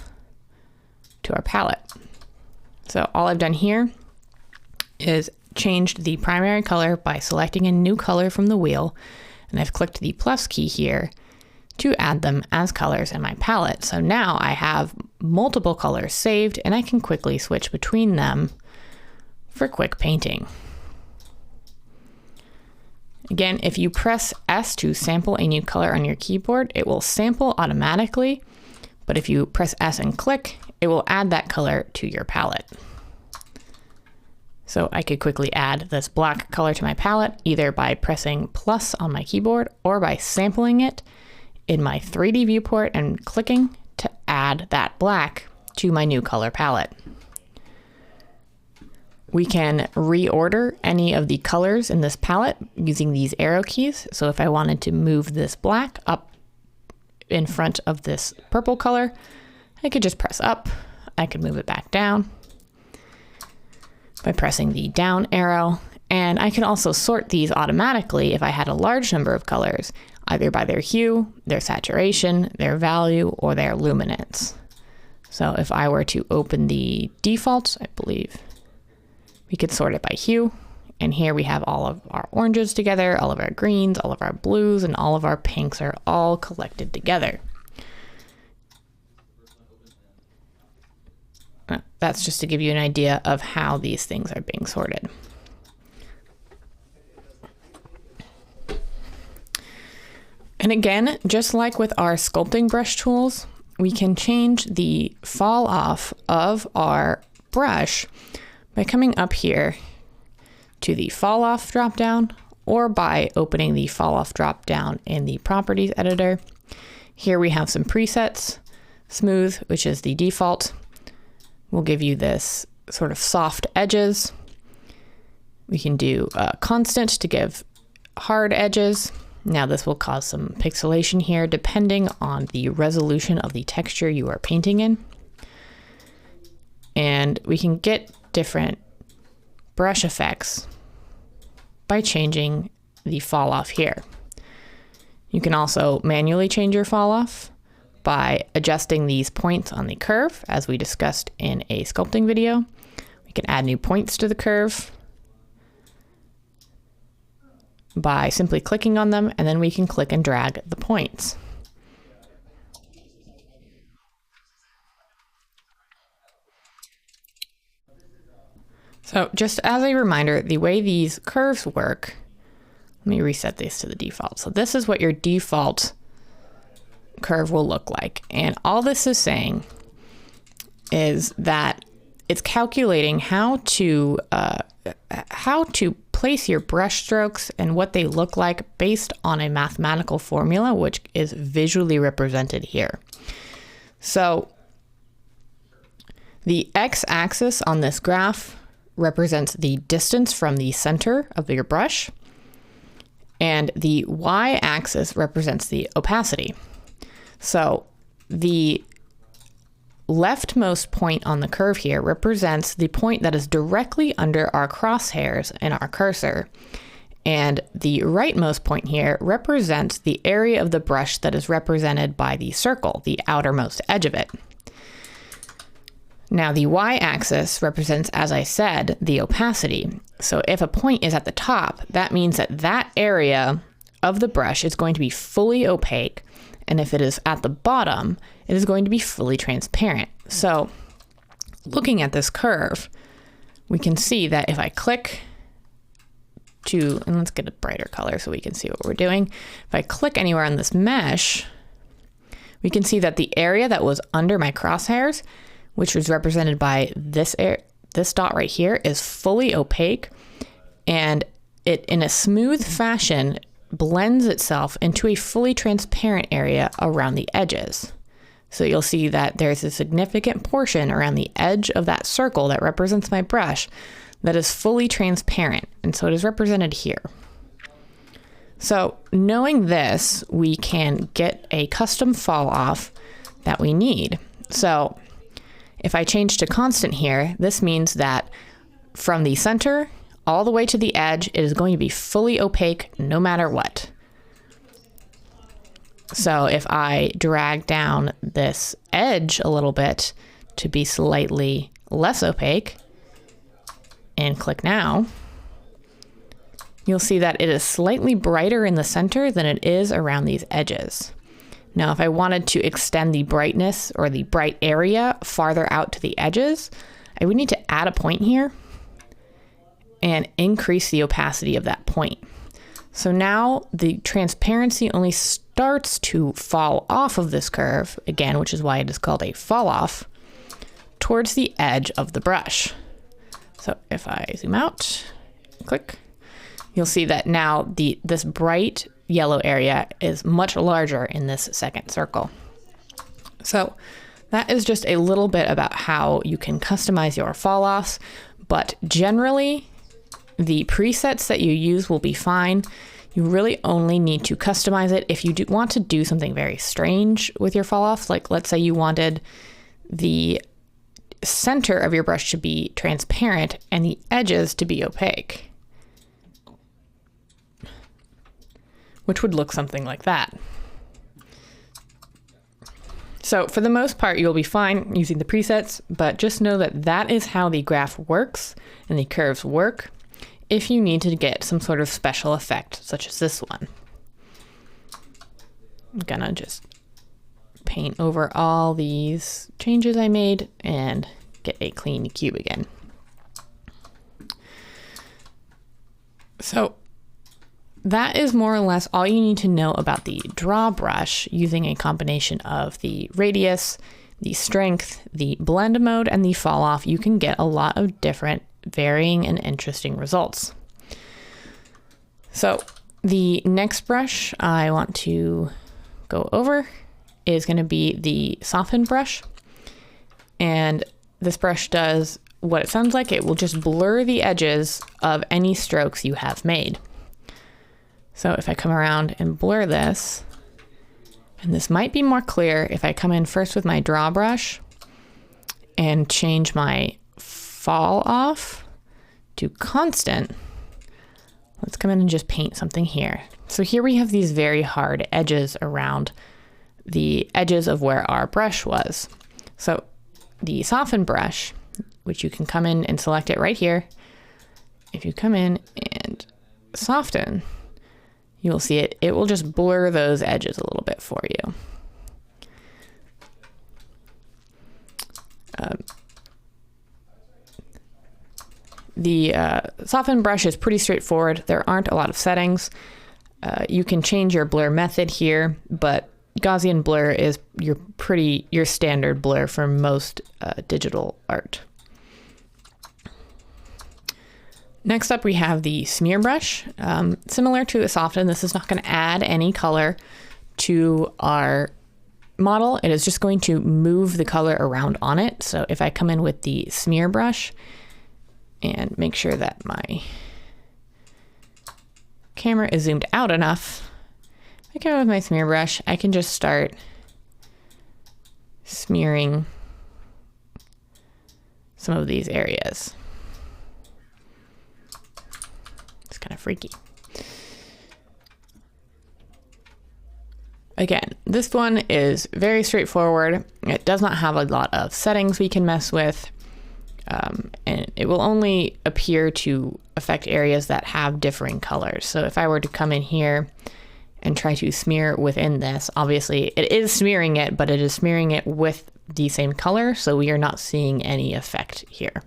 to our palette. So all I've done here is changed the primary color by selecting a new color from the wheel, and I've clicked the plus key here to add them as colors in my palette. So now I have multiple colors saved, and I can quickly switch between them for quick painting. Again, if you press S to sample a new color on your keyboard, it will sample automatically, but if you press S and click, it will add that color to your palette. So I could quickly add this black color to my palette, either by pressing plus on my keyboard or by sampling it in my 3D viewport and clicking to add that black to my new color palette. We can reorder any of the colors in this palette using these arrow keys. So if I wanted to move this black up in front of this purple color, I could just press up. I could move it back down by pressing the down arrow. And I can also sort these automatically if I had a large number of colors, either by their hue, their saturation, their value, or their luminance. So if I were to open the defaults, I believe we could sort it by hue. And here we have all of our oranges together, all of our greens, all of our blues, and all of our pinks are all collected together. That's just to give you an idea of how these things are being sorted. And again, just like with our sculpting brush tools, we can change the fall off of our brush by coming up here to the fall off drop down, or by opening the fall off drop down in the properties editor. Here we have some presets. Smooth, which is the default, will give you this sort of soft edges. We can do constant to give hard edges. Now this will cause some pixelation here depending on the resolution of the texture you are painting in. And we can get different brush effects by changing the fall off here. You can also manually change your fall off by adjusting these points on the curve, as we discussed in a sculpting video. We can add new points to the curve by simply clicking on them, and then we can click and drag the points. So just as a reminder, the way these curves work, let me reset these to the default. So this is what your default curve will look like. And all this is saying is that it's calculating how to place your brush strokes and what they look like based on a mathematical formula, which is visually represented here. So the x-axis on this graph represents the distance from the center of your brush, and the y-axis represents the opacity. So the leftmost point on the curve here represents the point that is directly under our crosshairs in our cursor, and the rightmost point here represents the area of the brush that is represented by the circle, the outermost edge of it. Now the y-axis represents, as I said, the opacity. So if a point is at the top, that means that that area of the brush is going to be fully opaque, and if it is at the bottom, it is going to be fully transparent. So looking at this curve, we can see that if I click to, and let's get a brighter color so we can see what we're doing. If I click anywhere on this mesh, we can see that the area that was under my crosshairs, which was represented by this dot right here, is fully opaque, and it in a smooth fashion blends itself into a fully transparent area around the edges. So you'll see that there's a significant portion around the edge of that circle that represents my brush that is fully transparent, and so it is represented here. So knowing this, we can get a custom fall off that we need. So if I change to constant here, this means that from the center all the way to the edge, it is going to be fully opaque no matter what. So if I drag down this edge a little bit to be slightly less opaque and click now, you'll see that it is slightly brighter in the center than it is around these edges. Now, if I wanted to extend the brightness or the bright area farther out to the edges, I would need to add a point here and increase the opacity of that point. So now the transparency only starts to fall off of this curve, again, which is why it is called a fall off, towards the edge of the brush. So if I zoom out, click, you'll see that now this bright yellow area is much larger in this second circle. So that is just a little bit about how you can customize your fall offs, but generally the presets that you use will be fine. You really only need to customize it if you do want to do something very strange with your fall offs. Like let's say you wanted the center of your brush to be transparent and the edges to be opaque, which would look something like that. So for the most part, you'll be fine using the presets, but just know that that is how the graph works and the curves work if you need to get some sort of special effect, such as this one. I'm gonna just paint over all these changes I made and get a clean cube again. So that is more or less all you need to know about the draw brush using a combination of the radius, the strength, the blend mode, and the fall off. You can get a lot of different varying and interesting results. So the next brush I want to go over is going to be the soften brush. And this brush does what it sounds like. It will just blur the edges of any strokes you have made. So if I come around and blur this, and this might be more clear if I come in first with my draw brush and change my fall off to constant. Let's come in and just paint something here. So here we have these very hard edges around the edges of where our brush was. So the soften brush, which you can come in and select it right here. If you come in and soften, you'll see it will just blur those edges a little bit for you. The soften brush is pretty straightforward. There aren't a lot of settings. You can change your blur method here, but Gaussian blur is your standard blur for most digital art. Next up, we have the smear brush. Similar to the soften, this is not going to add any color to our model. It is just going to move the color around on it. So if I come in with the smear brush and make sure that my camera is zoomed out enough, I come in with my smear brush, I can just start smearing some of these areas. Kind of freaky. Again, this one is very straightforward. It does not have a lot of settings we can mess with, and it will only appear to affect areas that have differing colors. So if I were to come in here and try to smear within this, obviously it is smearing it, but it is smearing it with the same color, so we are not seeing any effect here.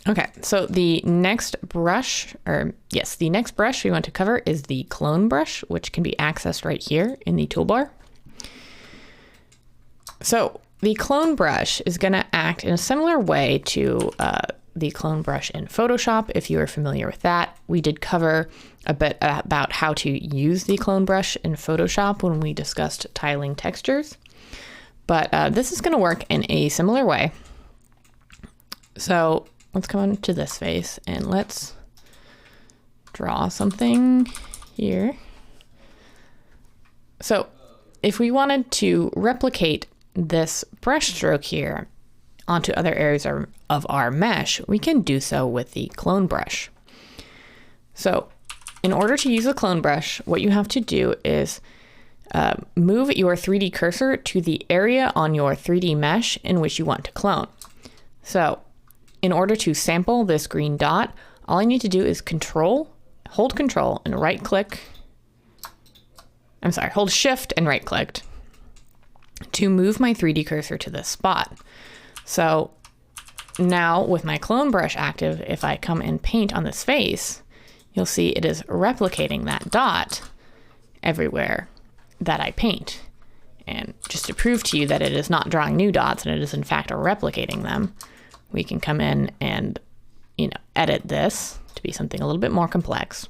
Okay, so the next brush we want to cover is the clone brush, which can be accessed right here in the toolbar. So the clone brush is going to act in a similar way to the clone brush in Photoshop. If you are familiar with that, we did cover a bit about how to use the clone brush in Photoshop when we discussed tiling textures. But this is going to work in a similar way. So let's come into this face and let's draw something here. So if we wanted to replicate this brush stroke here onto other areas of our mesh, we can do so with the clone brush. So in order to use the clone brush, what you have to do is move your 3D cursor to the area on your 3D mesh in which you want to clone. So in order to sample this green dot, all I need to do is hold Control and right click. Hold Shift and right clicked to move my 3D cursor to this spot. So now with my clone brush active, if I come and paint on this face, you'll see it is replicating that dot everywhere that I paint. And just to prove to you that it is not drawing new dots and it is in fact replicating them, we can come in and, edit this to be something a little bit more complex.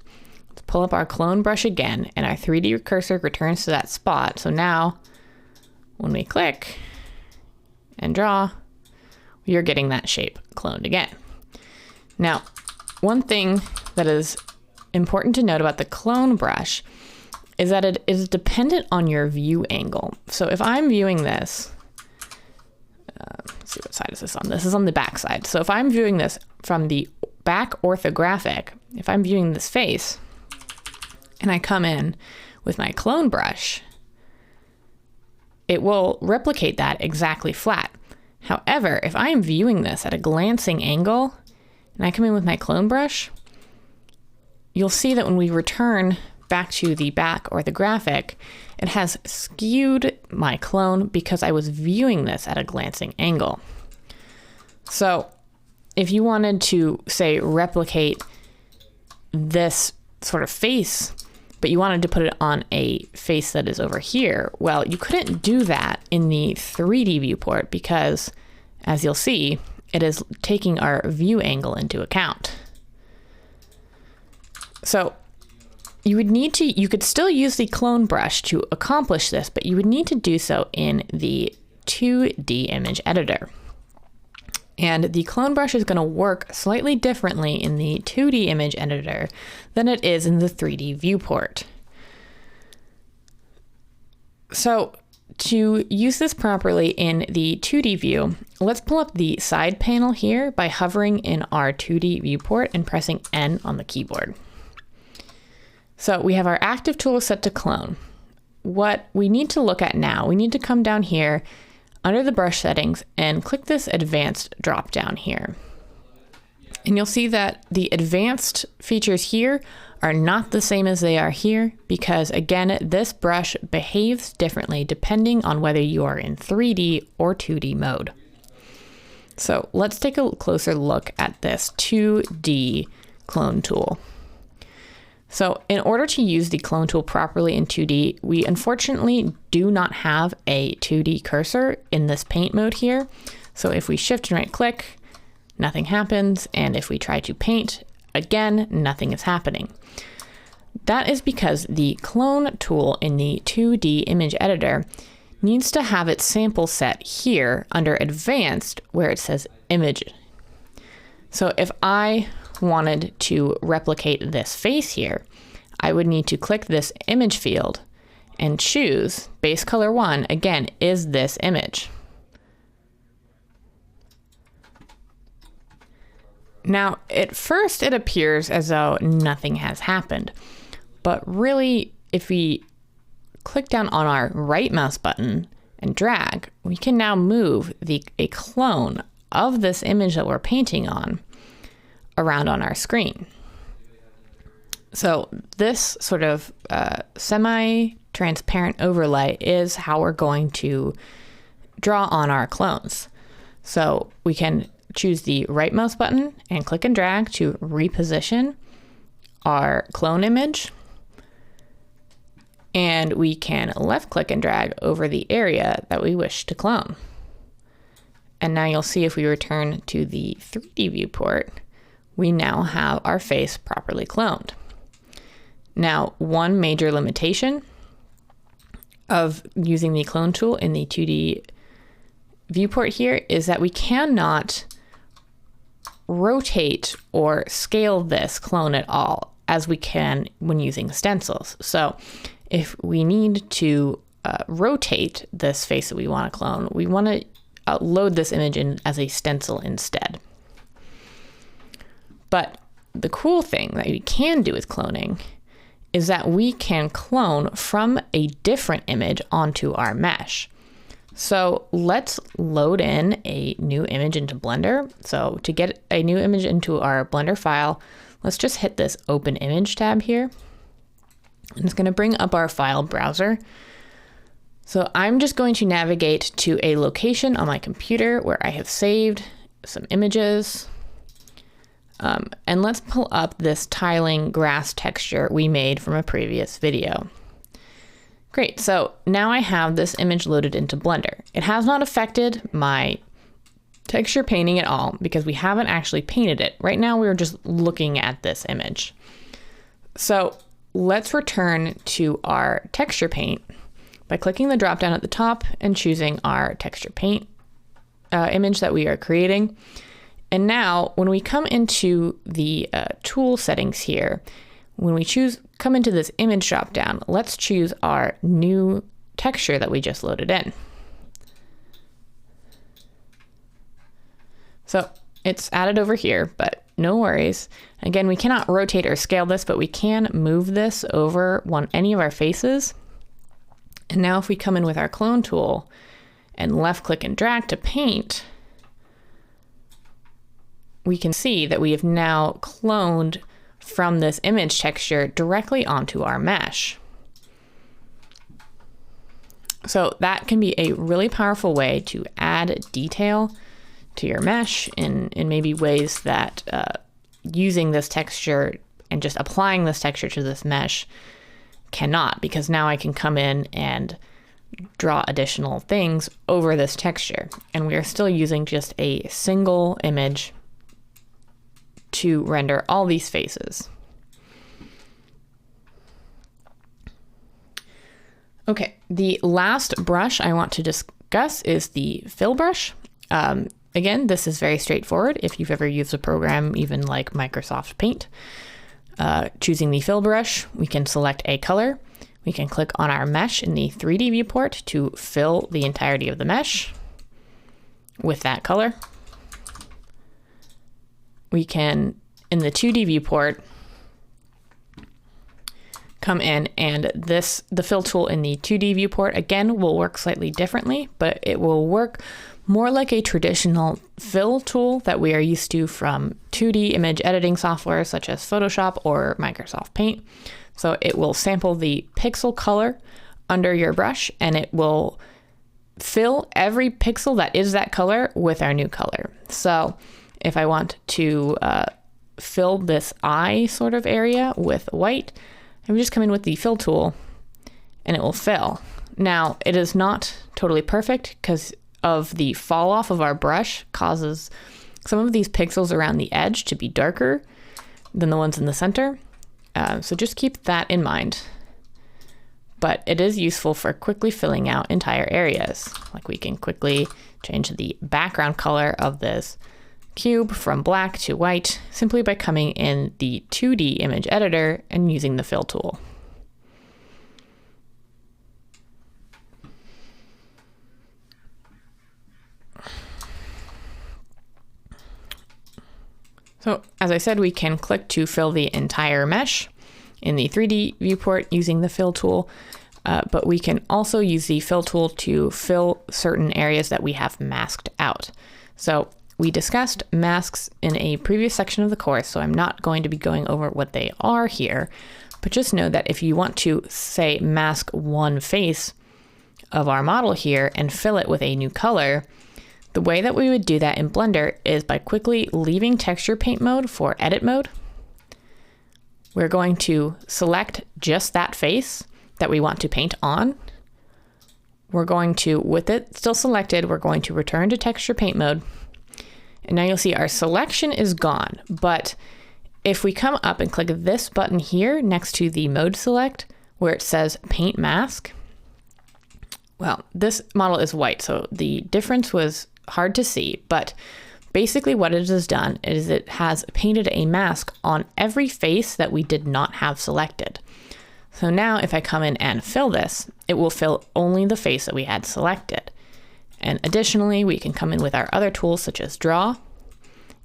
Let's pull up our clone brush again, and our 3D cursor returns to that spot. So now when we click and draw, you're getting that shape cloned again. Now, one thing that is important to note about the clone brush is that it is dependent on your view angle. So if I'm viewing this, let's see, what side is this on? This is on the back side. So if I'm viewing this from the back orthographic, if I'm viewing this face and I come in with my clone brush, it will replicate that exactly flat. However, if I am viewing this at a glancing angle and I come in with my clone brush, you'll see that when we return back to the back orthographic, it has skewed my clone because I was viewing this at a glancing angle. So if you wanted to, say, replicate this sort of face, but you wanted to put it on a face that is over here, well, you couldn't do that in the 3D viewport because, as you'll see, it is taking our view angle into account. So you could still use the clone brush to accomplish this, but you would need to do so in the 2D image editor. And the clone brush is going to work slightly differently in the 2D image editor than it is in the 3D viewport. So to use this properly in the 2D view, let's pull up the side panel here by hovering in our 2D viewport and pressing N on the keyboard. So we have our active tool set to clone. What we need to look at now, we need to come down here under the brush settings and click this advanced drop down here. And you'll see that the advanced features here are not the same as they are here because, again, this brush behaves differently depending on whether you are in 3D or 2D mode. So let's take a closer look at this 2D clone tool. So in order to use the clone tool properly in 2D, we unfortunately do not have a 2D cursor in this paint mode here. So if we shift and right click, nothing happens. And if we try to paint, again, nothing is happening. That is because the clone tool in the 2D image editor needs to have its sample set here under advanced where it says image. So if I wanted to replicate this face here, I would need to click this image field and choose base color 1, again, is this image. Now, at first it appears as though nothing has happened, but really, if we click down on our right mouse button and drag, we can now move a clone of this image that we're painting on around on our screen. So this sort of semi-transparent overlay is how we're going to draw on our clones. So we can choose the right mouse button and click and drag to reposition our clone image. And we can left click and drag over the area that we wish to clone. And now you'll see if we return to the 3D viewport, we now have our face properly cloned. Now, one major limitation of using the clone tool in the 2D viewport here is that we cannot rotate or scale this clone at all as we can when using stencils. So if we need to rotate this face that we want to clone, we want to load this image in as a stencil instead. But the cool thing that we can do with cloning is that we can clone from a different image onto our mesh. So let's load in a new image into Blender. So to get a new image into our Blender file, let's just hit this Open Image tab here. And it's going to bring up our file browser. So I'm just going to navigate to a location on my computer where I have saved some images. And let's pull up this tiling grass texture we made from a previous video. Great, so now I have this image loaded into Blender. It has not affected my texture painting at all because we haven't actually painted it. Right now we're just looking at this image. So let's return to our texture paint by clicking the drop down at the top and choosing our texture paint image that we are creating. And now when we come into the tool settings here, when we come into this image drop down, let's choose our new texture that we just loaded in. So it's added over here, but no worries. Again, we cannot rotate or scale this, but we can move this over any of our faces. And now if we come in with our clone tool and left click and drag to paint, we can see that we have now cloned from this image texture directly onto our mesh. So that can be a really powerful way to add detail to your mesh in maybe ways that using this texture and just applying this texture to this mesh cannot, because now I can come in and draw additional things over this texture. And we are still using just a single image to render all these faces. Okay, the last brush I want to discuss is the fill brush. Again, this is very straightforward. If you've ever used a program, even like Microsoft Paint, choosing the fill brush, we can select a color. We can click on our mesh in the 3D viewport to fill the entirety of the mesh with that color. We can, in the 2D viewport, come in and the fill tool in the 2D viewport, again, will work slightly differently, but it will work more like a traditional fill tool that we are used to from 2D image editing software such as Photoshop or Microsoft Paint. So it will sample the pixel color under your brush and it will fill every pixel that is that color with our new color. So if I want to fill this eye sort of area with white, I would just come in with the fill tool and it will fill. Now, it is not totally perfect because of the fall off of our brush causes some of these pixels around the edge to be darker than the ones in the center. So just keep that in mind. But it is useful for quickly filling out entire areas. Like we can quickly change the background color of this cube from black to white simply by coming in the 2D image editor and using the fill tool. So as I said, we can click to fill the entire mesh in the 3D viewport using the fill tool, but we can also use the fill tool to fill certain areas that we have masked out. So we discussed masks in a previous section of the course, so I'm not going to be going over what they are here, but just know that if you want to, say, mask one face of our model here and fill it with a new color, the way that we would do that in Blender is by quickly leaving texture paint mode for edit mode. We're going to select just that face that we want to paint on. We're going to, with it still selected, we're going to return to texture paint mode. And now you'll see our selection is gone. But if we come up and click this button here next to the mode select where it says paint mask, well, this model is white, so the difference was hard to see, but basically what it has done is it has painted a mask on every face that we did not have selected. So now if I come in and fill this, it will fill only the face that we had selected. And additionally, we can come in with our other tools such as draw.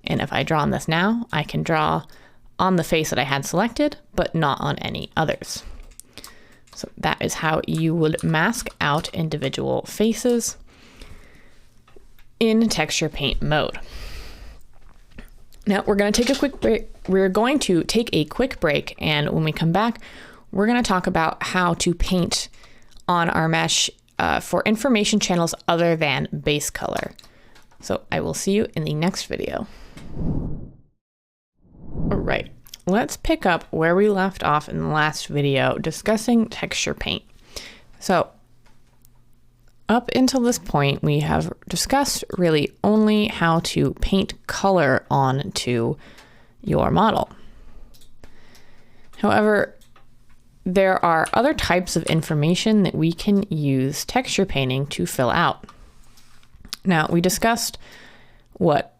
And if I draw on this now, I can draw on the face that I had selected, but not on any others. So that is how you would mask out individual faces in texture paint mode. Now we're going to take a quick break. We're going to take a quick break, and when we come back, we're going to talk about how to paint on our mesh for information channels other than base color. So I will see you in the next video. All right, let's pick up where we left off in the last video discussing texture paint. So up until this point, we have discussed really only how to paint color onto your model. However, there are other types of information that we can use texture painting to fill out. Now, we discussed what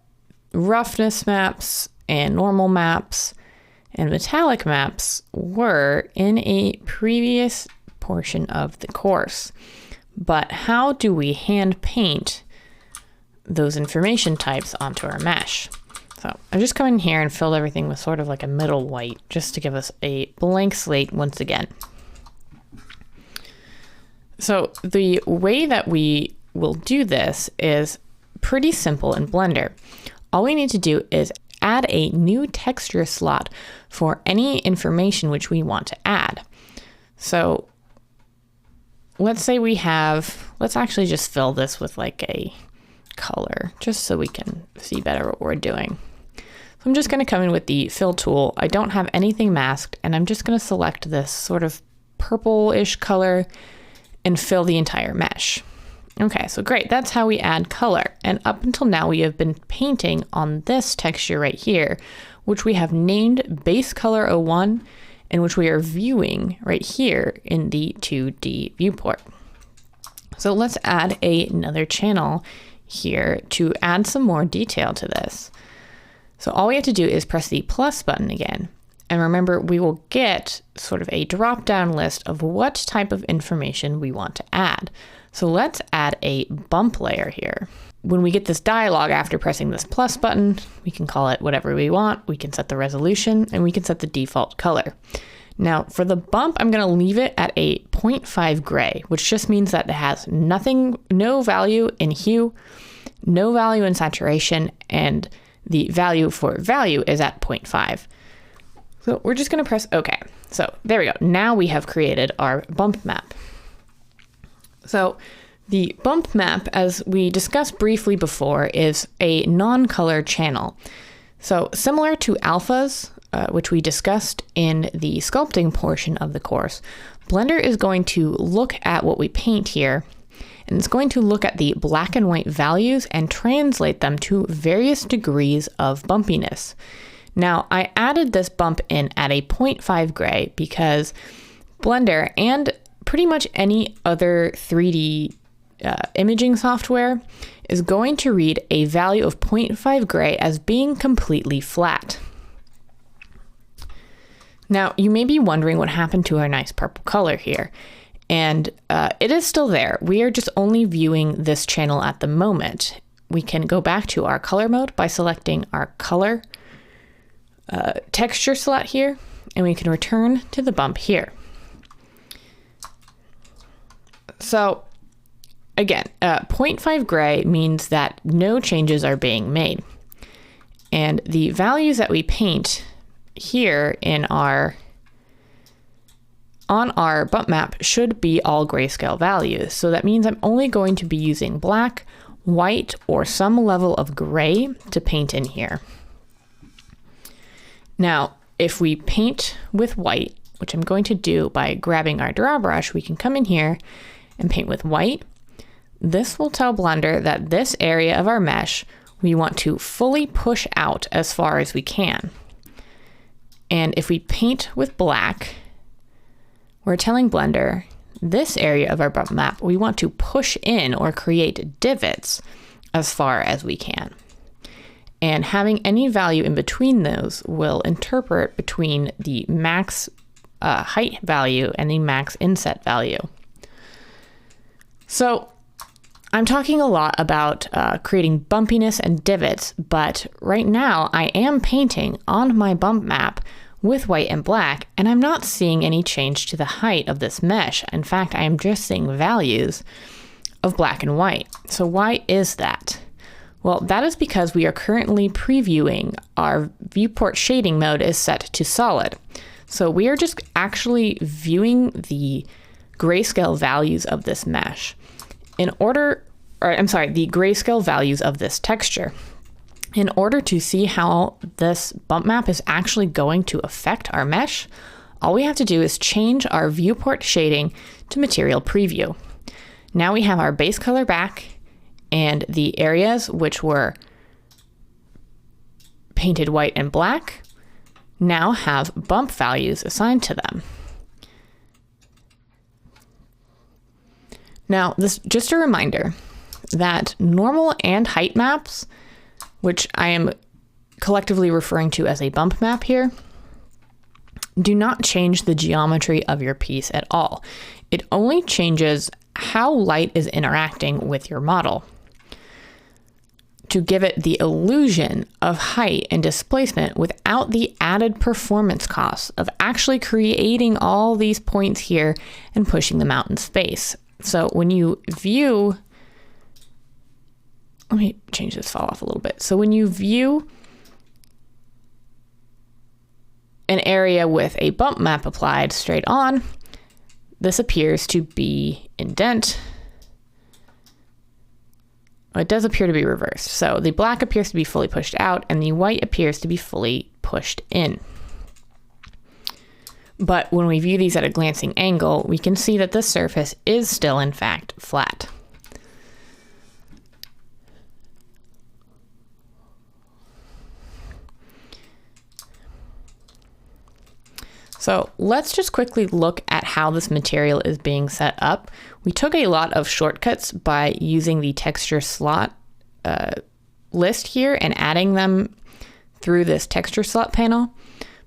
roughness maps and normal maps and metallic maps were in a previous portion of the course. But how do we hand paint those information types onto our mesh? So I've just come in here and filled everything with sort of like a middle white, just to give us a blank slate once again. So the way that we will do this is pretty simple in Blender. All we need to do is add a new texture slot for any information which we want to add. So let's say we have, let's actually just fill this with like a color, just so we can see better what we're doing. So I'm just going to come in with the fill tool. I don't have anything masked, and I'm just going to select this sort of purple-ish color and fill the entire mesh. Okay, so great. That's how we add color. And up until now, we have been painting on this texture right here, which we have named base color 01, and which we are viewing right here in the 2D viewport. So let's add another channel here to add some more detail to this. So all we have to do is press the plus button again. And remember, we will get sort of a drop-down list of what type of information we want to add. So let's add a bump layer here. When we get this dialog after pressing this plus button, we can call it whatever we want. We can set the resolution and we can set the default color. Now for the bump, I'm going to leave it at a 0.5 gray, which just means that it has nothing, no value in hue, no value in saturation, and the value for value is at 0.5. So we're just going to press OK. So there we go. Now we have created our bump map. So the bump map, as we discussed briefly before, is a non-color channel. So similar to alphas, which we discussed in the sculpting portion of the course, Blender is going to look at what we paint here, and it's going to look at the black and white values and translate them to various degrees of bumpiness. Now, I added this bump in at a 0.5 gray because Blender and pretty much any other 3D imaging software is going to read a value of 0.5 gray as being completely flat. Now, you may be wondering what happened to our nice purple color here, and it is still there. We are just only viewing this channel at the moment. We can go back to our color mode by selecting our color texture slot here, and we can return to the bump here. So again, 0.5 gray means that no changes are being made. And the values that we paint here in on our bump map should be all grayscale values. So that means I'm only going to be using black, white, or some level of gray to paint in here. Now, if we paint with white, which I'm going to do by grabbing our draw brush, we can come in here and paint with white. This will tell Blender that this area of our mesh we want to fully push out as far as we can. And if we paint with black, we're telling Blender this area of our bump map we want to push in or create divots as far as we can. And having any value in between those will interpret between the max height value and the max inset value. So I'm talking a lot about creating bumpiness and divots, but right now I am painting on my bump map with white and black, and I'm not seeing any change to the height of this mesh. In fact, I am just seeing values of black and white. So why is that? Well, that is because we are currently previewing our viewport shading mode is set to solid. So we are just actually viewing the grayscale values of this mesh. In order, the grayscale values of this texture. In order to see how this bump map is actually going to affect our mesh, all we have to do is change our viewport shading to material preview. Now we have our base color back, and the areas which were painted white and black now have bump values assigned to them. Now, this just a reminder that normal and height maps, which I am collectively referring to as a bump map here, do not change the geometry of your piece at all. It only changes how light is interacting with your model to give it the illusion of height and displacement without the added performance costs of actually creating all these points here and pushing them out in space. So when you view, let me change this fall off a little bit. So when you view an area with a bump map applied straight on, this appears to be indent. It does appear to be reversed. So the black appears to be fully pushed out and the white appears to be fully pushed in. But when we view these at a glancing angle, we can see that this surface is still in fact flat. So let's just quickly look at how this material is being set up. We took a lot of shortcuts by using the texture slot list here and adding them through this texture slot panel.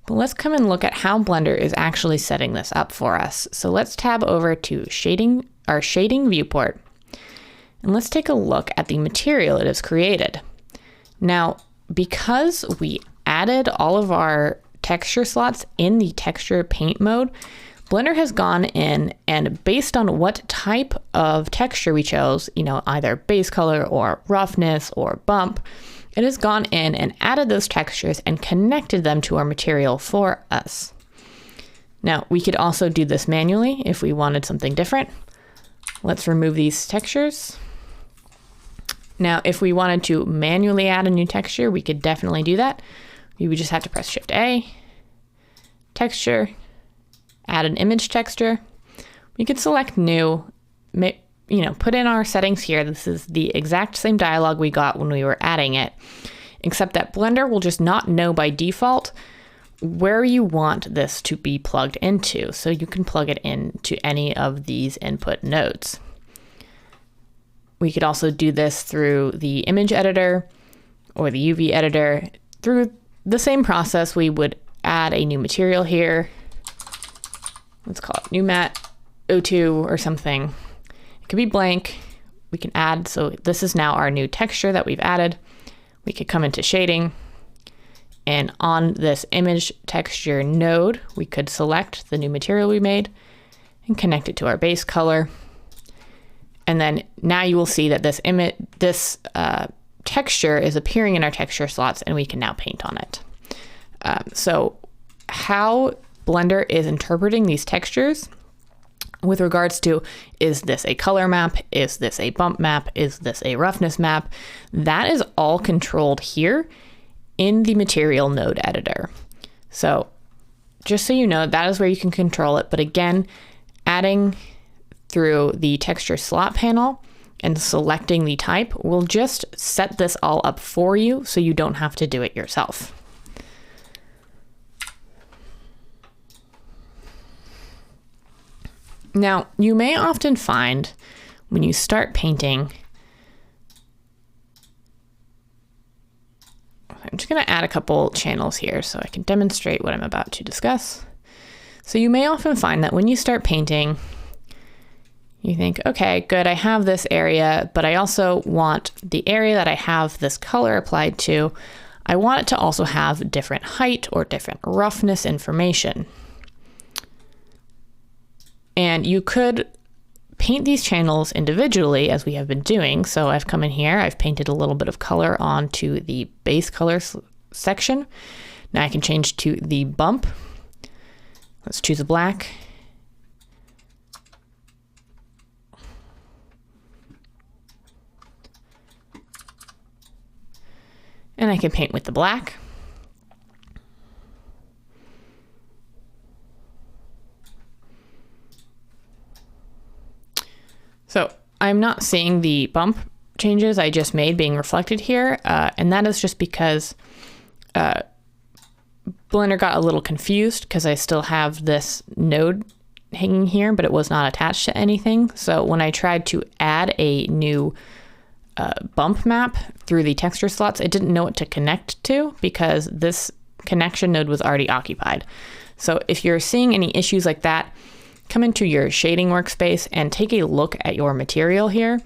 But let's come and look at how Blender is actually setting this up for us. So let's tab over to shading, our shading viewport, and let's take a look at the material it has created. Now, because we added all of our texture slots in the texture paint mode, Blender has gone in and based on what type of texture we chose, either base color or roughness or bump, it has gone in and added those textures and connected them to our material for us. Now, we could also do this manually if we wanted something different. Let's remove these textures. Now, if we wanted to manually add a new texture, we could definitely do that. We would just have to press Shift A, texture, add an image texture. We could select new, put in our settings here. This is the exact same dialog we got when we were adding it, except that Blender will just not know by default where you want this to be plugged into. So you can plug it into any of these input nodes. We could also do this through the image editor or the UV editor. Through the same process, we would add a new material here. Let's call it new mat 02 or something. It could be blank. We can add, so this is now our new texture that we've added. We could come into shading, and on this image texture node, we could select the new material we made and connect it to our base color. And then now you will see that this texture is appearing in our texture slots, and we can now paint on it. So how Blender is interpreting these textures with regards to, is this a color map? Is this a bump map? Is this a roughness map? That is all controlled here in the material node editor. So just so you know, that is where you can control it. But again, adding through the texture slot panel and selecting the type will just set this all up for you so you don't have to do it yourself. Now, you may often find when you start painting, I'm just going to add a couple channels here so I can demonstrate what I'm about to discuss. So you may often find that when you start painting, you think, okay, good, I have this area, but I also want the area that I have this color applied to, I want it to also have different height or different roughness information. And you could paint these channels individually as we have been doing. So I've come in here, I've painted a little bit of color onto the base color section. Now I can change to the bump. Let's choose a black. and I can paint with the black. So I'm not seeing the bump changes I just made being reflected here, and that is just because Blender got a little confused because I still have this node hanging here, but it was not attached to anything. So when I tried to add a new bump map through the texture slots, it didn't know what to connect to because this connection node was already occupied. So if you're seeing any issues like that, come into your shading workspace and take a look at your material here,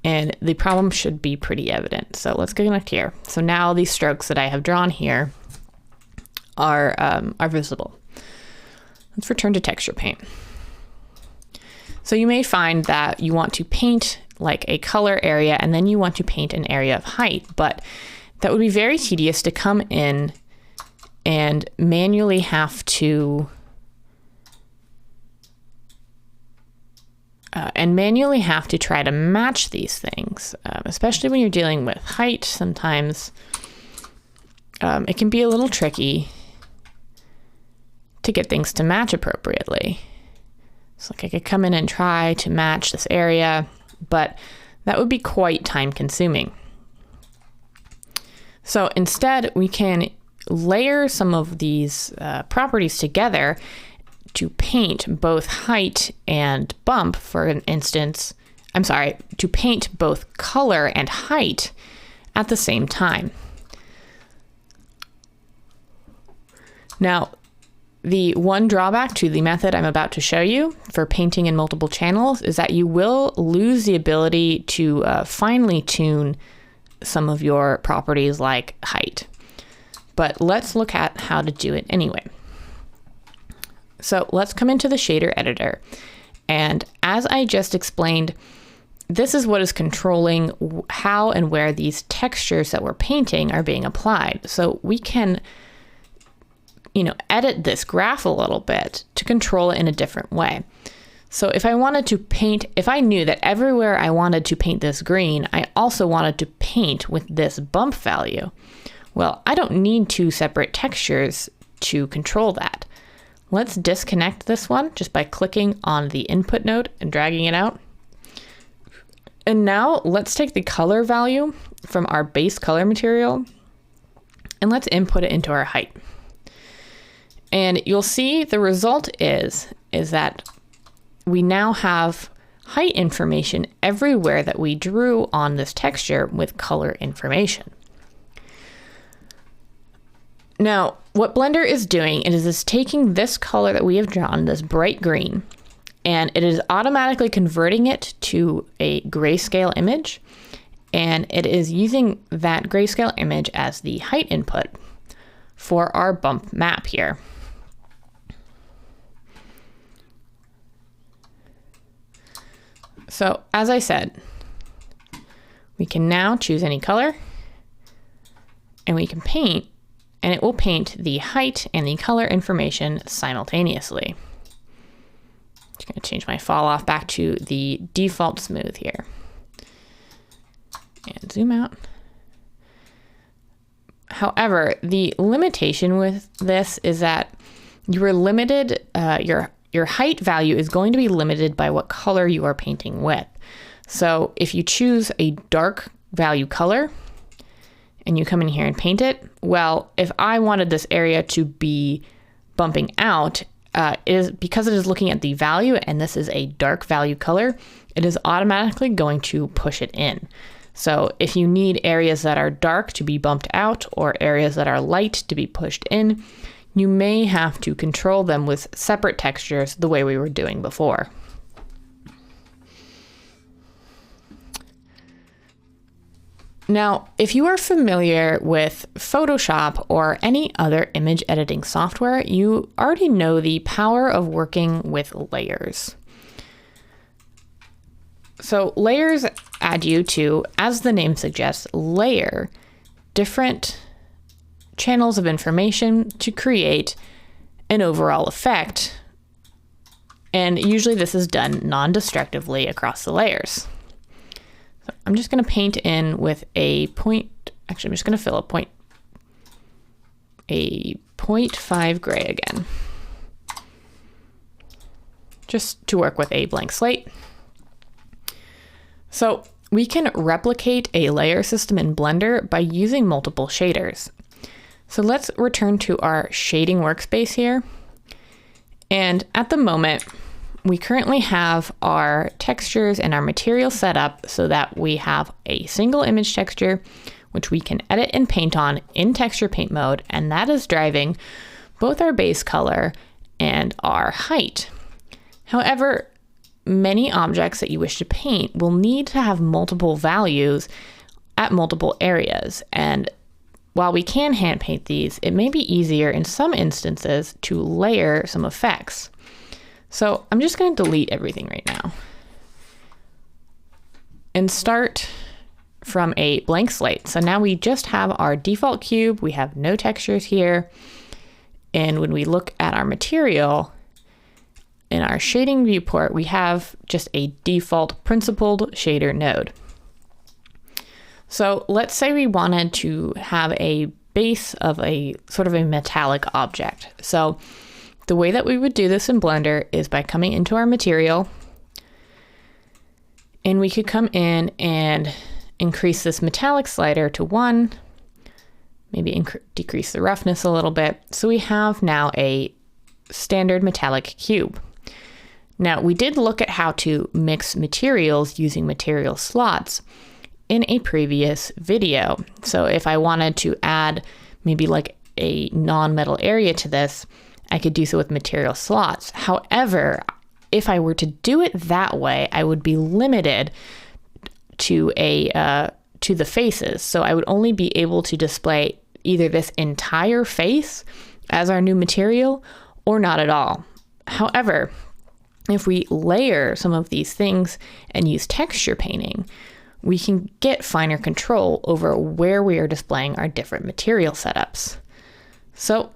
and the problem should be pretty evident. So let's connect here. So now these strokes that I have drawn here are visible. Let's return to texture paint. So you may find that you want to paint like a color area and then you want to paint an area of height, but that would be very tedious to come in and manually have to try to match these things, especially when you're dealing with height. Sometimes it can be a little tricky to get things to match appropriately. So like I could come in and try to match this area, but that would be quite time consuming. So instead we can layer some of these properties together to paint both height and bump, for an instance. I'm sorry, to paint both color and height at the same time. Now, the one drawback to the method I'm about to show you for painting in multiple channels is that you will lose the ability to finely tune some of your properties like height. But let's look at how to do it anyway. So let's come into the shader editor. And as I just explained, this is what is controlling how and where these textures that we're painting are being applied. So we can, edit this graph a little bit to control it in a different way. So if I wanted to paint, if I knew that everywhere I wanted to paint this green, I also wanted to paint with this bump value. Well, I don't need two separate textures to control that. Let's disconnect this one just by clicking on the input node and dragging it out. And now let's take the color value from our base color material and let's input it into our height. And you'll see the result is that we now have height information everywhere that we drew on this texture with color information. Now, what Blender is doing is taking this color that we have drawn, this bright green, and it is automatically converting it to a grayscale image, and it is using that grayscale image as the height input for our bump map here. So as I said, we can now choose any color and we can paint, and it will paint the height and the color information simultaneously. Just going to change my fall off back to the default smooth here and zoom out. However, the limitation with this is that you are limited, your height value is going to be limited by what color you are painting with. So if you choose a dark value color and you come in here and paint it, well, if I wanted this area to be bumping out, because it is looking at the value and this is a dark value color, it is automatically going to push it in. So if you need areas that are dark to be bumped out or areas that are light to be pushed in, you may have to control them with separate textures the way we were doing before. Now, if you are familiar with Photoshop or any other image editing software, you already know the power of working with layers. So layers add you to, as the name suggests, layer different channels of information to create an overall effect. And usually this is done non-destructively across the layers. So I'm just going to paint in with a point. Actually, I'm just going to fill a 0.2 a 0.5 gray again, just to work with a blank slate. So we can replicate a layer system in Blender by using multiple shaders. So let's return to our shading workspace here. And at the moment, we currently have our textures and our material set up so that we have a single image texture, which we can edit and paint on in texture paint mode. And that is driving both our base color and our height. However, many objects that you wish to paint will need to have multiple values at multiple areas. And while we can hand paint these, it may be easier in some instances to layer some effects. So I'm just going to delete everything right now and start from a blank slate. So now we just have our default cube. We have no textures here. And when we look at our material in our shading viewport, we have just a default principled shader node. So let's say we wanted to have a base of a sort of a metallic object. So the way that we would do this in Blender is by coming into our material, and we could come in and increase this metallic slider to 1, maybe decrease the roughness a little bit. So we have now a standard metallic cube. Now we did look at how to mix materials using material slots in a previous video. So if I wanted to add maybe like a non-metal area to this, I could do so with material slots. However, if I were to do it that way, I would be limited to the faces. So I would only be able to display either this entire face as our new material or not at all. However, if we layer some of these things and use texture painting, we can get finer control over where we are displaying our different material setups. So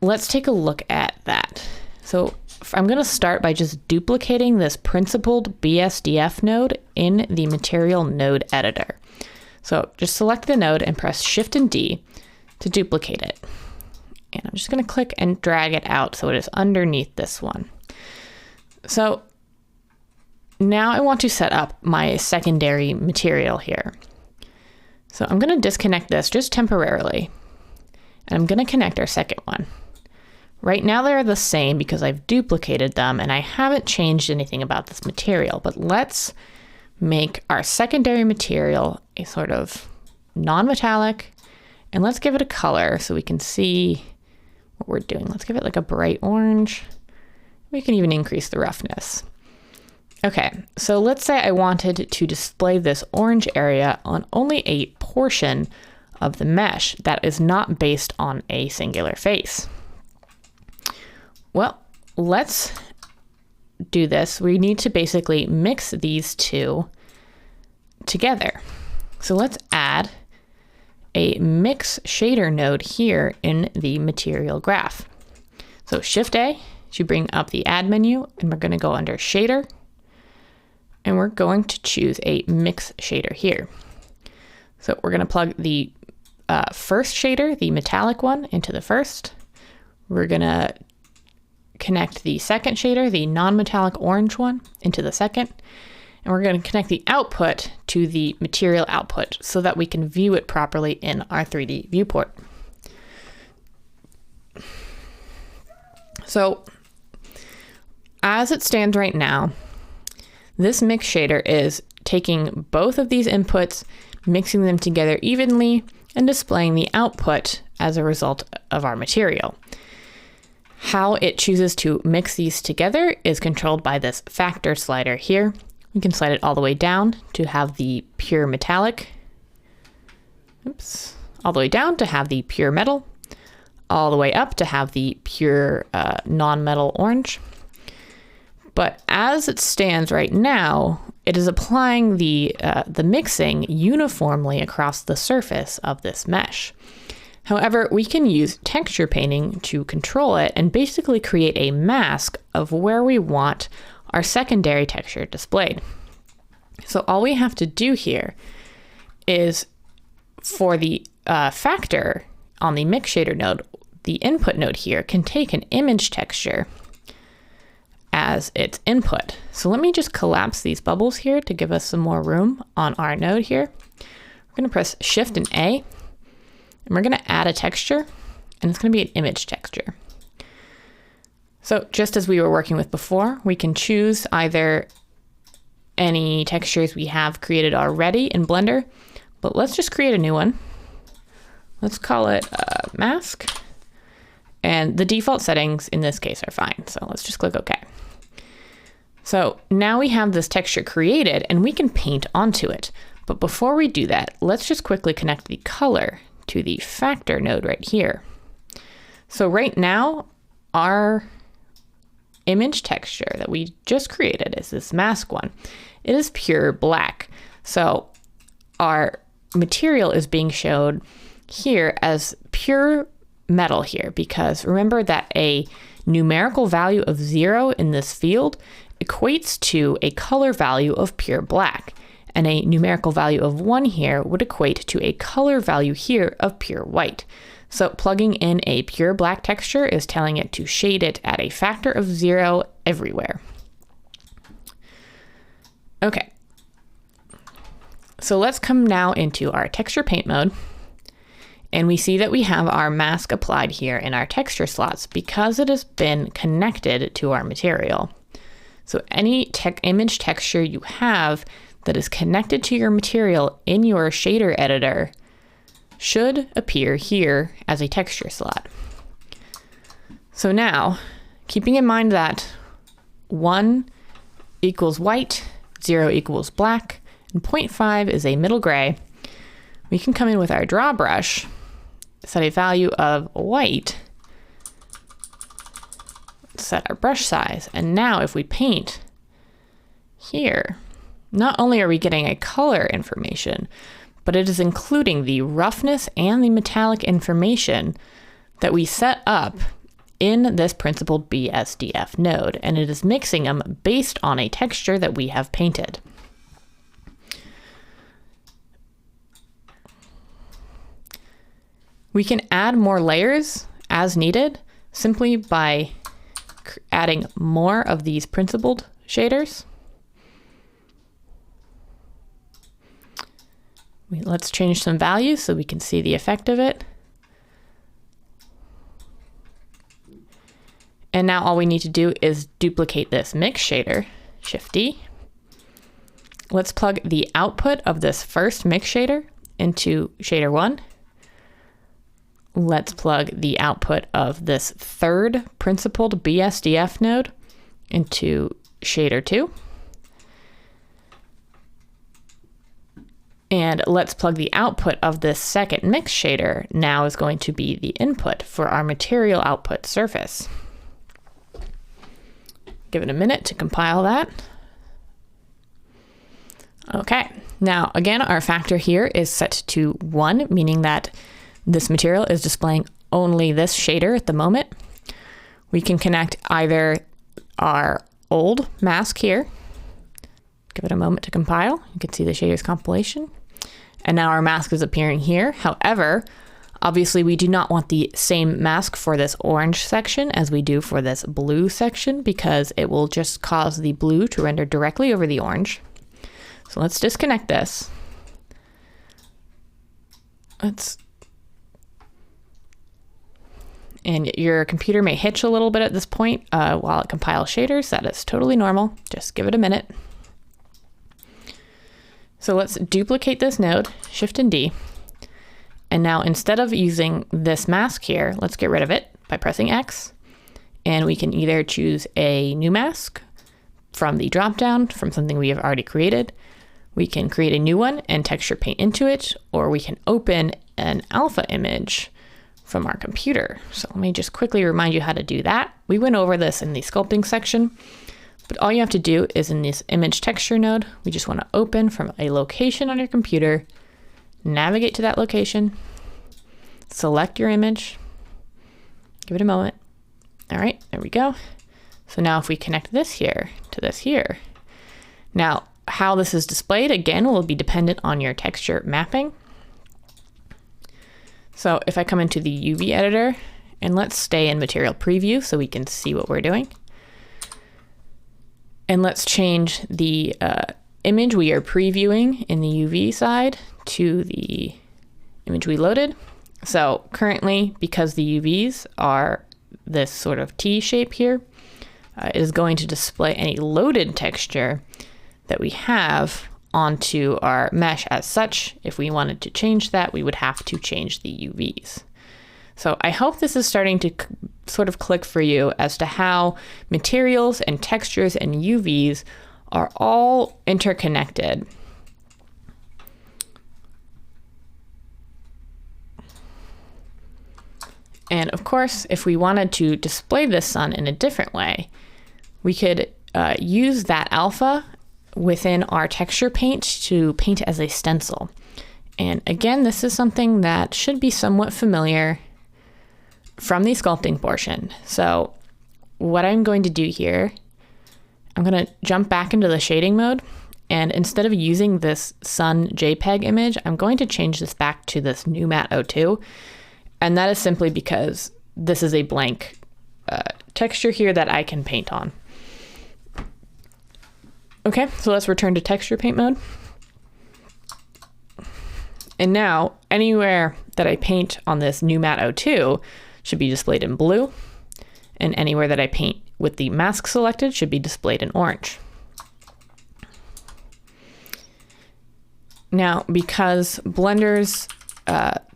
let's take a look at that. So I'm going to start by just duplicating this principled BSDF node in the material node editor. So just select the node and press Shift and D to duplicate it. And I'm just going to click and drag it out so it is underneath this one. So now I want to set up my secondary material here. So I'm going to disconnect this just temporarily, and I'm going to connect our second one. Right now they're the same because I've duplicated them and I haven't changed anything about this material, but let's make our secondary material a sort of non-metallic, and let's give it a color so we can see what we're doing. Let's give it like a bright orange. We can even increase the roughness. Okay, so let's say I wanted to display this orange area on only a portion of the mesh that is not based on a singular face. Well, let's do this. We need to basically mix these two together. So let's add a mix shader node here in the material graph. So Shift A to bring up the add menu, and we're going to go under shader, and we're going to choose a mix shader here. So we're going to plug the first shader, the metallic one, into the first. We're going to connect the second shader, the non-metallic orange one, into the second. And we're going to connect the output to the material output so that we can view it properly in our 3D viewport. So as it stands right now, this mix shader is taking both of these inputs, mixing them together evenly, and displaying the output as a result of our material. How it chooses to mix these together is controlled by this factor slider here. We can slide it all the way down to have the pure metallic. Oops. All the way down to have the pure metal. All the way up to have the pure non-metal orange. But as it stands right now, it is applying the mixing uniformly across the surface of this mesh. However, we can use texture painting to control it and basically create a mask of where we want our secondary texture displayed. So all we have to do here is for the factor on the mix shader node, the input node here can take an image texture as its input. So let me just collapse these bubbles here to give us some more room on our node here. We're going to press Shift and A, and we're going to add a texture, and it's going to be an image texture. So just as we were working with before, we can choose either any textures we have created already in Blender, but let's just create a new one. Let's call it mask, and the default settings in this case are fine. So let's just click OK. So now we have this texture created and we can paint onto it. But before we do that, let's just quickly connect the color to the factor node right here. So right now, our image texture that we just created is this mask one. It is pure black. So our material is being showed here as pure metal here, because remember that a numerical value of 0 in this field equates to a color value of pure black, and a numerical value of 1 here would equate to a color value here of pure white. So plugging in a pure black texture is telling it to shade it at a factor of 0 everywhere. Okay, so let's come now into our texture paint mode. And we see that we have our mask applied here in our texture slots because it has been connected to our material. So any image texture you have that is connected to your material in your shader editor should appear here as a texture slot. So now, keeping in mind that 1 equals white, 0 equals black, and 0.5 is a middle gray, we can come in with our draw brush, set a value of white, set our brush size, and now if we paint here, not only are we getting a color information, but it is including the roughness and the metallic information that we set up in this principled BSDF node, and it is mixing them based on a texture that we have painted. We can add more layers as needed simply by adding more of these principled shaders. Let's change some values so we can see the effect of it. And now all we need to do is duplicate this mix shader, Shift D. Let's plug the output of this first mix shader into shader 1. Let's plug the output of this third principled BSDF node into shader 2. And let's plug the output of this second mix shader now is going to be the input for our material output surface. Give it a minute to compile that. Okay, now again, our factor here is set to 1, meaning that this material is displaying only this shader at the moment. We can connect either our old mask here. Give it a moment to compile. You can see the shaders compilation. And now our mask is appearing here. However, obviously we do not want the same mask for this orange section as we do for this blue section, because it will just cause the blue to render directly over the orange. So let's disconnect this. And your computer may hitch a little bit at this point while it compiles shaders. That is totally normal. Just give it a minute. So let's duplicate this node, Shift and D. And now instead of using this mask here, let's get rid of it by pressing X. And we can either choose a new mask from the dropdown from something we have already created. We can create a new one and texture paint into it, or we can open an alpha image from our computer. So let me just quickly remind you how to do that. We went over this in the sculpting section, but all you have to do is in this image texture node, we just want to open from a location on your computer, navigate to that location, select your image, give it a moment. All right, there we go. So now if we connect this here to this here, now how this is displayed again will be dependent on your texture mapping. So if I come into the UV editor And let's stay in material preview so we can see what we're doing. And let's change the image we are previewing in the UV side to the image we loaded. So currently, because the UVs are this sort of T shape here, it is going to display any loaded texture that we have onto our mesh as such. If we wanted to change that, we would have to change the UVs. So I hope this is starting to sort of click for you as to how materials and textures and UVs are all interconnected. And of course, if we wanted to display this sun in a different way, we could use that alpha within our texture paint to paint as a stencil. And again, this is something that should be somewhat familiar from the sculpting portion. So what I'm going to do here, I'm going to jump back into the shading mode. And instead of using this sun JPEG image, I'm going to change this back to this new matte 02. And that is simply because this is a blank texture here that I can paint on. Okay, so let's return to texture paint mode. And now anywhere that I paint on this new matte 02 should be displayed in blue. And anywhere that I paint with the mask selected should be displayed in orange. Now, because Blender's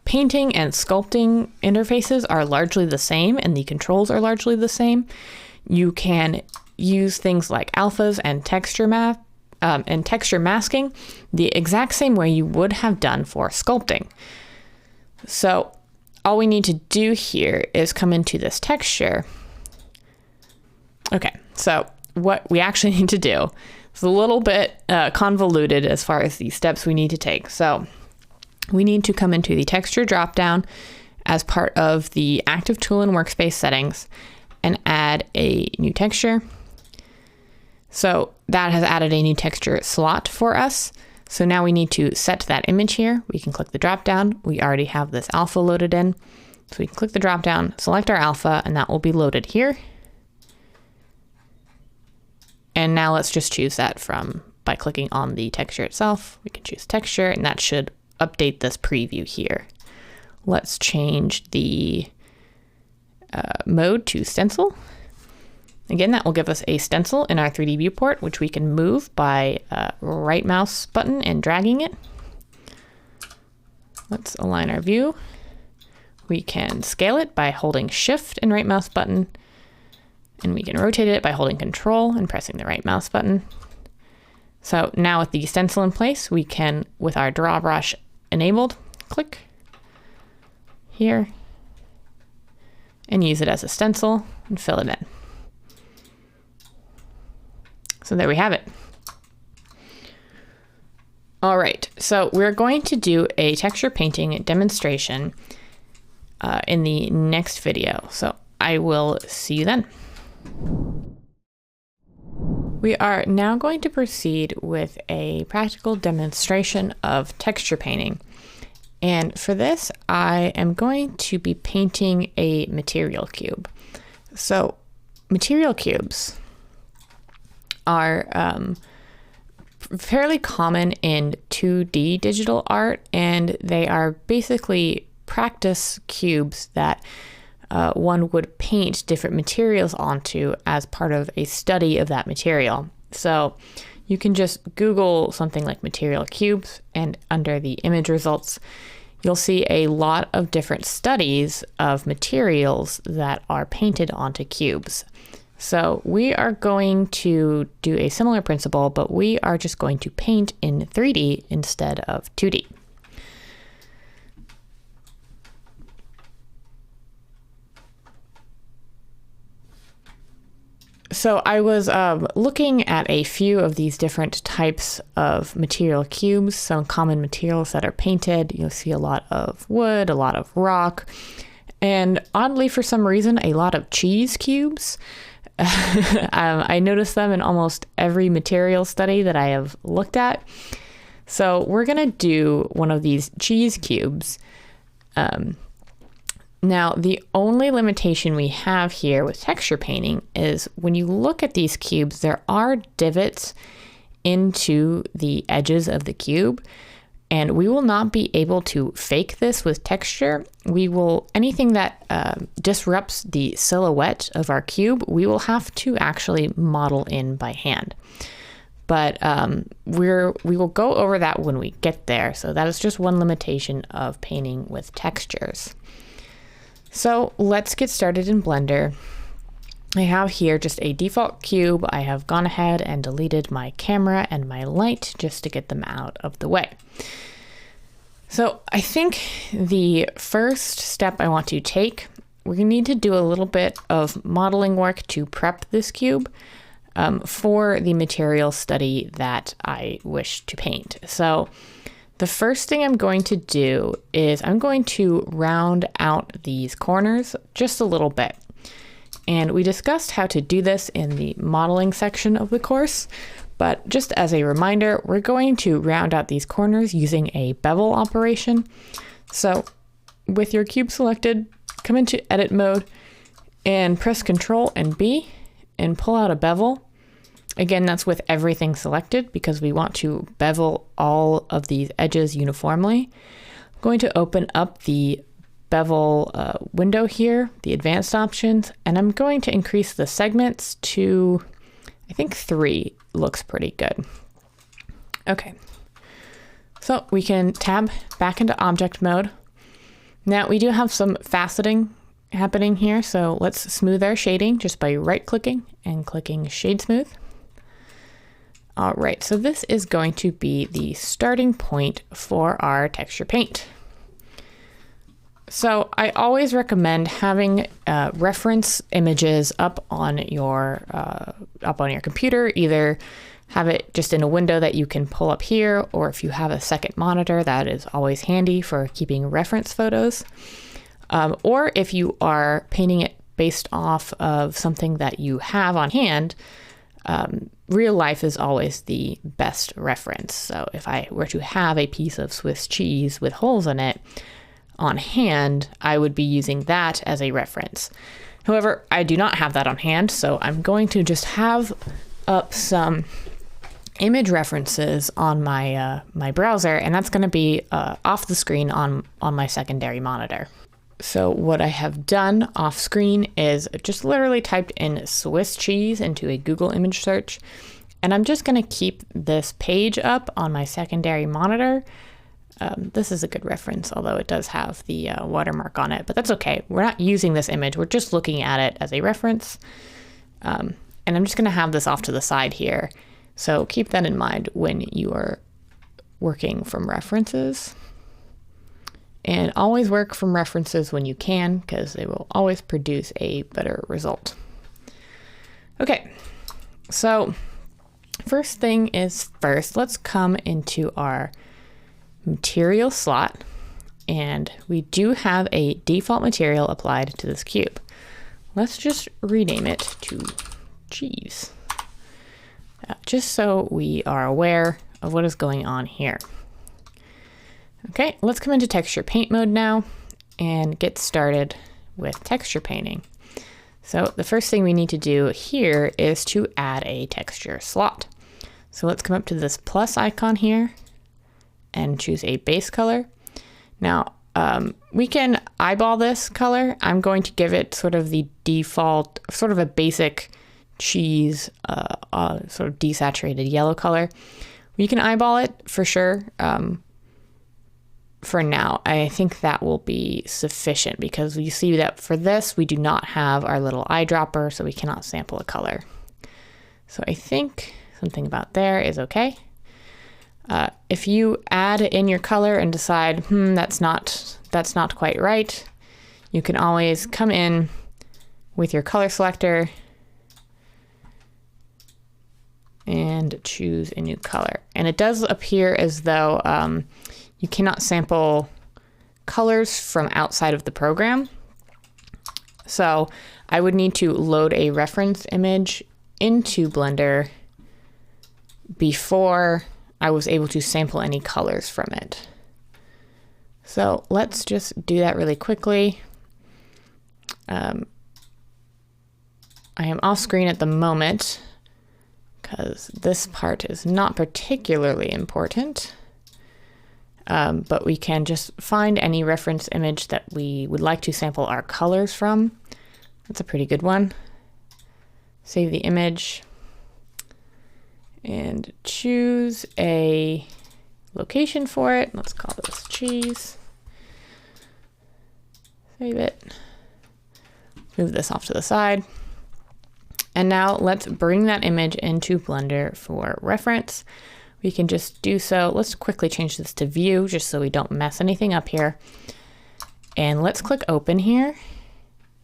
painting and sculpting interfaces are largely the same and the controls are largely the same, you can use things like alphas and texture masking the exact same way you would have done for sculpting. So all we need to do here is come into this texture. Okay, so what we actually need to do is a little bit convoluted as far as the steps we need to take. So we need to come into the texture dropdown as part of the active tool and workspace settings and add a new texture. So that has added a new texture slot for us. So now we need to set that image here. We can click the dropdown. We already have this alpha loaded in. So we can click the dropdown, select our alpha, and that will be loaded here. And now let's just choose that by clicking on the texture itself. We can choose texture, and that should update this preview here. Let's change the mode to stencil. Again, that will give us a stencil in our 3D viewport, which we can move by right mouse button and dragging it. Let's align our view. We can scale it by holding Shift and right mouse button, and we can rotate it by holding Control and pressing the right mouse button. So now with the stencil in place, we can, with our draw brush enabled, click here and use it as a stencil and fill it in. So there we have it. All right, so we're going to do a texture painting demonstration in the next video. So I will see you then. We are now going to proceed with a practical demonstration of texture painting. And for this, I am going to be painting a material cube. So material cubes are fairly common in 2D digital art, and they are basically practice cubes that one would paint different materials onto as part of a study of that material. So you can just Google something like material cubes, and under the image results, you'll see a lot of different studies of materials that are painted onto cubes. So we are going to do a similar principle, but we are just going to paint in 3D instead of 2D. So I was looking at a few of these different types of material cubes, some common materials that are painted. You'll see a lot of wood, a lot of rock, and oddly for some reason, a lot of cheese cubes. I noticed them in almost every material study that I have looked at. So we're gonna do one of these cheese cubes. Now, the only limitation we have here with texture painting is when you look at these cubes, there are divots into the edges of the cube, and we will not be able to fake this with texture. Anything that disrupts the silhouette of our cube, we will have to actually model in by hand. But we will go over that when we get there. So that is just one limitation of painting with textures. So let's get started in Blender. I have here just a default cube. I have gone ahead and deleted my camera and my light just to get them out of the way. So I think the first step I want to take, we're gonna need to do a little bit of modeling work to prep this cube for the material study that I wish to paint. So the first thing I'm going to do is I'm going to round out these corners just a little bit. And we discussed how to do this in the modeling section of the course, but just as a reminder, we're going to round out these corners using a bevel operation. So with your cube selected, come into edit mode and press Ctrl and B and pull out a bevel. Again, that's with everything selected because we want to bevel all of these edges uniformly. I'm going to open up the bevel window here, the advanced options, and I'm going to increase the segments to, I think 3 looks pretty good. Okay, so we can tab back into object mode. Now we do have some faceting happening here, so let's smooth our shading just by right-clicking and clicking Shade Smooth. All right, so this is going to be the starting point for our texture paint. So I always recommend having reference images up on your computer. Either have it just in a window that you can pull up here, or if you have a second monitor, that is always handy for keeping reference photos. Or if you are painting it based off of something that you have on hand, real life is always the best reference. So if I were to have a piece of Swiss cheese with holes in it on hand, I would be using that as a reference. However, I do not have that on hand, so I'm going to just have up some image references on my my browser, and that's going to be off the screen on my secondary monitor. So what I have done off screen is just literally typed in Swiss cheese into a Google image search, and I'm just going to keep this page up on my secondary monitor. This is a good reference, although it does have the watermark on it, but that's okay. We're not using this image. We're just looking at it as a reference. And I'm just going to have this off to the side here. So keep that in mind when you are working from references. And always work from references when you can, because they will always produce a better result. Okay, so first thing is first, let's come into our material slot, and we do have a default material applied to this cube. Let's just rename it to cheese, just so we are aware of what is going on here. Okay, let's come into texture paint mode now and get started with texture painting. So the first thing we need to do here is to add a texture slot. So let's come up to this plus icon here and choose a base color. Now, we can eyeball this color. I'm going to give it sort of the default, sort of a basic cheese, sort of desaturated yellow color. We can eyeball it for sure. For now, I think that will be sufficient because you see that for this, we do not have our little eyedropper, so we cannot sample a color. So I think something about there is okay. If you add in your color and decide, that's not quite right, you can always come in with your color selector and choose a new color. And it does appear as though you cannot sample colors from outside of the program. So I would need to load a reference image into Blender before I was able to sample any colors from it. So let's just do that really quickly. I am off screen at the moment because this part is not particularly important, but we can just find any reference image that we would like to sample our colors from. That's a pretty good one. Save the image and choose a location for it. Let's call this cheese. Save it. Move this off to the side. And now let's bring that image into Blender for reference. We can just do so. Let's quickly change this to view just so we don't mess anything up here. And let's click open here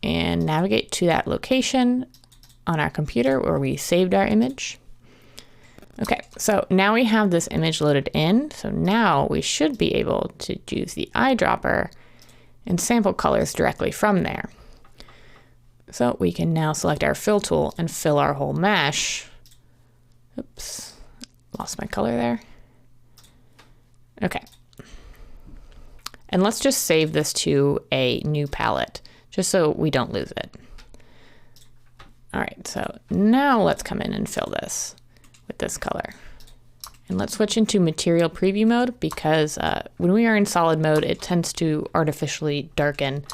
and navigate to that location on our computer where we saved our image. Okay, so now we have this image loaded in. So now we should be able to use the eyedropper and sample colors directly from there. So we can now select our fill tool and fill our whole mesh. Oops, lost my color there. Okay. And let's just save this to a new palette, just so we don't lose it. All right, so now let's come in and fill this with this color. And let's switch into material preview mode because when we are in solid mode, it tends to artificially darken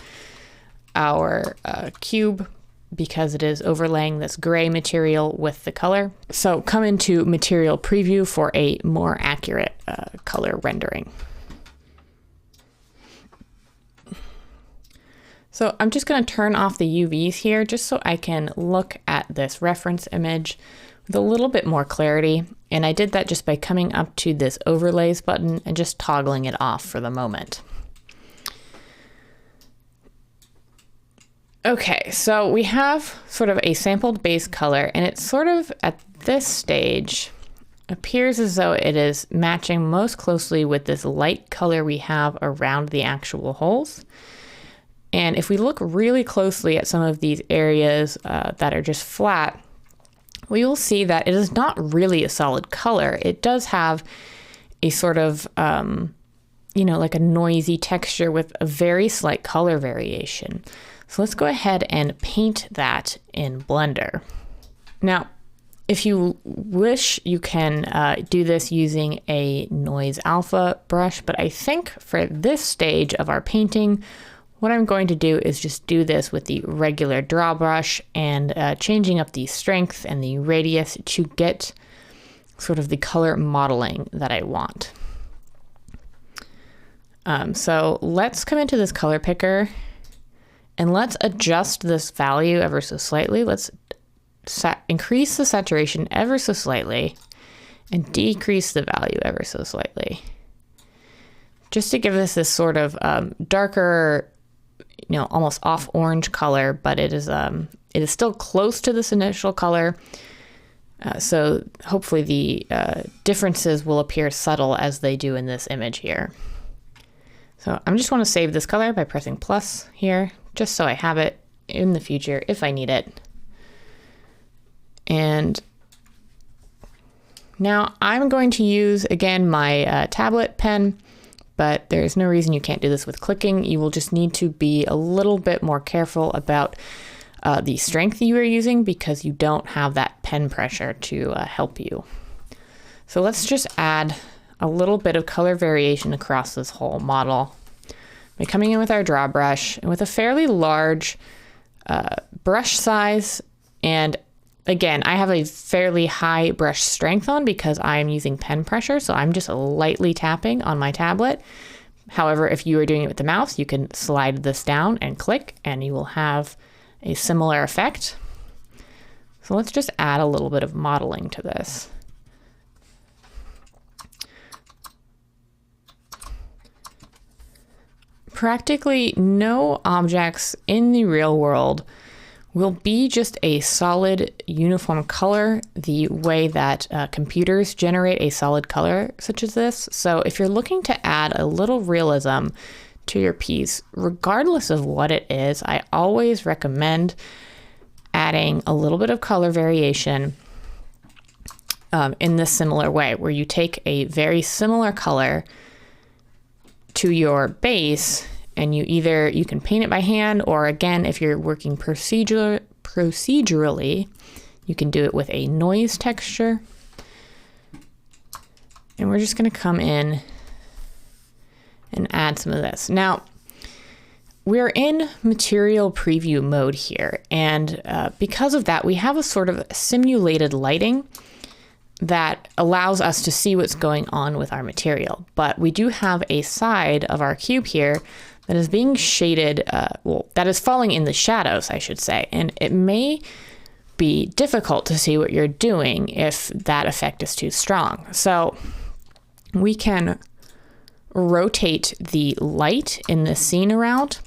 our cube because it is overlaying this gray material with the color. So come into material preview for a more accurate color rendering. So I'm just going to turn off the UVs here just so I can look at this reference image with a little bit more clarity. And I did that just by coming up to this overlays button and just toggling it off for the moment. Okay, so we have sort of a sampled base color, and it sort of at this stage appears as though it is matching most closely with this light color we have around the actual holes. And if we look really closely at some of these areas that are just flat, we will see that it is not really a solid color. It does have a sort of, like a noisy texture with a very slight color variation. So let's go ahead and paint that in Blender. Now, if you wish, you can do this using a noise alpha brush, but I think for this stage of our painting, what I'm going to do is just do this with the regular draw brush and changing up the strength and the radius to get sort of the color modeling that I want. So let's come into this color picker and let's adjust this value ever so slightly. Let's increase the saturation ever so slightly and decrease the value ever so slightly. Just to give this sort of darker, almost off orange color, but it is still close to this initial color. So hopefully the differences will appear subtle as they do in this image here. So I'm just want to save this color by pressing plus here, just so I have it in the future if I need it. And now I'm going to use, again, my tablet pen, but there's no reason you can't do this with clicking. You will just need to be a little bit more careful about the strength you are using because you don't have that pen pressure to help you. So let's just add a little bit of color variation across this whole model by coming in with our draw brush and with a fairly large brush size. And again, I have a fairly high brush strength on because I am using pen pressure, so I'm just lightly tapping on my tablet. However, if you are doing it with the mouse, you can slide this down and click and you will have a similar effect. So let's just add a little bit of modeling to this. Practically no objects in the real world will be just a solid uniform color the way that computers generate a solid color such as this. So if you're looking to add a little realism to your piece, regardless of what it is, I always recommend adding a little bit of color variation in this similar way, where you take a very similar color to your base and you can paint it by hand, or again, if you're working procedurally, you can do it with a noise texture. And we're just going to come in and add some of this. Now, we're in material preview mode here, and because of that, we have a sort of simulated lighting that allows us to see what's going on with our material. But we do have a side of our cube here that is being shaded, that is falling in the shadows, I should say, and it may be difficult to see what you're doing if that effect is too strong. So we can rotate the light in the scene around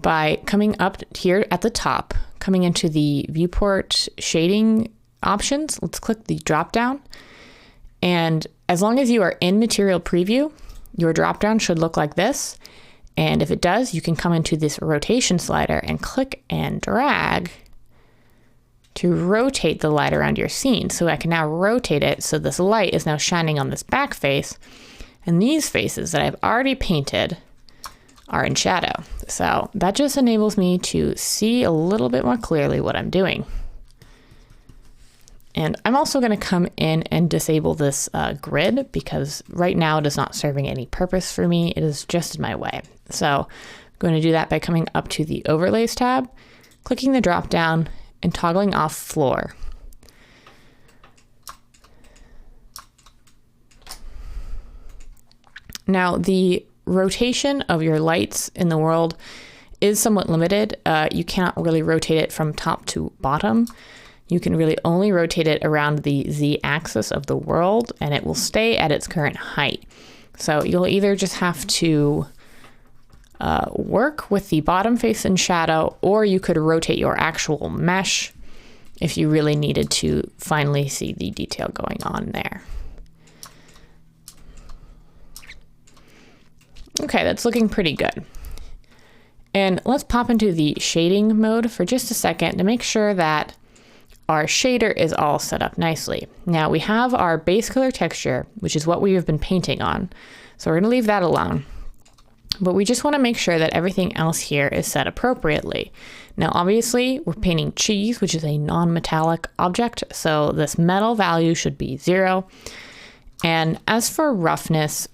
by coming up here at the top, coming into the viewport shading options. Let's click the drop down. And as long as you are in material preview, your drop down should look like this. And if it does, you can come into this rotation slider and click and drag to rotate the light around your scene. So I can now rotate it so this light is now shining on this back face, and these faces that I've already painted are in shadow. So that just enables me to see a little bit more clearly what I'm doing. And I'm also going to come in and disable this grid, because right now it is not serving any purpose for me. It is just in my way. So I'm going to do that by coming up to the Overlays tab, clicking the drop down, and toggling off Floor. Now, the rotation of your lights in the world is somewhat limited. You cannot really rotate it from top to bottom. You can really only rotate it around the Z-axis of the world, and it will stay at its current height. So you'll either just have to work with the bottom face in shadow, or you could rotate your actual mesh if you really needed to finally see the detail going on there. Okay, that's looking pretty good. And let's pop into the shading mode for just a second to make sure that our shader is all set up nicely. Now we have our base color texture, which is what we have been painting on. So we're gonna leave that alone. But we just wanna make sure that everything else here is set appropriately. Now, obviously we're painting cheese, which is a non-metallic object. So this metal value should be 0. And as for roughness,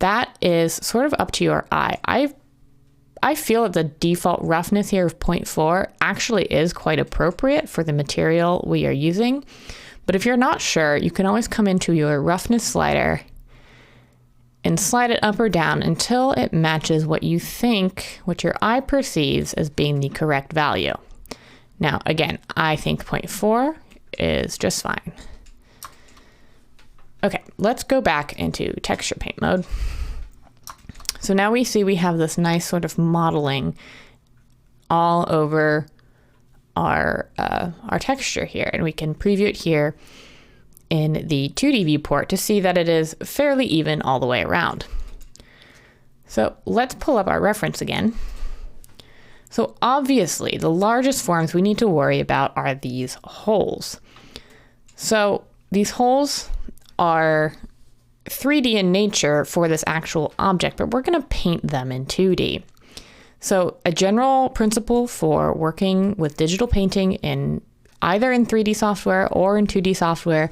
that is sort of up to your eye. I feel that the default roughness here of 0.4 actually is quite appropriate for the material we are using. But if you're not sure, you can always come into your roughness slider and slide it up or down until it matches what you think, what your eye perceives as being the correct value. Now, again, I think 0.4 is just fine. Okay, let's go back into texture paint mode. So now we see we have this nice sort of modeling all over our texture here, and we can preview it here in the 2D viewport to see that it is fairly even all the way around. So let's pull up our reference again. So obviously the largest forms we need to worry about are these holes. So these holes are 3D in nature for this actual object, but we're going to paint them in 2D. So a general principle for working with digital painting in either in 3D software or in 2D software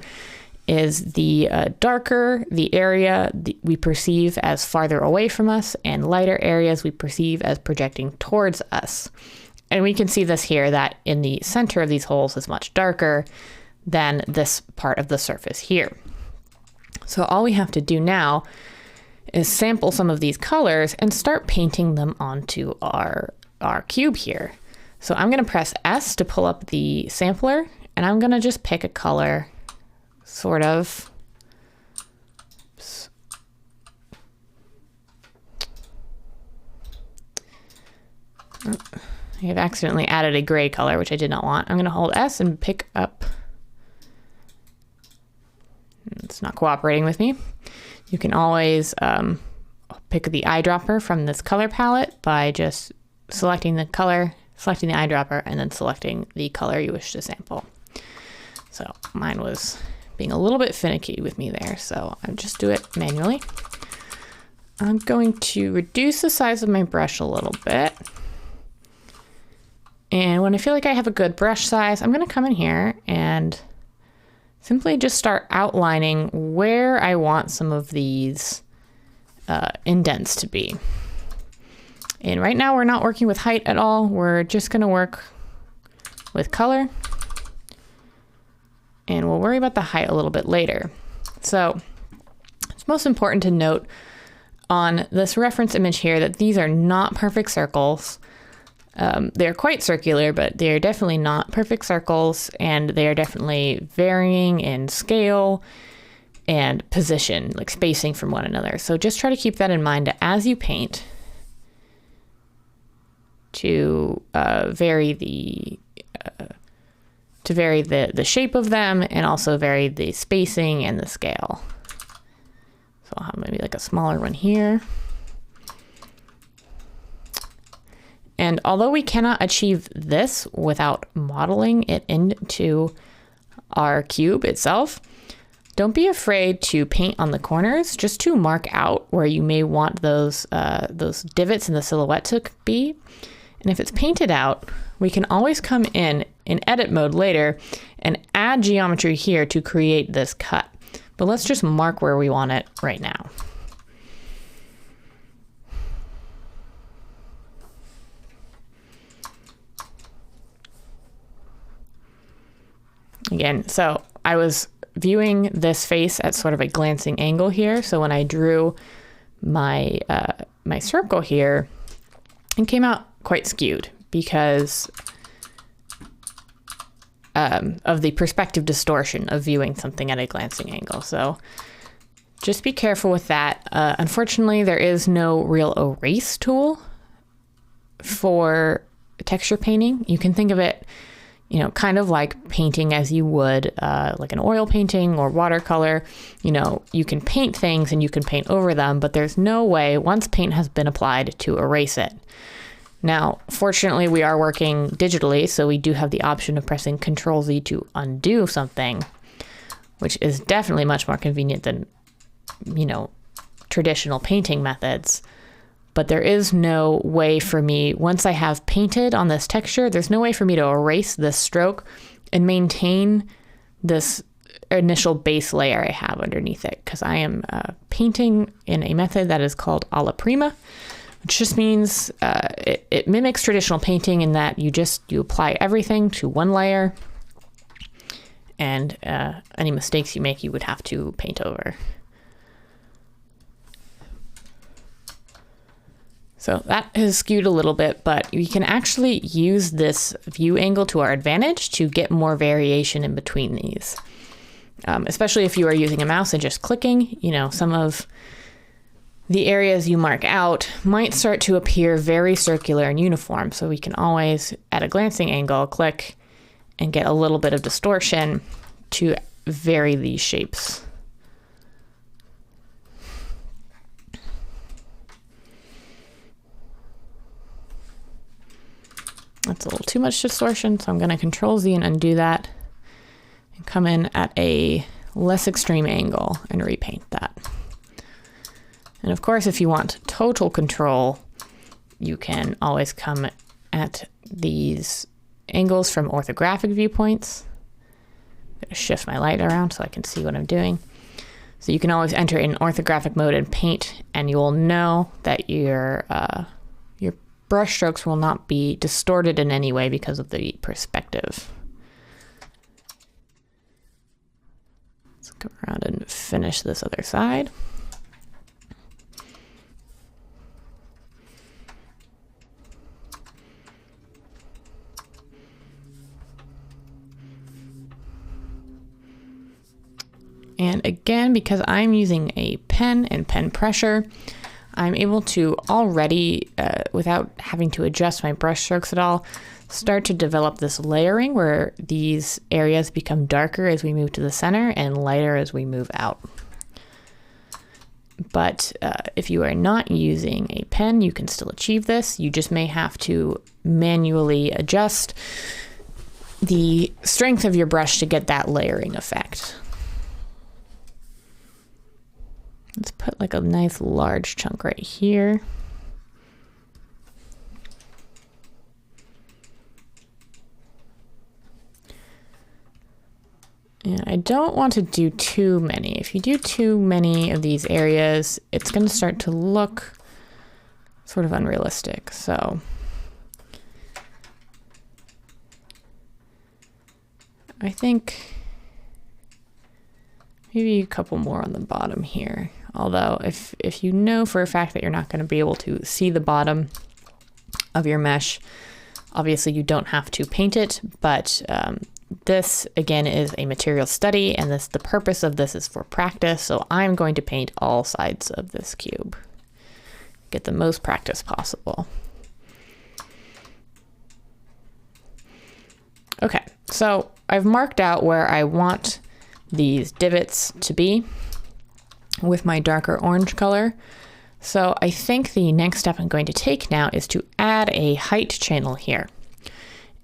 is the darker the area we perceive as farther away from us, and lighter areas we perceive as projecting towards us. And we can see this here, that in the center of these holes is much darker than this part of the surface here. So all we have to do now is sample some of these colors and start painting them onto our cube here. So I'm going to press S to pull up the sampler, and I'm going to just pick a color, sort of. Oops. I have accidentally added a gray color, which I did not want. I'm going to hold S and pick up. It's not cooperating with me. You can always pick the eyedropper from this color palette by just selecting the color, selecting the eyedropper, and then selecting the color you wish to sample. So mine was being a little bit finicky with me there, so I'll just do it manually. I'm going to reduce the size of my brush a little bit. And when I feel like I have a good brush size, I'm going to come in here and simply just start outlining where I want some of these indents to be. And right now we're not working with height at all. We're just going to work with color. And we'll worry about the height a little bit later. So it's most important to note on this reference image here that these are not perfect circles. They're quite circular, but they're definitely not perfect circles, and they are definitely varying in scale and position, like spacing from one another. So just try to keep that in mind as you paint to vary the shape of them, and also vary the spacing and the scale. So I'll have maybe like a smaller one here. And although we cannot achieve this without modeling it into our cube itself, don't be afraid to paint on the corners just to mark out where you may want those divots in the silhouette to be. And if it's painted out, we can always come in edit mode later and add geometry here to create this cut. But let's just mark where we want it right now. Again, so I was viewing this face at sort of a glancing angle here. So when I drew my my circle here, it came out quite skewed because of the perspective distortion of viewing something at a glancing angle. So just be careful with that. Unfortunately, there is no real erase tool for texture painting. You can think of it, you know, kind of like painting as you would like an oil painting or watercolor. You know, you can paint things and you can paint over them, but there's no way once paint has been applied to erase it. Now, fortunately, we are working digitally, so we do have the option of pressing Ctrl-Z to undo something, which is definitely much more convenient than, you know, traditional painting methods. But there is no way for me, once I have painted on this texture, there's no way for me to erase this stroke and maintain this initial base layer I have underneath it, because I am painting in a method that is called alla prima, which just means it mimics traditional painting in that you apply everything to one layer, and any mistakes you make, you would have to paint over. So that is skewed a little bit, but we can actually use this view angle to our advantage to get more variation in between these. Especially if you are using a mouse and just clicking, you know, some of the areas you mark out might start to appear very circular and uniform. So we can always, at a glancing angle, click and get a little bit of distortion to vary these shapes. That's a little too much distortion, so I'm going to Ctrl-Z and undo that and come in at a less extreme angle and repaint that. And of course, if you want total control, you can always come at these angles from orthographic viewpoints. I'm going to shift my light around so I can see what I'm doing. So you can always enter in orthographic mode and paint, and you will know that your brush strokes will not be distorted in any way because of the perspective. Let's go around and finish this other side. And again, because I'm using a pen and pen pressure, I'm able to already, without having to adjust my brush strokes at all, start to develop this layering where these areas become darker as we move to the center and lighter as we move out. But if you are not using a pen, you can still achieve this. You just may have to manually adjust the strength of your brush to get that layering effect. Let's put like a nice large chunk right here. And I don't want to do too many. If you do too many of these areas, it's going to start to look sort of unrealistic. So I think maybe a couple more on the bottom here. Although if you know for a fact that you're not going to be able to see the bottom of your mesh, obviously you don't have to paint it, but this again is a material study, and the purpose of this is for practice. So I'm going to paint all sides of this cube. Get the most practice possible. Okay, so I've marked out where I want these divots to be with my darker orange color. So I think the next step I'm going to take now is to add a height channel here.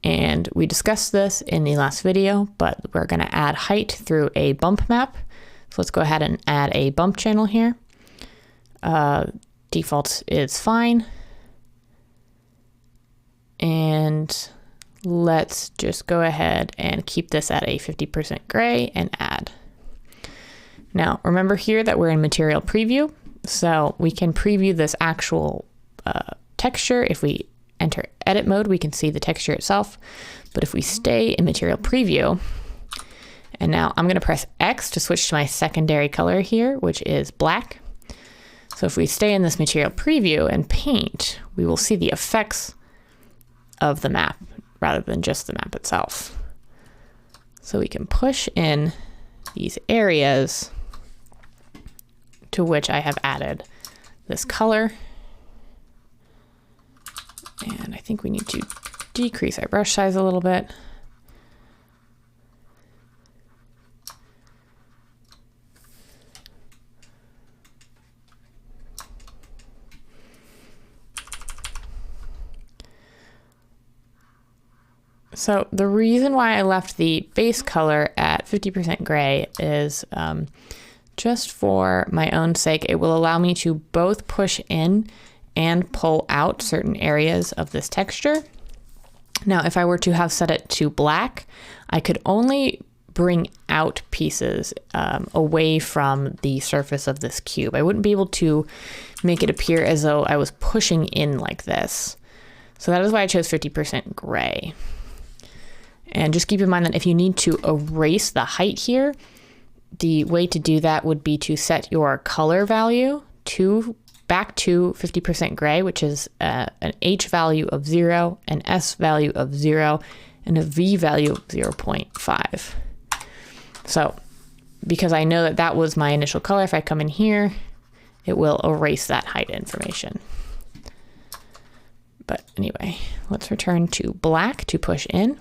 And we discussed this in the last video, but we're going to add height through a bump map. So let's go ahead and add a bump channel here. Default is fine. And let's just go ahead and keep this at a 50% gray and add. Now, remember here that we're in material preview, so we can preview this actual texture. If we enter edit mode, we can see the texture itself. But if we stay in material preview, and now I'm going to press X to switch to my secondary color here, which is black. So if we stay in this material preview and paint, we will see the effects of the map rather than just the map itself. So we can push in these areas to which I have added this color. And I think we need to decrease our brush size a little bit. So the reason why I left the base color at 50% gray is just for my own sake. It will allow me to both push in and pull out certain areas of this texture. Now, if I were to have set it to black, I could only bring out pieces away from the surface of this cube. I wouldn't be able to make it appear as though I was pushing in like this. So that is why I chose 50% gray. And just keep in mind that if you need to erase the height here, the way to do that would be to set your color value back to 50% gray, which is an H value of 0, an S value of 0, and a V value of 0.5. So because I know that that was my initial color, if I come in here, it will erase that height information. But anyway, let's return to black to push in.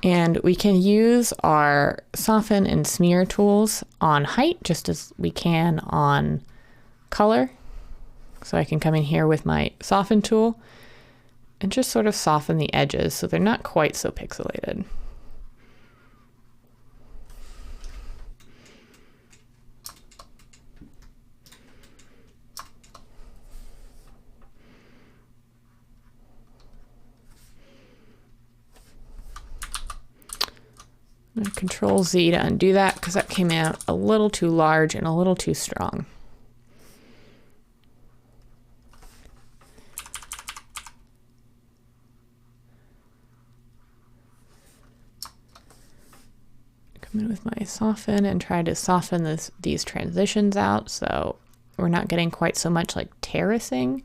And we can use our soften and smear tools on height just as we can on color. So I can come in here with my soften tool and just sort of soften the edges so they're not quite so pixelated. Control Z to undo that because that came out a little too large and a little too strong. Come in with my soften and try to soften these transitions out so we're not getting quite so much like terracing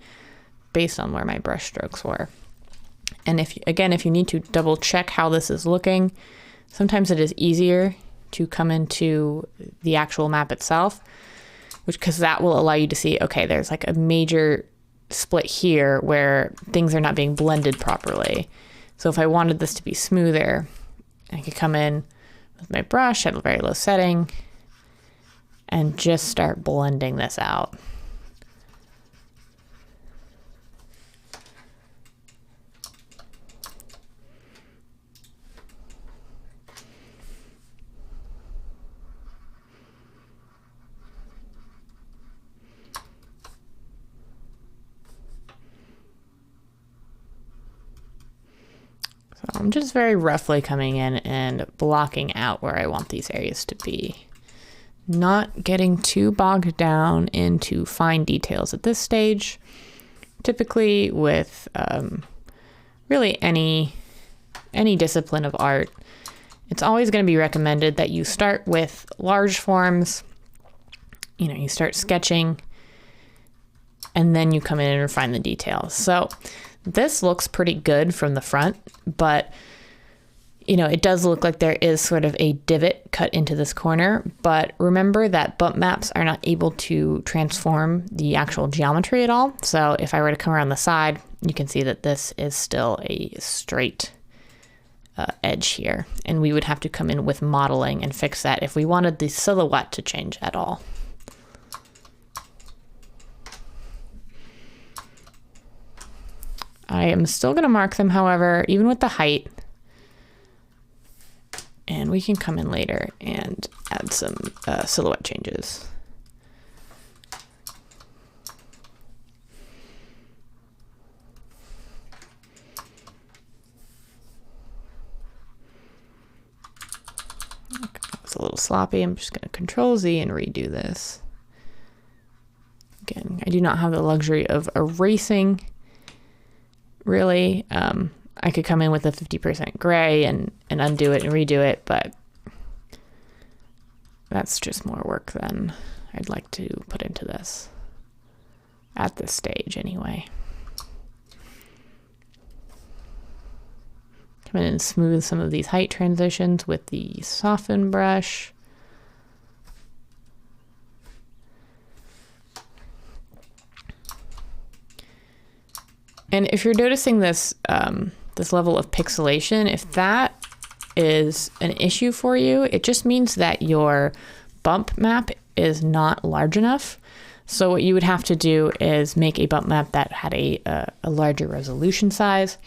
based on where my brush strokes were. And if you need to double check how this is looking, sometimes it is easier to come into the actual map itself, because that will allow you to see, okay, there's like a major split here where things are not being blended properly. So if I wanted this to be smoother, I could come in with my brush at a very low setting and just start blending this out. I'm just very roughly coming in and blocking out where I want these areas to be. Not getting too bogged down into fine details at this stage. Typically with really any discipline of art, it's always going to be recommended that you start with large forms. You know, you start sketching and then you come in and refine the details. So this looks pretty good from the front, but you know, it does look like there is sort of a divot cut into this corner, but remember that bump maps are not able to transform the actual geometry at all. So if I were to come around the side, you can see that this is still a straight edge here, and we would have to come in with modeling and fix that if we wanted the silhouette to change at all. I am still going to mark them, however, even with the height. And we can come in later and add some silhouette changes. Okay, that was a little sloppy. I'm just going to Control Z and redo this. Again, I do not have the luxury of erasing, really. I could come in with a 50% gray and undo it and redo it, but that's just more work than I'd like to put into this at this stage anyway. Come in and smooth some of these height transitions with the soften brush. And if you're noticing this, this level of pixelation, if that is an issue for you, it just means that your bump map is not large enough. So what you would have to do is make a bump map that had a larger resolution size.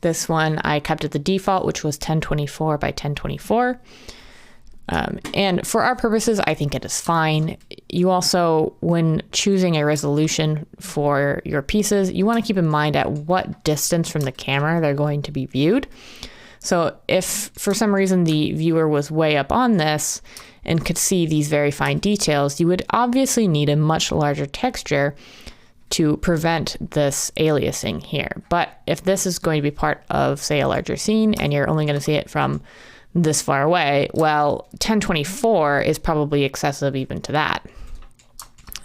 This one I kept at the default, which was 1024 by 1024. And for our purposes, I think it is fine. You also, when choosing a resolution for your pieces, you want to keep in mind at what distance from the camera they're going to be viewed. So if for some reason the viewer was way up on this and could see these very fine details, you would obviously need a much larger texture to prevent this aliasing here. But if this is going to be part of, say, a larger scene and you're only going to see it from this far away, well, 1024 is probably excessive even to that.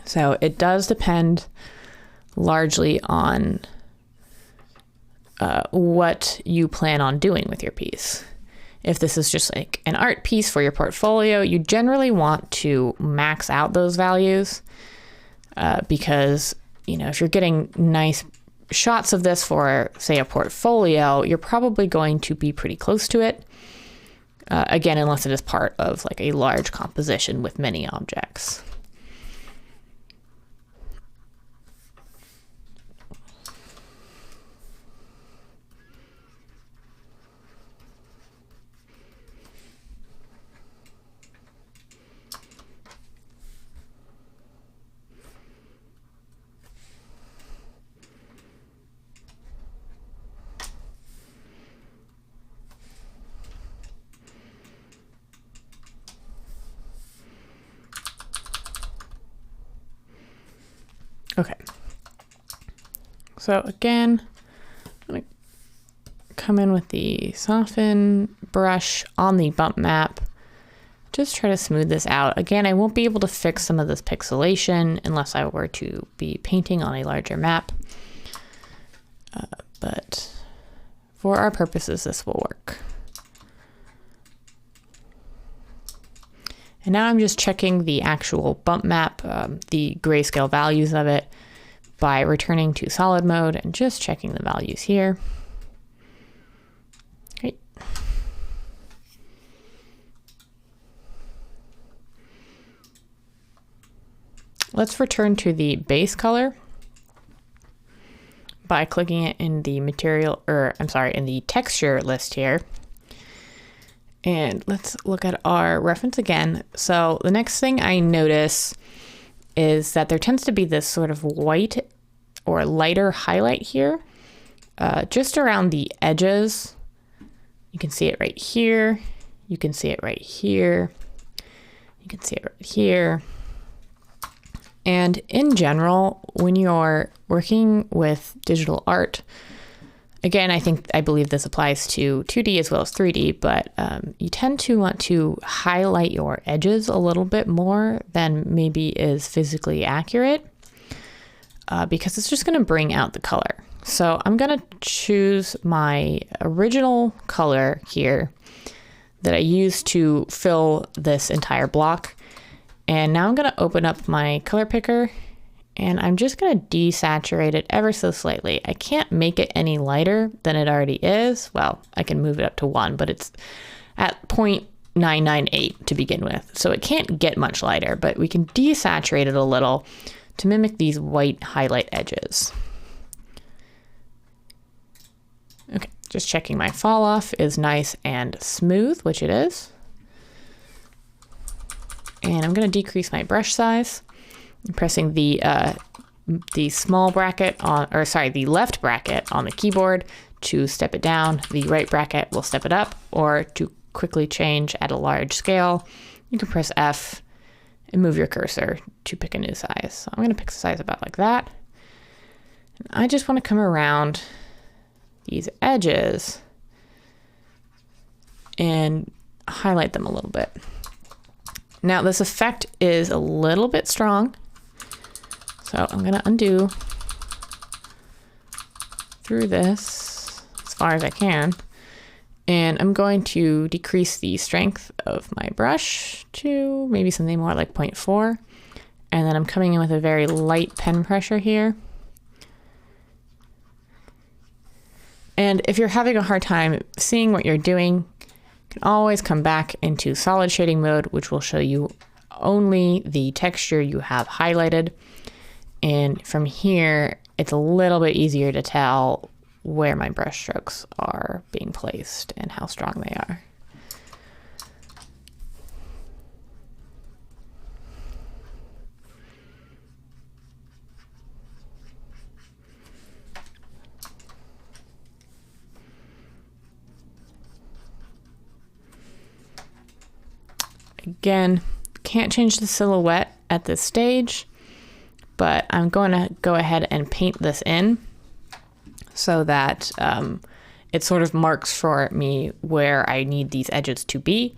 So it does depend largely on what you plan on doing with your piece. If this is just like an art piece for your portfolio, you generally want to max out those values because, you know, if you're getting nice shots of this for, say, a portfolio, you're probably going to be pretty close to it. Again, unless it is part of like a large composition with many objects. Okay, so again, I'm going to come in with the soften brush on the bump map. Just try to smooth this out. Again, I won't be able to fix some of this pixelation unless I were to be painting on a larger map. But for our purposes, this will work. And now I'm just checking the actual bump map, the grayscale values of it, by returning to solid mode and just checking the values here. Okay. Let's return to the base color by clicking it in the material, or I'm sorry, in the texture list here. And let's look at our reference again. So the next thing I notice is that there tends to be this sort of white or lighter highlight here, just around the edges You can see it right here. You can see it right here. You can see it right here. And in general, when you're working with digital art, again, I believe this applies to 2D as well as 3D, but you tend to want to highlight your edges a little bit more than maybe is physically accurate, because it's just going to bring out the color. So I'm going to choose my original color here that I used to fill this entire block. And now I'm going to open up my color picker, and I'm just going to desaturate it ever so slightly. I can't make it any lighter than it already is. Well, I can move it up to 1, but it's at 0.998 to begin with. So it can't get much lighter, but we can desaturate it a little to mimic these white highlight edges. Okay, just checking my fall off is nice and smooth, which it is. And I'm going to decrease my brush size. I'm pressing the small bracket on, or sorry, the left bracket on the keyboard to step it down. The right bracket will step it up, or to quickly change at a large scale, you can press F and move your cursor to pick a new size. So I'm going to pick a size about like that. And I just want to come around these edges and highlight them a little bit. Now this effect is a little bit strong, so I'm going to undo through this as far as I can, and I'm going to decrease the strength of my brush to maybe something more like 0.4, and then I'm coming in with a very light pen pressure here. And if you're having a hard time seeing what you're doing, you can always come back into solid shading mode, which will show you only the texture you have highlighted. And from here, it's a little bit easier to tell where my brush strokes are being placed and how strong they are. Again, can't change the silhouette at this stage, but I'm going to go ahead and paint this in so that it sort of marks for me where I need these edges to be.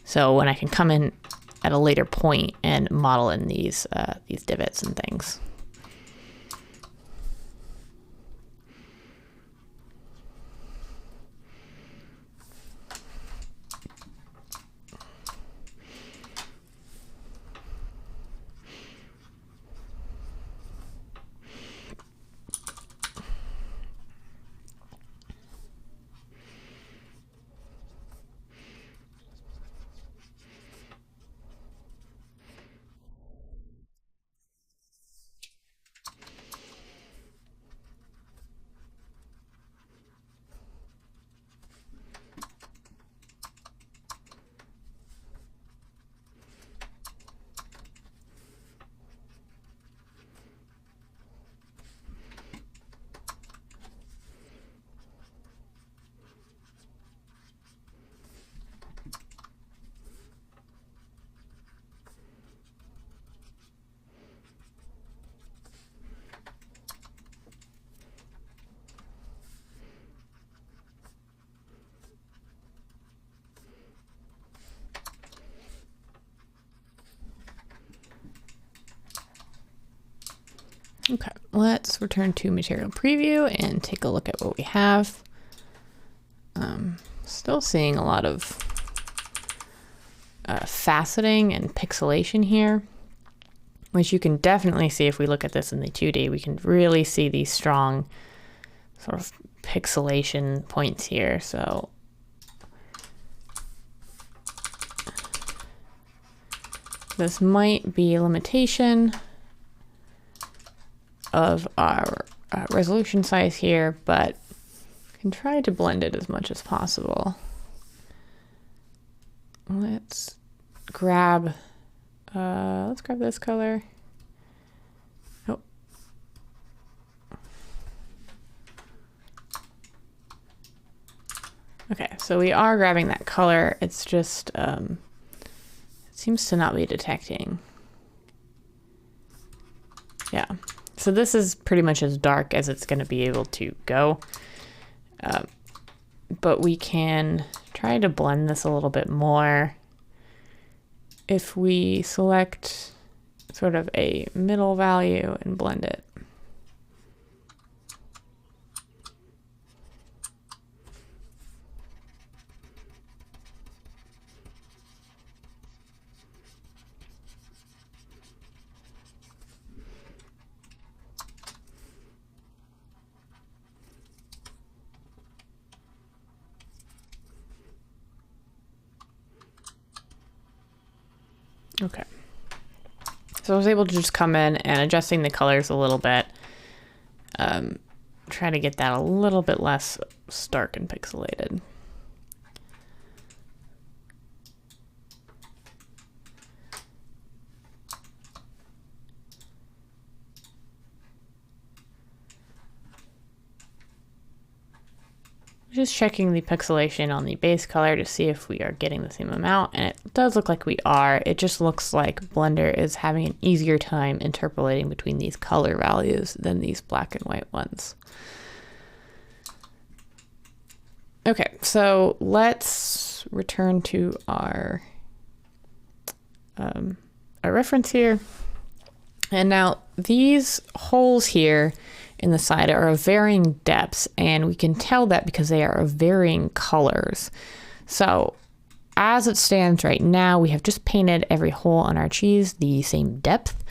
So when I can come in at a later point and model in these divots and things. Okay, let's return to material preview and take a look at what we have. Still seeing a lot of faceting and pixelation here, which you can definitely see if we look at this in the 2D. We can really see these strong sort of pixelation points here. So this might be a limitation of our resolution size here, but can try to blend it as much as possible. Let's grab this color. Oh. Okay, so we are grabbing that color. It's just, it seems to not be detecting. Yeah, so this is pretty much as dark as it's going to be able to go. But we can try to blend this a little bit more. If we select sort of a middle value and blend it. Okay. So I was able to just come in and adjusting the colors a little bit. Try to get that a little bit less stark and pixelated. Just checking the pixelation on the base color to see if we are getting the same amount, and it does look like we are. It just looks like Blender is having an easier time interpolating between these color values than these black and white ones. Okay, so let's return to our reference here. And now these holes here in the side are of varying depths, and we can tell that because they are of varying colors. So as it stands right now, we have just painted every hole on our cheese the same depth,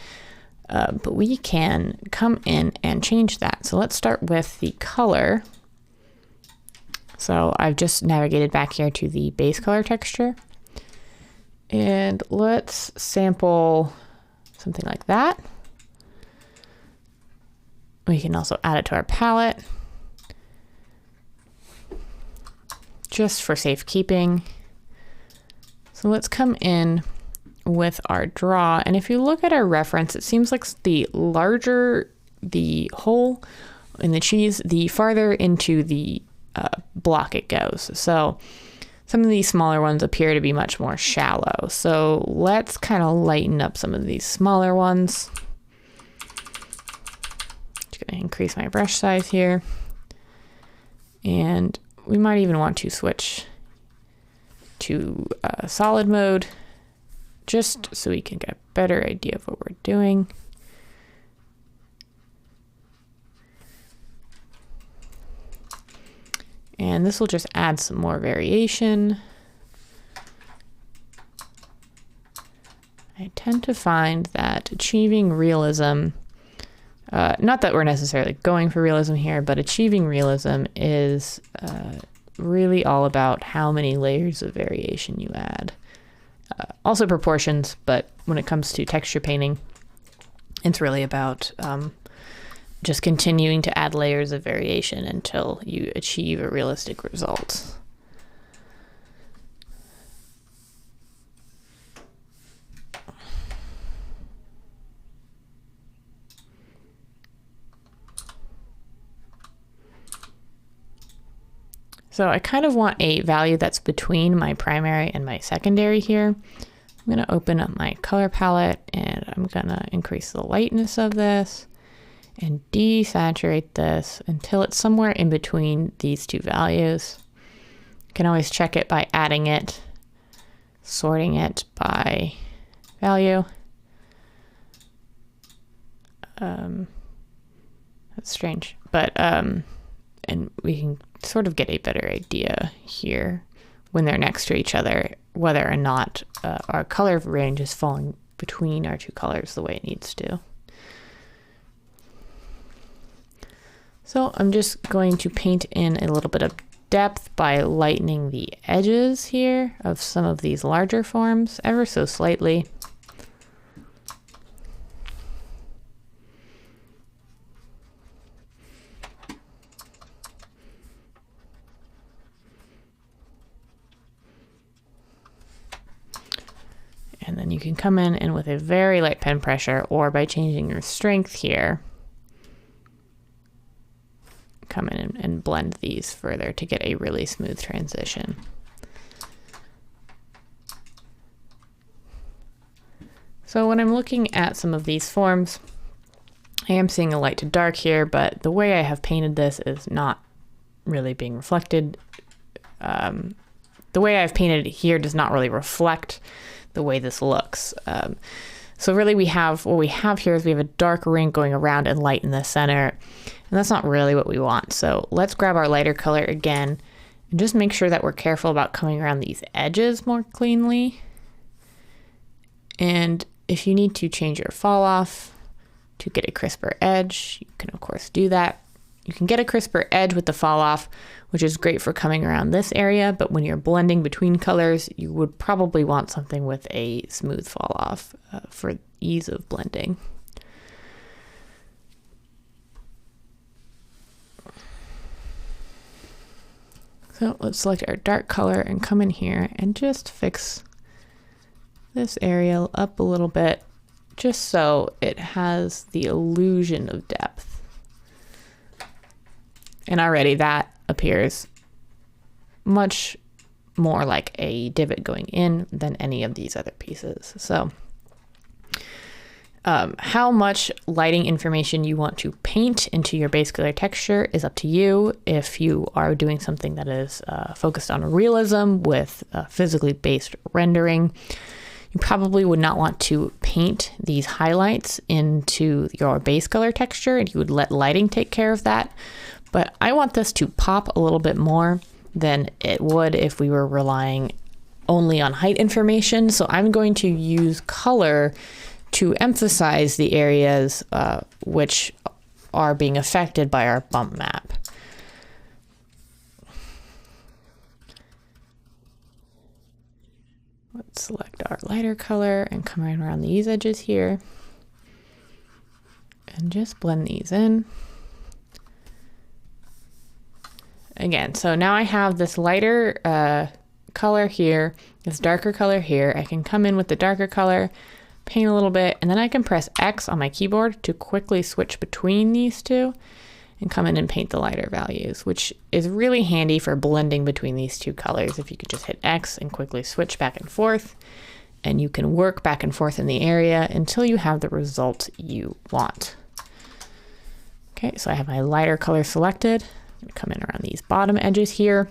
but we can come in and change that. So let's start with the color. So I've just navigated back here to the base color texture, and let's sample something like that. We can also add it to our palette, just for safekeeping. So let's come in with our draw, and if you look at our reference, it seems like the larger the hole in the cheese, the farther into the block it goes. So some of these smaller ones appear to be much more shallow. So let's kind of lighten up some of these smaller ones. Increase my brush size here, and we might even want to switch to solid mode just so we can get a better idea of what we're doing. And this will just add some more variation. I tend to find that achieving realism, not that we're necessarily going for realism here, but achieving realism is really all about how many layers of variation you add. Also proportions, but when it comes to texture painting, it's really about just continuing to add layers of variation until you achieve a realistic result. So I kind of want a value that's between my primary and my secondary here. I'm going to open up my color palette, and I'm going to increase the lightness of this and desaturate this until it's somewhere in between these two values. You can always check it by adding it, sorting it by value. That's strange, but and we can sort of get a better idea here when they're next to each other, whether or not our color range is falling between our two colors the way it needs to. So I'm just going to paint in a little bit of depth by lightening the edges here of some of these larger forms ever so slightly. And then you can come in and with a very light pen pressure, or by changing your strength here, come in and blend these further to get a really smooth transition. So when I'm looking at some of these forms, I am seeing a light to dark here, but the way I have painted this is not really being reflected. The way I've painted it here does not really reflect the way this looks. So really what we have here is we have a dark ring going around and light in the center, and that's not really what we want. So let's grab our lighter color again and just make sure that we're careful about coming around these edges more cleanly. And if you need to change your fall off to get a crisper edge, you can of course do that. You can get a crisper edge with the fall off, which is great for coming around this area, but when you're blending between colors, you would probably want something with a smooth fall off for ease of blending. So let's select our dark color and come in here and just fix this area up a little bit, just so it has the illusion of depth. And already that appears much more like a divot going in than any of these other pieces. So how much lighting information you want to paint into your base color texture is up to you. If you are doing something that is focused on realism with physically based rendering, you probably would not want to paint these highlights into your base color texture, and you would let lighting take care of that. But I want this to pop a little bit more than it would if we were relying only on height information. So I'm going to use color to emphasize the areas which are being affected by our bump map. Let's select our lighter color and come right around these edges here and just blend these in. Again, so now I have this lighter color here, this darker color here. I can come in with the darker color, paint a little bit, and then I can press X on my keyboard to quickly switch between these two and come in and paint the lighter values, which is really handy for blending between these two colors. If you could just hit X and quickly switch back and forth, and you can work back and forth in the area until you have the result you want. Okay, so I have my lighter color selected. I'm gonna come in around these bottom edges here,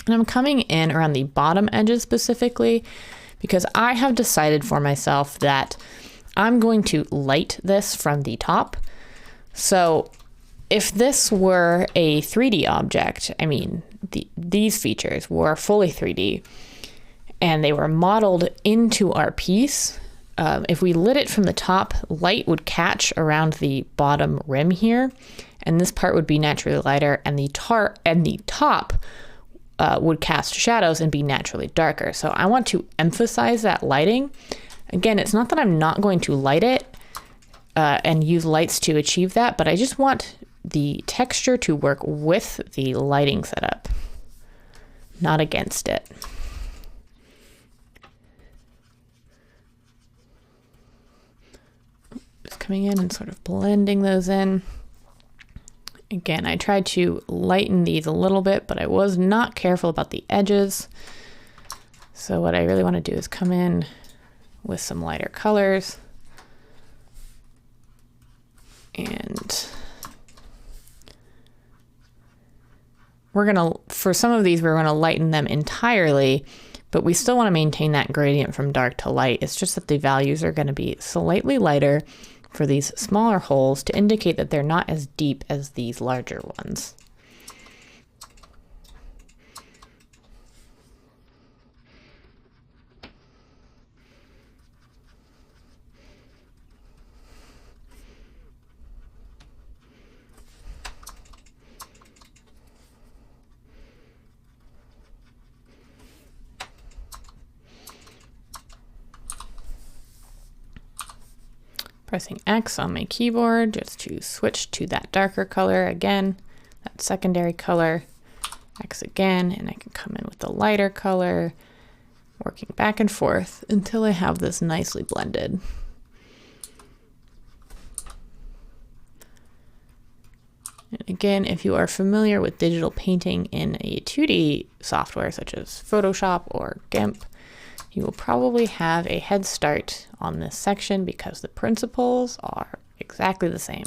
and I'm coming in around the bottom edges specifically because I have decided for myself that I'm going to light this from the top. So if this were a 3D object, I mean, these features were fully 3D and they were modeled into our piece, if we lit it from the top, light would catch around the bottom rim here, and this part would be naturally lighter, and the top would cast shadows and be naturally darker. So I want to emphasize that lighting. Again, it's not that I'm not going to light it and use lights to achieve that, but I just want the texture to work with the lighting setup, not against it. Just coming in and sort of blending those in. Again, I tried to lighten these a little bit, but I was not careful about the edges. So what I really want to do is come in with some lighter colors. And for some of these, we're going to lighten them entirely, but we still want to maintain that gradient from dark to light. It's just that the values are going to be slightly lighter for these smaller holes to indicate that they're not as deep as these larger ones. Pressing X on my keyboard just to switch to that darker color again, that secondary color, X again, and I can come in with the lighter color, working back and forth until I have this nicely blended. And again, if you are familiar with digital painting in a 2D software such as Photoshop or GIMP, you will probably have a head start on this section because the principles are exactly the same.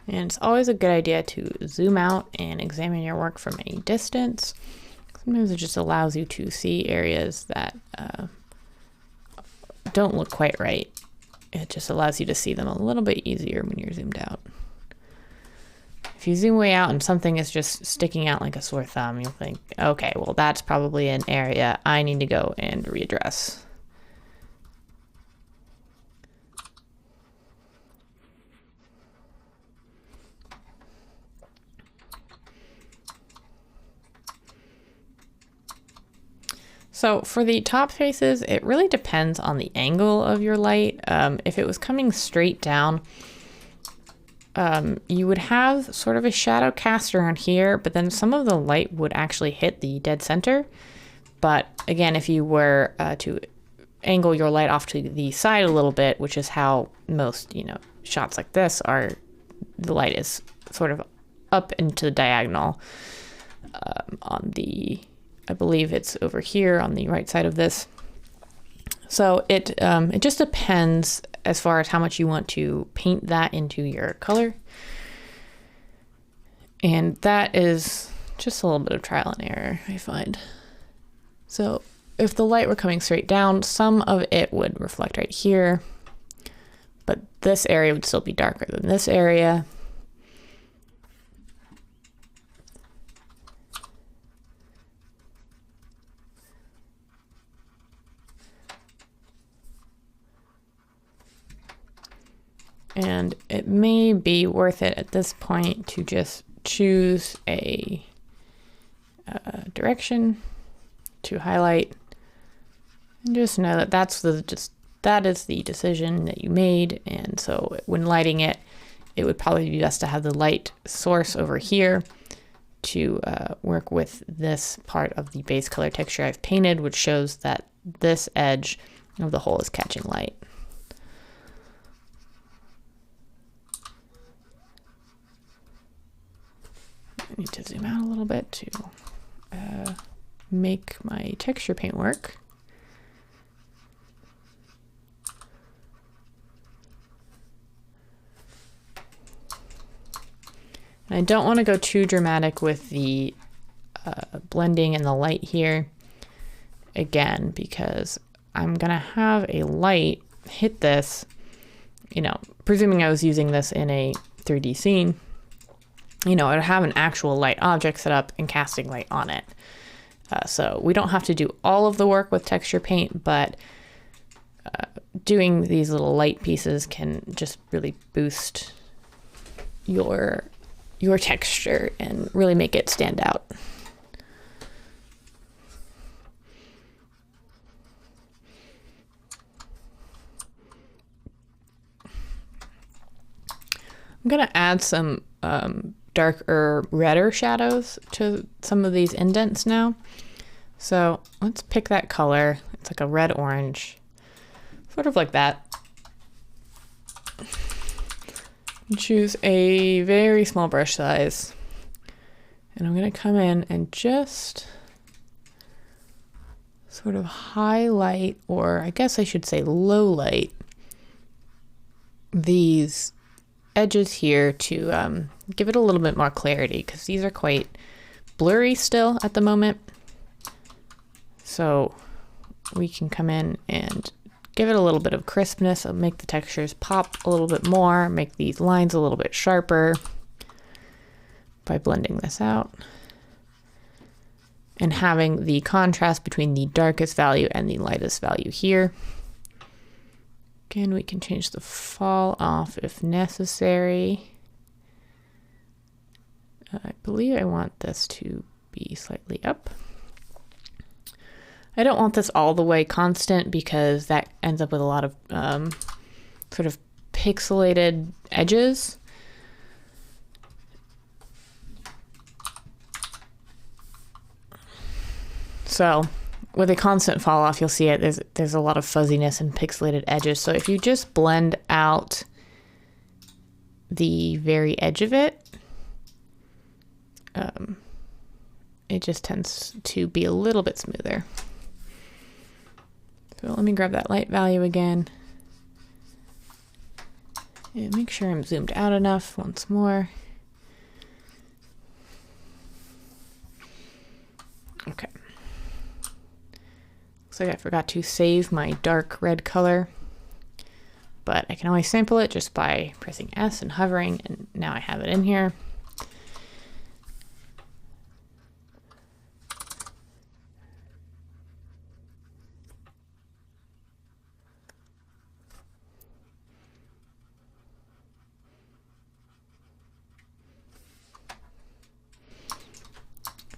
And it's always a good idea to zoom out and examine your work from a distance. Sometimes it just allows you to see areas that don't look quite right. It just allows you to see them a little bit easier when you're zoomed out. If you zoom way out and something is just sticking out like a sore thumb, you'll think, okay, well, that's probably an area I need to go and readdress. So for the top faces, it really depends on the angle of your light. If it was coming straight down, you would have sort of a shadow cast around here, but then some of the light would actually hit the dead center. But again, if you were to angle your light off to the side a little bit, which is how most, shots like this are, the light is sort of up into the diagonal on the, I believe it's over here on the right side of this. So it just depends as far as how much you want to paint that into your color. And that is just a little bit of trial and error, I find. So if the light were coming straight down, some of it would reflect right here, but this area would still be darker than this area. And it may be worth it at this point to just choose a direction to highlight, and just know that that is the decision that you made. And so when lighting it, it would probably be best to have the light source over here to work with this part of the base color texture I've painted, which shows that this edge of the hole is catching light. I need to zoom out a little bit to make my texture paint work. And I don't want to go too dramatic with the blending and the light here again, because I'm gonna have a light hit this, presuming I was using this in a 3D scene. I'd have an actual light object set up and casting light on it. So we don't have to do all of the work with texture paint, but doing these little light pieces can just really boost your texture and really make it stand out. I'm gonna add some darker, redder shadows to some of these indents now. So let's pick that color. It's like a red-orange, sort of like that. Choose a very small brush size. And I'm gonna come in and just sort of highlight, or I guess I should say low light, these edges here to give it a little bit more clarity, because these are quite blurry still at the moment. So we can come in and give it a little bit of crispness, make the textures pop a little bit more, make these lines a little bit sharper by blending this out. And having the contrast between the darkest value and the lightest value here. Again, we can change the fall off if necessary. I believe I want this to be slightly up. I don't want this all the way constant because that ends up with a lot of sort of pixelated edges. So with a constant fall off, you'll see it. There's a lot of fuzziness and pixelated edges. So if you just blend out the very edge of it, it just tends to be a little bit smoother. So let me grab that light value again and make sure I'm zoomed out enough once more. Okay. Looks like I forgot to save my dark red color, but I can always sample it just by pressing S and hovering, and now I have it in here.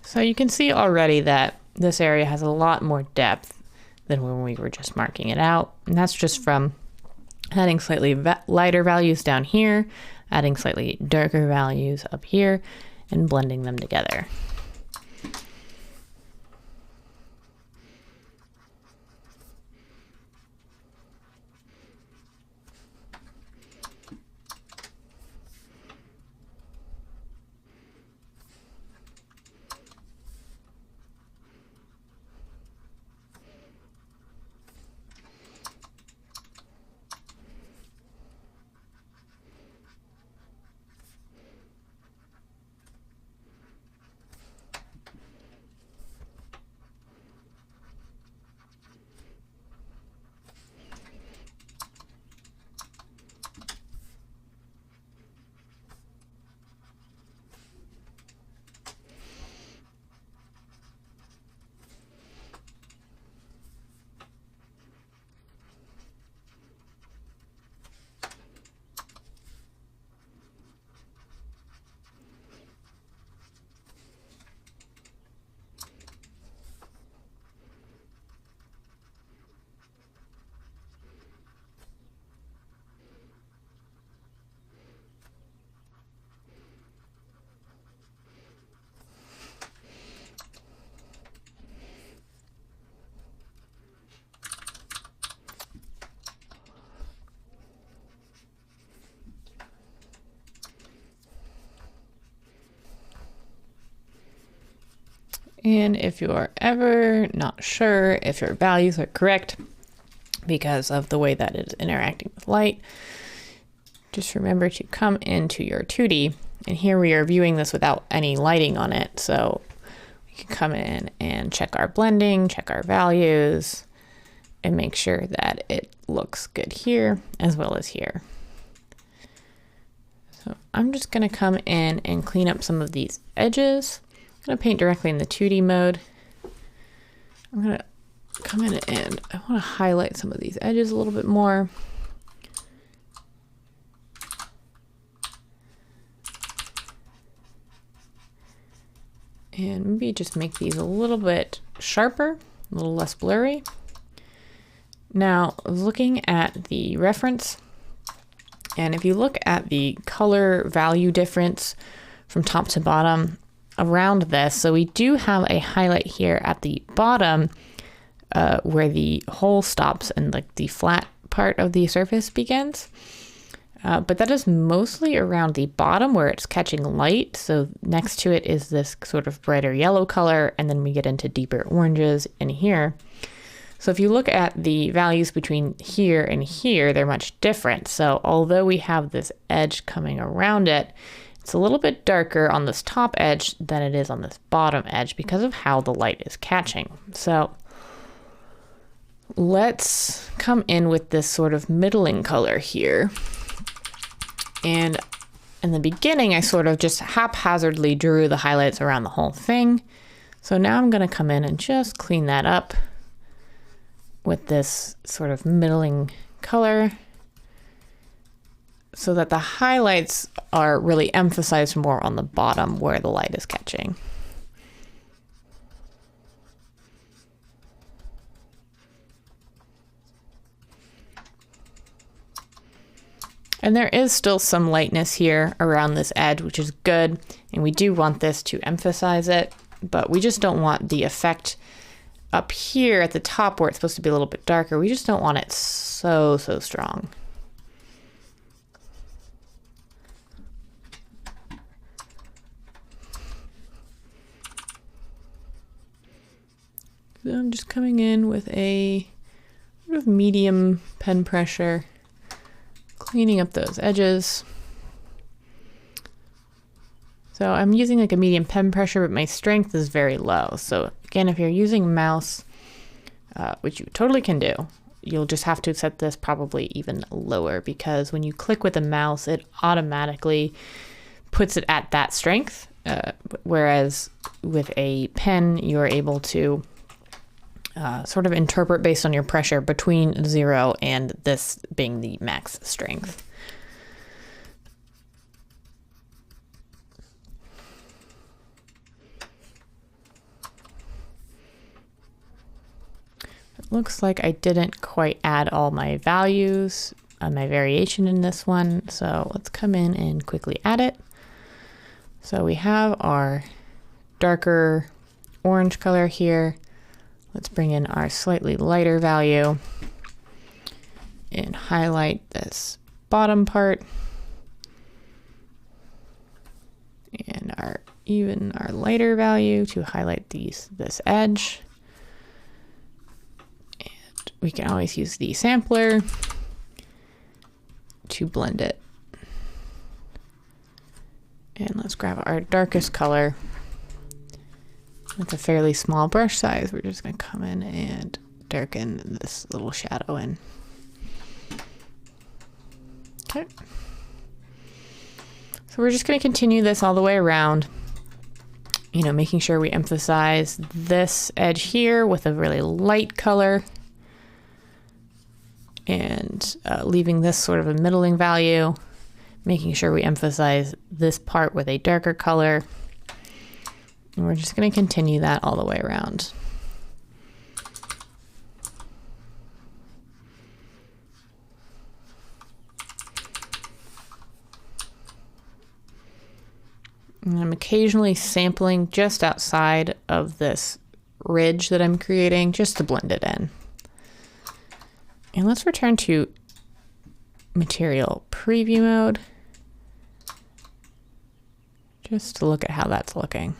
So you can see already that this area has a lot more depth than when we were just marking it out. And that's just from adding slightly lighter values down here, adding slightly darker values up here, and blending them together. And if you're ever not sure if your values are correct because of the way that it is interacting with light, just remember to come into your 2D. And here we are viewing this without any lighting on it. So we can come in and check our blending, check our values, and make sure that it looks good here as well as here. So I'm just going to come in and clean up some of these edges. I'm going to paint directly in the 2D mode. I'm going to come in and I want to highlight some of these edges a little bit more. And maybe just make these a little bit sharper, a little less blurry. Now, looking at the reference, and if you look at the color value difference from top to bottom around this, so we do have a highlight here at the bottom where the hole stops and like the flat part of the surface begins. But that is mostly around the bottom where it's catching light. So next to it is this sort of brighter yellow color, and then we get into deeper oranges in here. So if you look at the values between here and here, they're much different. So although we have this edge coming around it, it's a little bit darker on this top edge than it is on this bottom edge because of how the light is catching. So let's come in with this sort of middling color here. And in the beginning, I sort of just haphazardly drew the highlights around the whole thing. So now I'm going to come in and just clean that up with this sort of middling color so that the highlights are really emphasized more on the bottom where the light is catching. And there is still some lightness here around this edge, which is good. And we do want this to emphasize it, but we just don't want the effect up here at the top where it's supposed to be a little bit darker. We just don't want it so strong. So I'm just coming in with a sort of medium pen pressure, cleaning up those edges. So I'm using like a medium pen pressure, but my strength is very low. So again, if you're using mouse, which you totally can do, you'll just have to set this probably even lower, because when you click with the mouse, it automatically puts it at that strength. Whereas with a pen, you're able to sort of interpret based on your pressure between 0 and this being the max strength. It looks like I didn't quite add all my values on my variation in this one, so let's come in and quickly add it. So we have our darker orange color here. Let's bring in our slightly lighter value and highlight this bottom part, and our lighter value to highlight this edge. And we can always use the sampler to blend it. And let's grab our darkest color. With a fairly small brush size, we're just going to come in and darken this little shadow in. Okay. So we're just going to continue this all the way around, making sure we emphasize this edge here with a really light color, and leaving this sort of a middling value, making sure we emphasize this part with a darker color. And we're just going to continue that all the way around. And I'm occasionally sampling just outside of this ridge that I'm creating just to blend it in. And let's return to material preview mode just to look at how that's looking.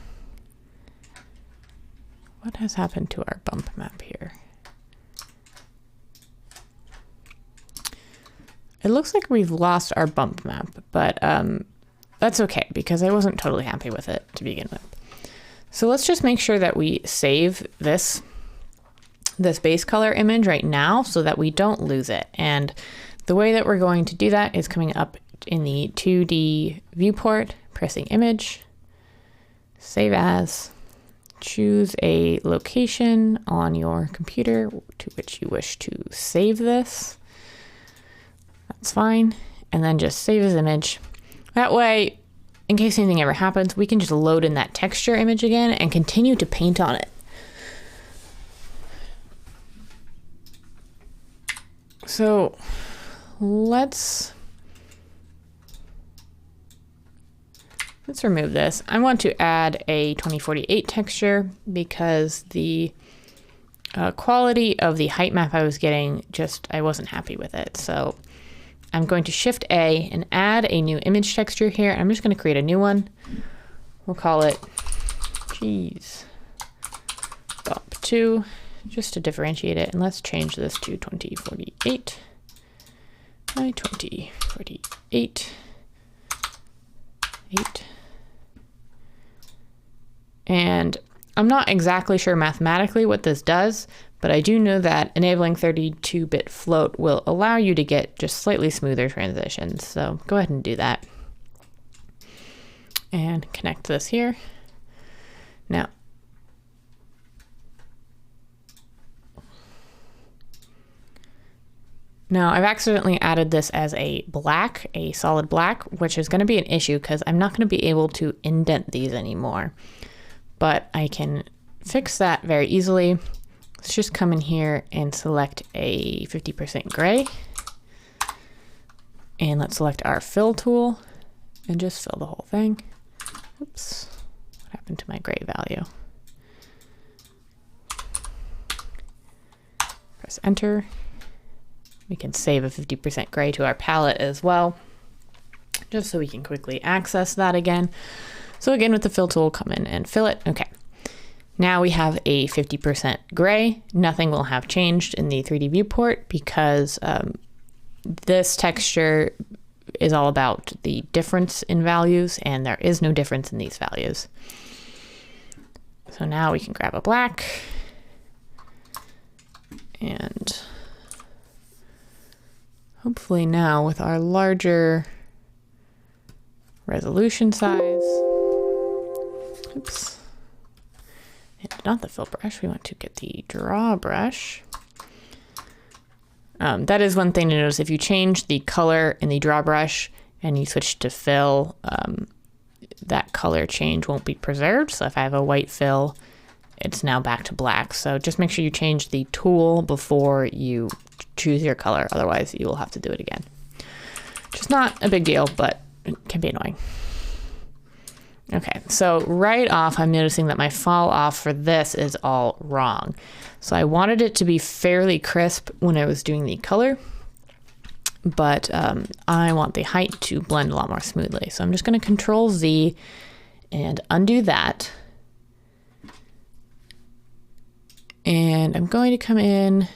What has happened to our bump map here? It looks like we've lost our bump map, but that's okay because I wasn't totally happy with it to begin with. So let's just make sure that we save this base color image right now so that we don't lose it. And the way that we're going to do that is coming up in the 2D viewport, pressing image, save as, choose a location on your computer to which you wish to save this. That's fine. And then just save as image. That way, in case anything ever happens, we can just load in that texture image again and continue to paint on it. So let's remove this. I want to add a 2048 texture because the quality of the height map I was getting, I wasn't happy with it. So I'm going to Shift A and add a new image texture here. I'm just going to create a new one. We'll call it Bump 2 just to differentiate it. And let's change this to 2048 by 2048. 8. And I'm not exactly sure mathematically what this does, But I do know that enabling 32-bit float will allow you to get just slightly smoother transitions. So go ahead and do that. And connect this here. Now I've accidentally added this as a black, a solid black, which is going to be an issue because I'm not going to be able to indent these anymore. But I can fix that very easily. Let's just come in here and select a 50% gray. And let's select our fill tool and just fill the whole thing. Oops, what happened to my gray value? Press enter. We can save a 50% gray to our palette as well, just so we can quickly access that again. So again, with the fill tool, come in and fill it. Okay. Now we have a 50% gray. Nothing will have changed in the 3D viewport because this texture is all about the difference in values, and there is no difference in these values. So now we can grab a black and hopefully now with our larger resolution size, oops, and not the fill brush, we want to get the draw brush. That is one thing to notice. If you change the color in the draw brush and you switch to fill, that color change won't be preserved. So if I have a white fill, it's now back to black. So just make sure you change the tool before you choose your color. Otherwise you will have to do it again. Which is not a big deal, but it can be annoying. Okay, so right off, I'm noticing that my fall off for this is all wrong. So I wanted it to be fairly crisp when I was doing the color, but I want the height to blend a lot more smoothly. So I'm just going to Control Z and undo that. And I'm going to come in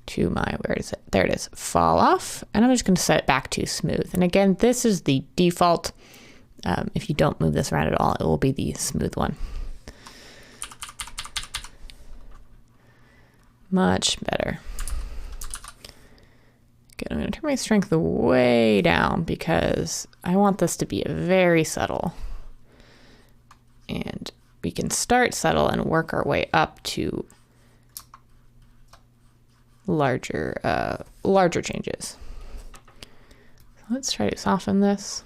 to my, where is it? There it is, fall off. And I'm just going to set it back to smooth. And again, this is the default. If you don't move this around at all, it will be the smooth one. Much better. Good, I'm going to turn my strength way down because I want this to be very subtle. And we can start subtle and work our way up to larger changes. So let's try to soften this.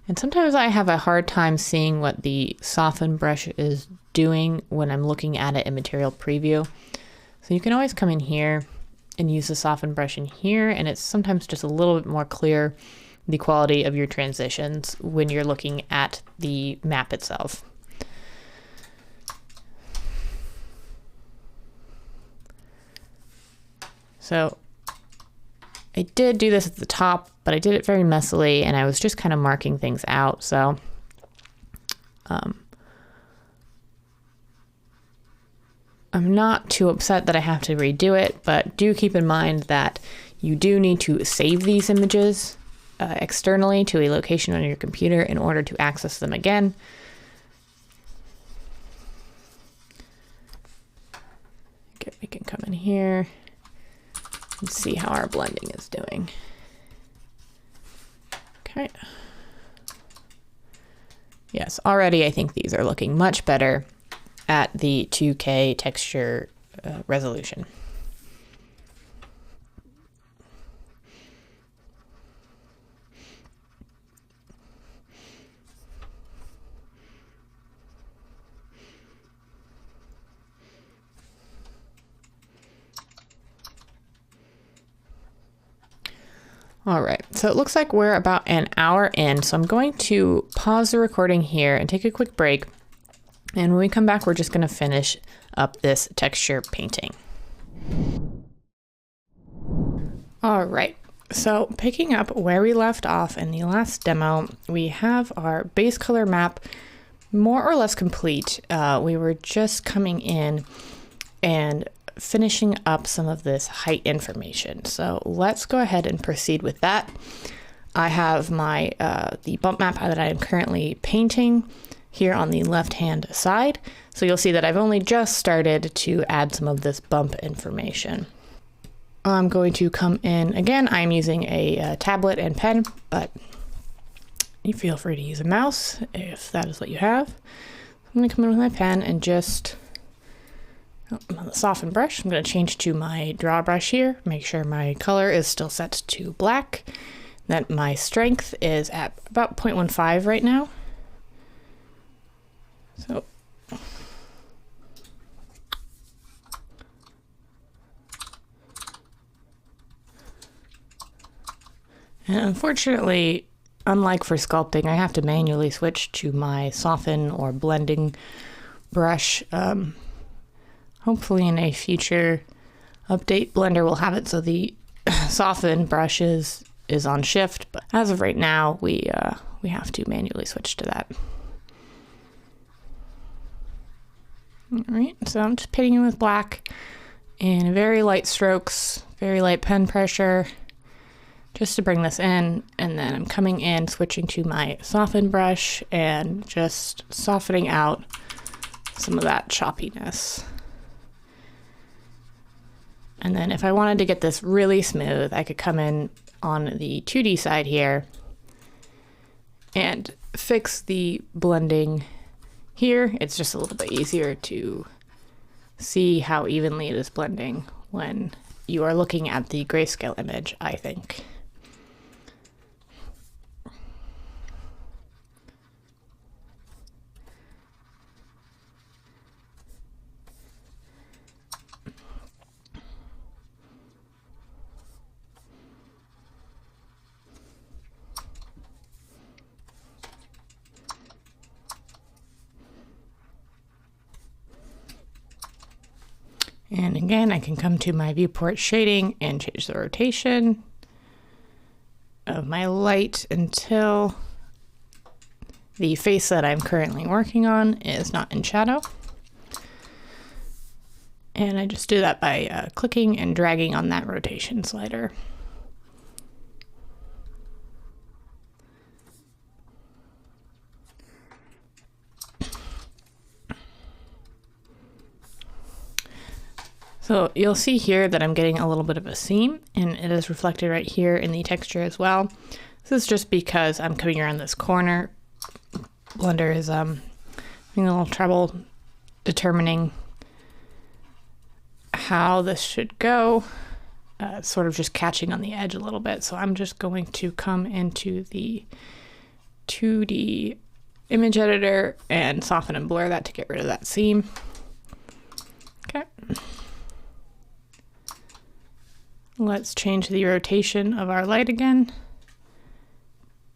And sometimes I have a hard time seeing what the soften brush is doing when I'm looking at it in material preview. So you can always come in here and use the soften brush in here, and it's sometimes just a little bit more clear the quality of your transitions when you're looking at the map itself. So I did do this at the top, but I did it very messily and I was just kind of marking things out. So I'm not too upset that I have to redo it, but do keep in mind that you do need to save these images externally to a location on your computer in order to access them again. Okay, we can come in here and see how our blending is doing. Okay. Yes, already I think these are looking much better at the 2K texture resolution. All right, so it looks like we're about an hour in, so I'm going to pause the recording here and take a quick break. And when we come back, we're just going to finish up this texture painting. All right, so picking up where we left off in the last demo, we have our base color map more or less complete. We were just coming in and finishing up some of this height information. So let's go ahead and proceed with that. I have my the bump map that I'm currently painting, here on the left-hand side. So you'll see that I've only just started to add some of this bump information. I'm going to come in, again, I'm using a tablet and pen, but you feel free to use a mouse if that is what you have. I'm going to come in with my pen and just, on the soften brush, I'm going to change to my draw brush here, make sure my color is still set to black, that my strength is at about 0.15 right now. So and unfortunately, unlike for sculpting, I have to manually switch to my soften or blending brush. Hopefully in a future update, Blender will have it so the soften brush is on shift, but as of right now, we have to manually switch to that. All right, so I'm just pitting it with black in very light strokes, very light pen pressure, just to bring this in, and then I'm coming in, switching to my soften brush and just softening out some of that choppiness. And then if I wanted to get this really smooth, I could come in on the 2D side here and fix the blending here. It's just a little bit easier to see how evenly it is blending when you are looking at the grayscale image, I think. And again, I can come to my viewport shading and change the rotation of my light until the face that I'm currently working on is not in shadow. And I just do that by clicking and dragging on that rotation slider. So you'll see here that I'm getting a little bit of a seam, and it is reflected right here in the texture as well. This is just because I'm coming around this corner. Blender is having a little trouble determining how this should go. It's sort of just catching on the edge a little bit. So I'm just going to come into the 2D image editor and soften and blur that to get rid of that seam. Okay. Let's change the rotation of our light again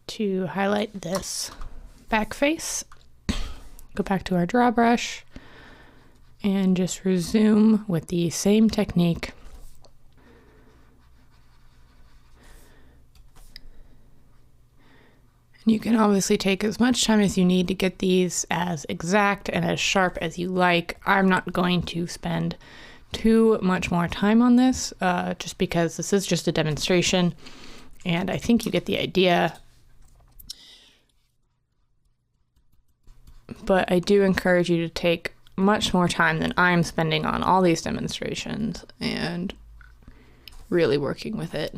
to highlight this back face. Go back to our draw brush and just resume with the same technique. And you can obviously take as much time as you need to get these as exact and as sharp as you like. I'm not going to spend too much more time on this, just because this is just a demonstration, and I think you get the idea. But I do encourage you to take much more time than I'm spending on all these demonstrations and really working with it.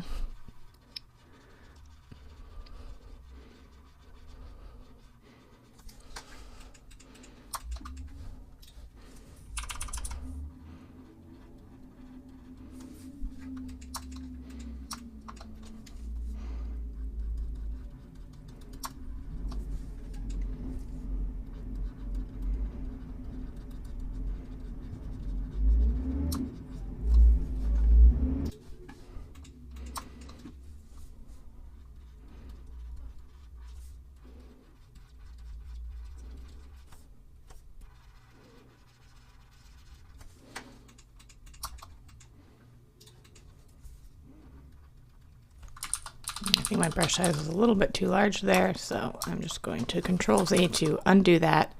I think my brush size was a little bit too large there, so I'm just going to Control-Z to undo that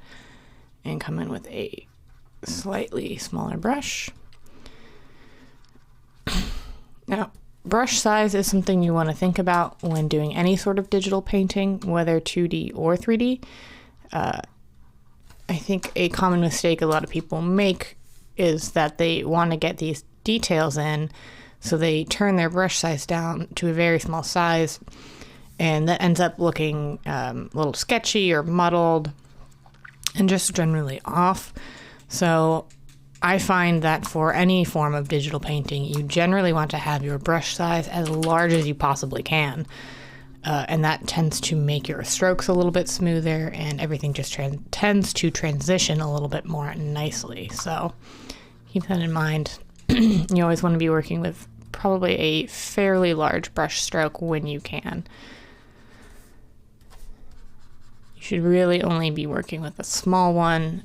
and come in with a slightly smaller brush. Now, brush size is something you want to think about when doing any sort of digital painting, whether 2D or 3D. I think a common mistake a lot of people make is that they want to get these details in, so they turn their brush size down to a very small size, and that ends up looking a little sketchy or muddled and just generally off. So I find that for any form of digital painting, you generally want to have your brush size as large as you possibly can. And that tends to make your strokes a little bit smoother, and everything just tends to transition a little bit more nicely. So keep that in mind. You always want to be working with probably a fairly large brush stroke when you can. You should really only be working with a small one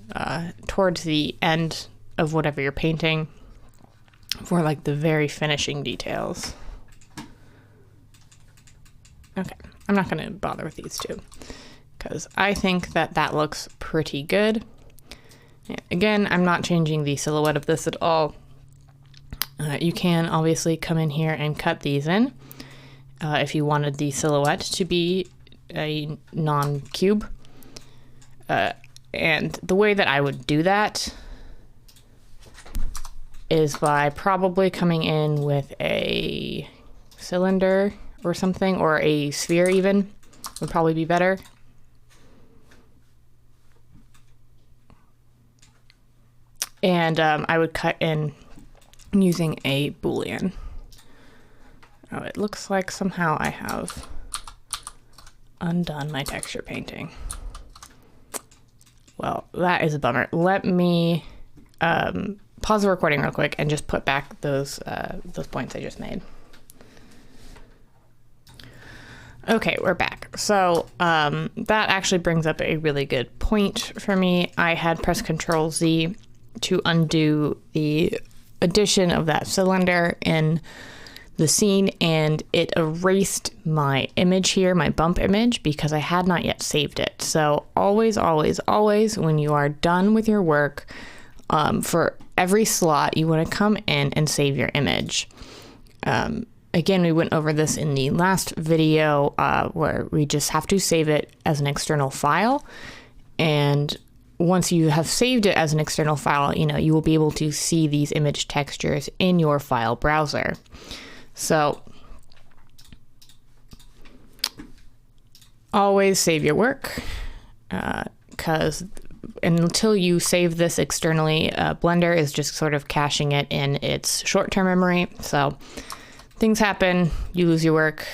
towards the end of whatever you're painting for like the very finishing details. Okay, I'm not going to bother with these two because I think that that looks pretty good. Again, I'm not changing the silhouette of this at all. You can obviously come in here and cut these in if you wanted the silhouette to be a non-cube. And the way that I would do that is by probably coming in with a cylinder or something, or a sphere even, would probably be better. And I would cut in using a Boolean. Oh, it looks like somehow I have undone my texture painting. Well, that is a bummer. Let me pause the recording real quick and just put back those points I just made. Okay, we're back. So that actually brings up a really good point for me. I had pressed Control Z to undo the addition of that cylinder in the scene, and it erased my image here, my bump image, because I had not yet saved it. So always, always, always, when you are done with your work, for every slot, you want to come in and save your image. Again, we went over this in the last video where we just have to save it as an external file. And once you have saved it as an external file, you will be able to see these image textures in your file browser. So always save your work, because until you save this externally, Blender is just sort of caching it in its short-term memory. So things happen, you lose your work,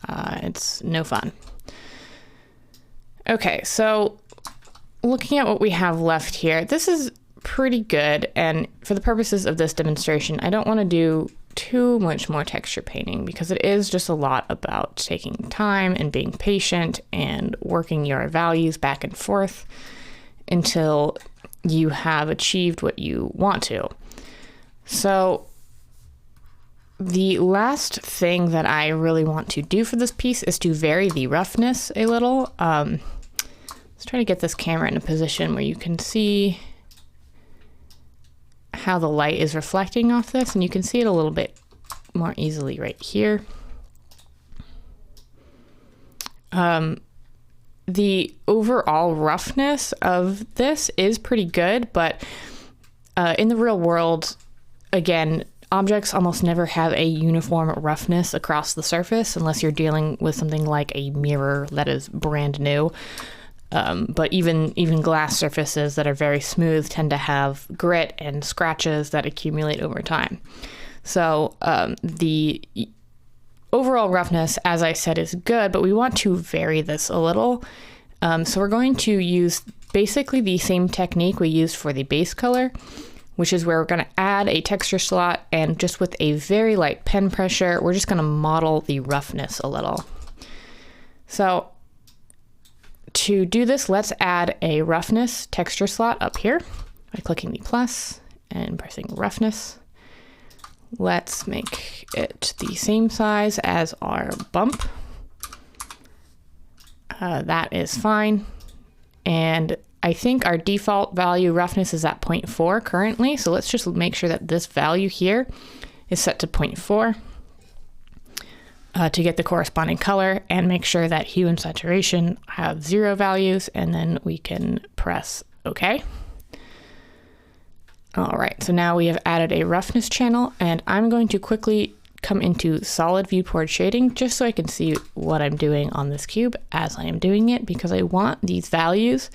it's no fun. Okay, so looking at what we have left here, this is pretty good, and for the purposes of this demonstration, I don't want to do too much more texture painting because it is just a lot about taking time and being patient and working your values back and forth until you have achieved what you want to. So the last thing that I really want to do for this piece is to vary the roughness a little. Let's try to get this camera in a position where you can see how the light is reflecting off this, and you can see it a little bit more easily right here. The overall roughness of this is pretty good, but in the real world, again, objects almost never have a uniform roughness across the surface unless you're dealing with something like a mirror that is brand new. But even glass surfaces that are very smooth tend to have grit and scratches that accumulate over time. So the overall roughness, as I said, is good, but we want to vary this a little. So we're going to use basically the same technique we used for the base color, which is where we're going to add a texture slot, and just with a very light pen pressure, we're just going to model the roughness a little. So to do this, let's add a roughness texture slot up here by clicking the plus and pressing roughness. Let's make it the same size as our bump. That is fine. And I think our default value roughness is at 0.4 currently. So let's just make sure that this value here is set to 0.4 to get the corresponding color, and make sure that hue and saturation have 0 values, and then we can press OK. All right, so now we have added a roughness channel, and I'm going to quickly come into solid viewport shading just so I can see what I'm doing on this cube as I am doing it, because I want these values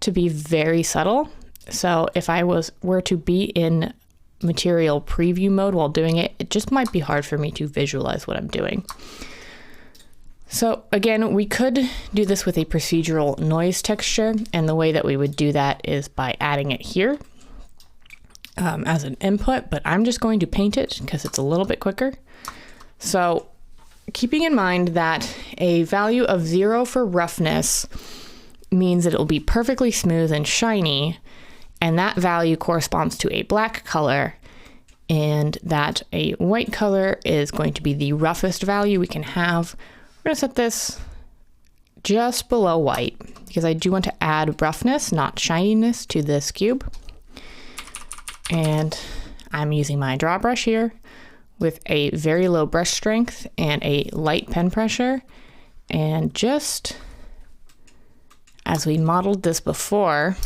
to be very subtle. So if I were to be in material preview mode while doing it, it just might be hard for me to visualize what I'm doing. So again, we could do this with a procedural noise texture, and the way that we would do that is by adding it here as an input, but I'm just going to paint it because it's a little bit quicker. So keeping in mind that a value of 0 for roughness means that it will be perfectly smooth and shiny, and that value corresponds to a black color, and that a white color is going to be the roughest value we can have. We're going to set this just below white because I do want to add roughness, not shininess, to this cube. And I'm using my draw brush here with a very low brush strength and a light pen pressure. And just as we modeled this before,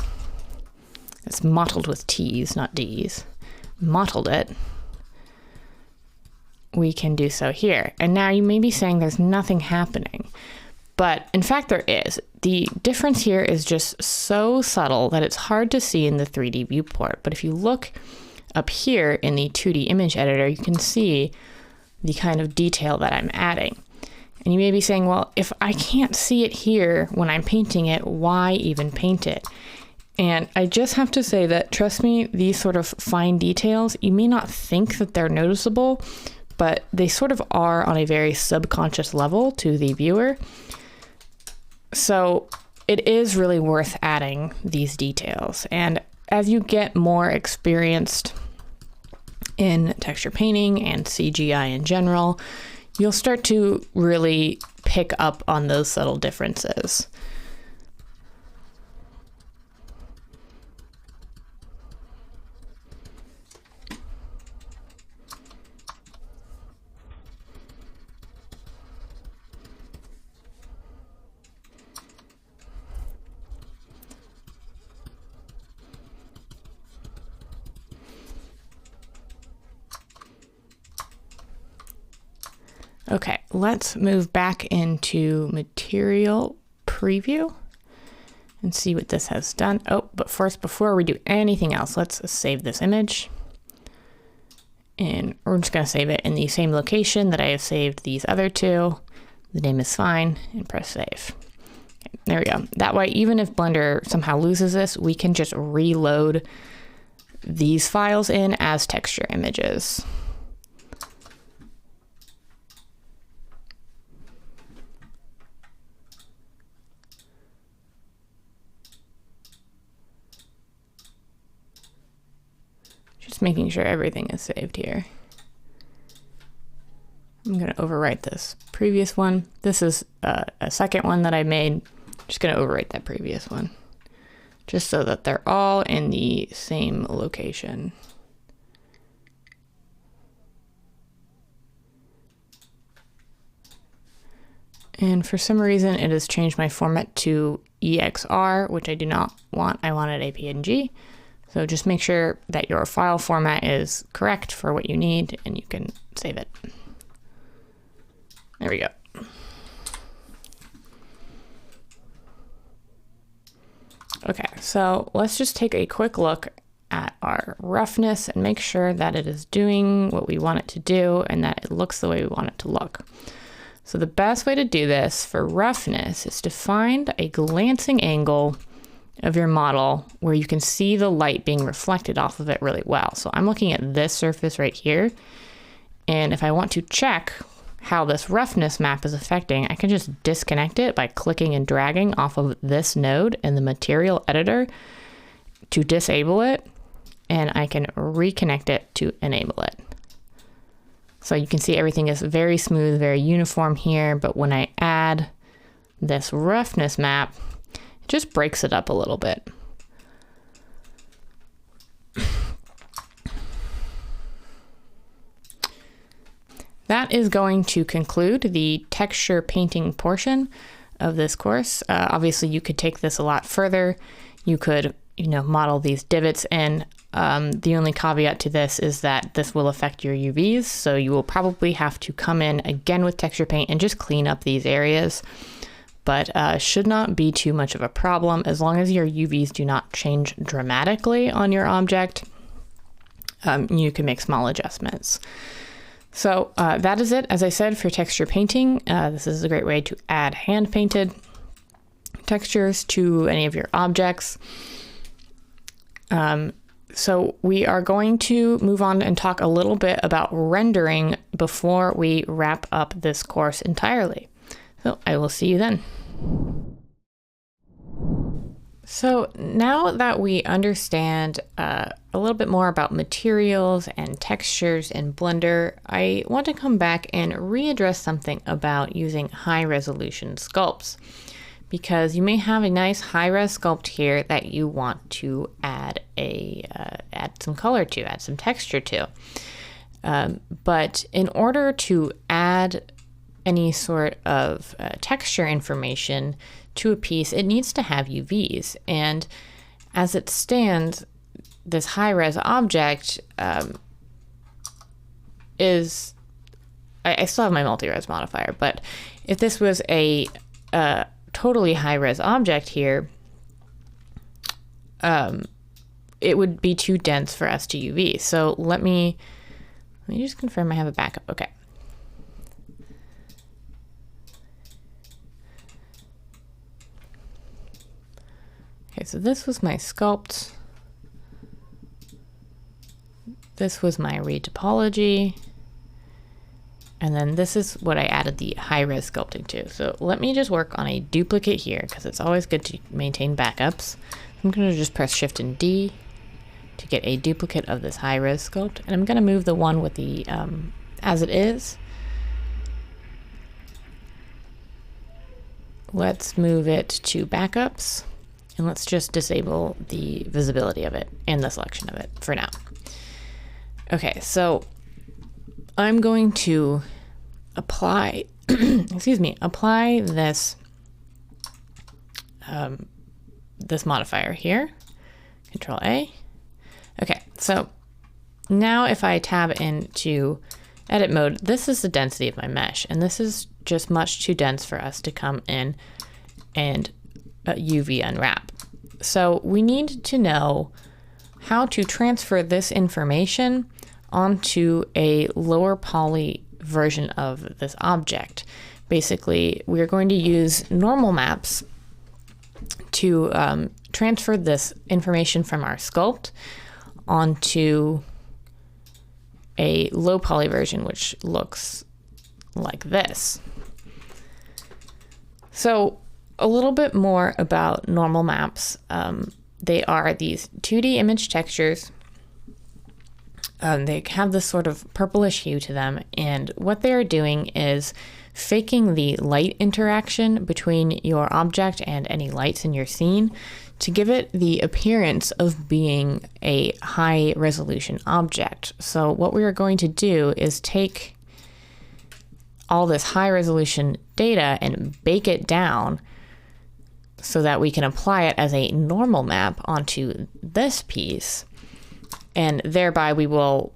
it's mottled with T's, not D's, mottled it, we can do so here. And now you may be saying there's nothing happening, but in fact there is. The difference here is just so subtle that it's hard to see in the 3D viewport. But if you look up here in the 2D image editor, you can see the kind of detail that I'm adding. And you may be saying, well, if I can't see it here when I'm painting it, why even paint it? And I just have to say that, trust me, these sort of fine details, you may not think that they're noticeable, but they sort of are on a very subconscious level to the viewer. So it is really worth adding these details. And as you get more experienced in texture painting and CGI in general, you'll start to really pick up on those subtle differences. Okay, let's move back into material preview and see what this has done. Oh, but first, before we do anything else, let's save this image. And we're just gonna save it in the same location that I have saved these other two. The name is fine, and press save. Okay, there we go. That way, even if Blender somehow loses this, we can just reload these files in as texture images. Just making sure everything is saved here. I'm going to overwrite this previous one. This is a second one that I made. Just going to overwrite that previous one, just so that they're all in the same location. And for some reason, it has changed my format to EXR, which I do not want. I wanted a PNG. So just make sure that your file format is correct for what you need, and you can save it. There we go. Okay, so let's just take a quick look at our roughness and make sure that it is doing what we want it to do and that it looks the way we want it to look. So the best way to do this for roughness is to find a glancing angle of your model where you can see the light being reflected off of it really well. So I'm looking at this surface right here, and if I want to check how this roughness map is affecting, I can just disconnect it by clicking and dragging off of this node in the material editor to disable it, and I can reconnect it to enable it. So you can see everything is very smooth, very uniform here, but when I add this roughness map, just breaks it up a little bit. That is going to conclude the texture painting portion of this course. Obviously, you could take this a lot further. You could model these divots in. The only caveat to this is that this will affect your UVs, so you will probably have to come in again with texture paint and just clean up these areas, but should not be too much of a problem as long as your UVs do not change dramatically on your object. You can make small adjustments. So that is it, as I said, for texture painting. This is a great way to add hand-painted textures to any of your objects. So we are going to move on and talk a little bit about rendering before we wrap up this course entirely. So I will see you then. So now that we understand a little bit more about materials and textures in Blender, I want to come back and readdress something about using high resolution sculpts, because you may have a nice high-res sculpt here that you want to add some color to, add some texture to. But in order to add any sort of texture information to a piece, it needs to have UVs. And as it stands, this high-res object is... I still have my multi-res modifier, but if this was a totally high-res object here, it would be too dense for us to UV. So let me just confirm I have a backup. Okay. Okay, so this was my sculpt. This was my retopology. And then this is what I added the high-res sculpting to. So let me just work on a duplicate here, because it's always good to maintain backups. I'm going to just press Shift and D to get a duplicate of this high-res sculpt. And I'm going to move the one with the as it is. Let's move it to backups. And let's just disable the visibility of it and the selection of it for now. Okay, so I'm going to apply, apply this this modifier here, Control A. Okay, so now if I tab into edit mode, this is the density of my mesh, and this is just much too dense for us to come in and UV unwrap. So we need to know how to transfer this information onto a lower poly version of this object. Basically, we're going to use normal maps to transfer this information from our sculpt onto a low poly version, which looks like this. So a little bit more about normal maps. They are these 2D image textures. They have this sort of purplish hue to them, and what they are doing is faking the light interaction between your object and any lights in your scene to give it the appearance of being a high resolution object. So what we are going to do is take all this high resolution data and bake it down so that we can apply it as a normal map onto this piece. And thereby we will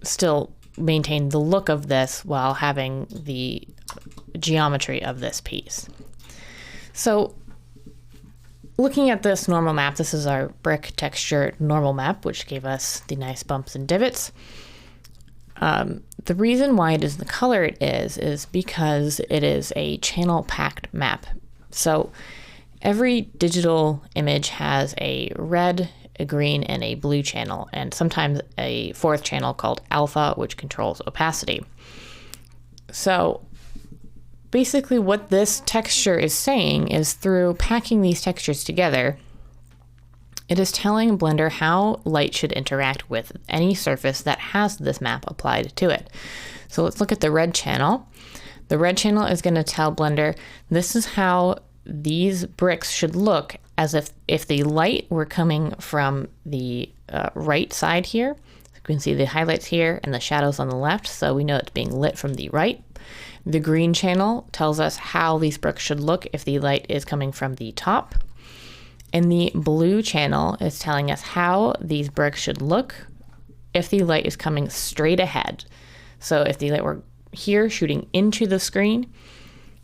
still maintain the look of this while having the geometry of this piece. So looking at this normal map, this is our brick texture normal map, which gave us the nice bumps and divots. The reason why it is the color it is because it is a channel packed map. So every digital image has a red, a green, and a blue channel, and sometimes a fourth channel called alpha, which controls opacity. So basically what this texture is saying is, through packing these textures together, it is telling Blender how light should interact with any surface that has this map applied to it. So let's look at the red channel. The red channel is going to tell Blender this is how these bricks should look, as if the light were coming from the right side here. You can see the highlights here and the shadows on the left, so we know it's being lit from the right. The green channel tells us how these bricks should look if the light is coming from the top. And the blue channel is telling us how these bricks should look if the light is coming straight ahead. So if the light were here shooting into the screen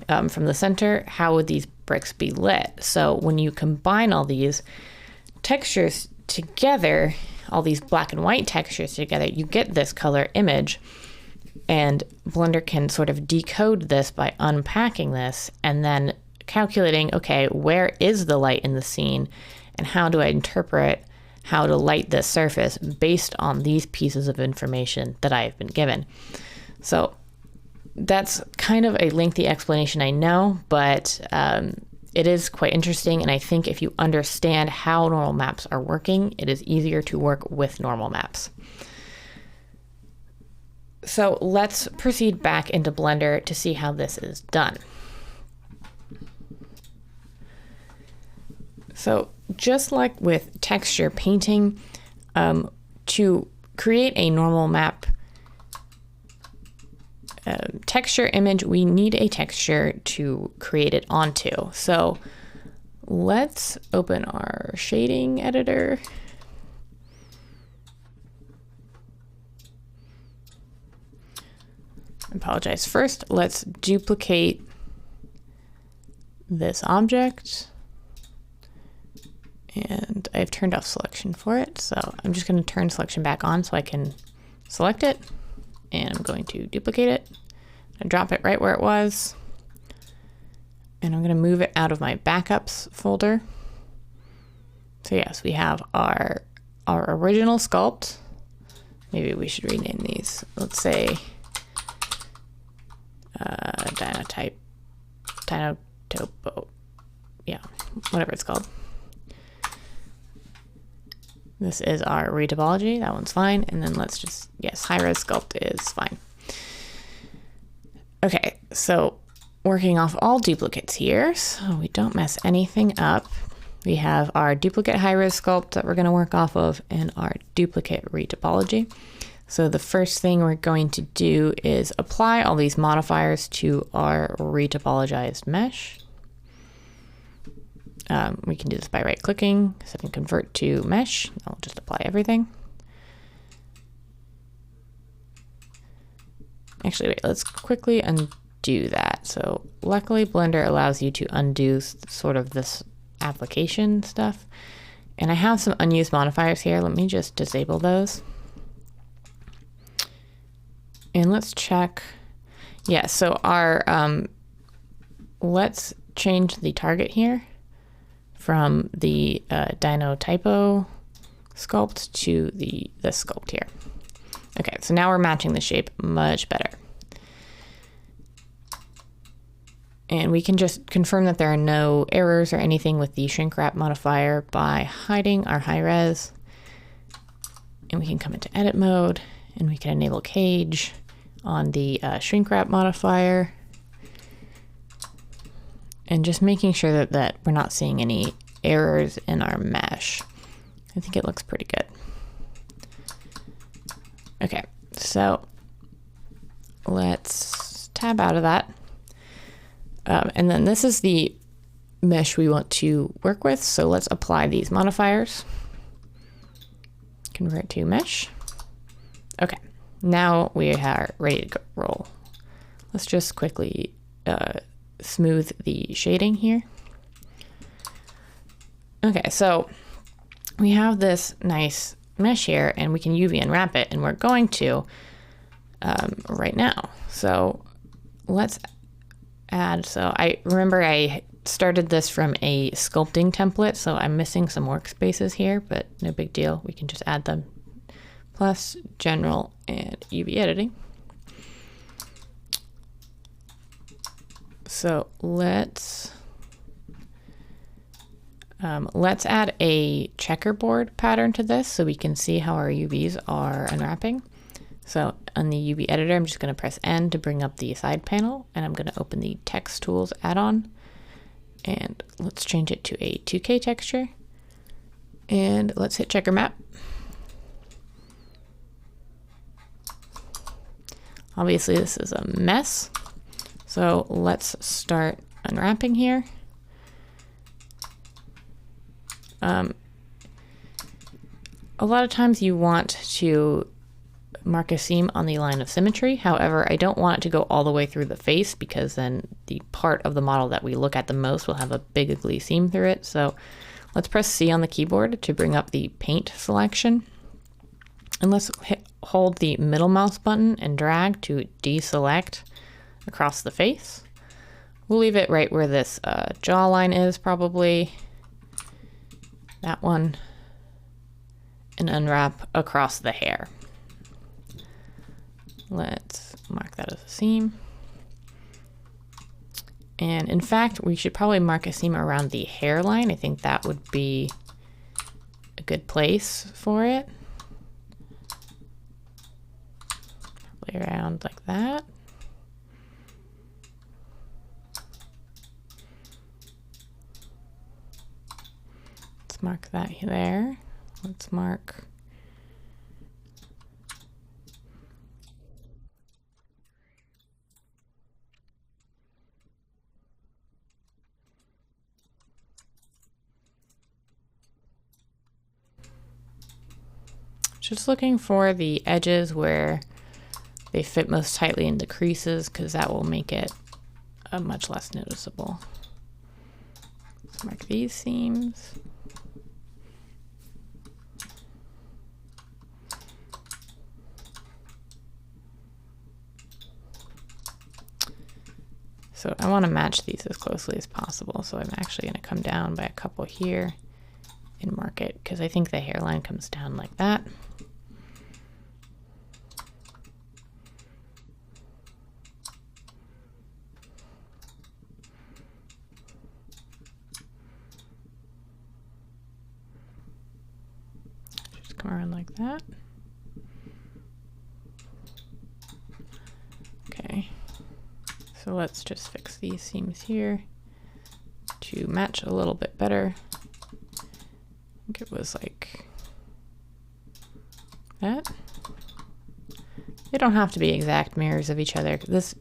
from the center, how would these bricks be lit? So when you combine all these textures together, all these black and white textures together, you get this color image. And Blender can sort of decode this by unpacking this and then calculating, okay, where is the light in the scene and how do I interpret how to light this surface based on these pieces of information that I have been given. So that's kind of a lengthy explanation, I know, but it is quite interesting. And I think if you understand how normal maps are working, it is easier to work with normal maps. So let's proceed back into Blender to see how this is done. So just like with texture painting, to create a normal map texture image, we need a texture to create it onto. So let's open our shading editor. I apologize. First, let's duplicate this object. And I've turned off selection for it. So I'm just going to turn selection back on so I can select it. And I'm going to duplicate it and drop it right where it was. And I'm going to move it out of my backups folder. So yes, we have our original sculpt. Maybe we should rename these. Let's say Dinotopo. Yeah, whatever it's called. This is our retopology. That one's fine. And then let's just, yes, high-res sculpt is fine. Okay, so working off all duplicates here, so we don't mess anything up. We have our duplicate high-res sculpt that we're going to work off of and our duplicate retopology. So the first thing we're going to do is apply all these modifiers to our retopologized mesh. We can do this by right-clicking, setting convert to mesh. I'll just apply everything. Actually, wait, let's quickly undo that. So luckily, Blender allows you to undo sort of this application stuff. And I have some unused modifiers here. Let me just disable those. And let's check. Yeah, so our, let's change the target here from the Dinotypo sculpt to the sculpt here. Okay, so now we're matching the shape much better. And we can just confirm that there are no errors or anything with the shrink wrap modifier by hiding our high res. And we can come into edit mode and we can enable cage on the shrink wrap modifier. And just making sure that we're not seeing any errors in our mesh. I think it looks pretty good. Okay, so let's tab out of that. And then this is the mesh we want to work with. So let's apply these modifiers. Convert to mesh. Okay, now we are ready to roll. Let's just quickly smooth the shading here. Okay, so we have this nice mesh here and we can UV unwrap it, and we're going to right now. So let's add, so I remember I started this from a sculpting template, so I'm missing some workspaces here, but no big deal. We can just add them. Plus general and UV editing. So let's add a checkerboard pattern to this so we can see how our UVs are unwrapping. So on the UV editor, I'm just going to press N to bring up the side panel, and I'm going to open the text tools add-on, and let's change it to a 2K texture, and let's hit checker map. Obviously this is a mess, so let's start unwrapping here. A lot of times you want to mark a seam on the line of symmetry. However, I don't want it to go all the way through the face because then the part of the model that we look at the most will have a big ugly seam through it. So let's press C on the keyboard to bring up the paint selection. And let's hold the middle mouse button and drag to deselect across the face. We'll leave it right where this jawline is, probably. That one. And unwrap across the hair. Let's mark that as a seam. And in fact, we should probably mark a seam around the hairline. I think that would be a good place for it. Probably around like that. Let's mark that there. Let's mark just looking for the edges where they fit most tightly into creases, because that will make it much less noticeable. Let's mark these seams. So I want to match these as closely as possible. So I'm actually going to come down by a couple here and mark it, because I think the hairline comes down like that. Just come around like that. Okay. So let's just fix these seams here to match a little bit better. I think it was like that. They don't have to be exact mirrors of each other. This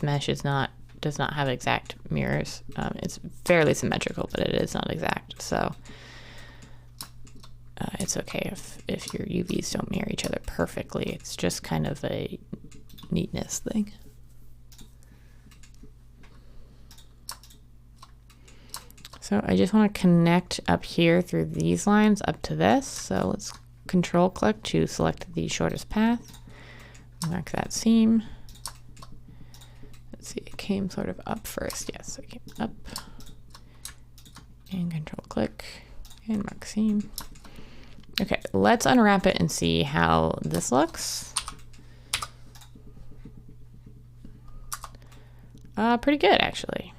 mesh does not have exact mirrors. It's fairly symmetrical, but it is not exact. So it's okay if your UVs don't mirror each other perfectly. It's just kind of a neatness thing. So I just want to connect up here through these lines up to this. So let's control click to select the shortest path. Mark that seam. Let's see, it came sort of up first. Yes, it came up. And control click and mark seam. Okay, let's unwrap it and see how this looks. Pretty good, actually.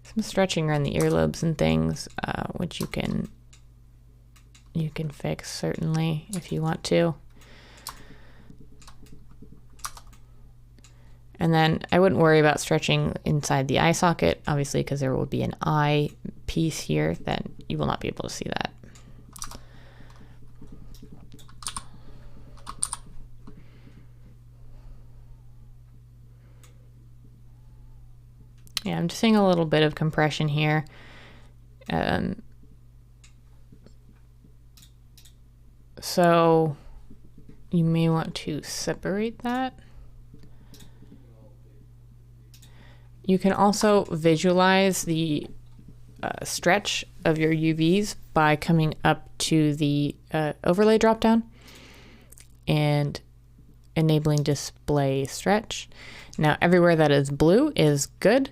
Some stretching around the earlobes and things, which you can fix certainly if you want to. And then I wouldn't worry about stretching inside the eye socket, obviously, because there will be an eye piece here that you will not be able to see that. Yeah, I'm just seeing a little bit of compression here. So you may want to separate that. You can also visualize the stretch of your UVs by coming up to the overlay dropdown and enabling display stretch. Now everywhere that is blue is good.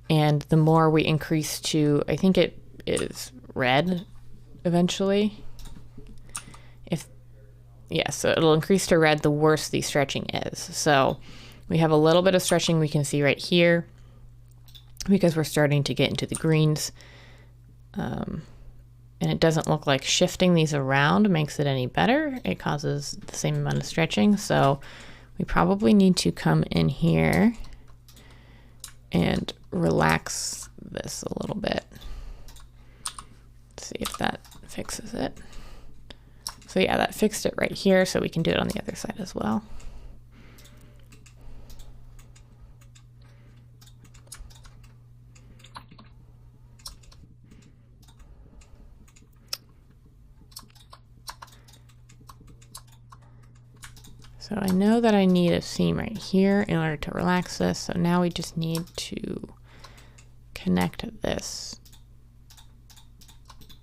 And the more we increase to, I think it is red eventually. So it'll increase to red the worse the stretching is. So we have a little bit of stretching we can see right here because we're starting to get into the greens. And it doesn't look like shifting these around makes it any better. It causes the same amount of stretching. So we probably need to come in here and relax this a little bit. Let's see if that fixes it. So yeah, that fixed it right here, so we can do it on the other side as well. So I know that I need a seam right here in order to relax this. So now we just need to connect this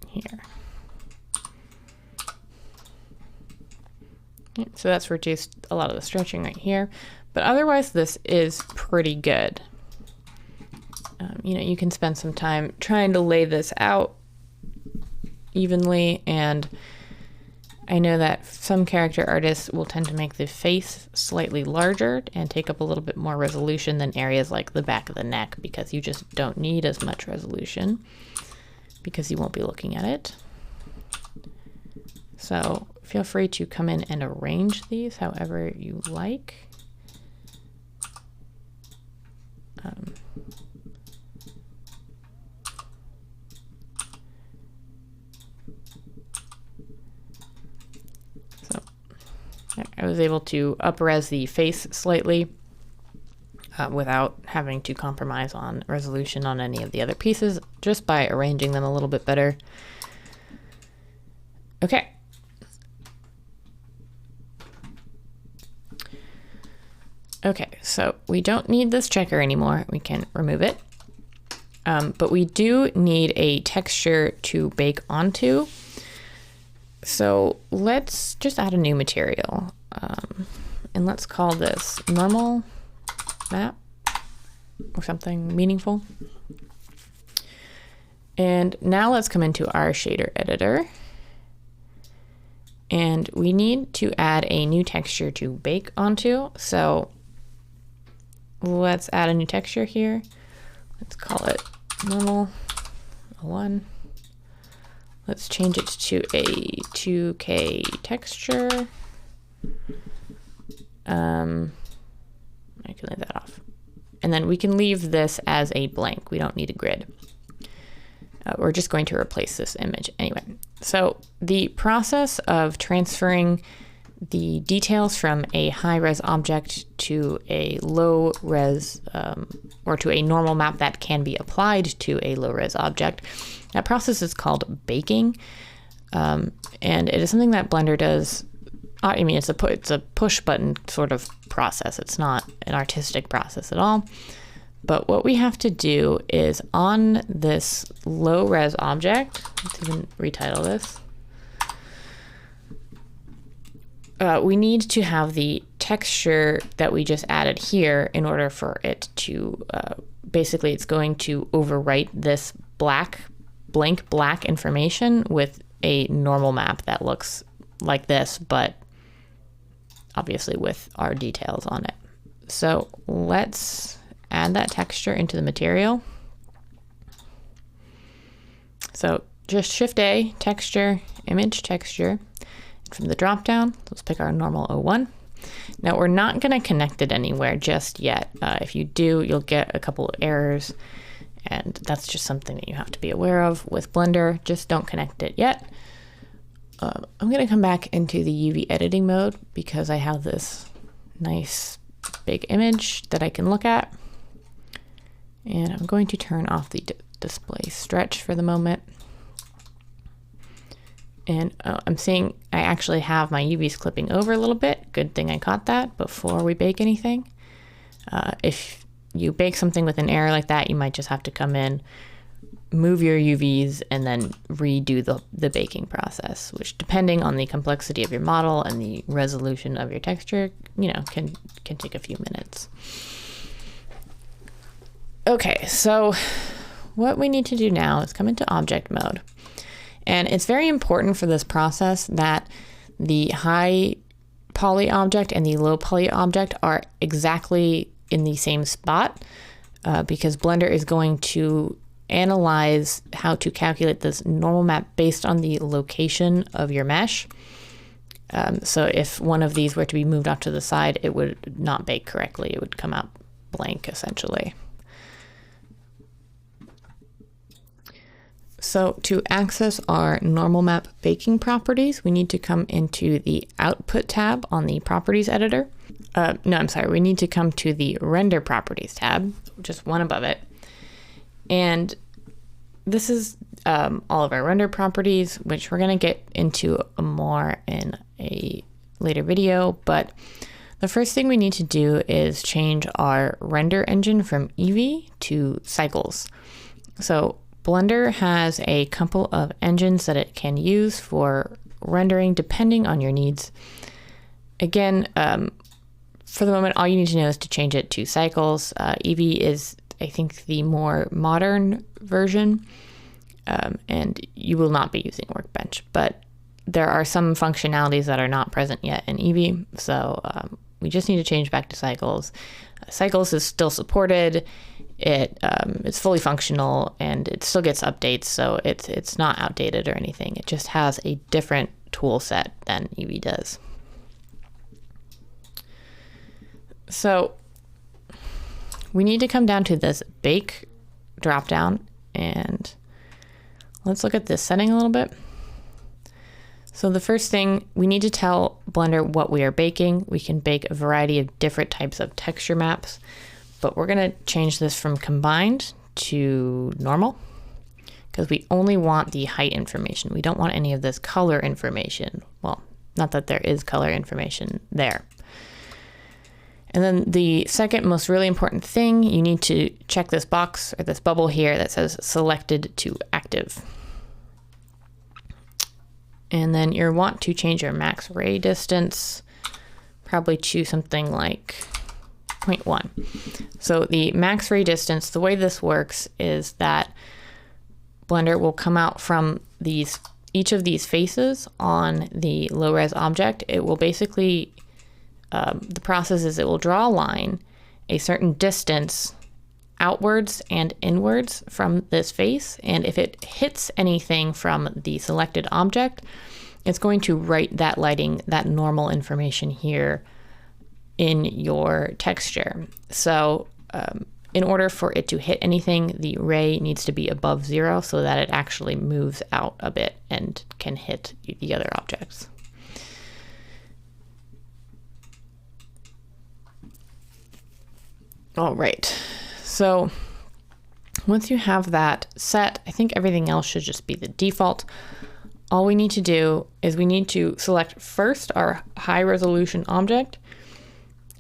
here. Okay, so that's reduced a lot of the stretching right here, but otherwise this is pretty good. You know, you can spend some time trying to lay this out evenly, and I know that some character artists will tend to make the face slightly larger and take up a little bit more resolution than areas like the back of the neck, because you just don't need as much resolution because you won't be looking at it. So feel free to come in and arrange these however you like. I was able to up-res the face slightly without having to compromise on resolution on any of the other pieces, just by arranging them a little bit better. Okay. Okay, so we don't need this checker anymore. We can remove it. But we do need a texture to bake onto. So let's just add a new material, and let's call this normal map or something meaningful. And now let's come into our shader editor, and we need to add a new texture to bake onto. So let's add a new texture here. Let's call it normal 1. Let's change it to a 2K texture. I can leave that off. And then we can leave this as a blank. We don't need a grid. We're just going to replace this image anyway. So the process of transferring the details from a high-res object to a low-res or to a normal map that can be applied to a low-res object, that process is called baking, and it is something that Blender does. I mean, it's a push button sort of process. It's not an artistic process at all. But what we have to do is on this low-res object, let's even retitle this. We need to have the texture that we just added here in order for it to, basically it's going to overwrite this blank black information with a normal map that looks like this, but obviously with our details on it. So let's add that texture into the material. So just Shift A, texture, image texture. From the drop down, let's pick our normal 01. Now we're not going to connect it anywhere just yet. If you do, you'll get a couple of errors, and that's just something that you have to be aware of with Blender. Just don't connect it yet. I'm going to come back into the UV editing mode because I have this nice big image that I can look at. And I'm going to turn off the display stretch for the moment. And I'm seeing I actually have my UVs clipping over a little bit. Good thing I caught that before we bake anything. If you bake something with an error like that, you might just have to come in, move your UVs, and then redo the baking process, which, depending on the complexity of your model and the resolution of your texture, you know, can take a few minutes. Okay, so what we need to do now is come into object mode. And it's very important for this process that the high poly object and the low poly object are exactly in the same spot, because Blender is going to analyze how to calculate this normal map based on the location of your mesh. So if one of these were to be moved off to the side, it would not bake correctly. It would come out blank, essentially. So to access our normal map baking properties, we need to come into the Output tab on the Properties editor. No, I'm sorry. We need to come to the Render Properties tab, just one above it. And this is all of our render properties, which we're going to get into more in a later video. But The first thing we need to do is change our render engine from Eevee to Cycles. So Blender has a couple of engines that it can use for rendering depending on your needs. Again, for the moment, all you need to know is to change it to Cycles. Eevee is, I think, the more modern version, and you will not be using Workbench, but there are some functionalities that are not present yet in Eevee, so we just need to change back to Cycles. Cycles is still supported. It's fully functional and it still gets updates, so it's not outdated or anything. It just has a different tool set than Eevee does. So we need to come down to this bake dropdown and let's look at this setting a little bit. So the first thing, we need to tell Blender what we are baking. We can bake a variety of different types of texture maps, but we're gonna change this from combined to normal because we only want the height information. We don't want any of this color information. Well, not that there is color information there. And then the second most really important thing, you need to check this box or this bubble here that says selected to active. And then you want to change your max ray distance, probably to something like 0.1. So the max ray distance, the way this works is that Blender will come out from each of these faces on the low res object. It will basically, the process is it will draw a line a certain distance outwards and inwards from this face, and if it hits anything from the selected object, it's going to write that lighting, that normal information here in your texture. So in order for it to hit anything, the ray needs to be above 0 so that it actually moves out a bit and can hit the other objects. All right. So once you have that set, I think everything else should just be the default. All we need to do is we need to select first our high resolution object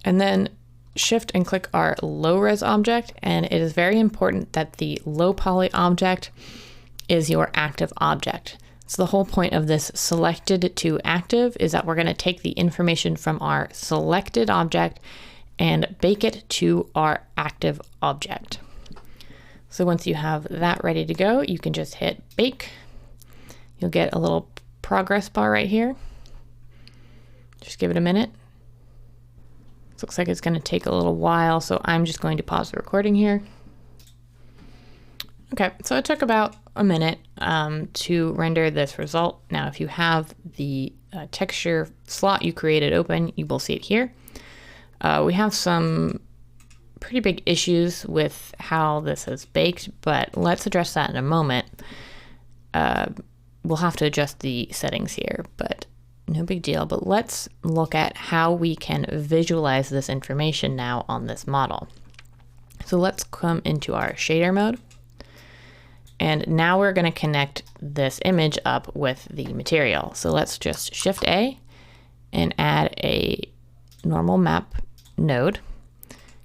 and then shift and click our low res object. And it is very important that the low poly object is your active object. So the whole point of this selected to active is that we're going to take the information from our selected object and bake it to our active object. So once you have that ready to go, you can just hit bake. You'll get a little progress bar right here. Just give it a minute. This looks like it's going to take a little while, so I'm just going to pause the recording here. Okay, so it took about a minute to render this result. Now, if you have the texture slot you created open, you will see it here. We have some pretty big issues with how this is baked, but let's address that in a moment. We'll have to adjust the settings here, but no big deal. But let's look at how we can visualize this information now on this model. So let's come into our shader mode. And now we're going to connect this image up with the material. So let's just Shift A and add a normal map node,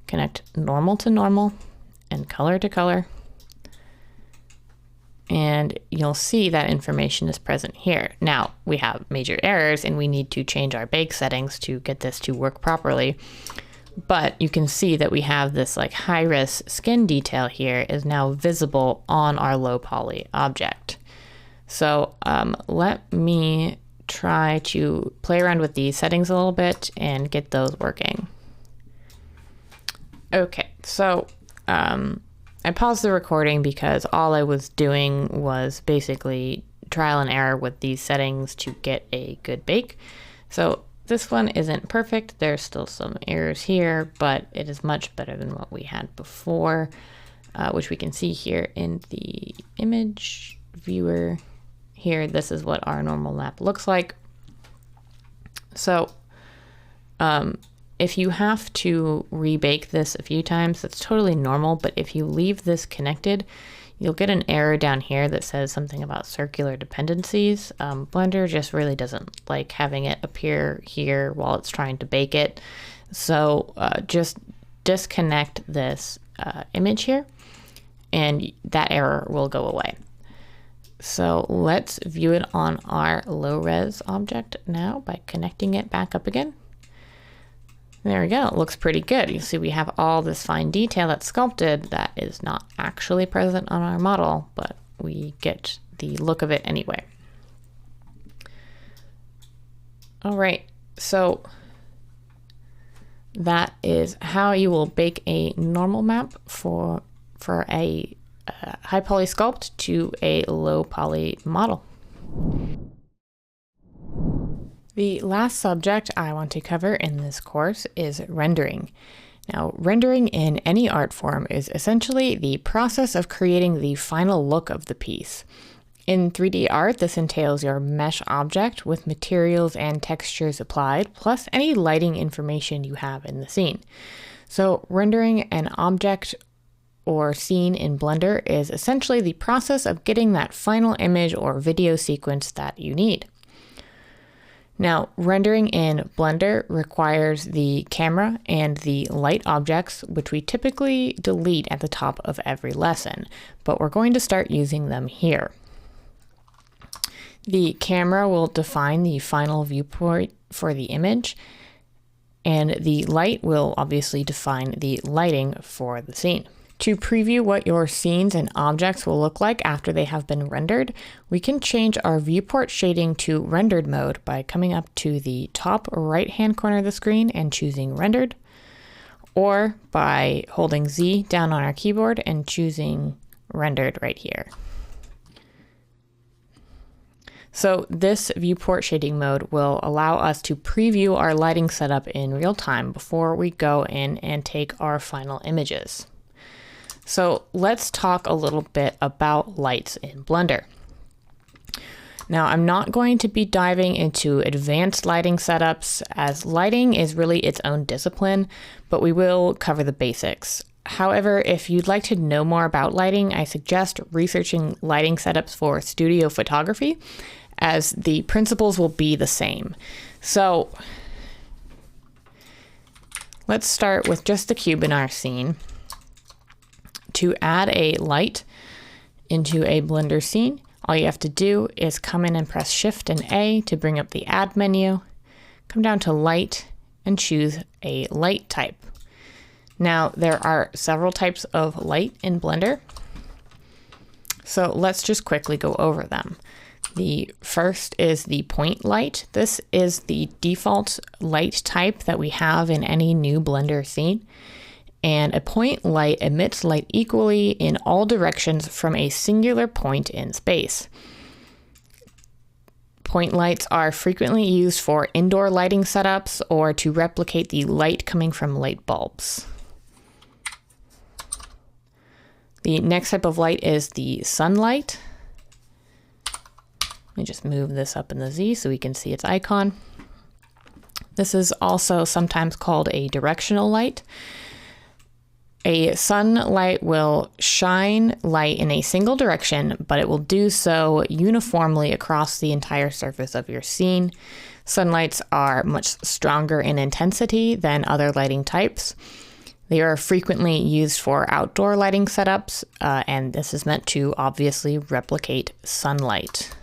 connect normal to normal and color to color. And you'll see that information is present here. Now we have major errors and we need to change our bake settings to get this to work properly. But you can see that we have this like high-res skin detail here is now visible on our low poly object. So let me try to play around with these settings a little bit and get those working. Okay, so I paused the recording because all I was doing was basically trial and error with these settings to get a good bake. So this one isn't perfect. There's still some errors here, but it is much better than what we had before, which we can see here in the image viewer here. This is what our normal map looks like. So if you have to rebake this a few times, that's totally normal, but if you leave this connected, you'll get an error down here that says something about circular dependencies. Blender just really doesn't like having it appear here while it's trying to bake it. So just disconnect this image here, and that error will go away. So let's view it on our low res object now by connecting it back up again. There we go, it looks pretty good. You see we have all this fine detail that's sculpted that is not actually present on our model, but we get the look of it anyway. All right, so that is how you will bake a normal map for a high poly sculpt to a low poly model. The last subject I want to cover in this course is rendering. Now, rendering in any art form is essentially the process of creating the final look of the piece. In 3D art, this entails your mesh object with materials and textures applied, plus any lighting information you have in the scene. So rendering an object or scene in Blender is essentially the process of getting that final image or video sequence that you need. Now, rendering in Blender requires the camera and the light objects, which we typically delete at the top of every lesson, but we're going to start using them here. The camera will define the final viewport for the image, and the light will obviously define the lighting for the scene. To preview what your scenes and objects will look like after they have been rendered, we can change our viewport shading to rendered mode by coming up to the top right-hand corner of the screen and choosing rendered, or by holding Z down on our keyboard and choosing rendered right here. So this viewport shading mode will allow us to preview our lighting setup in real time before we go in and take our final images. So let's talk a little bit about lights in Blender. Now, I'm not going to be diving into advanced lighting setups, as lighting is really its own discipline, but we will cover the basics. However, if you'd like to know more about lighting, I suggest researching lighting setups for studio photography, as the principles will be the same. So let's start with just the cube in our scene. To add a light into a Blender scene, all you have to do is come in and press Shift and A to bring up the Add menu, come down to Light, and choose a light type. Now, there are several types of light in Blender, so let's just quickly go over them. The first is the point light. This is the default light type that we have in any new Blender scene. And a point light emits light equally in all directions from a singular point in space. Point lights are frequently used for indoor lighting setups or to replicate the light coming from light bulbs. The next type of light is the sunlight. Let me just move this up in the Z so we can see its icon. This is also sometimes called a directional light. A sunlight will shine light in a single direction, but it will do so uniformly across the entire surface of your scene. Sunlights are much stronger in intensity than other lighting types. They are frequently used for outdoor lighting setups, and this is meant to obviously replicate sunlight.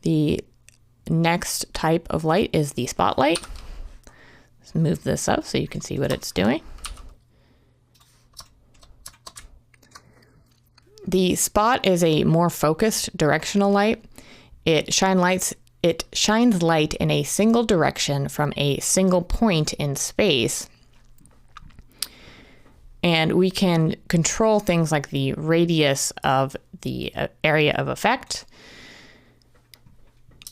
The next type of light is the spotlight. Let's move this up so you can see what it's doing. The spot is a more focused directional light. It shines light in a single direction from a single point in space. And we can control things like the radius of the area of effect.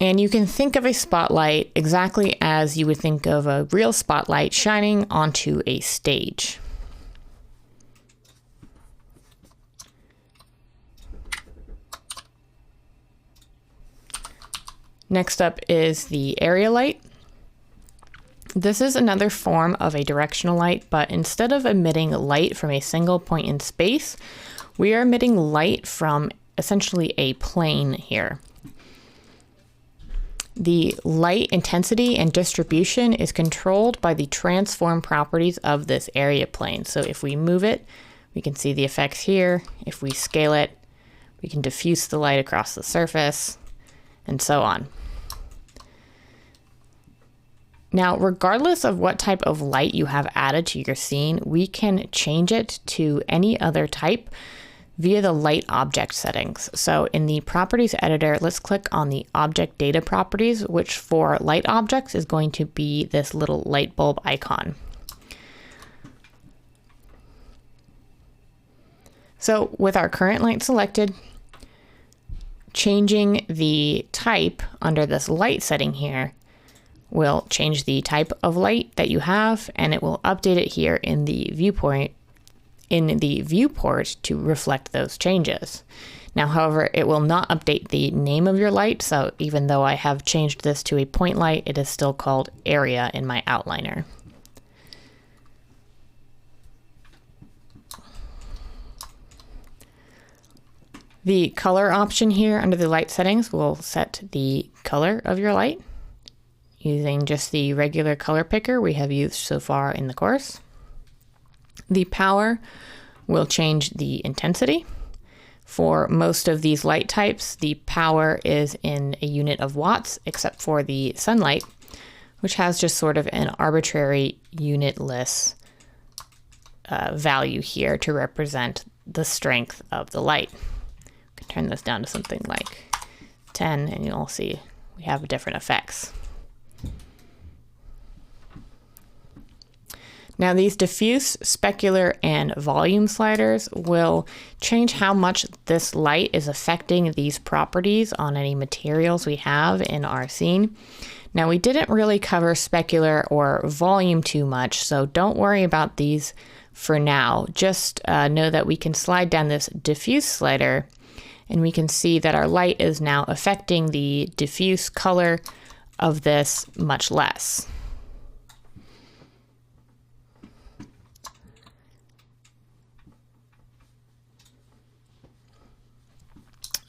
And you can think of a spotlight exactly as you would think of a real spotlight shining onto a stage. Next up is the area light. This is another form of a directional light, but instead of emitting light from a single point in space, we are emitting light from essentially a plane here. The light intensity and distribution is controlled by the transform properties of this area plane. So if we move it, we can see the effects here. If we scale it, we can diffuse the light across the surface, and so on. Now, regardless of what type of light you have added to your scene, we can change it to any other type via the light object settings. So in the properties editor, let's click on the object data properties, which for light objects is going to be this little light bulb icon. So with our current light selected, changing the type under this light setting here will change the type of light that you have, and it will update it here in the viewport to reflect those changes. Now, however, it will not update the name of your light, so even though I have changed this to a point light, it is still called area in my outliner. The color option here under the light settings will set the color of your light using just the regular color picker we have used so far in the course. The power will change the intensity. For most of these light types, the power is in a unit of watts, except for the sunlight, which has just sort of an arbitrary unitless value here to represent the strength of the light. We can turn this down to something like 10, and you'll see we have different effects. Now these diffuse, specular, and volume sliders will change how much this light is affecting these properties on any materials we have in our scene. Now we didn't really cover specular or volume too much, so don't worry about these for now. Just know that we can slide down this diffuse slider and we can see that our light is now affecting the diffuse color of this much less.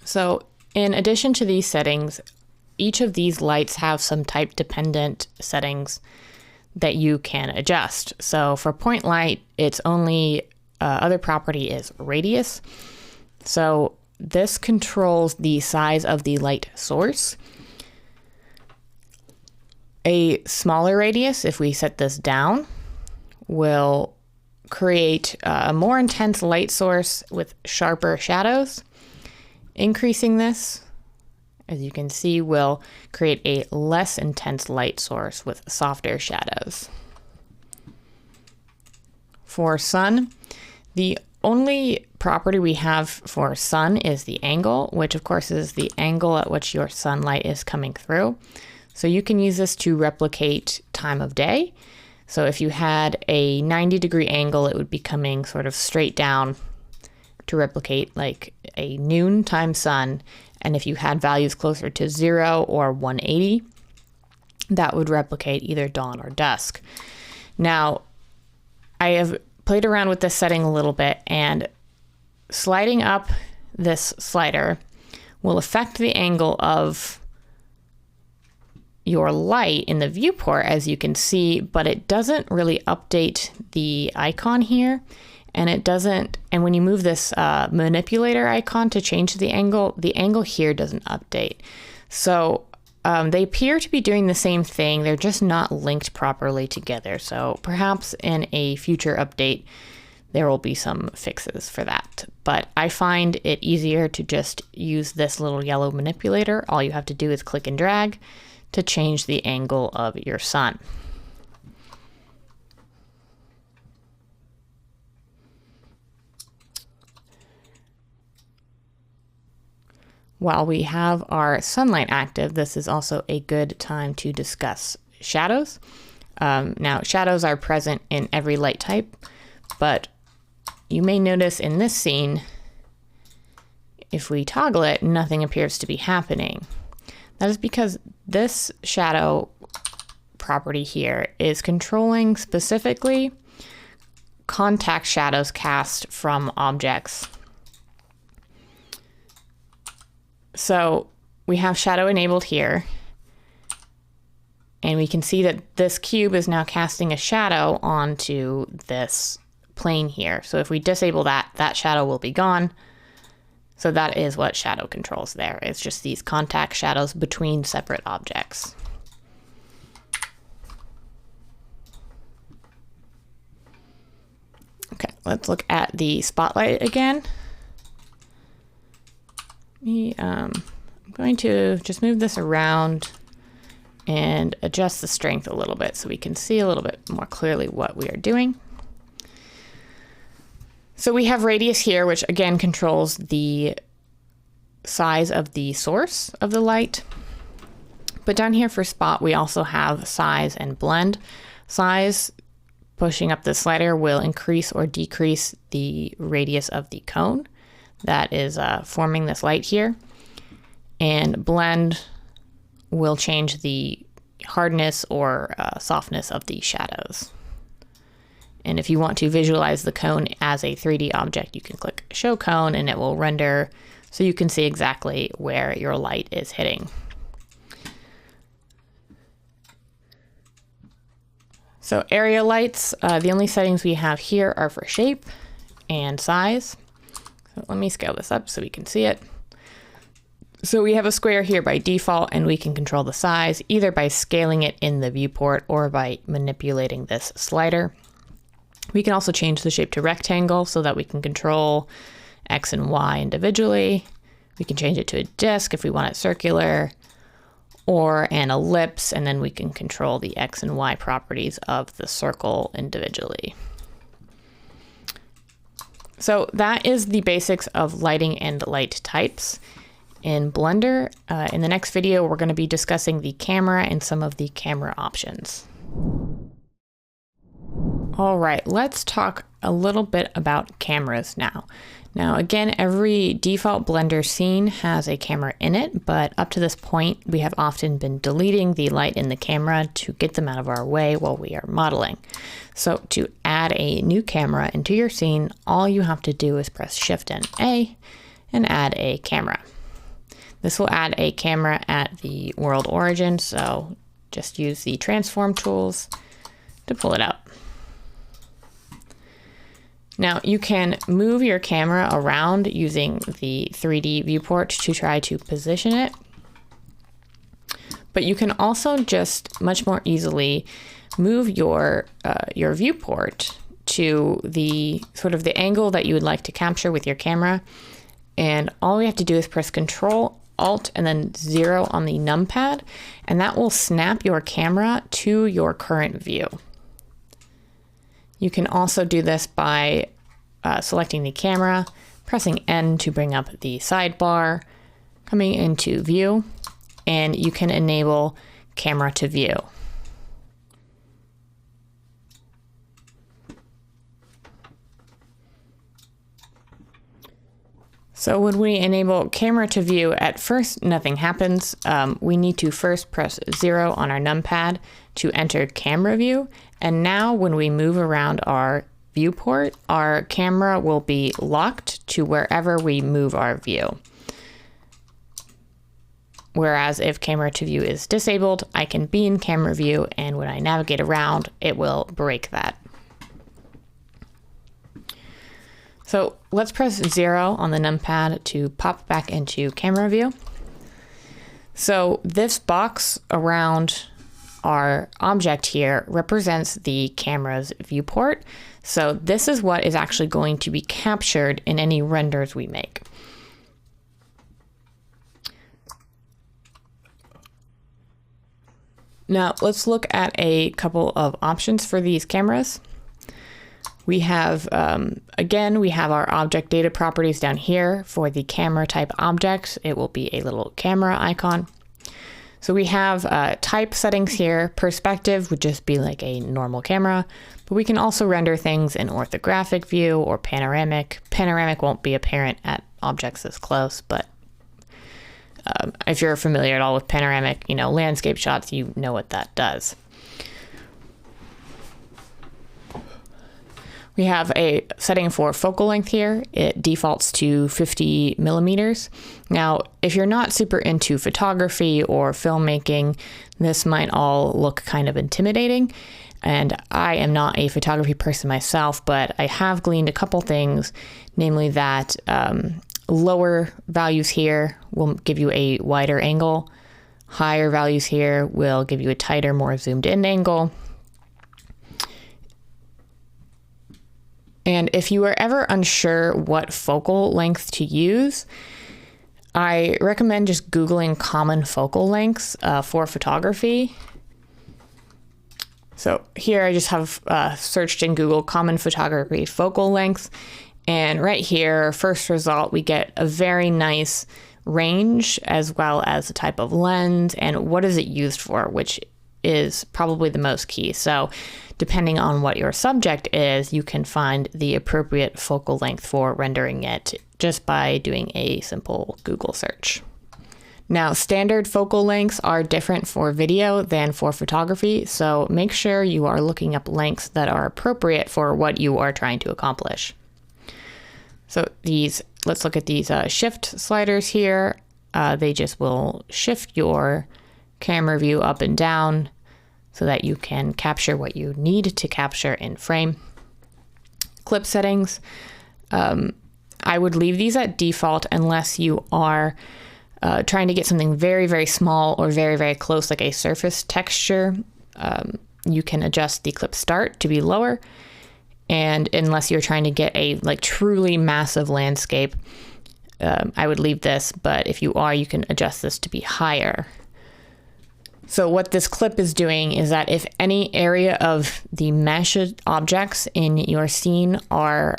So in addition to these settings, each of these lights have some type dependent settings that you can adjust. So for point light, its only other property is radius. So this controls the size of the light source. A smaller radius, if we set this down, will create a more intense light source with sharper shadows. Increasing this, as you can see, will create a less intense light source with softer shadows. For sun, the only property we have for sun is the angle, which of course is the angle at which your sunlight is coming through. So you can use this to replicate time of day. So if you had a 90-degree angle, it would be coming sort of straight down to replicate like a noontime sun. And if you had values closer to 0 or 180, that would replicate either dawn or dusk. Now, I have played around with this setting a little bit, and sliding up this slider will affect the angle of your light in the viewport, as you can see, but it doesn't really update the icon here. And it doesn't, and when you move this manipulator icon to change the angle here doesn't update. So they appear to be doing the same thing, they're just not linked properly together. So perhaps in a future update, there will be some fixes for that. But I find it easier to just use this little yellow manipulator. All you have to do is click and drag to change the angle of your sun. While we have our sunlight active, this is also a good time to discuss shadows. Now, shadows are present in every light type, but you may notice in this scene, if we toggle it, nothing appears to be happening. That is because this shadow property here is controlling specifically contact shadows cast from objects. So we have shadow enabled here, And we can see that this cube is now casting a shadow onto this plane here. So if we disable that, that shadow will be gone. So that is what shadow controls there. It's just these contact shadows between separate objects. Okay, let's look at the spotlight again. I'm going to just move this around and adjust the strength a little bit so we can see a little bit more clearly what we are doing. So we have radius here, which again controls the size of the source of the light. But down here for spot, we also have size and blend. Size, pushing up the slider, will increase or decrease the radius of the cone that is forming this light here. And blend will change the hardness or softness of the shadows. And if you want to visualize the cone as a 3D object, you can click Show Cone and it will render so you can see exactly where your light is hitting. So area lights, the only settings we have here are for shape and size. So let me scale this up so we can see it. So we have a square here by default, and we can control the size either by scaling it in the viewport or by manipulating this slider. We can also change the shape to rectangle so that we can control X and Y individually. We can change it to a disc if we want it circular, or an ellipse, and then we can control the X and Y properties of the circle individually. So that is the basics of lighting and light types in Blender. In the next video, we're going to be discussing the camera and some of the camera options. All right, let's talk a little bit about cameras now. Now, again, every default Blender scene has a camera in it, but up to this point, we have often been deleting the light in the camera to get them out of our way while we are modeling. So to add a new camera into your scene, all you have to do is press Shift and A and add a camera. This will add a camera at the world origin, so just use the transform tools to pull it out. Now you can move your camera around using the 3D viewport to try to position it, but you can also just much more easily move your viewport to the sort of the angle that you would like to capture with your camera. And all we have to do is press Control, Alt, and then 0 on the numpad, and that will snap your camera to your current view. You can also do this by selecting the camera, pressing N to bring up the sidebar, coming into view, and you can enable camera to view. So when we enable camera to view, at first nothing happens. We need to first press 0 on our numpad to enter camera view. And now when we move around our viewport, our camera will be locked to wherever we move our view. Whereas if camera to view is disabled, I can be in camera view, and when I navigate around, it will break that. So let's press 0 on the numpad to pop back into camera view. So this box around our object here represents the camera's viewport. So this is what is actually going to be captured in any renders we make. Now let's look at a couple of options for these cameras. We have, again, we have our object data properties down here. For the camera type objects, it will be a little camera icon. So we have type settings here. Perspective would just be like a normal camera, but we can also render things in orthographic view or panoramic. Panoramic won't be apparent at objects this close, but if you're familiar at all with panoramic, landscape shots, you know what that does. We We have a setting for focal length here. It defaults to 50 millimeters. Now, if you're not super into photography or filmmaking, this might all look kind of intimidating. And I am not a photography person myself, but I have gleaned a couple things, namely that lower values here will give you a wider angle. Higher values here will give you a tighter, more zoomed in angle. And if you are ever unsure what focal length to use, I recommend just Googling common focal lengths for photography. So here I just have searched in Google common photography focal length. And right here, first result, we get a very nice range as well as the type of lens and what is it used for, which is probably the most key. So depending on what your subject is, you can find the appropriate focal length for rendering it just by doing a simple Google search. Now, standard focal lengths are different for video than for photography, so make sure you are looking up lengths that are appropriate for what you are trying to accomplish. So let's look at these shift sliders here. They just will shift your camera view up and down so that you can capture what you need to capture in frame. Clip settings, I would leave these at default unless you are trying to get something very, very small or very, very close, like a surface texture. You can adjust the clip start to be lower. And unless you're trying to get a truly massive landscape, I would leave this, but if you are, you can adjust this to be higher. So what this clip is doing is that if any area of the mesh objects in your scene are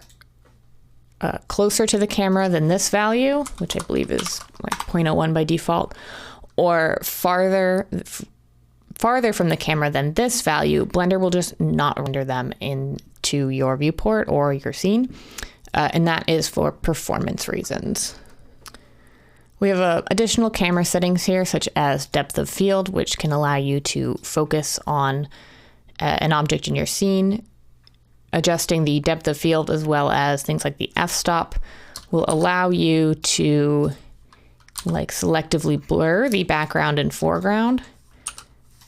closer to the camera than this value, which I believe is like 0.01 by default, or farther from the camera than this value, Blender will just not render them into your viewport or your scene. And that is for performance reasons. We have additional camera settings here, such as depth of field, which can allow you to focus on an object in your scene. Adjusting the depth of field as well as things like the f-stop will allow you to selectively blur the background and foreground,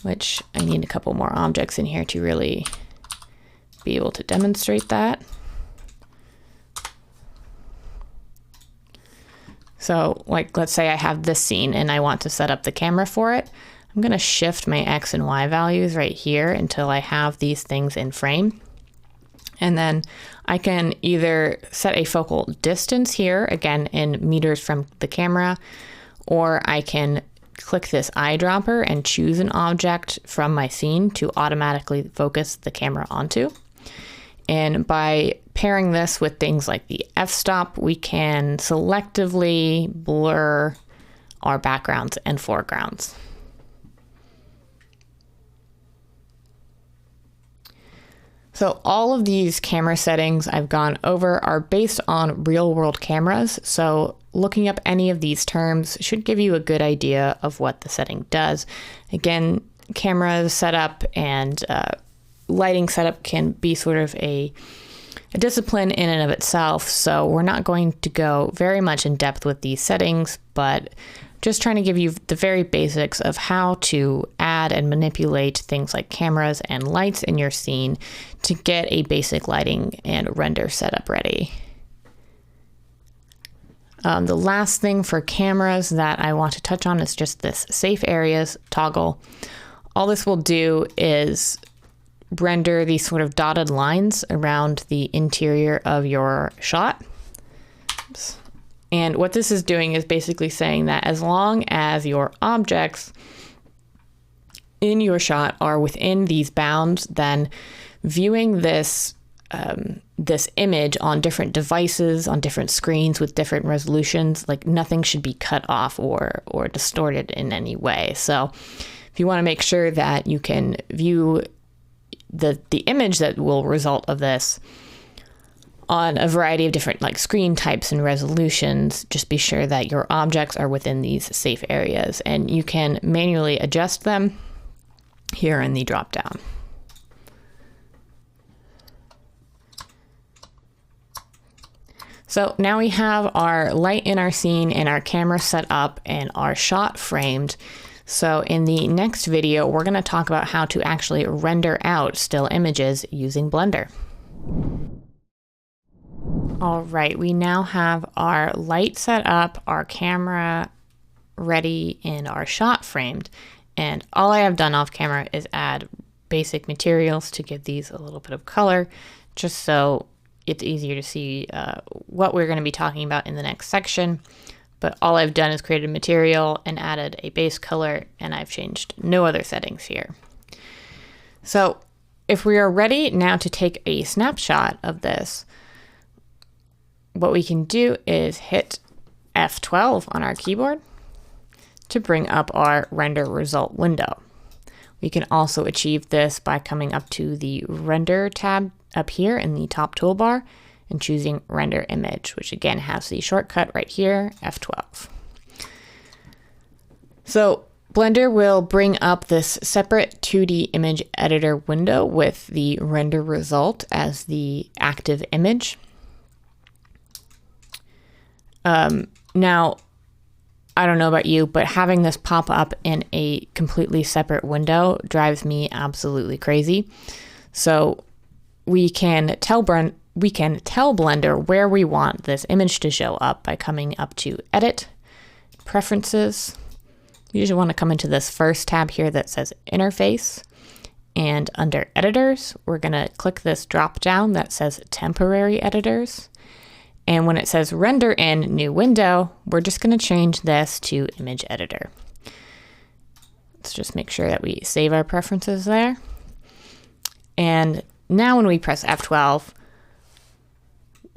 which I need a couple more objects in here to really be able to demonstrate that. So let's say I have this scene and I want to set up the camera for it. I'm going to shift my X and Y values right here until I have these things in frame. And then I can either set a focal distance here, again in meters from the camera, or I can click this eyedropper and choose an object from my scene to automatically focus the camera onto. And by pairing this with things like the f-stop, we can selectively blur our backgrounds and foregrounds. So all of these camera settings I've gone over are based on real-world cameras, so looking up any of these terms should give you a good idea of what the setting does. Again, camera setup and lighting setup can be sort of a discipline in and of itself, so we're not going to go very much in depth with these settings, but just trying to give you the very basics of how to add and manipulate things like cameras and lights in your scene to get a basic lighting and render setup ready. The last thing for cameras that I want to touch on is just this safe areas toggle. All this will do is render these sort of dotted lines around the interior of your shot. Oops. And what this is doing is basically saying that as long as your objects in your shot are within these bounds, then viewing this this image on different devices, on different screens with different resolutions, nothing should be cut off or distorted in any way. So if you want to make sure that you can view the image that will result of this on a variety of different screen types and resolutions, just be sure that your objects are within these safe areas, and you can manually adjust them here in the drop down. So now we have our light in our scene and our camera set up and our shot framed. So in the next video, we're going to talk about how to actually render out still images using Blender. All right, we now have our light set up, our camera ready, and our shot framed. And all I have done off camera is add basic materials to give these a little bit of color, just so it's easier to see what we're going to be talking about in the next section. But all I've done is created a material and added a base color, and I've changed no other settings here. So if we are ready now to take a snapshot of this, what we can do is hit F12 on our keyboard to bring up our render result window. We can also achieve this by coming up to the render tab up here in the top toolbar and choosing render image, which again has the shortcut right here, F12. So Blender will bring up this separate 2D image editor window with the render result as the active image. Now, I don't know about you, but having this pop up in a completely separate window drives me absolutely crazy. So we can tell Blender where we want this image to show up by coming up to Edit, Preferences. You usually want to come into this first tab here that says Interface. And under Editors, we're going to click this drop down that says Temporary Editors. And when it says Render in New Window, we're just going to change this to Image Editor. Let's just make sure that we save our preferences there. And now when we press F12,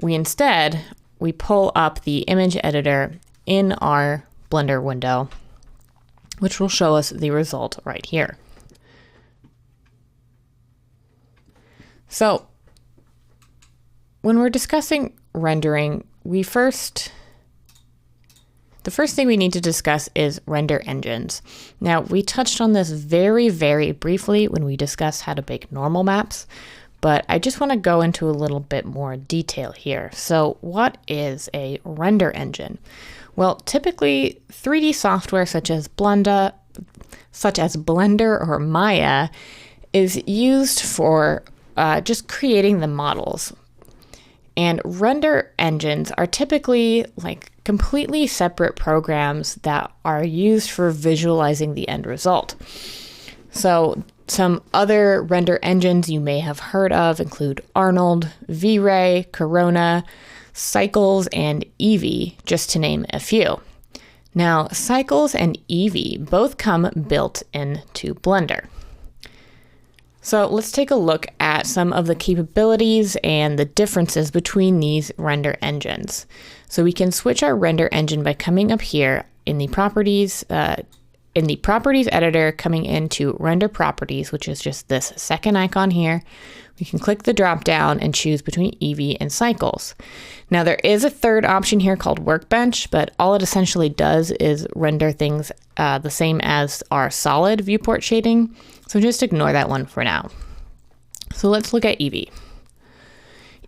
we pull up the image editor in our Blender window, which will show us the result right here. So when we're discussing rendering, the first thing we need to discuss is render engines. Now, we touched on this very, very briefly when we discussed how to make normal maps, but I just want to go into a little bit more detail here. So what is a render engine? Well, typically 3D software such as Blender or Maya is used for just creating the models. And render engines are typically like completely separate programs that are used for visualizing the end result. So some other render engines you may have heard of include Arnold, V-Ray, Corona, Cycles, and Eevee, just to name a few. Now, Cycles and Eevee both come built into Blender. So let's take a look at some of the capabilities and the differences between these render engines. So we can switch our render engine by coming up here in the properties editor, coming into render properties, which is just this second icon here. We can click the drop down and choose between Eevee and Cycles. Now there is a third option here called Workbench, but all it essentially does is render things the same as our solid viewport shading. So just ignore that one for now. So let's look at Eevee.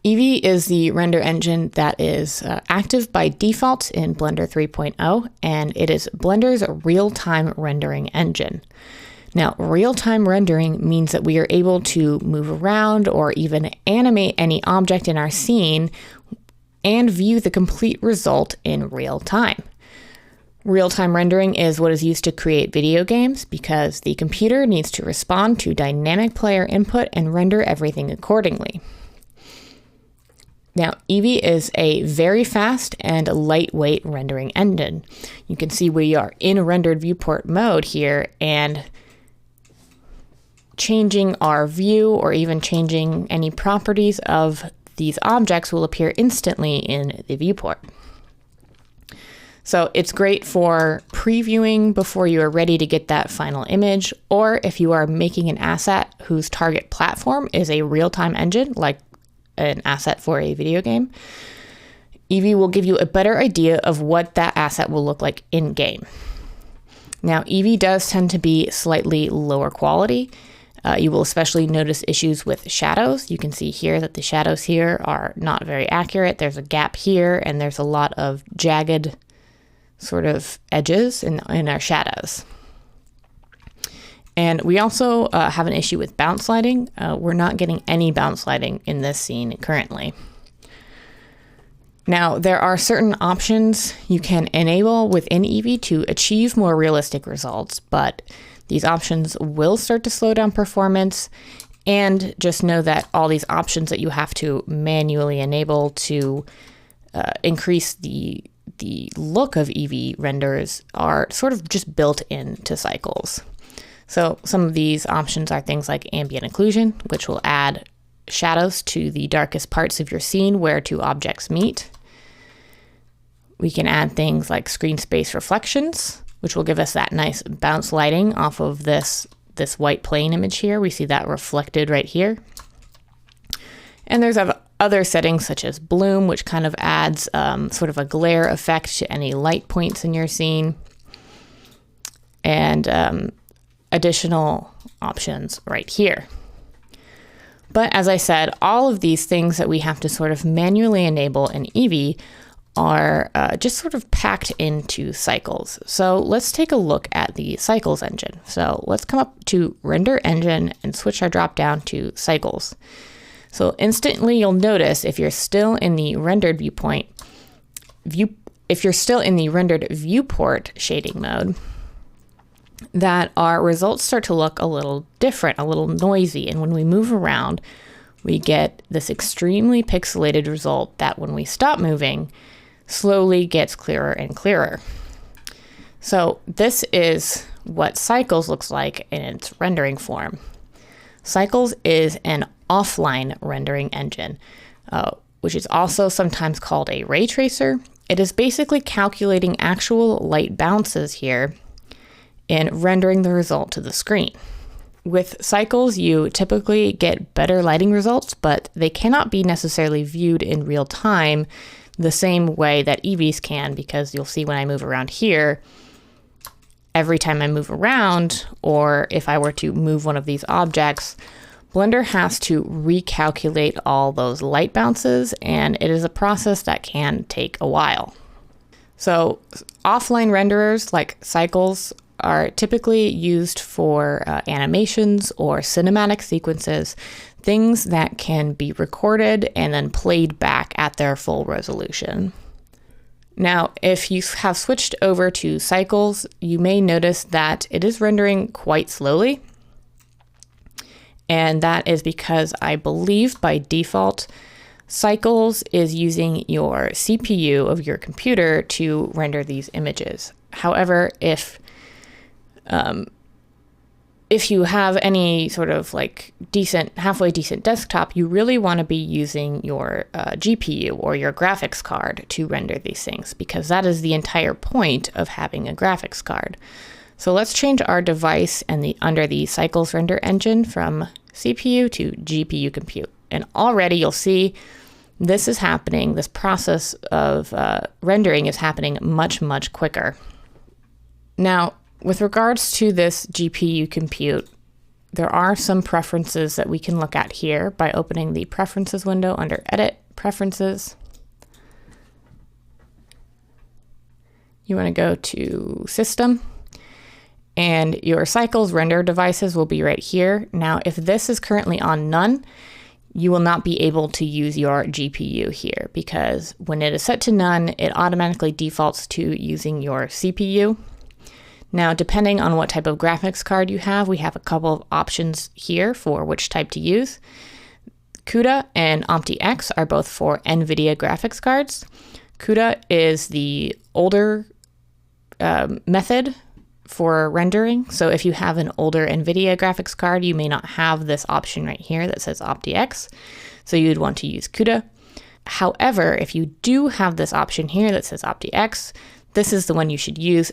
Eevee is the render engine that is active by default in Blender 3.0, and it is Blender's real-time rendering engine. Now, real-time rendering means that we are able to move around or even animate any object in our scene and view the complete result in real time. Real-time rendering is what is used to create video games because the computer needs to respond to dynamic player input and render everything accordingly. Now, Eevee is a very fast and lightweight rendering engine. You can see we are in rendered viewport mode here, and changing our view or even changing any properties of these objects will appear instantly in the viewport. So it's great for previewing before you are ready to get that final image, or if you are making an asset whose target platform is a real-time engine, like an asset for a video game, Eevee will give you a better idea of what that asset will look like in-game. Now, Eevee does tend to be slightly lower quality. You will especially notice issues with shadows. You can see here that the shadows here are not very accurate. There's a gap here, and there's a lot of jagged sort of edges in our shadows. And we also have an issue with bounce lighting. We're not getting any bounce lighting in this scene currently. Now, there are certain options you can enable within Eevee to achieve more realistic results, but these options will start to slow down performance. And just know that all these options that you have to manually enable to increase the look of Eevee renders are sort of just built into cycles. So some of these options are things like ambient occlusion, which will add shadows to the darkest parts of your scene where two objects meet. We can add things like screen space reflections, which will give us that nice bounce lighting off of this white plane image here. We see that reflected right here. And there's other settings such as bloom, which kind of adds sort of a glare effect to any light points in your scene. And additional options right here. But as I said, all of these things that we have to sort of manually enable in Eevee are just sort of packed into cycles. So let's take a look at the cycles engine. So let's come up to render engine and switch our drop down to cycles. So instantly you'll notice if you're still in the rendered if you're still in the rendered viewport shading mode, that our results start to look a little different, a little noisy. And when we move around, we get this extremely pixelated result that when we stop moving, slowly gets clearer and clearer. So this is what Cycles looks like in its rendering form. Cycles is an offline rendering engine, which is also sometimes called a ray tracer. It is basically calculating actual light bounces here and rendering the result to the screen. With Cycles, you typically get better lighting results, but they cannot be necessarily viewed in real time the same way that Eevees can, because you'll see when I move around here, every time I move around, or if I were to move one of these objects, Blender has to recalculate all those light bounces, and it is a process that can take a while. So offline renderers like Cycles are typically used for animations or cinematic sequences, things that can be recorded and then played back at their full resolution. Now, if you have switched over to Cycles, you may notice that it is rendering quite slowly. And that is because I believe by default, Cycles is using your CPU of your computer to render these images. However, if you have any sort of like halfway decent desktop, you really want to be using your GPU or your graphics card to render these things, because that is the entire point of having a graphics card. So let's change our device and under the Cycles render engine from CPU to GPU compute. And already you'll see this is happening. This process of rendering is happening much, much quicker. Now, with regards to this GPU compute, there are some preferences that we can look at here by opening the Preferences window under Edit, Preferences. You want to go to System, and your Cycles render devices will be right here. Now, if this is currently on None, you will not be able to use your GPU here, because when it is set to None, it automatically defaults to using your CPU. Now, depending on what type of graphics card you have, we have a couple of options here for which type to use. CUDA and OptiX are both for NVIDIA graphics cards. CUDA is the older method for rendering. So if you have an older NVIDIA graphics card, you may not have this option right here that says OptiX. So you'd want to use CUDA. However, if you do have this option here that says OptiX, this is the one you should use,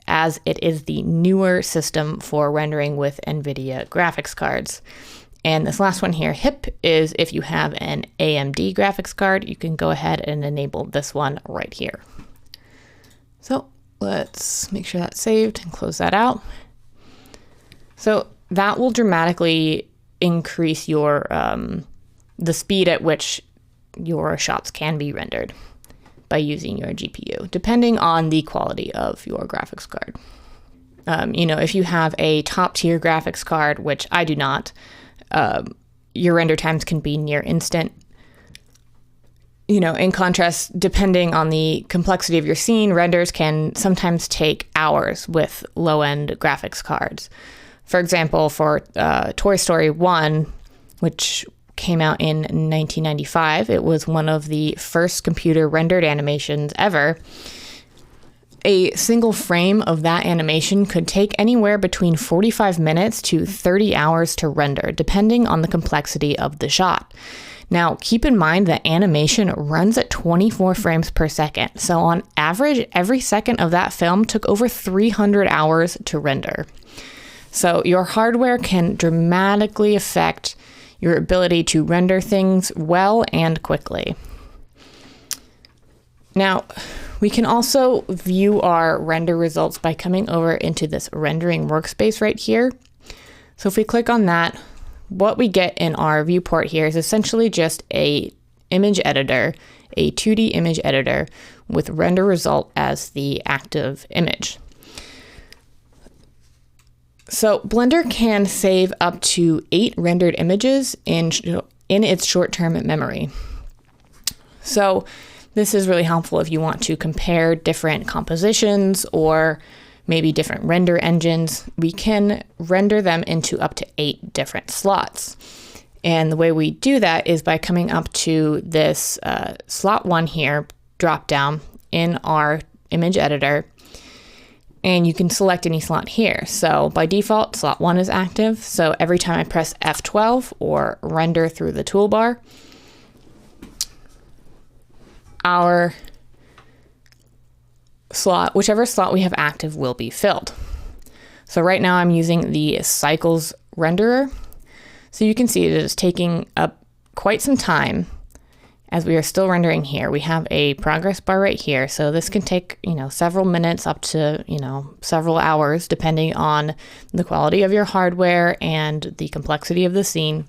as it is the newer system for rendering with NVIDIA graphics cards. And this last one here, HIP, is if you have an AMD graphics card, you can go ahead and enable this one right here. So let's make sure that's saved and close that out. So that will dramatically increase your the speed at which your shots can be rendered by using your GPU, depending on the quality of your graphics card. If you have a top tier graphics card, which I do not, your render times can be near instant. In contrast, depending on the complexity of your scene, renders can sometimes take hours with low-end graphics cards. For example, for Toy Story 1, which came out in 1995, it was one of the first computer rendered animations ever. A single frame of that animation could take anywhere between 45 minutes to 30 hours to render, depending on the complexity of the shot. Now, keep in mind that animation runs at 24 frames per second. So on average, every second of that film took over 300 hours to render. So your hardware can dramatically affect your ability to render things well and quickly. Now, we can also view our render results by coming over into this rendering workspace right here. So if we click on that, what we get in our viewport here is essentially just a image editor, a 2D image editor with render result as the active image. So Blender can save up to 8 rendered images in its short-term memory. So this is really helpful if you want to compare different compositions or maybe different render engines. We can render them into up to 8 different slots. And the way we do that is by coming up to this slot 1 here, drop down in our image editor, and you can select any slot here. So by default, slot 1 is active. So every time I press F12 or render through the toolbar, our slot, whichever slot we have active, will be filled. So right now I'm using the cycles renderer. So you can see it is taking up quite some time as we are still rendering here. We have a progress bar right here. So this can take, several minutes up to, several hours, depending on the quality of your hardware and the complexity of the scene.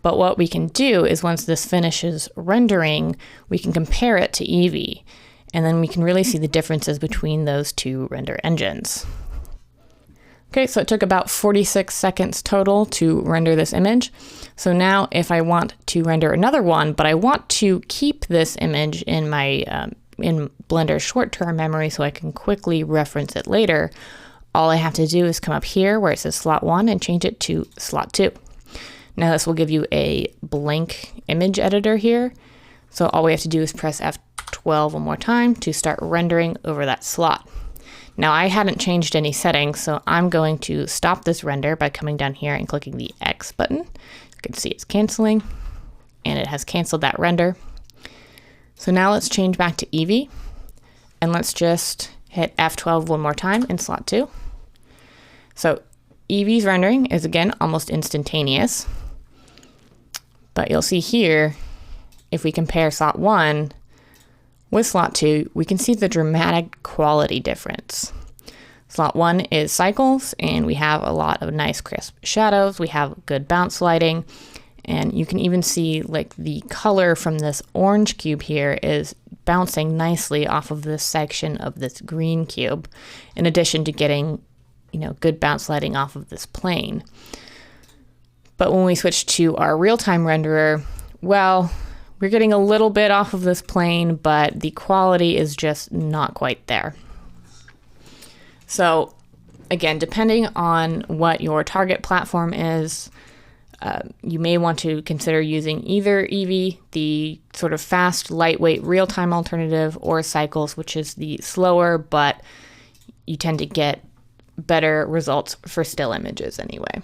But what we can do is once this finishes rendering, we can compare it to Eevee, and then we can really see the differences between those two render engines. Okay, so it took about 46 seconds total to render this image. So now if I want to render another one, but I want to keep this image in my in Blender's short-term memory so I can quickly reference it later, all I have to do is come up here where it says slot 1 and change it to slot 2. Now this will give you a blank image editor here. So all we have to do is press F12 one more time to start rendering over that slot. Now I hadn't changed any settings, so I'm going to stop this render by coming down here and clicking the X button. You can see it's canceling, and it has canceled that render. So now let's change back to Eevee, and let's just hit F12 one more time in slot 2. So Eevee's rendering is again almost instantaneous, but you'll see here, if we compare slot 1 with slot 2, we can see the dramatic quality difference. Slot 1 is cycles, and we have a lot of nice crisp shadows. We have good bounce lighting, and you can even see like the color from this orange cube here is bouncing nicely off of this section of this green cube, in addition to getting, good bounce lighting off of this plane. But when we switch to our real-time renderer, well, we're getting a little bit off of this plane, but the quality is just not quite there. So again, depending on what your target platform is, you may want to consider using either Eevee, the sort of fast, lightweight, real-time alternative, or Cycles, which is the slower, but you tend to get better results for still images anyway.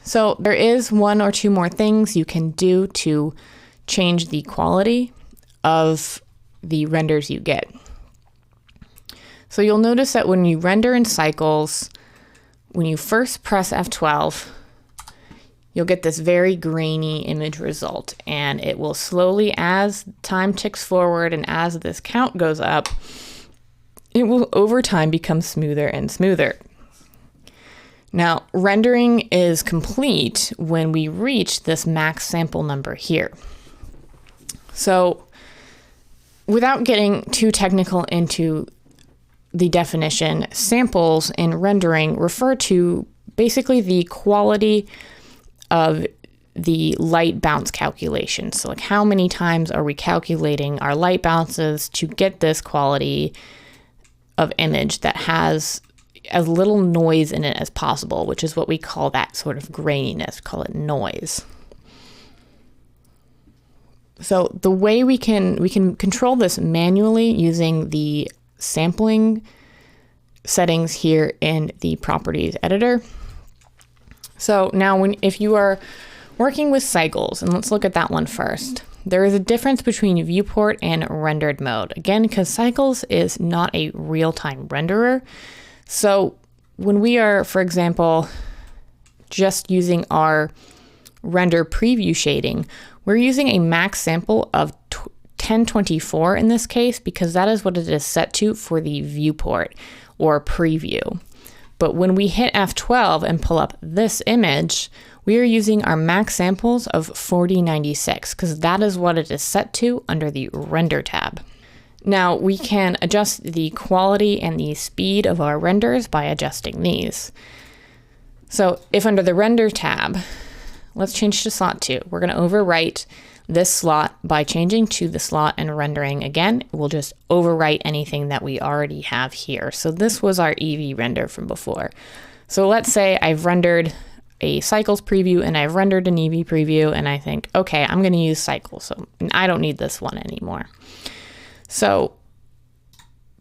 So there is 1 or 2 more things you can do to change the quality of the renders you get. So you'll notice that when you render in Cycles, when you first press F12, you'll get this very grainy image result, and it will slowly, as time ticks forward and as this count goes up, it will over time become smoother and smoother. Now, rendering is complete when we reach this max sample number here. So without getting too technical into the definition, samples in rendering refer to basically the quality of the light bounce calculation. So like how many times are we calculating our light bounces to get this quality of image that has as little noise in it as possible, which is what we call that sort of graininess, call it noise. So the way we can control this manually using the sampling settings here in the properties editor. So now if you are working with cycles, and let's look at that one first. There is a difference between viewport and rendered mode. Again, because cycles is not a real-time renderer. So when we are, for example, just using our render preview shading, we're using a max sample of 1024 in this case, because that is what it is set to for the viewport or preview. But when we hit F12 and pull up this image, we are using our max samples of 4096 because that is what it is set to under the render tab. Now we can adjust the quality and the speed of our renders by adjusting these. So if under the render tab, let's change to slot 2. We're going to overwrite this slot by changing to the slot and rendering again. We'll just overwrite anything that we already have here. So this was our EV render from before. So let's say I've rendered a cycles preview and I've rendered an EV preview and I think, okay, I'm going to use cycles. So I don't need this one anymore. So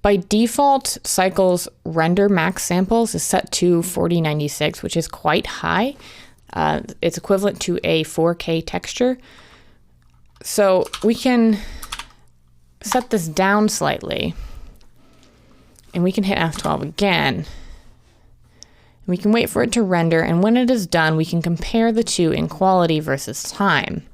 by default, cycles render max samples is set to 4096, which is quite high. It's equivalent to a 4K texture. So we can set this down slightly and we can hit F12 again. We can wait for it to render, and when it is done, we can compare the two in quality versus time.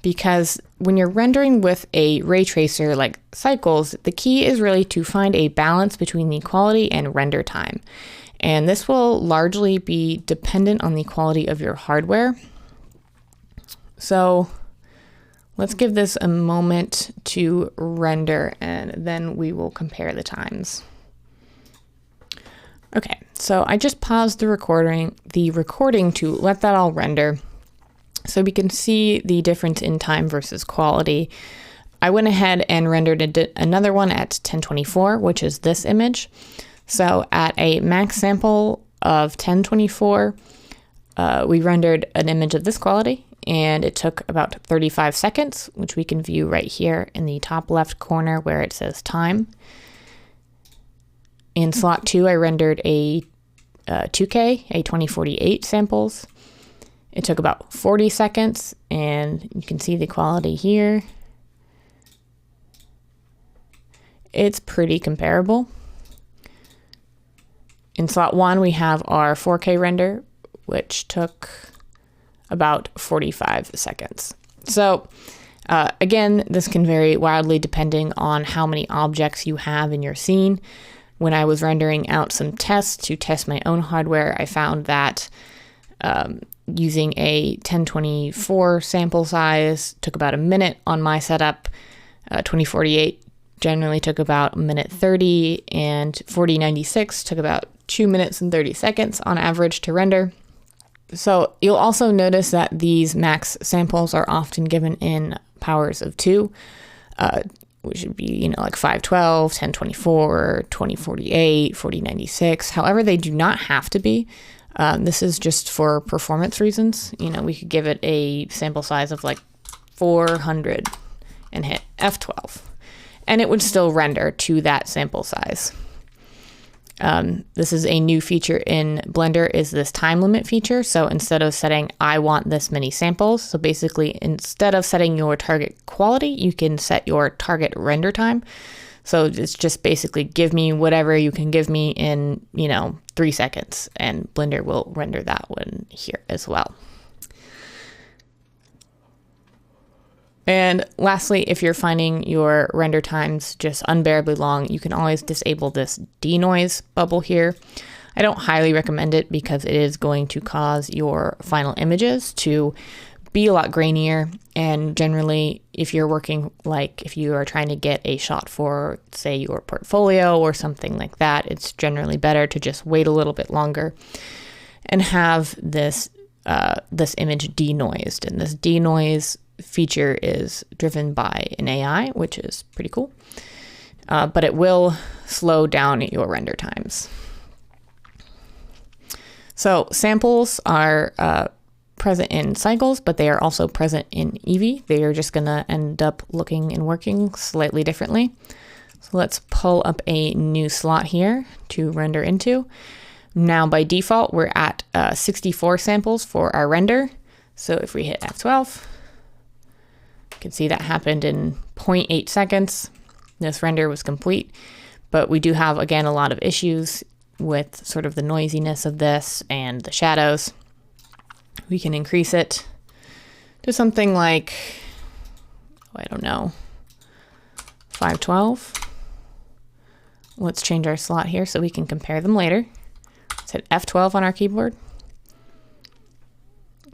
Because when you're rendering with a ray tracer like cycles, the key is really to find a balance between the quality and render time. And this will largely be dependent on the quality of your hardware. So let's give this a moment to render and then we will compare the times. Okay, so I just paused the recording to let that all render so we can see the difference in time versus quality. I went ahead and rendered another one at 1024, which is this image. So at a max sample of 1024, we rendered an image of this quality and it took about 35 seconds, which we can view right here in the top left corner where it says time. In slot 2, I rendered a 2K, a 2048 samples. It took about 40 seconds, and you can see the quality here. It's pretty comparable. In slot 1, we have our 4K render, which took about 45 seconds. So again, this can vary wildly depending on how many objects you have in your scene. When I was rendering out some tests to test my own hardware, I found that using a 1024 sample size took about a minute on my setup. 2048 generally took about a minute 30, and 4096 took about 2 minutes and 30 seconds on average to render. So you'll also notice that these max samples are often given in powers of 2. Which would be, like 512, 1024, 2048, 4096. However, they do not have to be. This is just for performance reasons. We could give it a sample size of like 400 and hit F12, and it would still render to that sample size. This is a new feature in Blender, is this time limit feature. So instead of setting, I want this many samples, so basically instead of setting your target quality, you can set your target render time. So it's just basically give me whatever you can give me in, 3 seconds, and Blender will render that one here as well. And lastly, if you're finding your render times just unbearably long, you can always disable this denoise bubble here. I don't highly recommend it because it is going to cause your final images to be a lot grainier. And generally, if you're working, like if you are trying to get a shot for, say, your portfolio or something like that, it's generally better to just wait a little bit longer and have this image denoised. And this denoise feature is driven by an AI, which is pretty cool. But it will slow down your render times. So samples are present in cycles, but they are also present in Eevee. They are just going to end up looking and working slightly differently. So let's pull up a new slot here to render into. Now by default, we're at 64 samples for our render. So if we hit F12, you can see that happened in 0.8 seconds. This render was complete, but we do have, again, a lot of issues with sort of the noisiness of this and the shadows. We can increase it to something like, I don't know, 512. Let's change our slot here so we can compare them later. Let's hit F12 on our keyboard.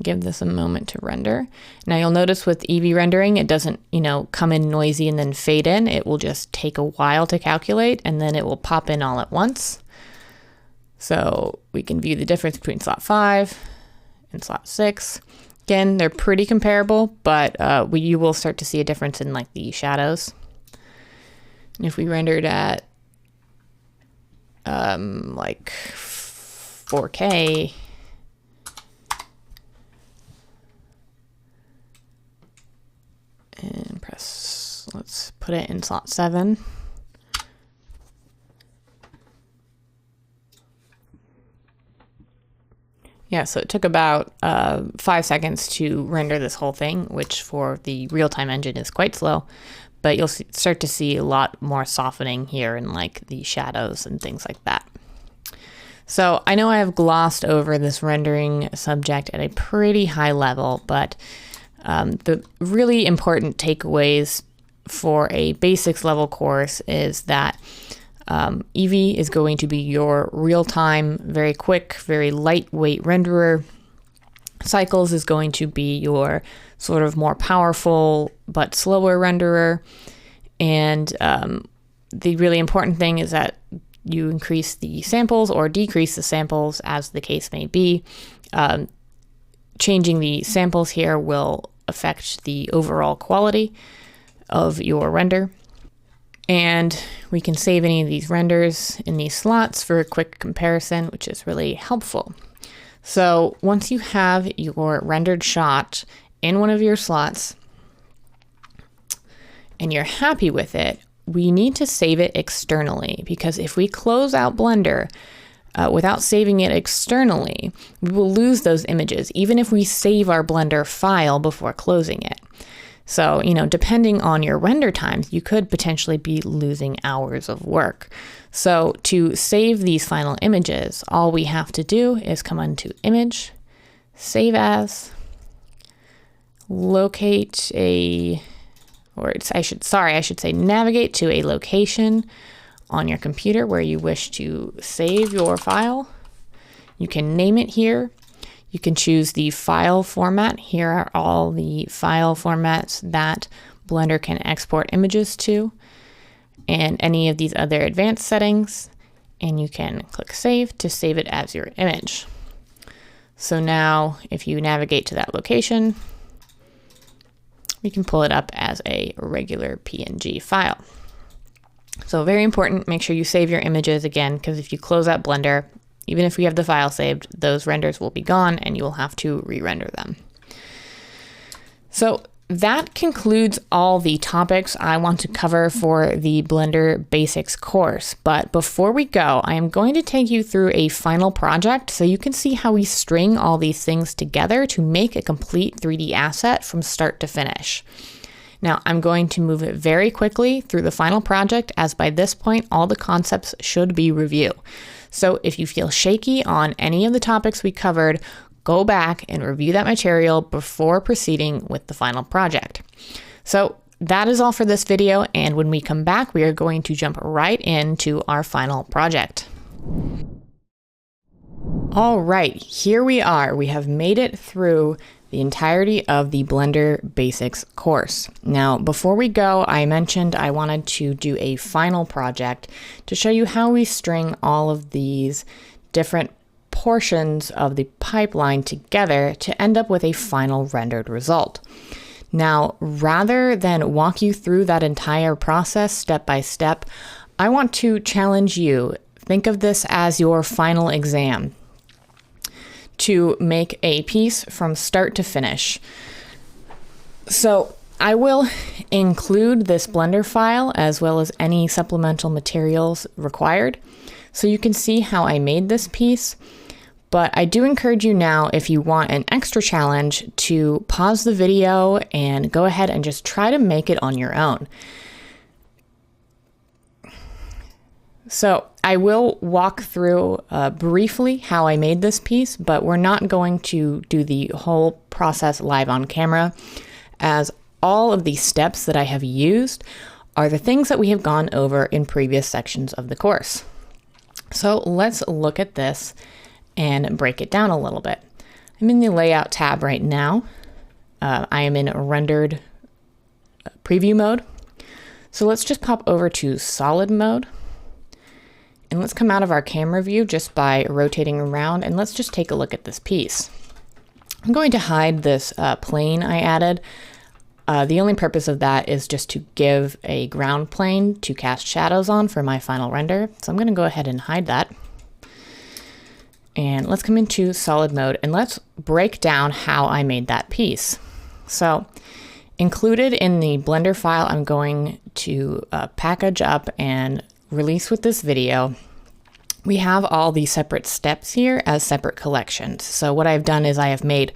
Give this a moment to render. Now you'll notice with Eevee rendering, it doesn't, come in noisy and then fade in. It will just take a while to calculate and then it will pop in all at once. So we can view the difference between slot 5 and slot 6. Again, they're pretty comparable, but you will start to see a difference in like the shadows. And if we rendered at like 4K, and let's put it in slot 7. Yeah, so it took about 5 seconds to render this whole thing, which for the real-time engine is quite slow, but you'll start to see a lot more softening here in like the shadows and things like that. So I know I have glossed over this rendering subject at a pretty high level, but the really important takeaways for a basics level course is that Eevee is going to be your real-time, very quick, very lightweight renderer. Cycles is going to be your sort of more powerful but slower renderer. And the really important thing is that you increase the samples or decrease the samples as the case may be. Changing the samples here will affect the overall quality of your render. And we can save any of these renders in these slots for a quick comparison, which is really helpful. So once you have your rendered shot in one of your slots and you're happy with it, we need to save it externally, because if we close out Blender without saving it externally, we will lose those images, even if we save our Blender file before closing it. So, depending on your render times, you could potentially be losing hours of work. So to save these final images, all we have to do is come onto Image, Save As, locate I should say navigate to a location on your computer where you wish to save your file. You can name it here. You can choose the file format. Here are all the file formats that Blender can export images to, and any of these other advanced settings, and you can click Save to save it as your image. So now if you navigate to that location, we can pull it up as a regular PNG file. So very important, make sure you save your images again, because if you close out Blender, even if we have the file saved, those renders will be gone and you will have to re-render them. So that concludes all the topics I want to cover for the Blender Basics course. But before we go, I am going to take you through a final project so you can see how we string all these things together to make a complete 3D asset from start to finish. Now, I'm going to move it very quickly through the final project, as by this point, all the concepts should be review. So if you feel shaky on any of the topics we covered, go back and review that material before proceeding with the final project. So that is all for this video, and when we come back, we are going to jump right into our final project. All right, here we are. We have made it through the entirety of the Blender Basics course. Now, before we go, I mentioned I wanted to do a final project to show you how we string all of these different portions of the pipeline together to end up with a final rendered result. Now, rather than walk you through that entire process step by step, I want to challenge you. Think of this as your final exam, to make a piece from start to finish. So I will include this Blender file as well as any supplemental materials required, so you can see how I made this piece. But I do encourage you now, if you want an extra challenge, to pause the video and go ahead and just try to make it on your own. So I will walk through briefly how I made this piece, but we're not going to do the whole process live on camera, as all of the steps that I have used are the things that we have gone over in previous sections of the course. So let's look at this and break it down a little bit. I'm in the layout tab right now. I am in rendered preview mode. So let's just pop over to solid mode. And let's come out of our camera view just by rotating around, and let's just take a look at this piece. I'm going to hide this plane I added. The only purpose of that is just to give a ground plane to cast shadows on for my final render. So I'm going to go ahead and hide that. And let's come into solid mode and let's break down how I made that piece. So included in the Blender file, I'm going to package up and release with this video. We have all the separate steps here as separate collections. So what I've done is I have made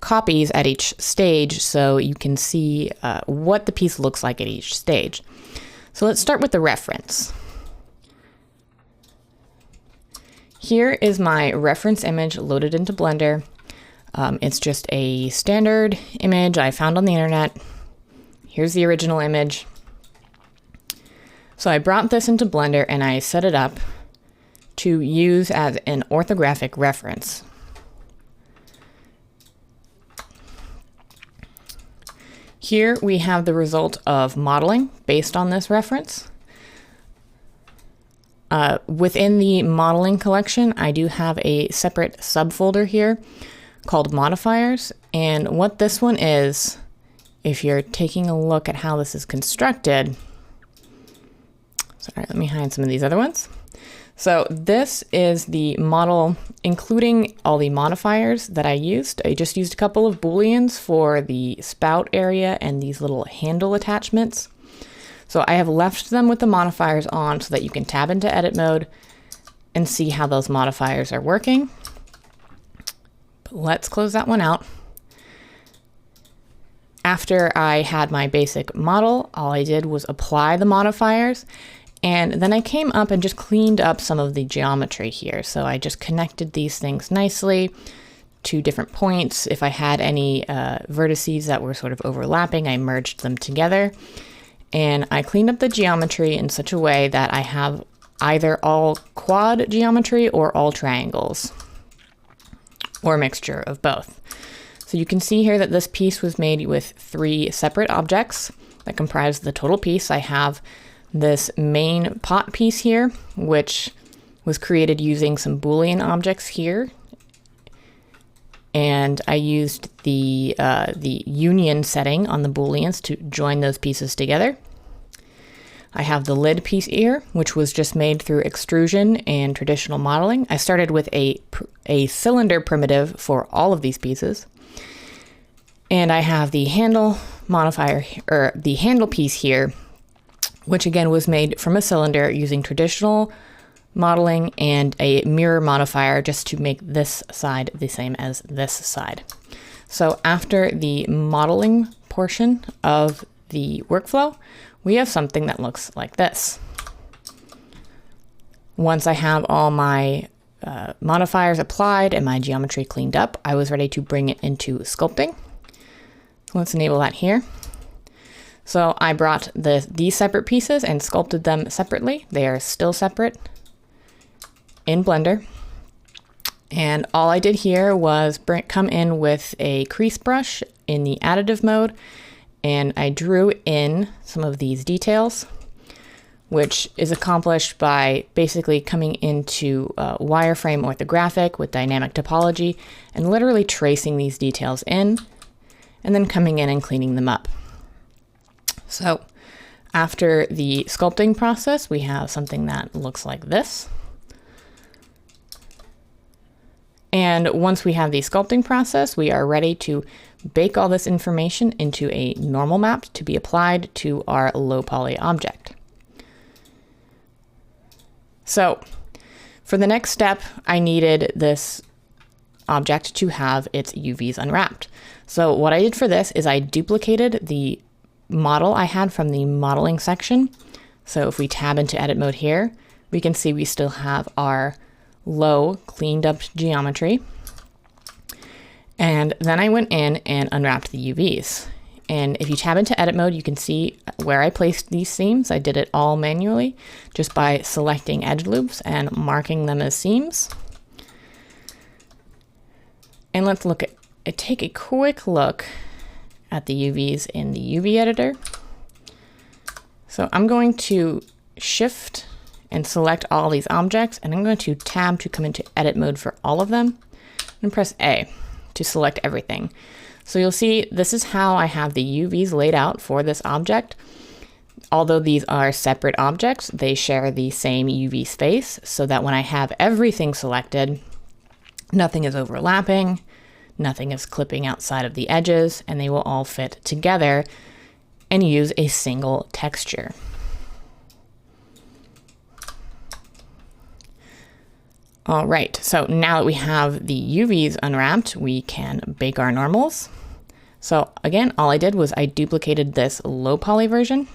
copies at each stage so you can see what the piece looks like at each stage. So let's start with the reference. Here is my reference image loaded into Blender. It's just a standard image I found on the internet. Here's the original image. So I brought this into Blender and I set it up to use as an orthographic reference. Here we have the result of modeling based on this reference. Within the modeling collection, I do have a separate subfolder here called modifiers. And what this one is, if you're taking a look at how this is constructed, sorry, let me hide some of these other ones. So this is the model, including all the modifiers that I used. I just used a couple of Booleans for the spout area and these little handle attachments. So I have left them with the modifiers on so that you can tab into edit mode and see how those modifiers are working. But let's close that one out. After I had my basic model, all I did was apply the modifiers. And then I came up and just cleaned up some of the geometry here. So I just connected these things nicely to different points. If I had any vertices that were sort of overlapping, I merged them together. And I cleaned up the geometry in such a way that I have either all quad geometry or all triangles, or a mixture of both. So you can see here that this piece was made with 3 separate objects that comprise the total piece. I have this main pot piece here, which was created using some Boolean objects here. And I used the union setting on the Booleans to join those pieces together. I have the lid piece here, which was just made through extrusion and traditional modeling. I started with a cylinder primitive for all of these pieces. And I have the handle modifier, or the handle piece here, which again was made from a cylinder using traditional modeling and a mirror modifier just to make this side the same as this side. So after the modeling portion of the workflow, we have something that looks like this. Once I have all my modifiers applied and my geometry cleaned up, I was ready to bring it into sculpting. So let's enable that here. So I brought these separate pieces and sculpted them separately. They are still separate in Blender. And all I did here was come in with a crease brush in the additive mode, and I drew in some of these details, which is accomplished by basically coming into wireframe orthographic with dynamic topology and literally tracing these details in, and then coming in and cleaning them up. So after the sculpting process, we have something that looks like this. And once we have the sculpting process, we are ready to bake all this information into a normal map to be applied to our low poly object. So for the next step, I needed this object to have its UVs unwrapped. So what I did for this is I duplicated the model I had from the modeling section. So if we tab into edit mode here, we can see we still have our low cleaned up geometry. And then I went in and unwrapped the UVs. And if you tab into edit mode, you can see where I placed these seams. I did it all manually just by selecting edge loops and marking them as seams. And let's take a quick look at the UVs in the UV editor. So I'm going to shift and select all these objects, and I'm going to tab to come into edit mode for all of them, and press A to select everything. So you'll see this is how I have the UVs laid out for this object. Although these are separate objects, they share the same UV space, so that when I have everything selected, nothing is overlapping, nothing is clipping outside of the edges, and they will all fit together and use a single texture. All right, so now that we have the UVs unwrapped, we can bake our normals. So again, all I did was I duplicated this low poly version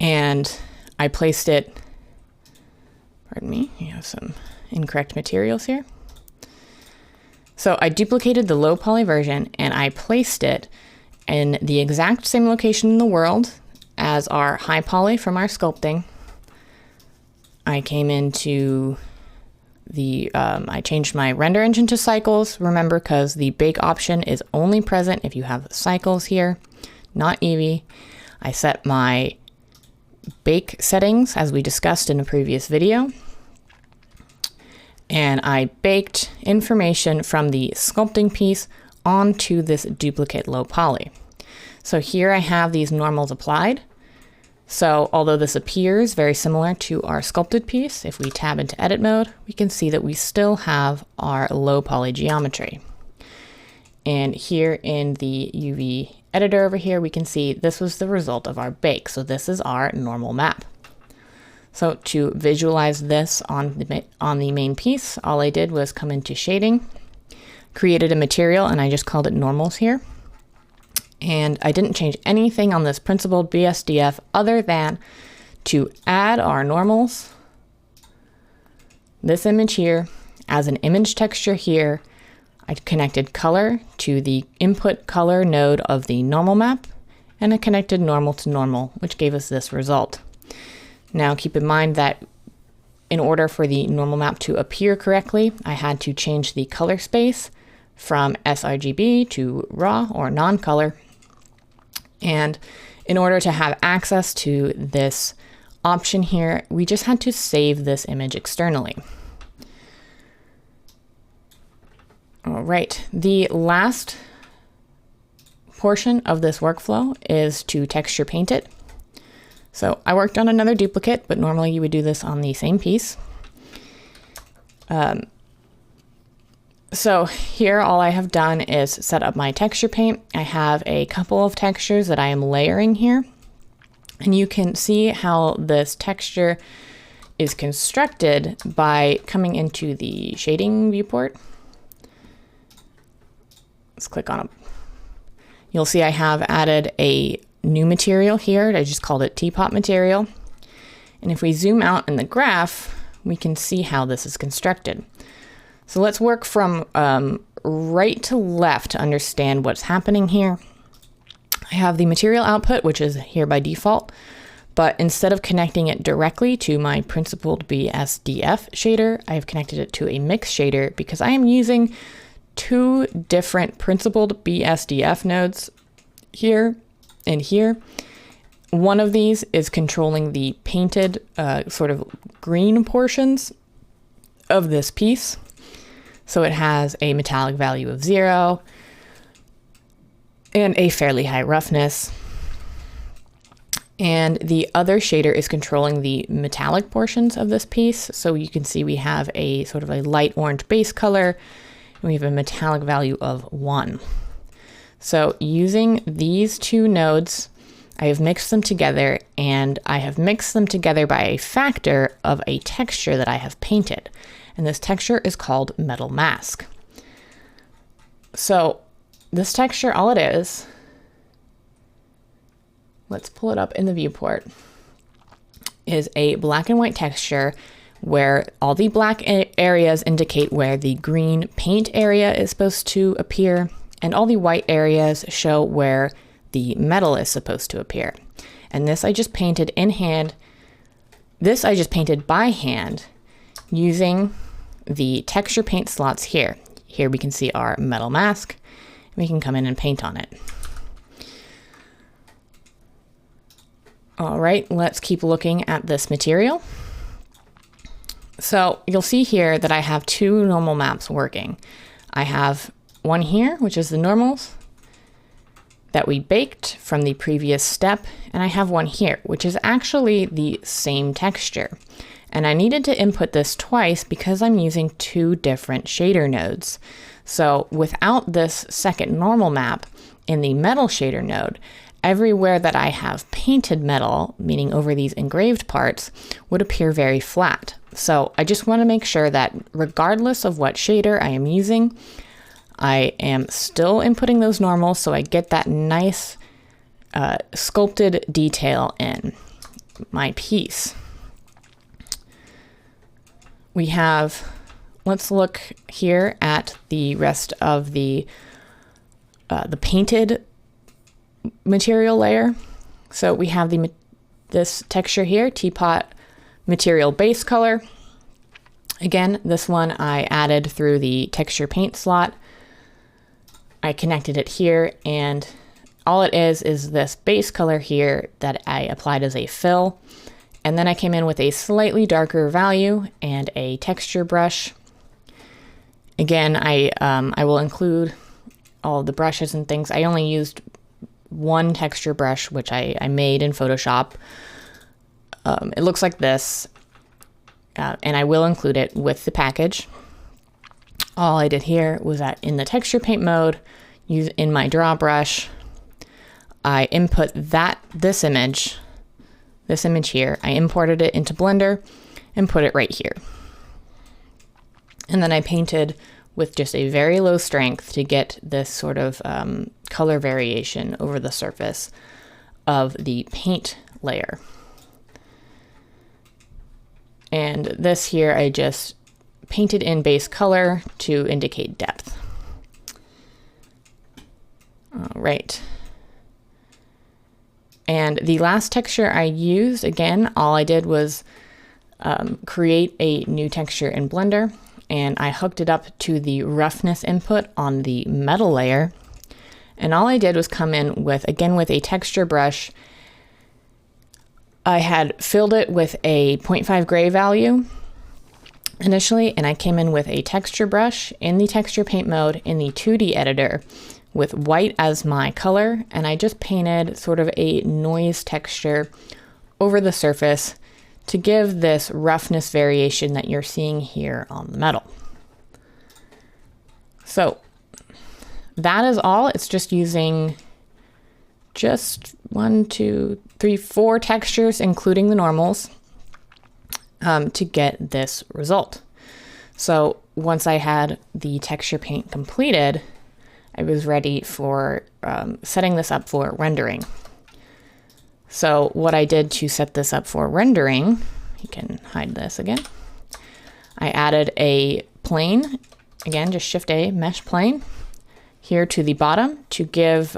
and I placed it, pardon me, you have some incorrect materials here. So I duplicated the low poly version and I placed it in the exact same location in the world as our high poly from our sculpting. I came into the, I changed my render engine to cycles, remember, because the bake option is only present if you have cycles here, not Eevee. I set my bake settings as we discussed in a previous video. And I baked information from the sculpting piece onto this duplicate low poly. So here I have these normals applied. So although this appears very similar to our sculpted piece, if we tab into edit mode, we can see that we still have our low poly geometry. And here in the UV editor over here, we can see this was the result of our bake. So this is our normal map. So to visualize this on the main piece, all I did was come into shading, created a material, and I just called it normals here. And I didn't change anything on this principled BSDF other than to add our normals, this image here, as an image texture here. I connected color to the input color node of the normal map, and I connected normal to normal, which gave us this result. Now keep in mind that in order for the normal map to appear correctly, I had to change the color space from sRGB to raw or non-color. And in order to have access to this option here, we just had to save this image externally. All right, the last portion of this workflow is to texture paint it. So I worked on another duplicate, but normally you would do this on the same piece. So here all I have done is set up my texture paint. I have a couple of textures that I am layering here. And you can see how this texture is constructed by coming into the shading viewport. Let's click on it. You'll see I have added a new material here. I just called it teapot material. And if we zoom out in the graph, we can see how this is constructed. So let's work from right to left to understand what's happening here. I have the material output, which is here by default, But instead of connecting it directly to my principled BSDF shader, I have connected it to a mix shader because I am using two different principled BSDF nodes here and here. One of these is controlling the painted sort of green portions of this piece. So it has a metallic value of 0 and a fairly high roughness. And the other shader is controlling the metallic portions of this piece. So you can see we have a sort of a light orange base color, and we have a metallic value of 1. So using these two nodes, I have mixed them together, and I have mixed them together by a factor of a texture that I have painted. And this texture is called metal mask. So this texture, all it is, let's pull it up in the viewport, is a black and white texture where all the black areas indicate where the green paint area is supposed to appear, and all the white areas show where the metal is supposed to appear. And this I just painted in hand. This I just painted by hand using the texture paint slots here. Here we can see our metal mask. We can come in and paint on it. All right, let's keep looking at this material. So you'll see here that I have two normal maps working. I have one here, which is the normals that we baked from the previous step, and I have one here, which is actually the same texture. And I needed to input this twice because I'm using two different shader nodes. So without this second normal map in the metal shader node, everywhere that I have painted metal, meaning over these engraved parts, would appear very flat. So I just want to make sure that regardless of what shader I am using, I am still inputting those normals so I get that nice sculpted detail in my piece. We have, let's look here at the rest of the painted material layer. So we have this texture here, teapot material base color. Again, this one I added through the texture paint slot. I connected it here, and all it is this base color here that I applied as a fill. And then I came in with a slightly darker value and a texture brush. Again, I will include all the brushes and things. I only used one texture brush, which I made in Photoshop. It looks like this, and I will include it with the package. All I did here was that in the texture paint mode, in my draw brush, I input this image here. I imported it into Blender and put it right here. And then I painted with just a very low strength to get this sort of color variation over the surface of the paint layer. And this here I just painted in base color to indicate depth. All right. And the last texture I used, again, all I did was create a new texture in Blender, and I hooked it up to the roughness input on the metal layer. And all I did was come in with, again, with a texture brush. I had filled it with a 0.5 gray value initially, and I came in with a texture brush in the texture paint mode in the 2D editor with white as my color, and I just painted sort of a noise texture over the surface to give this roughness variation that you're seeing here on the metal. So that is all. It's just using just 1, 2, 3, 4 textures, including the normals, to get this result. So once I had the texture paint completed, I was ready for setting this up for rendering. So what I did to set this up for rendering, you can hide this again. I added a plane, again, just Shift A, mesh plane, here to the bottom to give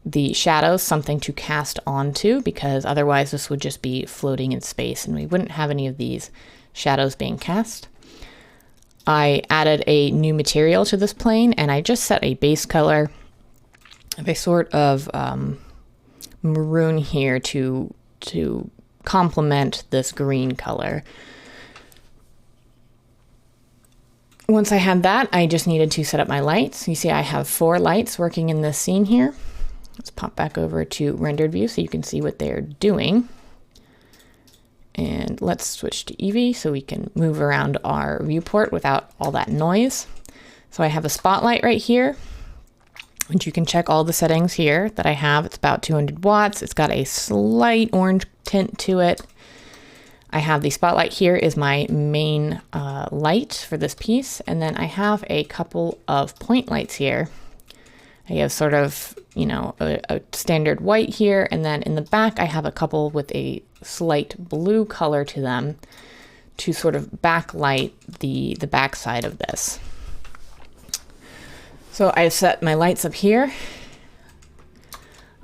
the shadows something to cast onto, because otherwise this would just be floating in space and we wouldn't have any of these shadows being cast. I added a new material to this plane, and I just set a base color of a sort of maroon here to complement this green color. Once I had that, I just needed to set up my lights. You see I have 4 lights working in this scene here. Let's pop back over to rendered view so you can see what they're doing. And let's switch to Eevee so we can move around our viewport without all that noise. So I have a spotlight right here, and you can check all the settings here that I have. It's about 200 watts. It's got a slight orange tint to it. I have the spotlight here is my main light for this piece. And then I have a couple of point lights here. I have sort of, you know, a standard white here. And then in the back, I have a couple with a slight blue color to them to sort of backlight the back side of this. So I set my lights up here.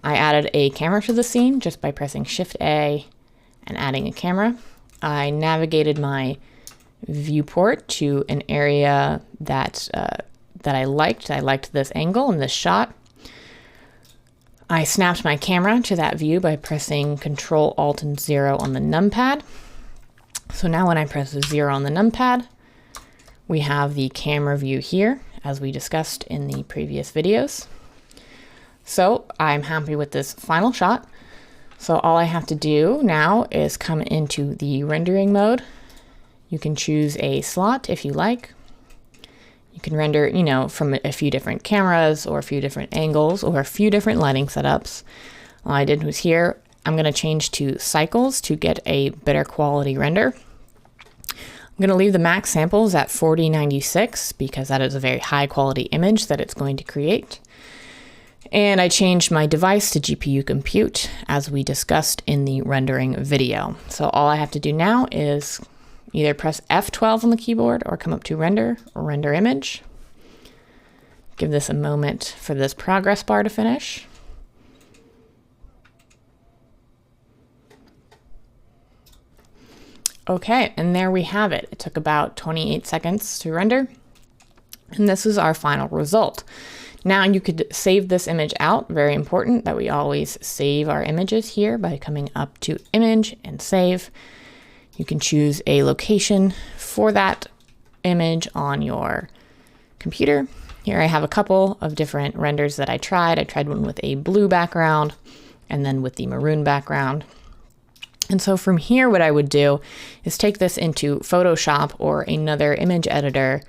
I added a camera to the scene just by pressing Shift A and adding a camera. I navigated my viewport to an area that I liked. I liked this angle and this shot. I snapped my camera to that view by pressing Control Alt and 0 on the numpad. So now when I press 0 on the numpad, we have the camera view here, as we discussed in the previous videos. So I'm happy with this final shot. So all I have to do now is come into the rendering mode. You can choose a slot if you like. You can render, you know, from a few different cameras or a few different angles or a few different lighting setups. All I did was here, I'm going to change to cycles to get a better quality render. I'm going to leave the max samples at 4096 because that is a very high quality image that it's going to create. And I changed my device to GPU compute as we discussed in the rendering video. So all I have to do now is either press F12 on the keyboard or come up to render or render image. Give this a moment for this progress bar to finish. Okay, and there we have it. It took about 28 seconds to render. And this is our final result. Now you could save this image out. Very important that we always save our images here by coming up to Image and Save. You can choose a location for that image on your computer. Here I have a couple of different renders that I tried. I tried one with a blue background and then with the maroon background. And so from here, what I would do is take this into Photoshop or another image editor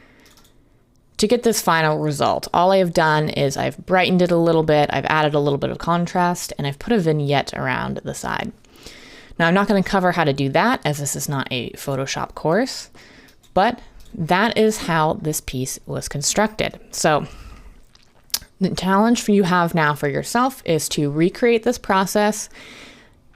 to get this final result. All I have done is I've brightened it a little bit, I've added a little bit of contrast, and I've put a vignette around the side. Now I'm not going to cover how to do that as this is not a Photoshop course, but that is how this piece was constructed. So the challenge you have now for yourself is to recreate this process